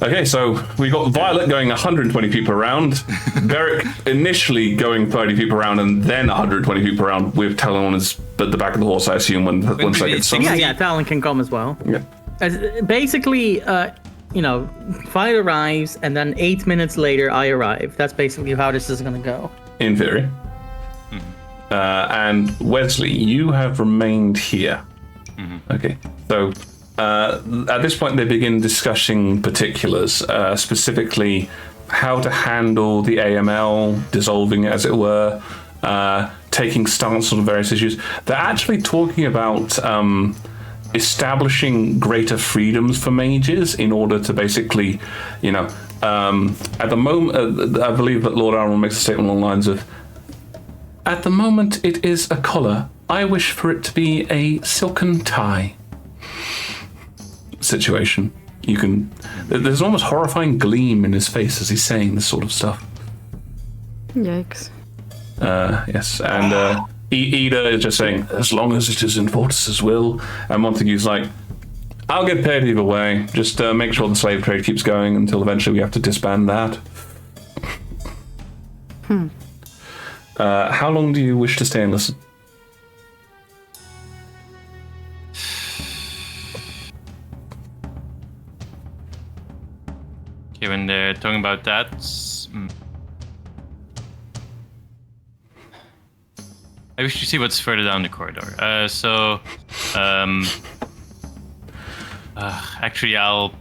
Okay, so we got Violet going 120 feet per round, Beric initially going 30 feet per round, and then 120 feet per round with Talon at the back of the horse, I assume, once I get Yeah, summoned. yeah, Talon can come as well. Yeah. Basically, Violet arrives, and then 8 minutes later, I arrive. That's basically how this is gonna go. In theory. And Wesley, you have remained here. Okay, so at this point they begin discussing particulars, specifically how to handle the AML, dissolving it as it were, taking stance on various issues. They're actually talking about establishing greater freedoms for mages in order to basically, at the moment, I believe that Lord Arnold makes a statement along the lines of, at the moment it is a collar. I wish for it to be a silken tie situation. There's an almost horrifying gleam in his face as he's saying this sort of stuff. Yikes. Yes, and Ida is just saying, as long as it is in Fortus's will, and Montague's like, I'll get paid either way, just make sure the slave trade keeps going until eventually we have to disband that. How long do you wish to stay and listen? Okay, when they're talking about that, I wish to see what's further down the corridor. Actually, I'll.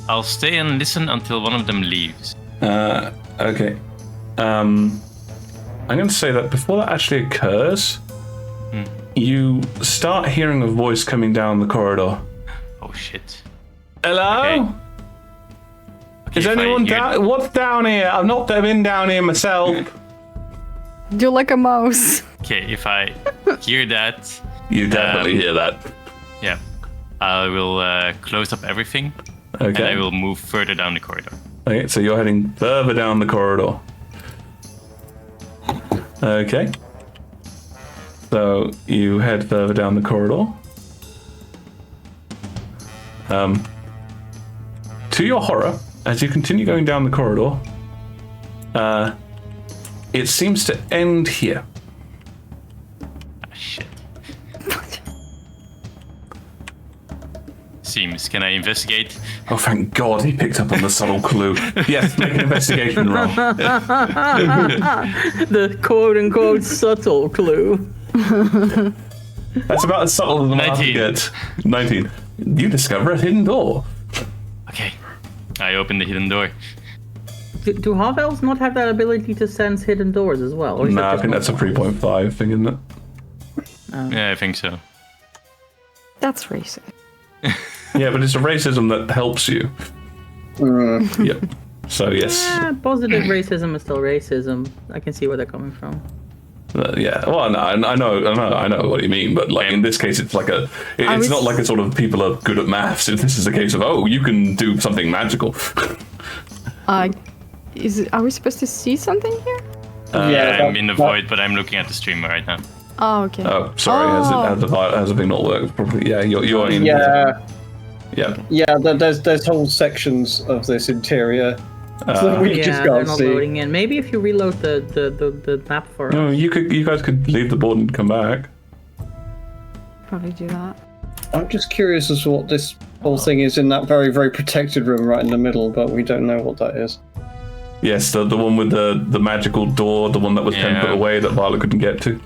I'll stay and listen until one of them leaves. Okay. I'm going to say that before that actually occurs, you start hearing a voice coming down the corridor. Oh shit. Hello? Okay. Is if I anyone hear- down? What's down here? I've not been down here myself. You're like a mouse. Okay, if I hear that, You definitely hear that. yeah, I will close up everything and I Okay. will move further down the corridor. Okay, so you're heading further down the corridor. Okay. So you head further down the corridor. To your horror, as you continue going down the corridor, it seems to end here. Ah, shit. Seems. Can I investigate? Oh, thank God he picked up on the subtle clue. Yes, make an investigation roll. The quote-unquote subtle clue. That's about as subtle as the math 19. gets. 19. You discover a hidden door. Okay. I open the hidden door. Do half-elves not have that ability to sense hidden doors as well? Or is No, that I just think that's a half-elves? 3.5 thing, isn't it? Yeah, I think so. That's racist. Yeah, but it's a racism that helps you. Yep. So yes. Positive racism is still racism. I can see where they're coming from. Yeah. Well, no, I know what you mean, but like in this case, it's like it's not like a sort of people are good at maths. This is a case of you can do something magical. Are we supposed to see something here? I'm in the void, but I'm looking at the stream right now. Oh, okay. Oh, sorry. Has the thing not worked? Probably. Yeah. You're in. Yeah, Yeah. yeah. There's whole sections of this interior that we just they're can't not see. loading in. Maybe if you reload the map for us. No, you guys could leave the board and come back. Probably do that. I'm just curious as to what this whole thing is in that very, very protected room right in the middle, but we don't know what that is. Yes, the one with the magical door, the one that was Pen put away that Violet couldn't get to.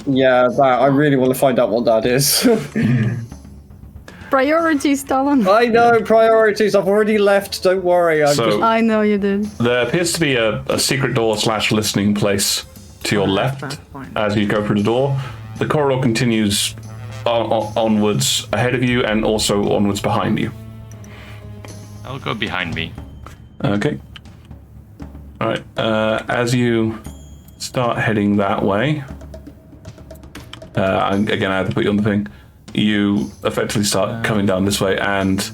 Yeah, that I really want to find out what that is. Priorities, Talon. I know, priorities. I've already left. Don't worry. I know you did. There appears to be a secret door / listening place to your left as you go through the door. The corridor continues onwards ahead of you and also onwards behind you. I'll go behind me. Okay. All right. As you start heading that way, again, I have to put you on the thing. You effectively start coming down this way, and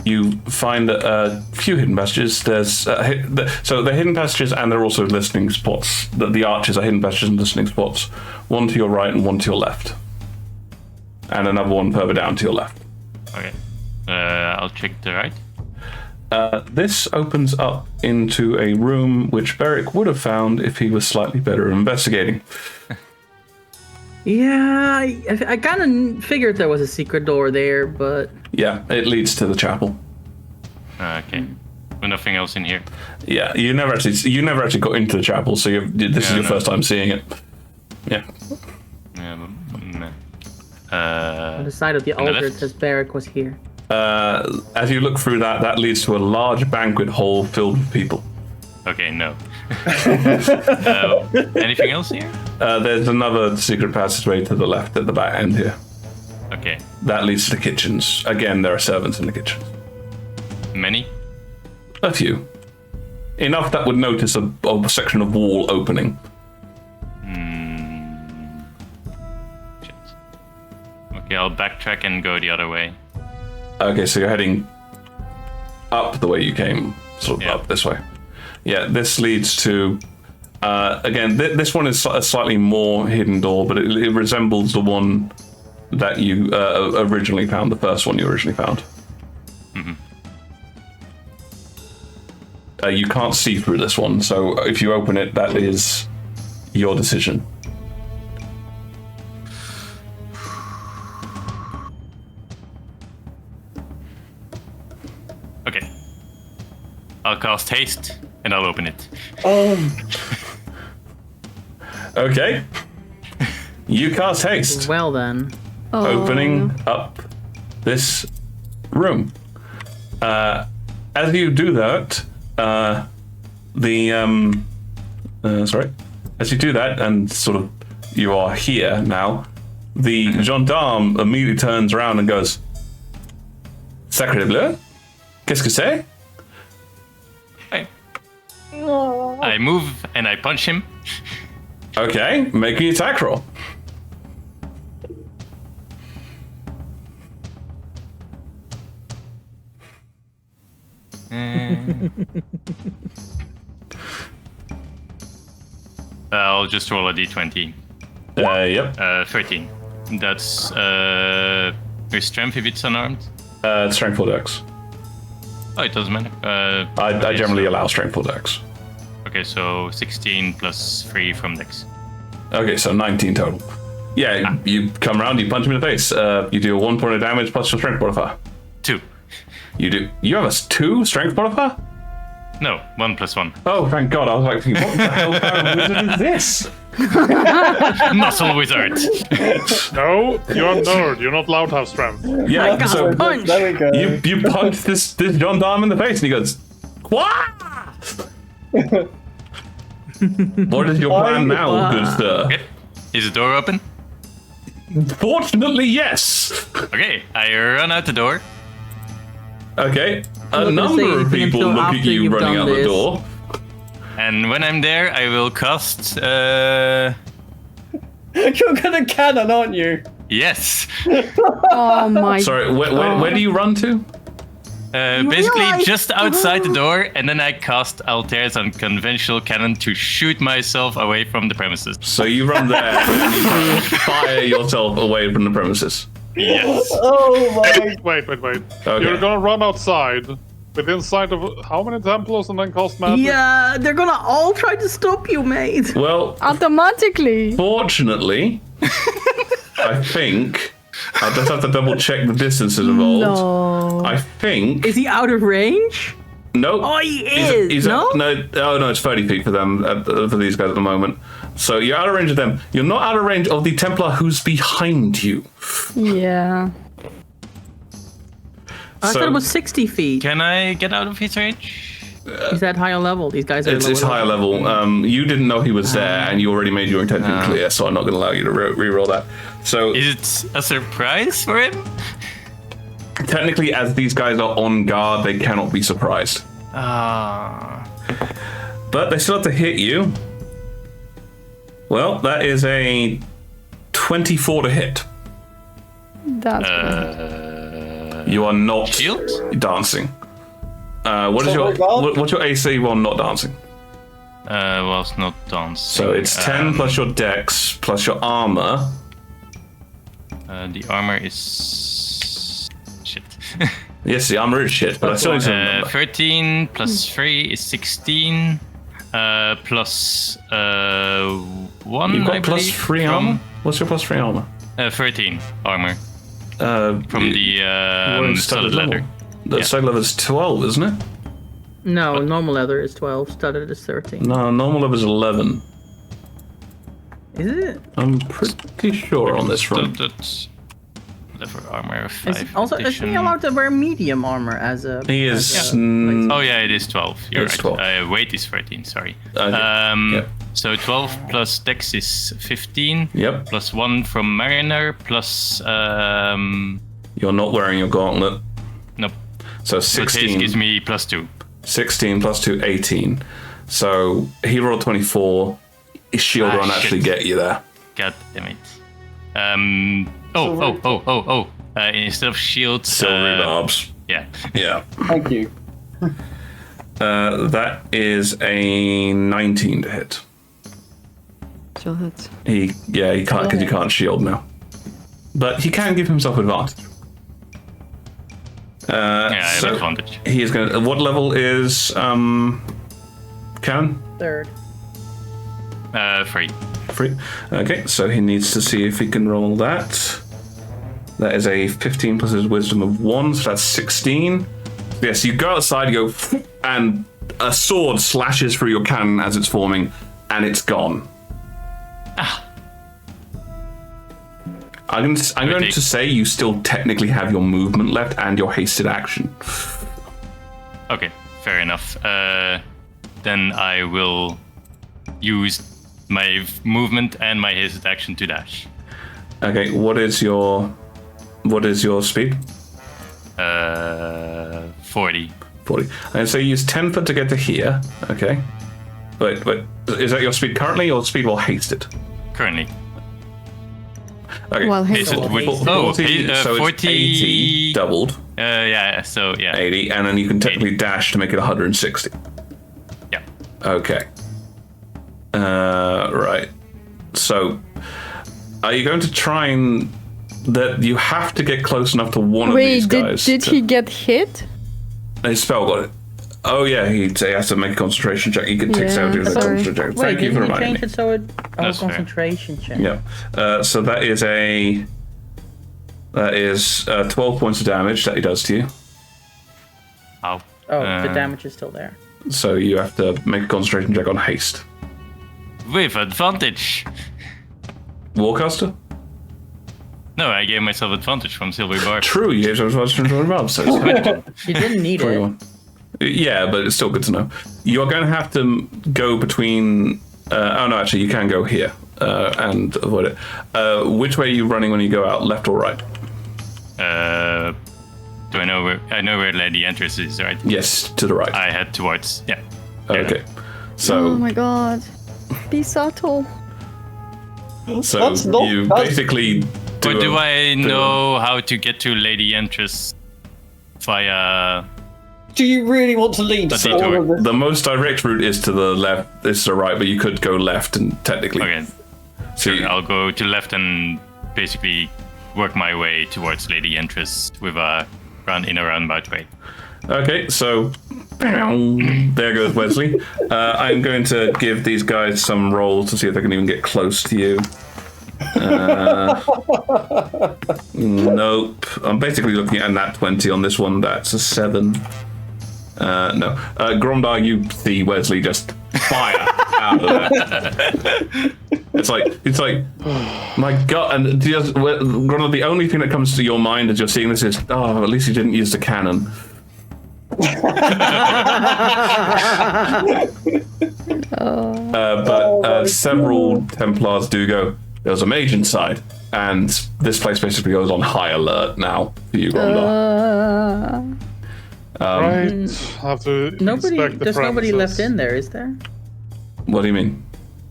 you find a few hidden passages. There's so they're hidden passages, and they're also listening spots. The arches are hidden passages and listening spots. One to your right and one to your left, and another one further down to your left. Okay. I'll check the right. This opens up into a room which Beric would have found if he was slightly better at investigating. Yeah, I kind of figured there was a secret door there, but... Yeah, it leads to the chapel. Okay. But nothing else in here. Yeah, you never actually got into the chapel, so this is your first time seeing it. Yeah. On the side of the altar, it says Beric was here. As you look through that leads to a large banquet hall filled with people. Okay, no. Anything else here? There's another secret passageway to the left at the back end here. Okay. That leads to the kitchens. Again, there are servants in the kitchen. Many? A few. Enough that would notice a section of wall opening. Shit. Okay, I'll backtrack and go the other way. Okay, so you're heading up the way you came, sort of up this way. Yeah, this leads to, again, this one is a slightly more hidden door, but it resembles the one that you originally found, the first one you originally found. Mm-hmm. You can't see through this one, so if you open it, that is your decision. Okay. I'll cast haste and I'll open it. Okay. You cast haste. Well then. Opening up this room. As you do that, as you do that, and sort of you are here now, the gendarme immediately turns around and goes, Sacré bleu? Qu'est-ce que c'est? I move and I punch him. Okay, make an attack roll. I'll just roll a d20. Yep. 13. That's with strength if it's unarmed. Strength or dex. Oh, it doesn't matter. I generally allow strength or dex. Okay, so 16 plus 3 from dex. Okay, so 19 total. Yeah, you come around, you punch him in the face. You do 1 point of damage plus your strength modifier. 2. You do. You have a 2 strength modifier? No, 1 plus 1. Oh, thank God. I was like, what the hell kind of wizard is this? Muscle wizard. No, you're a nerd. You're not allowed to have strength. Yeah, so punch. There we go. you punch this gendarme in the face and he goes, what? What is your plan now, good sir? Okay. Is the door open? Fortunately, yes. Okay, I run out the door. Okay, a not gonna say number of anything people until look at after you you've running done out the this. door. And when I'm there, I will cast. You're gonna cannon, aren't you? Yes. Oh my Sorry, where do you run to? Basically, realize- just outside the door, and then I cast Altair's unconventional cannon to shoot myself away from the premises. So you run there and you fire yourself away from the premises. Yes. Oh my. Wait. Okay. You're gonna run outside within sight of how many Templars and then cast magic? Yeah, they're gonna all try to stop you, mate. Well, Automatically. fortunately, I think I'll just have to double check the distances involved. No. I think Is he out of range? No. Oh, he is. No? No, it's 30 feet for them, for these guys at the moment. So you're out of range of them. You're not out of range of the Templar who's behind you. Yeah. I thought it was 60 feet. Can I get out of his range? He's at higher level. These guys are It's higher level. You didn't know he was there, and you already made your intention clear, so I'm not going to allow you to re-roll that. So Is it a surprise for him? technically, as these guys are on guard, they cannot be surprised. But they still have to hit you. Well, that is a 24 to hit. That's weird. You are not Shield? dancing. What's your AC while not dancing? Whilst not dancing. So it's 10 plus your dex plus your armor. The armor is shit. Yes, the armor is shit, but I still need to remember. 13 plus 3 is 16. Plus 1. You've got I plus believe, 3 armor? What's your plus 3 armor? 13 armor From from the studded leather. The studded leather is 12, isn't it? No, normal leather is 12. Studded is 13. No, normal leather is 11. Is it? I'm pretty sure on this one. Studded leather armor of Is 5. also, is he allowed to wear medium armor as a... He is. Oh yeah, it is 12. You're It's right. 12. Weight is 13. Sorry. Yep. So 12 plus dex is 15. Yep. Plus 1 from mariner. Plus You're not wearing your gauntlet. nope. So But his 16. gives me plus 2. 16 plus 2, 18. So he rolled 24. His shield won't actually shit. get you there. God damn it. Instead of shield, Silvery barbs. yeah. Yeah. Thank you. That is a 19 to hit. Still hits. He can't because you can't shield now. But he can give himself advantage. Yeah, I have so advantage. he is going to. What level is Karen? Third. 3. 3. Okay, so he needs to see if he can roll that. That is a 15 plus his wisdom of 1, so that's 16. Yes, you go outside, you go, and a sword slashes through your cannon as it's forming, and it's gone. I'm going to say you still technically have your movement left and your hasted action. Okay, fair enough. Then I will use my movement and my hasted action to dash. Okay, what is your speed? 40. 40. And so you use 10 foot to get to here. Okay. Wait, is that your speed currently or speed while hasted? Currently. Okay. Well, Hasted hasted. with 40, so 40. it's 80 doubled. Yeah, so yeah. 80, and then you can technically dash to make it 160. Yeah. Okay. Right. So, are you going to try and... That you have to get close enough to one of these guys. Did he get hit? His spell got it. Oh yeah, he has to make a concentration check. He can take 70 with a sorry. concentration check. Wait, Thank you for didn't you reminding change me. it so it... Oh, That's fair. concentration check. Yeah. So that is a... That is 12 points of damage that he does to you. Ow. Oh, the damage is still there. So you have to make a concentration check on haste. With advantage. Warcaster? No, I gave myself advantage from Silver Bar. True, you gave yourself advantage from Rob, so it's You didn't need it. 21. Yeah, but it's still good to know. You're going to have to go between... oh no, actually, you can go here and avoid it. Which way are you running when you go out, left or right? Do I know where? I know where Lady Entrance is, right? Yes, to the right. I head towards. Yeah. Okay. So, Oh my god. Be subtle. so That's not- you that's- basically do But do a- I know how to get to Lady Entrance via? Do you really want to lead That's all detour. of this? The most direct route is to the left, is to the right, but you could go left and technically... Okay. So you- I'll go to left and basically work my way towards Lady Entrance with a in a roundabout way. Okay, so there goes Wesley. I'm going to give these guys some rolls to see if they can even get close to you. Nope. I'm basically looking at a nat 20 on this one. That's a 7. No. Gromdar, you see Wesley just fire out of there. It's like, my God. And just, Gromdar, the only thing that comes to your mind as you're seeing this is, oh, at least he didn't use the cannon. But several Templars do go, there's a mage inside. And this place basically goes on high alert now for you, Gromdar. Right. I have to inspect the There's nobody premises. left in there, is there? What do you mean?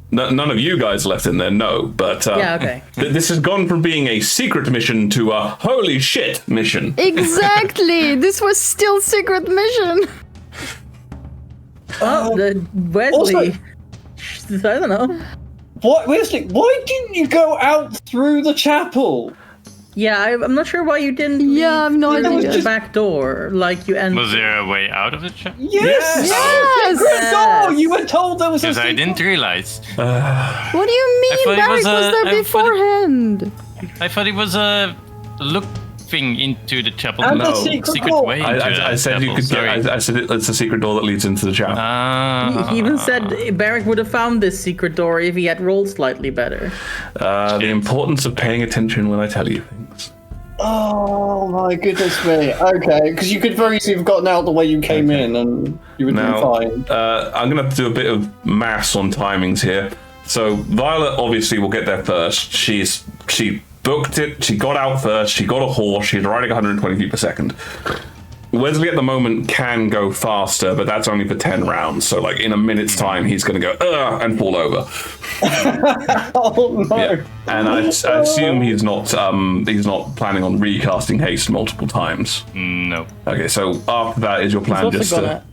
None of you guys left in there, no. But Yeah, okay. This has gone from being a secret mission to a holy shit mission. Exactly. This was still secret mission. Oh, Wesley. I don't know. What, Wesley? Why didn't you go out through the chapel? Yeah, I'm not sure why you didn't Yeah, I have no leave idea. the back door like you ended. Was there a way out of the trap? Yes. Yes. Secret door. You were told there was a Because I secret didn't realize. What do you mean? thought it Barrick was was a- there I thought it- beforehand. I thought it was a looking into the chapel. And the secret door. way into I the said chapel. you could Sorry. get. I said it's a secret door that leads into the chapel. He even said Barrick would have found this secret door if he had rolled slightly better. The importance of paying attention when I tell you things. Oh my goodness me. Okay, because you could very easily have gotten out the way you came in and you would be Now, fine. I'm going to have to do a bit of maths on timings here. So Violet obviously will get there first. She booked it. She got out first. She got a horse. She's riding 120 feet per second. Wesley at the moment can go faster, but that's only for 10 rounds. So like in a minute's time, he's going to go and fall over. Oh no. Yeah. And I assume he's not planning on recasting haste multiple times. No. Okay, so after that is your plan just to...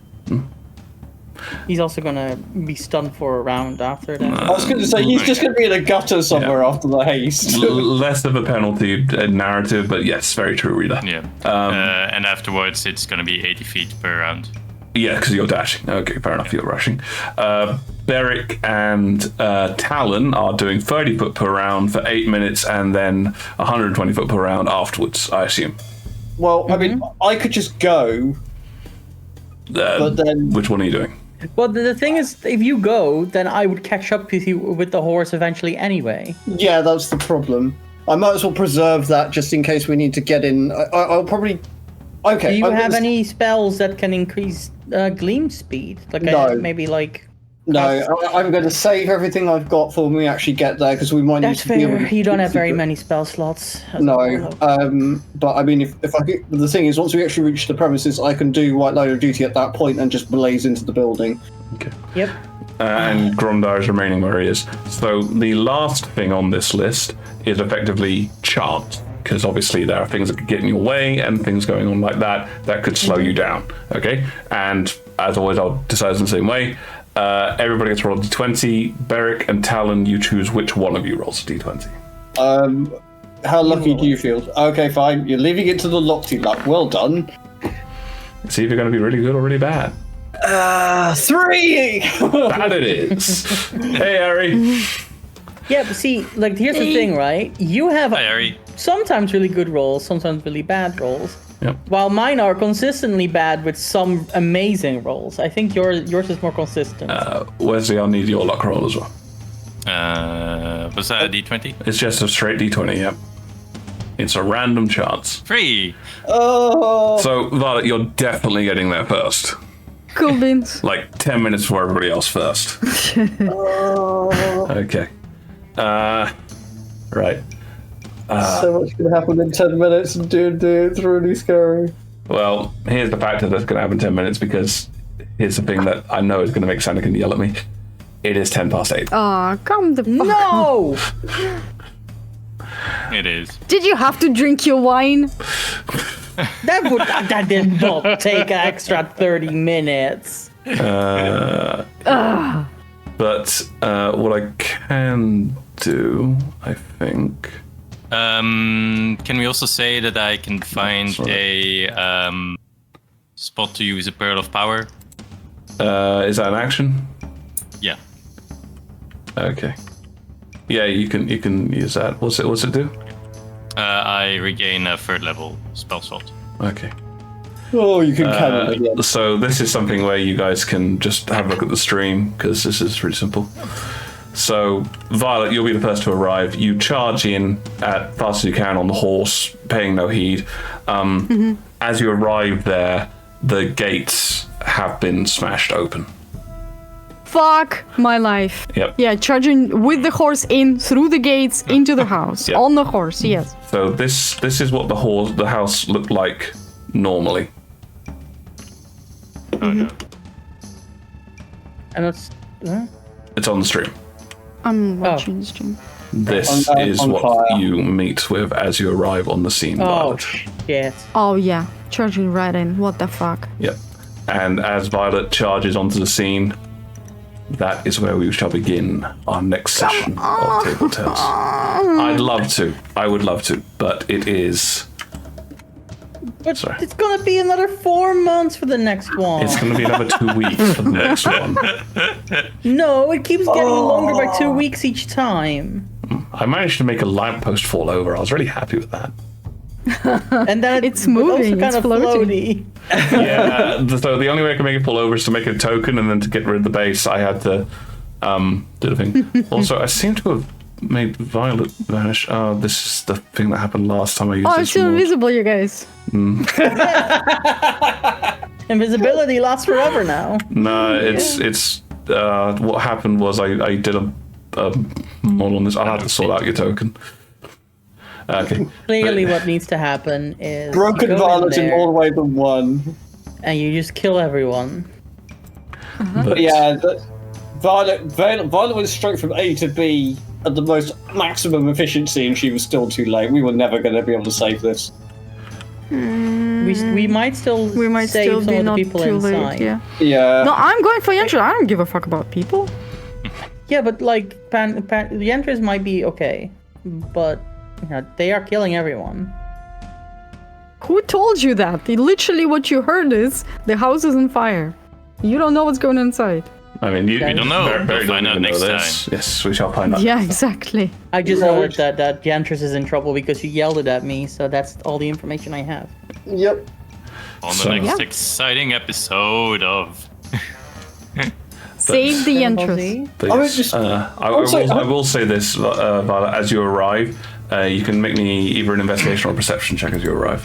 He's also gonna be stunned for a round after that. I was going to say, he's just going to be in a gutter somewhere after the haste. less of a penalty narrative, but yes, very true, Rita. Yeah. And afterwards, it's gonna be 80 feet per round. Yeah, because you're dashing. Okay, fair enough, you're rushing. Beric and Talon are doing 30 foot per round for 8 minutes and then 120 foot per round afterwards, I assume. Well, I mean, I could just go, but then... Which one are you doing? Well, the thing is, if you go, then I would catch up with you with the horse eventually anyway. Yeah, that's the problem. I might as well preserve that just in case we need to get in. I'll probably... Okay. Do you I'm have gonna- any spells that can increase gleam speed? Like No. maybe like... No, I'm going to save everything I've got for when we actually get there because we might need That's to be able fair. to You don't keep have very secret. many spell slots. No, but I mean, if I get, the thing is, once we actually reach the premises, I can do White Line of Duty at that point and just blaze into the building. Okay. Yep. And Gromdar is remaining where he is. So the last thing on this list is effectively chant, because obviously there are things that could get in your way and things going on like that could slow you down. Okay, and as always, I'll decide in the same way. Everybody gets rolled a d20. Beric and Talon, you choose which one of you rolls a d20. How lucky do you feel? Okay, fine. You're leaving it to the Locty luck. Well done. See if you're going to be really good or really bad. 3! That it is. Hey, Harry. Yeah, but see, like, here's the thing, right? You have Hi, Ari. sometimes really good rolls, sometimes really bad rolls. Yep. While mine are consistently bad with some amazing rolls. I think yours is more consistent. Wesley, I'll need your luck roll as well. Was that a d20? It's just a straight d20, yep. It's a random chance. 3. Oh, So, Violet, you're definitely getting there first. Cool beans. Like 10 minutes before everybody else first. Okay. Right. so much can happen in 10 minutes, dude. It's really scary. Well, here's the factor that's going to happen in 10 minutes because here's the thing that I know is going to make Sanakan yell at me. It is 10 past 8. Aw, come the fuck. No! It is. Did you have to drink your wine? That did not take an extra 30 minutes. But what I can do, I think... Can we also say that I can find a spot to use a Pearl of Power? Is that an action? Yeah. Okay. Yeah, you can use that. What's it do? I regain a 3rd level spell slot. Okay. Oh, you can canon again. So this is something where you guys can just have a look at the stream, because this is really simple. So, Violet, you'll be the first to arrive. You charge in as fast as you can on the horse, paying no heed. As you arrive there, the gates have been smashed open. Fuck my life. Yep. Yeah, charging with the horse in through the gates into the house. Yep. On the horse, yes. So this is what the house looked like normally. Okay. And it's. It's on the stream. I'm watching the stream. This is on what fire. you meet with as you arrive on the scene, Oh, Violet. shit. Oh yeah, charging right in. What the fuck? Yep. And as Violet charges onto the scene, that is where we shall begin our next session of Table Tales. I would love to, but it is. But Sorry. it's gonna be another 4 months for the next one. It's going to be another 2 weeks for the next one. No, it keeps getting longer by 2 weeks each time. I managed to make a lamppost fall over. I was really happy with that. And then It's but moving, also kind it's of floating. floaty. Yeah. So the only way I can make it fall over is to make a token, and then to get rid of the base, I had to do the thing. Also, I seem to have made Violet vanish. Oh, this is the thing that happened last time I used Oh, this it's still mod. invisible, you guys. Invisibility lasts forever now. No, it's what happened was I did a mod on this. I'll have to sort out your token. Okay. Clearly, what needs to happen is Broken you go Violet in there more way than one. and you just kill everyone. But Yeah, Violet went straight from A to B at the most maximum efficiency, and she was still too late. We were never going to be able to save this. We might still We might save still some be of the not people too inside. late. Yeah. Yeah. No, I'm going for Yentru. I don't give a fuck about people. Yeah, but like the entries might be okay, but you know, they are killing everyone. Who told you that? Literally, what you heard is the house is on fire. You don't know what's going on inside. I mean, you We don't know. Barry We'll find doesn't out even know next this. Yes, we shall find out. Yeah, exactly. I just Yeah, know which- that Yantris is in trouble because you yelled it at me, so that's all the information I have. Yep. On the So- next Yeah. exciting episode of. Save the Dragon Ball entrance. Z? But I would yes, just- I will say this, Violet, as you arrive, you can make me either an investigation or a perception check as you arrive.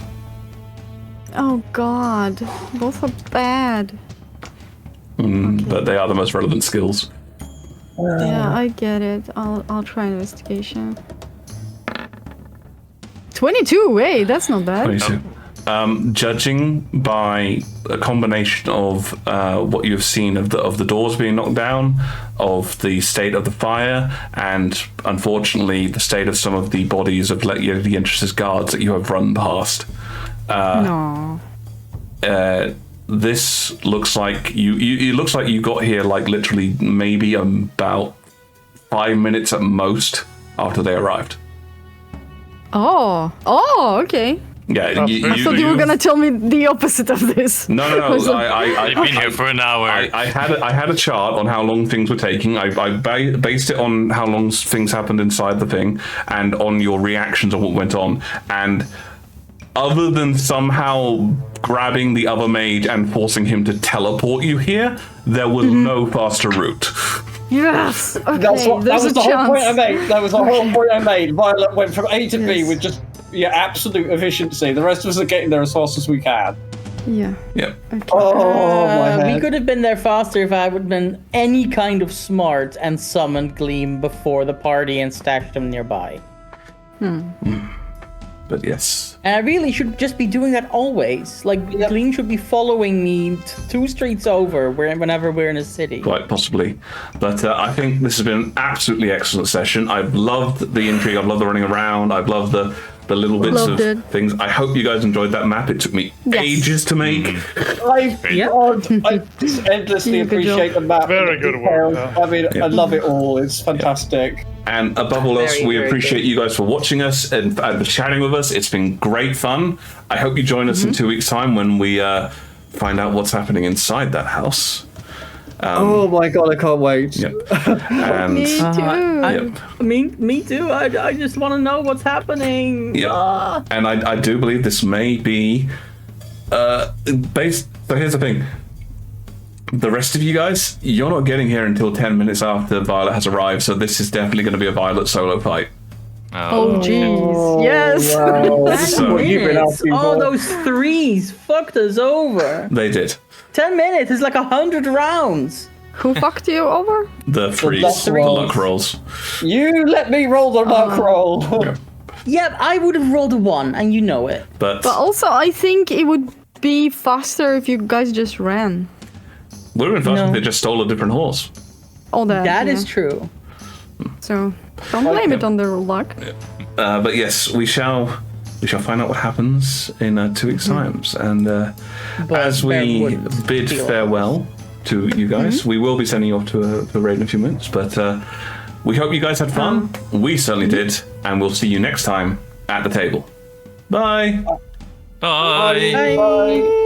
Oh god, both are bad. But they are the most relevant skills. Yeah, I get it. I'll try investigation. 22. Wait, that's not bad. 22. Judging by a combination of what you have seen of the doors being knocked down, of the state of the fire, and unfortunately the state of some of the bodies of the Entrance guards that you have run past. No. This looks like it looks like you got here like literally maybe about 5 minutes at most after they arrived. Oh, okay. Yeah, I thought you were gonna tell me the opposite of this. No. They've been here for an hour. I had a chart on how long things were taking. I based it on how long things happened inside the thing and on your reactions on what went on. And other than somehow grabbing the other mage and forcing him to teleport you here, there was no faster route. Yes. Okay. That was there's the a whole point I chance. made. That was the whole point I made. Violet went from A to B with just absolute efficiency. The rest of us are getting there as fast as we can. Yeah. Yep. Oh my We head. could have been there faster if I would have been any kind of smart and summoned Gleam before the party and stashed them nearby. But yes. And I really should just be doing that always. Like, Gleam should be following me 2 streets over whenever we're in a city. Quite possibly. But I think this has been an absolutely excellent session. I've loved the intrigue. I've loved the running around. I've loved the little bits Loved of it. things. I hope you guys enjoyed that map. It took me Yes. ages to make. I just endlessly Yeah, good job. appreciate the map. Very and the good work, details. yeah. I mean, I love it all. It's fantastic. And above all else, Very, we very appreciate good. you guys for watching us and chatting with us. It's been great fun. I hope you join us in 2 weeks' time when we find out what's happening inside that house. Oh my god, I can't wait. Yep. And Me too. yep. Me too. I just want to know what's happening. Yep. And I do believe this may be So here's the thing. The rest of you guys, you're not getting here until 10 minutes after Violet has arrived, so this is definitely going to be a Violet solo fight. Oh, jeez. Yes. So- You've been Minutes. asking Oh, for- those threes fucked us over. They did. 10 minutes is like 100 rounds. Who fucked you over? The threes, luck the rolls. luck rolls. You let me roll the luck roll. Yeah, I would have rolled a 1, and you know it. But But also, I think it would be faster if you guys just ran. would have been faster No. if they just stole a different horse. All that. That yeah. is true. So don't blame it on their luck. But yes, we shall find out what happens in 2 weeks' times. And But as Bear we wouldn't bid feel farewell to you guys, we will be sending you off to a raid in a few minutes. But we hope you guys had fun. We certainly did. And we'll see you next time at the table. Bye. Bye. Bye.